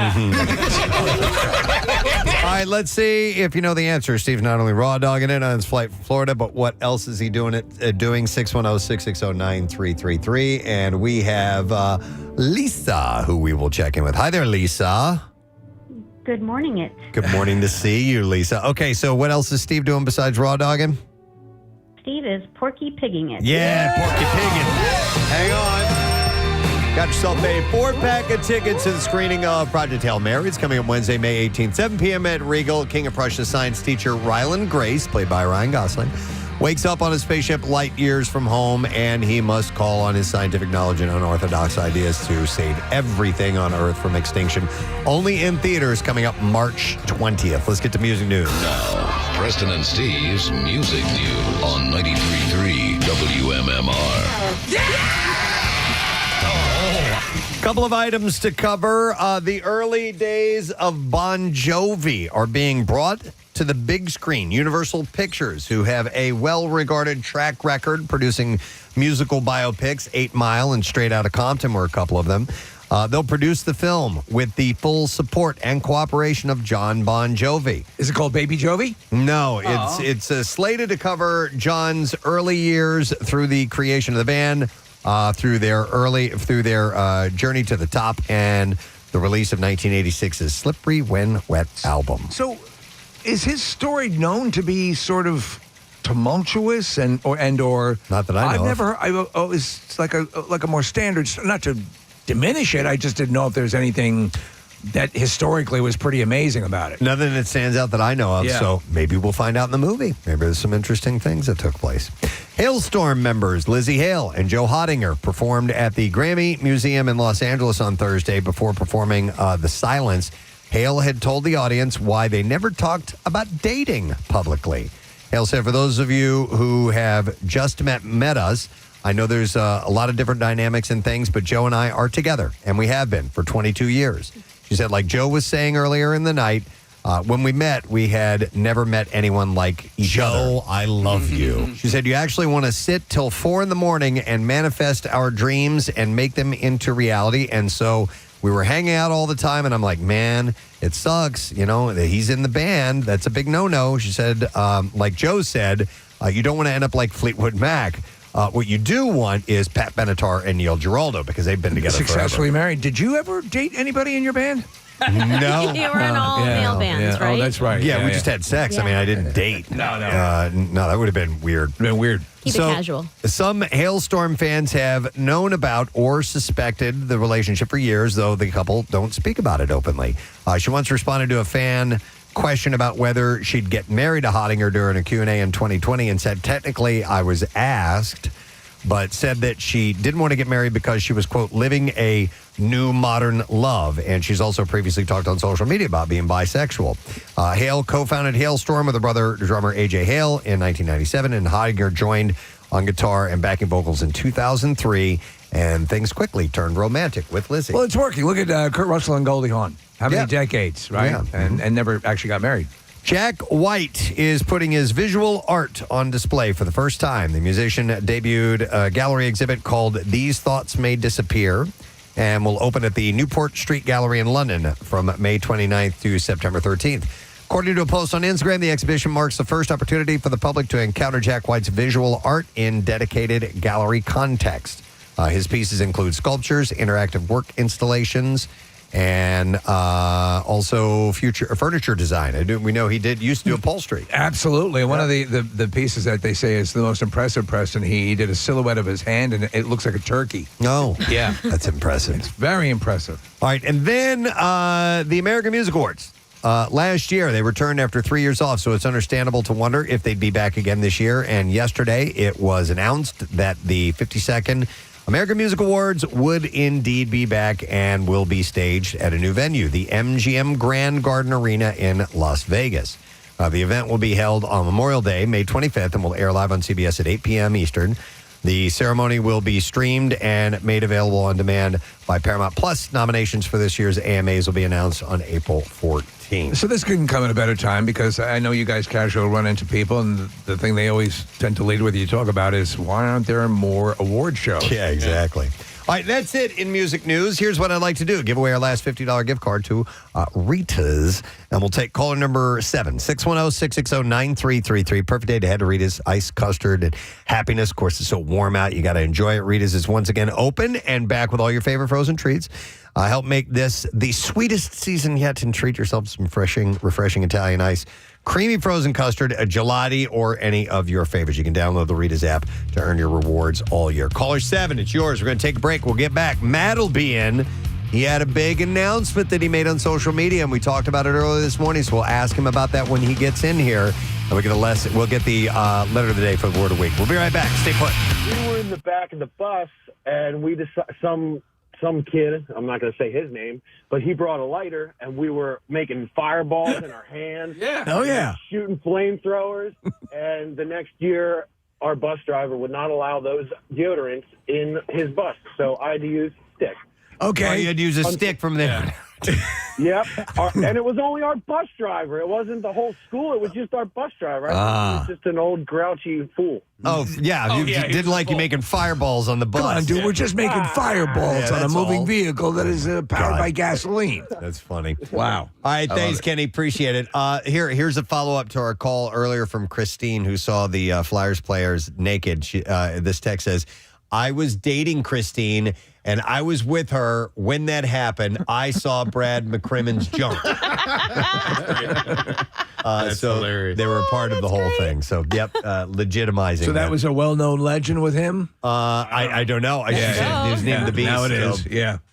All right, let's see if you know the answer. Steve's not only raw dogging it on his flight from Florida, but what else is he doing? 610-660-9333. And we have Lisa, who we will check in with. Hi there, Lisa. Good morning, it. Good morning to see you, Lisa. Okay, so what else is Steve doing besides raw dogging? Steve is Porky Pigging it. Yeah, Porky Pigging. Hang on. Got yourself a 4-pack of tickets to the screening of Project Hail Mary. It's coming up Wednesday, May 18th, 7 p.m. at Regal. King of Prussia science teacher Ryland Grace, played by Ryan Gosling, wakes up on a spaceship light years from home, and he must call on his scientific knowledge and unorthodox ideas to save everything on Earth from extinction. Only in theaters coming up March 20th. Let's get to music news. Now, Preston and Steve's Music News on 93.3 WMMR. Couple of items to cover. The early days of Bon Jovi are being brought to the big screen. Universal Pictures, who have a well-regarded track record producing musical biopics, 8 Mile and Straight Outta Compton were a couple of them. They'll produce the film with the full support and cooperation of John Bon Jovi. Is it called Baby Jovi? No, it's slated to cover John's early years through the creation of the band, through their journey to the top, and the release of 1986's Slippery When Wet album. So, is his story known to be sort of tumultuous or not that I know of. It's like a more standard, not to diminish it. I just didn't know if there's anything that historically was pretty amazing about it. Nothing that stands out that I know of, Yeah. so maybe we'll find out in the movie. Maybe there's some interesting things that took place. Hailstorm members Lizzie Hale and Joe Hottinger performed at the Grammy Museum in Los Angeles on Thursday before performing The Silence. Hale had told the audience why they never talked about dating publicly. Hale said, for those of you who have just met us, I know there's a lot of different dynamics and things, but Joe and I are together, and we have been for 22 years. She said, like Joe was saying earlier in the night, when we met, we had never met anyone like each other. Joe, I love you. She said, you actually want to sit till 4 a.m. and manifest our dreams and make them into reality. And so we were hanging out all the time, and I'm like, man, it sucks. You know, he's in the band. That's a big no-no. She said, like Joe said, you don't want to end up like Fleetwood Mac. What you do want is Pat Benatar and Neil Giraldo, because they've been together Successfully forever. married. Did you ever date anybody in your band? No. You were in all male bands, right? Oh, that's right. Yeah, we just had sex. I mean, I didn't date. No. No, that would have been weird. Weird. Keep it casual. Some Hailstorm fans have known about or suspected the relationship for years, though the couple don't speak about it openly. She once responded to a fan question about whether she'd get married to Hottinger during a Q&A in 2020 and said, technically, I was asked, but said that she didn't want to get married because she was, quote, living a new modern love. And she's also previously talked on social media about being bisexual. Hale co-founded Hailstorm with her brother, drummer A.J. Hale, in 1997, and Hottinger joined on guitar and backing vocals in 2003, and things quickly turned romantic with Lizzie. Well, it's working. Look at Kurt Russell and Goldie Hawn. How many Yeah. decades, right? Yeah. And never actually got married. Jack White is putting his visual art on display for the first time. The musician debuted a gallery exhibit called These Thoughts May Disappear and will open at the Newport Street Gallery in London from May 29th to September 13th. According to a post on Instagram, the exhibition marks the first opportunity for the public to encounter Jack White's visual art in dedicated gallery context. His pieces include sculptures, interactive work installations, and also future furniture design. We know he used to do upholstery. Absolutely. One of the pieces that they say is the most impressive, Preston, he did a silhouette of his hand, and it looks like a turkey. No. Yeah. That's impressive. It's very impressive. All right, and then the American Music Awards. Last year, they returned after 3 years off, so it's understandable to wonder if they'd be back again this year. And yesterday, it was announced that the 52nd American Music Awards would indeed be back and will be staged at a new venue, the MGM Grand Garden Arena in Las Vegas. The event will be held on Memorial Day, May 25th, and will air live on CBS at 8 p.m. Eastern. The ceremony will be streamed and made available on demand by Paramount Plus. Nominations for this year's AMAs will be announced on April 14th. So this couldn't come at a better time, because I know you guys casually run into people, and the thing they always tend to lead with you talk about is, why aren't there more award shows? Yeah, exactly. All right, that's it in music news. Here's what I'd like to do. Give away our last $50 gift card to Rita's. And we'll take caller number 7, 610-660-9333. Perfect day to head to Rita's. Ice, custard, and happiness. Of course, it's so warm out. You got to enjoy it. Rita's is once again open and back with all your favorite frozen treats. Help make this the sweetest season yet and treat yourself to some refreshing Italian ice, creamy frozen custard, a gelati, or any of your favorites. You can download the Rita's app to earn your rewards all year. Caller 7, it's yours. We're going to take a break. We'll get back. Matt will be in. He had a big announcement that he made on social media, and we talked about it earlier this morning, so we'll ask him about that when he gets in here. And we'll get the letter of the day for the word of the week. We'll be right back. Stay put. We were in the back of the bus, and we decided some kid, I'm not going to say his name, but he brought a lighter, and we were making fireballs in our hands. Yeah. Oh, yeah. Shooting flamethrowers. And the next year, our bus driver would not allow those deodorants in his bus. So I had to use stick. Okay. Oh, you had to use a stick from there. Yep. And it was only our bus driver. It wasn't the whole school. It was just our bus driver. I think he was just an old grouchy fool. Oh, yeah. You didn't like you making fireballs on the bus. Come on, dude. We're just making fireballs on a moving vehicle that is powered by gasoline. That's funny. Wow. All right. Thanks, Kenny. Appreciate it. Here's a follow-up to our call earlier from Christine, who saw the Flyers players naked. This text says, I was dating Christine, and I was with her when that happened. I saw Brad McCrimmon's junk. That's hilarious. They were a part of the whole thing. So, legitimizing. So that was a well-known legend with him? I don't know. He was named the Beast. Now it is,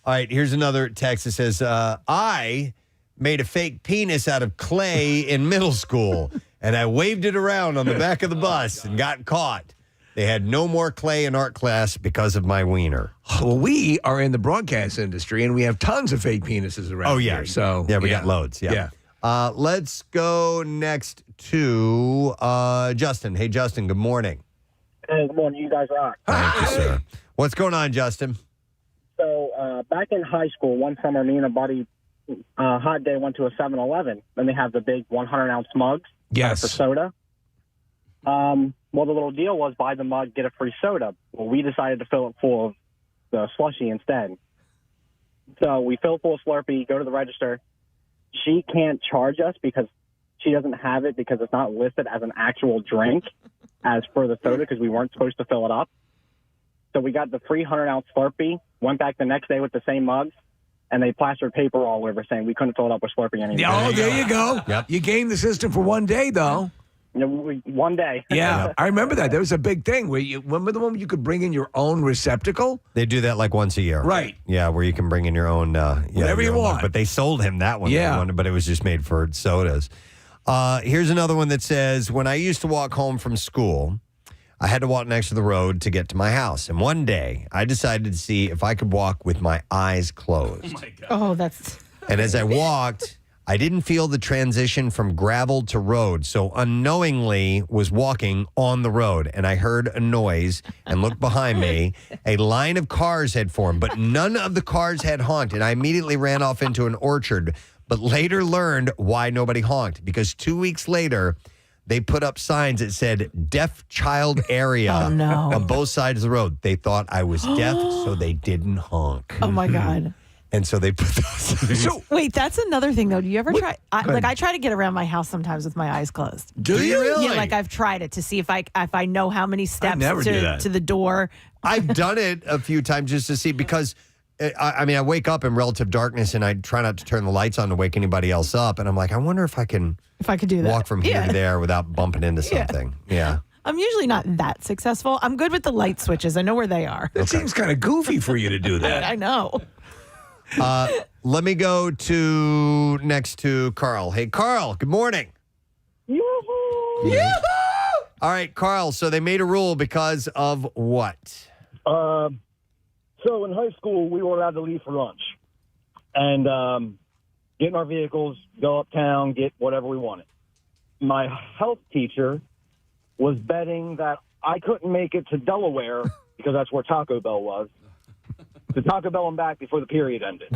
All right, here's another text that says, I made a fake penis out of clay in middle school, and I waved it around on the back of the bus and got caught. They had no more clay in art class because of my wiener. Well, we are in the broadcast industry, and we have tons of fake penises around here. So we got loads. Yeah. Let's go next to Justin. Hey, Justin, good morning. Hey, good morning. You guys rock. Thank you, sir. What's going on, Justin? So back in high school, one summer, me and a buddy, hot day, went to a 7-Eleven. Then they have the big 100-ounce mugs for soda. Well, the little deal was buy the mug, get a free soda. Well, we decided to fill it full of the slushie instead. So we fill full of Slurpee, go to the register. She can't charge us because she doesn't have it because it's not listed as an actual drink as for the soda because we weren't supposed to fill it up. So we got the free 100-ounce Slurpee, went back the next day with the same mugs, and they plastered paper all over saying we couldn't fill it up with Slurpee anymore. Oh, there you go. Yep. You gamed the system for one day, though. One day. Yeah, I remember that. There was a big thing where remember the one you could bring in your own receptacle? They do that like once a year. Right. Yeah, where you can bring in your own. Whatever you want. But they sold him that one. Yeah. But it was just made for sodas. Here's another one that says, when I used to walk home from school, I had to walk next to the road to get to my house. And one day, I decided to see if I could walk with my eyes closed. Oh, my God. Oh, that's... And as I walked, I didn't feel the transition from gravel to road, so unknowingly was walking on the road, and I heard a noise and looked behind me. A line of cars had formed, but none of the cars had honked, and I immediately ran off into an orchard, but later learned why nobody honked, because 2 weeks later, they put up signs that said deaf child area on both sides of the road. They thought I was deaf, so they didn't honk. Oh, my God. And so they put those. So wait, that's another thing though. Do you ever try? I try to get around my house sometimes with my eyes closed. Do you really? Yeah, like I've tried it to see if I know how many steps to the door. I've done it a few times just to see because. I wake up in relative darkness and I try not to turn the lights on to wake anybody else up. And I'm like, I wonder if I could do that. Walk from here to there without bumping into something. Yeah. I'm usually not that successful. I'm good with the light switches. I know where they are. It seems kind of goofy for you to do that. I know. Let me go to next to Carl. Hey, Carl, good morning. Yoo-hoo! Yoo-hoo! All right, Carl, so they made a rule because of what? So in high school, we were allowed to leave for lunch and get in our vehicles, go uptown, get whatever we wanted. My health teacher was betting that I couldn't make it to Delaware because that's where Taco Bell was, to Taco Bell and back before the period ended.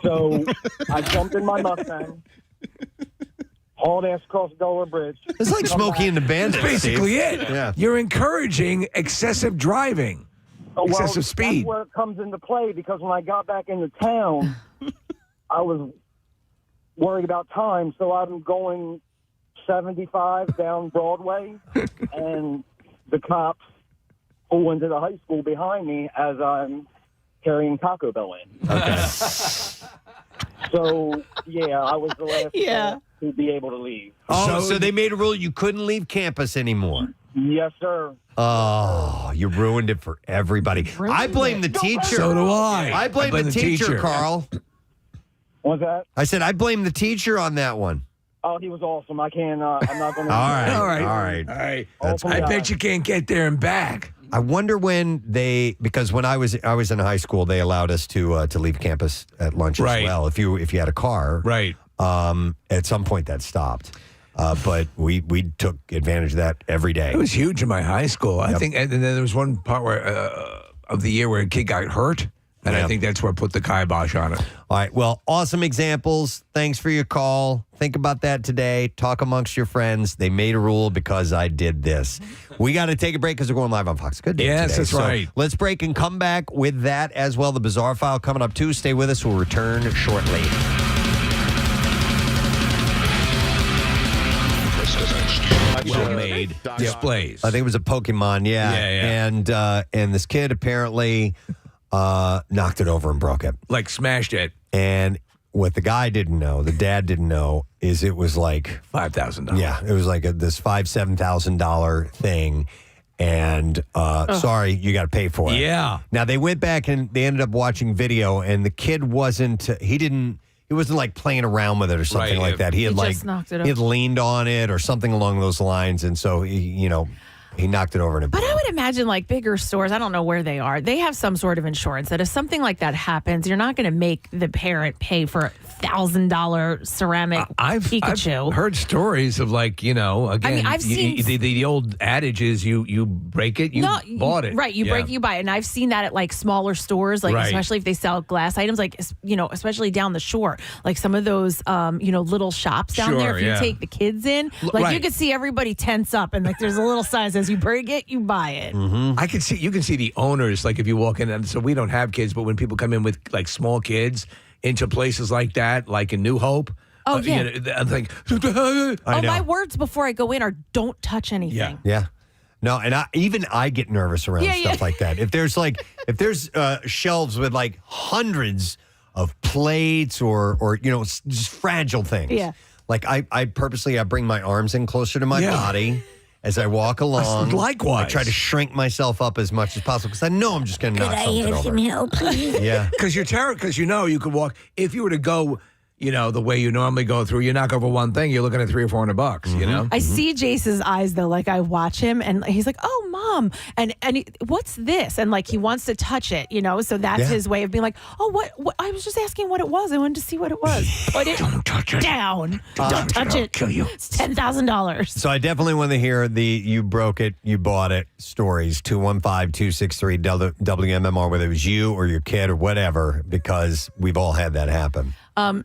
So I jumped in my Mustang, hauled ass across the Delaware Bridge. It's like Smokey and the Bandit. That's basically Steve. it. Yeah. You're encouraging excessive driving. Excessive speed. That's where it comes into play because when I got back into town, I was worried about time, so I'm going 75 down Broadway, and the cops pull into the high school behind me as I'm carrying Taco Bell in. Okay. So, yeah, I was the last to be able to leave. Oh, so they made a rule you couldn't leave campus anymore. Yes, sir. Oh, you ruined it for everybody. I blame the teacher. So do I. I blame the teacher, Carl. What's that? I said I blame the teacher on that one. Oh, he was awesome. I can't, I'm not going to. All right. That's I cool. bet you can't get there and back. I wonder when because when I was in high school, they allowed us to leave campus at lunch as well. If you had a car, right. At some point that stopped, but we took advantage of that every day. It was huge in my high school. I think, and then there was one part where of the year where a kid got hurt. And I think that's what put the kibosh on it. All right. Well, awesome examples. Thanks for your call. Think about that today. Talk amongst your friends. They made a rule because I did this. We got to take a break because we're going live on Fox Good Day Yes, today. that's right. Let's break and come back with that as well. The Bizarre File coming up too. Stay with us. We'll return shortly. Well-made displays. I think it was a Pokemon. Yeah. And this kid apparently knocked it over and broke it. Like smashed it. And what the guy didn't know, the dad didn't know, is it was like $5,000. Yeah, it was like this $7,000 thing. And sorry, you got to pay for it. Yeah. Now they went back and they ended up watching video, and the kid wasn't like playing around with it or something like that. He had just knocked it he had over. leaned on it or something along those lines, and so he knocked it over and it But I would imagine like bigger stores, I don't know where they are, they have some sort of insurance that if something like that happens, you're not going to make the parent pay for $1,000 ceramic Pikachu. I've heard stories of again, I've seen the old adage is you break it, you bought it. Right, you break it, you buy it. And I've seen that at like smaller stores, like especially if they sell glass items, like, especially down the shore, like some of those, little shops down there. If you take the kids in, like you could see everybody tense up and like there's a little sign that says you break it, you buy it. Mm-hmm. You can see the owners, like if you walk in, and so we don't have kids, but when people come in with like small kids into places like that, like in New Hope. Oh, yeah. I think, my words before I go in are don't touch anything. Yeah. No, and I get nervous around stuff like that. If there's shelves with like hundreds of plates or just fragile things. Yeah. Like I purposely bring my arms in closer to my body as I walk along. Likewise. I try to shrink myself up as much as possible because I know I'm just going to knock something over. help, please? Yeah. Because you're terrible. Because you could walk. If you were to go, the way you normally go through, you knock over one thing, you're looking at $300 or $400. I see Jace's eyes though, like I watch him and he's like, "Oh, mom," and what's this? And like he wants to touch it, so that's his way of being like, "Oh, what? I was just asking what it was. I wanted to see what it was. Put it Don't touch it down. Don't touch it. Kill you. It's $10,000." So I definitely want to hear the you broke it, you bought it stories, 215-263-WMMR, whether it was you or your kid or whatever, because we've all had that happen.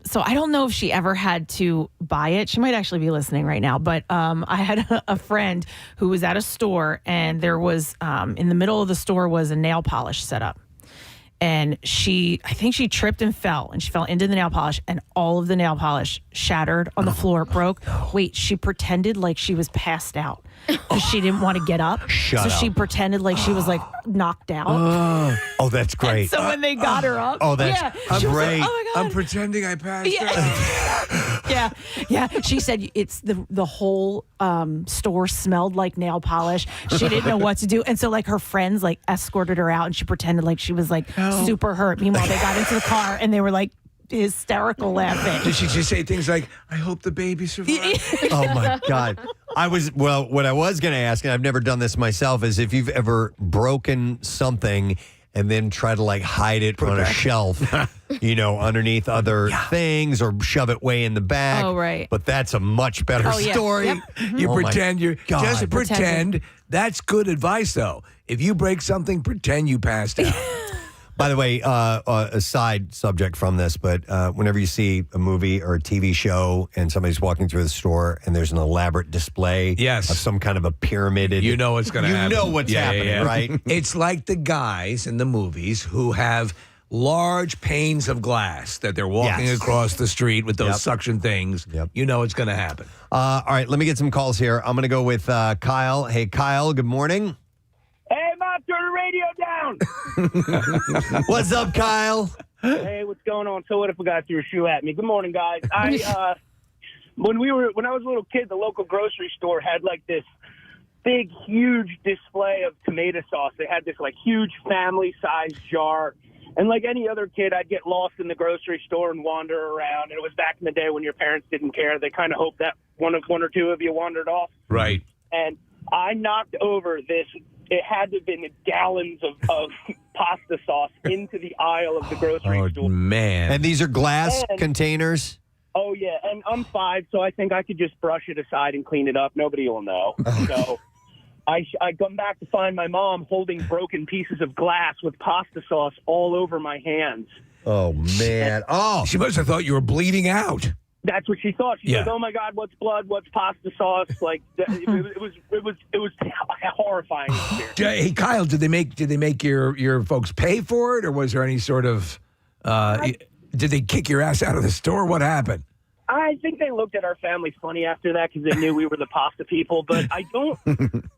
So I don't know if she ever had to buy it. She might actually be listening right now. But I had a friend who was at a store, and there was in the middle of the store was a nail polish set up. And I think she tripped and fell, and she fell into the nail polish, and all of the nail polish shattered on the floor, broke. No. Wait, she pretended like she was passed out because she didn't want to get up. Shut up. She pretended like she was like knocked out. Oh, that's great. And so when they got her up, that's she was great. like, "Oh my God." I'm pretending I passed out. Yeah. She said it's the whole store smelled like nail polish. She didn't know what to do, and so like her friends like escorted her out, and she pretended like she was like super hurt. Meanwhile, they got into the car and they were like hysterical laughing. Did she just say things like, "I hope the baby survives"? Oh my God. What I was going to ask, and I've never done this myself, is if you've ever broken something and then try to like hide it on a shelf, underneath other things or shove it way in the back. Oh, right. But that's a much better story. Yep. Mm-hmm. You Oh, my pretend God. just pretend. That's good advice, though. If you break something, pretend you passed out. By the way, a side subject from this, but whenever you see a movie or a TV show and somebody's walking through the store and there's an elaborate display of some kind of a pyramided... You know what's going to happen. You know what's happening, right? It's like the guys in the movies who have large panes of glass that they're walking across the street with those suction things. You know it's going to happen. All right, let me get some calls here. I'm going to go with Kyle. Hey, Kyle, good morning. Hey, Mom, turn the radio down. down. What's up, Kyle? Hey, what's going on? So what if a guy threw a shoe at me? Good morning, guys. When I was a little kid, the local grocery store had like this big, huge display of tomato sauce. They had this like huge family-sized jar. And like any other kid, I'd get lost in the grocery store and wander around. And it was back in the day when your parents didn't care. They kind of hoped that one or two of you wandered off. Right. And I knocked over this. It had to have been gallons of pasta sauce into the aisle of the grocery store. Man. And these are glass containers? Oh, yeah. And I'm 5, so I think I could just brush it aside and clean it up. Nobody will know. So I come back to find my mom holding broken pieces of glass with pasta sauce all over my hands. Oh, man. Oh. She must have thought you were bleeding out. That's what she thought. She said, "Oh my God, what's blood? What's pasta sauce?" Like it was horrifying experience. Hey, Kyle, did they make your folks pay for it, or was there any sort of? Did they kick your ass out of the store? What happened? I think they looked at our family funny after that because they knew we were the pasta people. But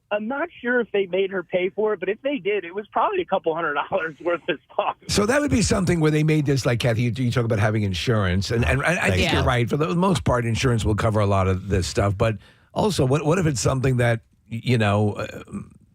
I'm not sure if they made her pay for it. But if they did, it was probably $200 worth of stuff. So that would be something where they made this, like Kathy, you talk about having insurance, and I think you're right. For the most part, insurance will cover a lot of this stuff. But also, what if it's something that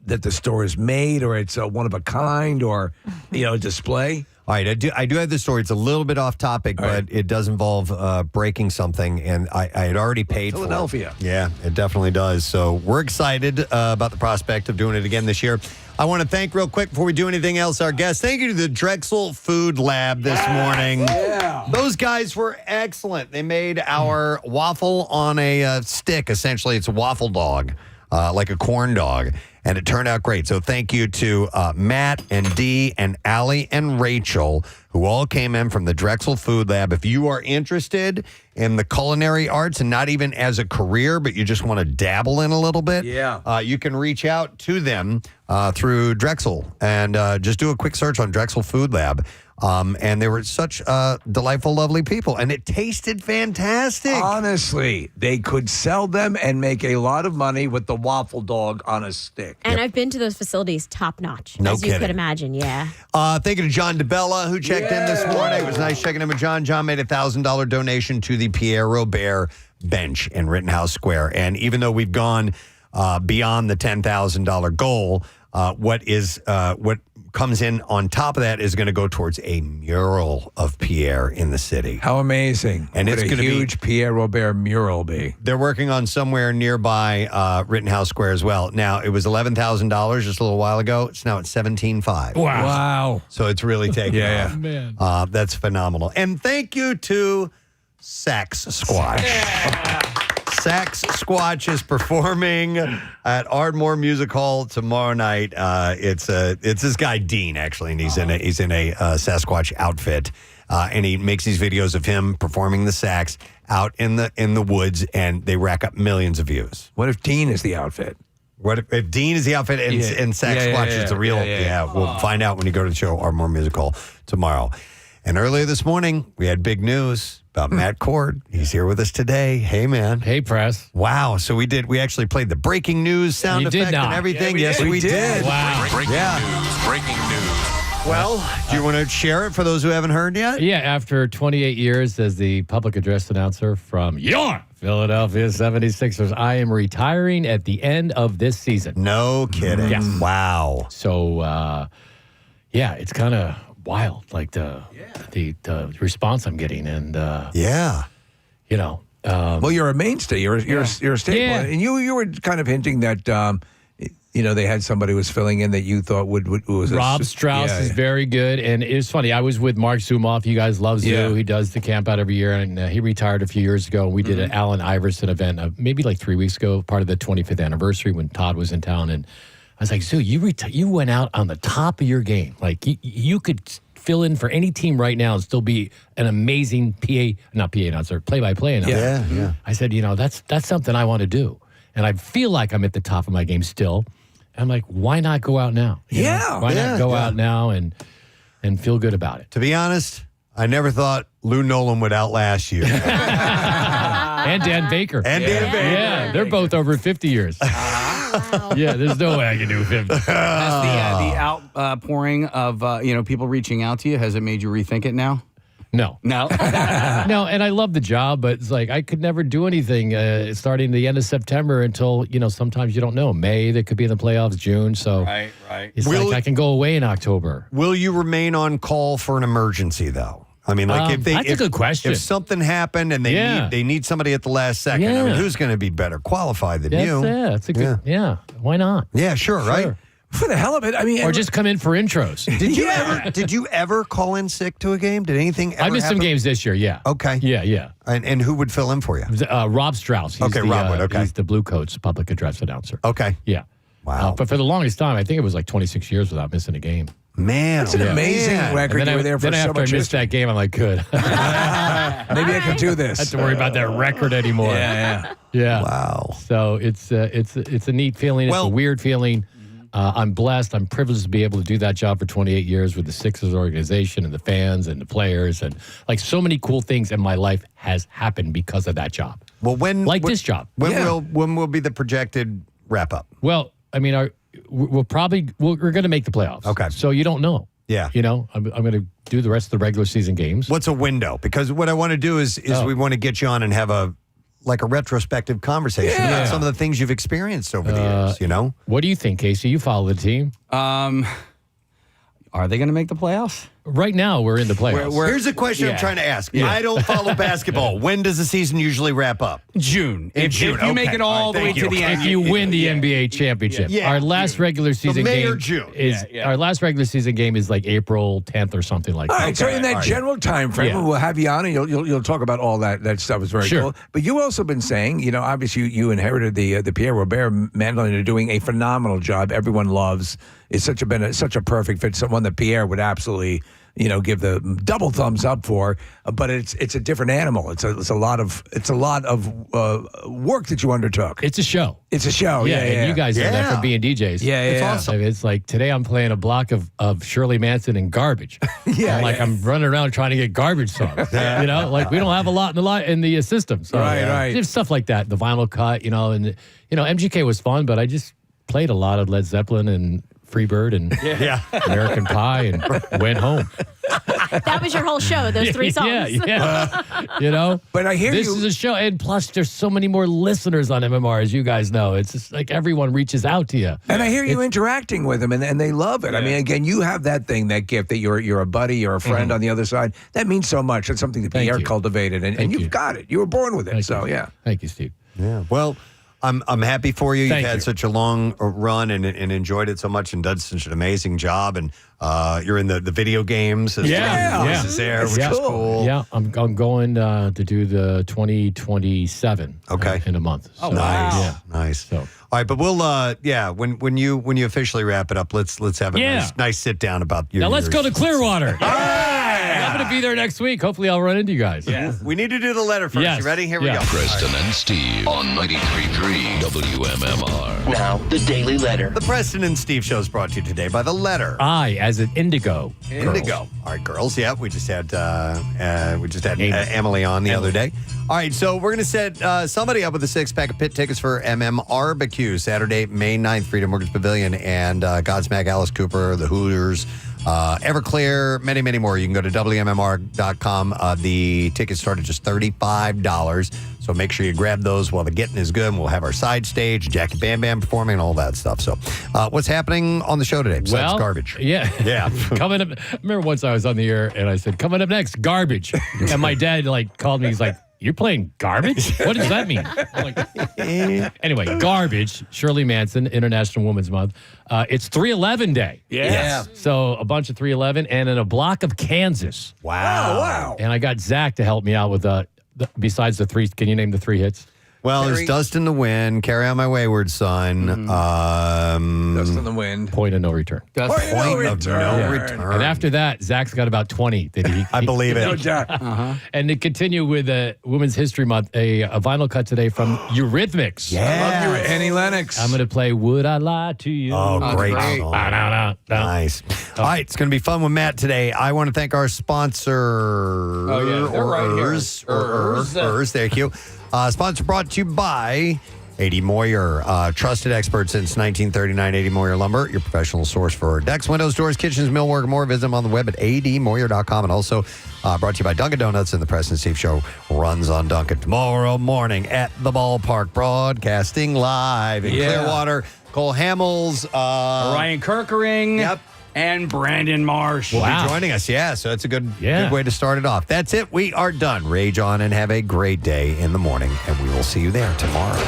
that the store is made, or it's a one of a kind, or a display? All right, I do have this story. It's a little bit off topic, but it does involve breaking something, and I had already paid Philadelphia. for it. Yeah, it definitely does. So we're excited about the prospect of doing it again this year. I want to thank real quick before we do anything else our guests. Thank you to the Drexel Food Lab this morning. Yeah. Those guys were excellent. They made our waffle on a stick. Essentially, it's a waffle dog, like a corn dog. And it turned out great. So thank you to Matt and Dee and Allie and Rachel, who all came in from the Drexel Food Lab. If you are interested in the culinary arts, and not even as a career, but you just want to dabble in a little bit, you can reach out to them through Drexel. And just do a quick search on Drexel Food Lab. And they were such delightful, lovely people. And it tasted fantastic. Honestly, they could sell them and make a lot of money with the waffle dog on a stick. And I've been to those facilities, top notch, No as you kidding. could imagine. Yeah. Thank you to John Debella, who checked in this morning. It was nice checking in with John. John made a $1,000 donation to the Pierre Robert bench in Rittenhouse Square. And even though we've gone beyond the $10,000 goal, what comes in on top of that is going to go towards a mural of Pierre in the city. How amazing. And Would it's going to be huge Pierre Robert mural be? They're working on somewhere nearby Rittenhouse Square as well. Now, it was $11,000 just a little while ago. It's now at $17,500. Wow. So it's really taking Yeah. off. Man. That's phenomenal. And thank you to Saxsquatch. Saxsquatch is performing at Ardmore Music Hall tomorrow night. It's this guy Dean, actually, and he's in a Sasquatch outfit, and he makes these videos of him performing the sax out in the woods, and they rack up millions of views. What if Dean is the outfit? What if Dean is the outfit and Saxsquatch is the real? Yeah, we'll find out when you go to the show Ardmore Music Hall tomorrow. And earlier this morning, we had big news about Matt Cord. He's here with us today. Hey, man. Hey, Press. Wow. So we actually played the breaking news sound You did effect not. and everything. Yeah, Yes, we did. Wow. Breaking news. Well, do you want to share it for those who haven't heard yet? Yeah, after 28 years as the public address announcer from your Philadelphia 76ers, I am retiring at the end of this season. No kidding. Yes. Wow. So, it's kind of wild, like the response I'm getting, and yeah, well, you're a mainstay. You're a staple, and you were kind of hinting that they had somebody who was filling in that you thought was Rob Strauss is very good, and it's funny. I was with Mark Zumoff. You guys love Zoo. Yeah. He does the camp out every year, and he retired a few years ago. We did an Allen Iverson event, maybe like 3 weeks ago, part of the 25th anniversary when Todd was in town, and I was like, Zoo, you went out on the top of your game. Like, you could fill in for any team right now and still be an amazing play-by-play announcer. Yeah. I said, that's something I want to do. And I feel like I'm at the top of my game still. I'm like, why not go out now? Why not go out now and feel good about it? To be honest, I never thought Lou Nolan would outlast you. And Dan Baker. Dan Baker. Yeah, they're both over 50 years. Yeah, there's no way I can do 50. Has the outpouring of people reaching out to you, has it made you rethink it now? No. No? No, and I love the job, but it's like I could never do anything starting the end of September until, sometimes you don't know. May, they could be in the playoffs, June. So Right. it's like I can go away in October. Will you remain on call for an emergency, though? I mean, that's a good question. If something happened and they need somebody at the last second, I mean, who's going to be better qualified than you? Yeah, that's a good. Yeah, why not? Yeah, sure, right? For the hell of it, I mean, or just come in for intros. Did you ever call in sick to a game? Did anything ever I missed happen? some games this year, yeah. Okay. Yeah. And who would fill in for you? Rob Strauss. He's Rob would, okay. He's the Blue Coats public address announcer. Okay. Yeah. Wow. But for the longest time, I think it was like 26 years without missing a game. Man. It's an amazing record. And then You were there for then so after much I missed that game, I'm like, good. Maybe I can do this. I don't have to worry about that record anymore. Yeah. Wow. So it's a neat feeling. It's a weird feeling. I'm blessed. I'm privileged to be able to do that job for 28 years with the Sixers organization and the fans and the players and like so many cool things in my life has happened because of that job. Well, this job. When will be the projected wrap up? Well, I mean, we're going to make the playoffs. Okay. So you don't know. Yeah. I'm going to do the rest of the regular season games. What's a window? Because what I want to do is we want to get you on and have a retrospective conversation about some of the things you've experienced over the years, What do you think, Casey? You follow the team. Are they going to make the playoffs? Right now, we're in the playoffs. Here's a question I'm trying to ask. Yeah. I don't follow basketball. When does the season usually wrap up? June. If you make it all the way to the end. If you win the NBA championship. Our last regular season May game or June. Our last regular season game is like April 10th or something like All that. right, so in that general time frame, we'll have you on and you'll talk about all that stuff. Is very cool. But you also been saying, obviously you inherited the Pierre Robert mandolin. You're doing a phenomenal job. Everyone loves. It's such a perfect fit. Someone that Pierre would absolutely give the double thumbs up for. But it's a different animal. It's a lot of work that you undertook. It's a show. It's a show. Yeah. And you guys know that from being DJs. Yeah, it's yeah. awesome. It's like today I'm playing a block of Shirley Manson and Garbage. I'm running around trying to get Garbage songs. Like we don't have a lot in the system. So Right. There's stuff like that. The vinyl cut, and MGK was fun, but I just played a lot of Led Zeppelin and Freebird and American Pie and went home. That was your whole show, those three songs. Yeah. But I hear this is a show, and plus there's so many more listeners on MMR, as you guys know. It's just like everyone reaches out to you. And I hear you interacting with them, and they love it. I mean, again, you have that gift that you're a buddy, you're a friend on the other side. That means so much. It's something that Pierre cultivated, and you've got it. You were born with it. Thank you, Steve. Yeah. Well, I'm happy for you. Thank You've had you. such a long run and enjoyed it so much and done such an amazing job. And you're in the video games. As Yeah. is there, which is cool. Yeah, I'm going to do the 2027. In a month. Oh, nice. Nice. So. All right, but we'll when you officially wrap it up, let's have a nice sit down about your. Now let's go to Clearwater. I'm going to be there next week. Hopefully, I'll run into you guys. Yeah. We need to do the letter first. Yes. You ready? Here we go. Preston and Steve on 93.3 WMMR. Now, the Daily Letter. The Preston and Steve show is brought to you today by the letter. I, as an indigo. Indigo. Girls. All right, girls. Yeah, we just had Emily on the other day. All right, so we're going to set somebody up with a 6-pack of pit tickets for MMRBQ Saturday, May 9th, Freedom Mortgage Pavilion, and Godsmack, Alice Cooper, the Hooters, Everclear, many, many more. You can go to WMMR.com. The tickets start at just $35. So make sure you grab those while the getting is good. And we'll have our side stage, Jackie Bam Bam performing, and all that stuff. So what's happening on the show today besides garbage? Yeah. Yeah. Coming up. I remember once I was on the air and I said, coming up next, garbage. And my dad called me. He's like, you're playing garbage? What does that mean? I'm like, anyway, garbage. Shirley Manson, International Women's Month. It's 311 Day. Yes. So a bunch of 311 and in a block of Kansas. Wow. And I got Zach to help me out with besides the three. Can you name the three hits? Well, there's Dust in the Wind, Carry On My Wayward Son. Dust in the Wind. Point of No Return. Point of No Return. And after that, Zach's got about 20 that he I believe it. No doubt. And to continue with Women's History Month, a vinyl cut today from Eurythmics. Yeah. I love you, Annie Lennox. I'm going to play Would I Lie to You? Oh, great great. song. Ba-da-da-da. Nice. All right, it's going to be fun with Matt today. I want to thank our sponsor. Oh, yeah, they're right here. Thank you. Sponsor brought to you by A.D. Moyer, trusted expert since 1939. A.D. Moyer Lumber, your professional source for decks, windows, doors, kitchens, millwork, more. Visit them on the web at admoyer.com. And also brought to you by Dunkin' Donuts, and the Preston and Steve Show runs on Dunkin' tomorrow morning at the ballpark, broadcasting live in Clearwater. Cole Hamels, Ryan Kirkering. Yep. And Brandon Marsh. Will be joining us. Yeah, so that's a good way to start it off. That's it. We are done. Rage on and have a great day in the morning, and we will see you there tomorrow.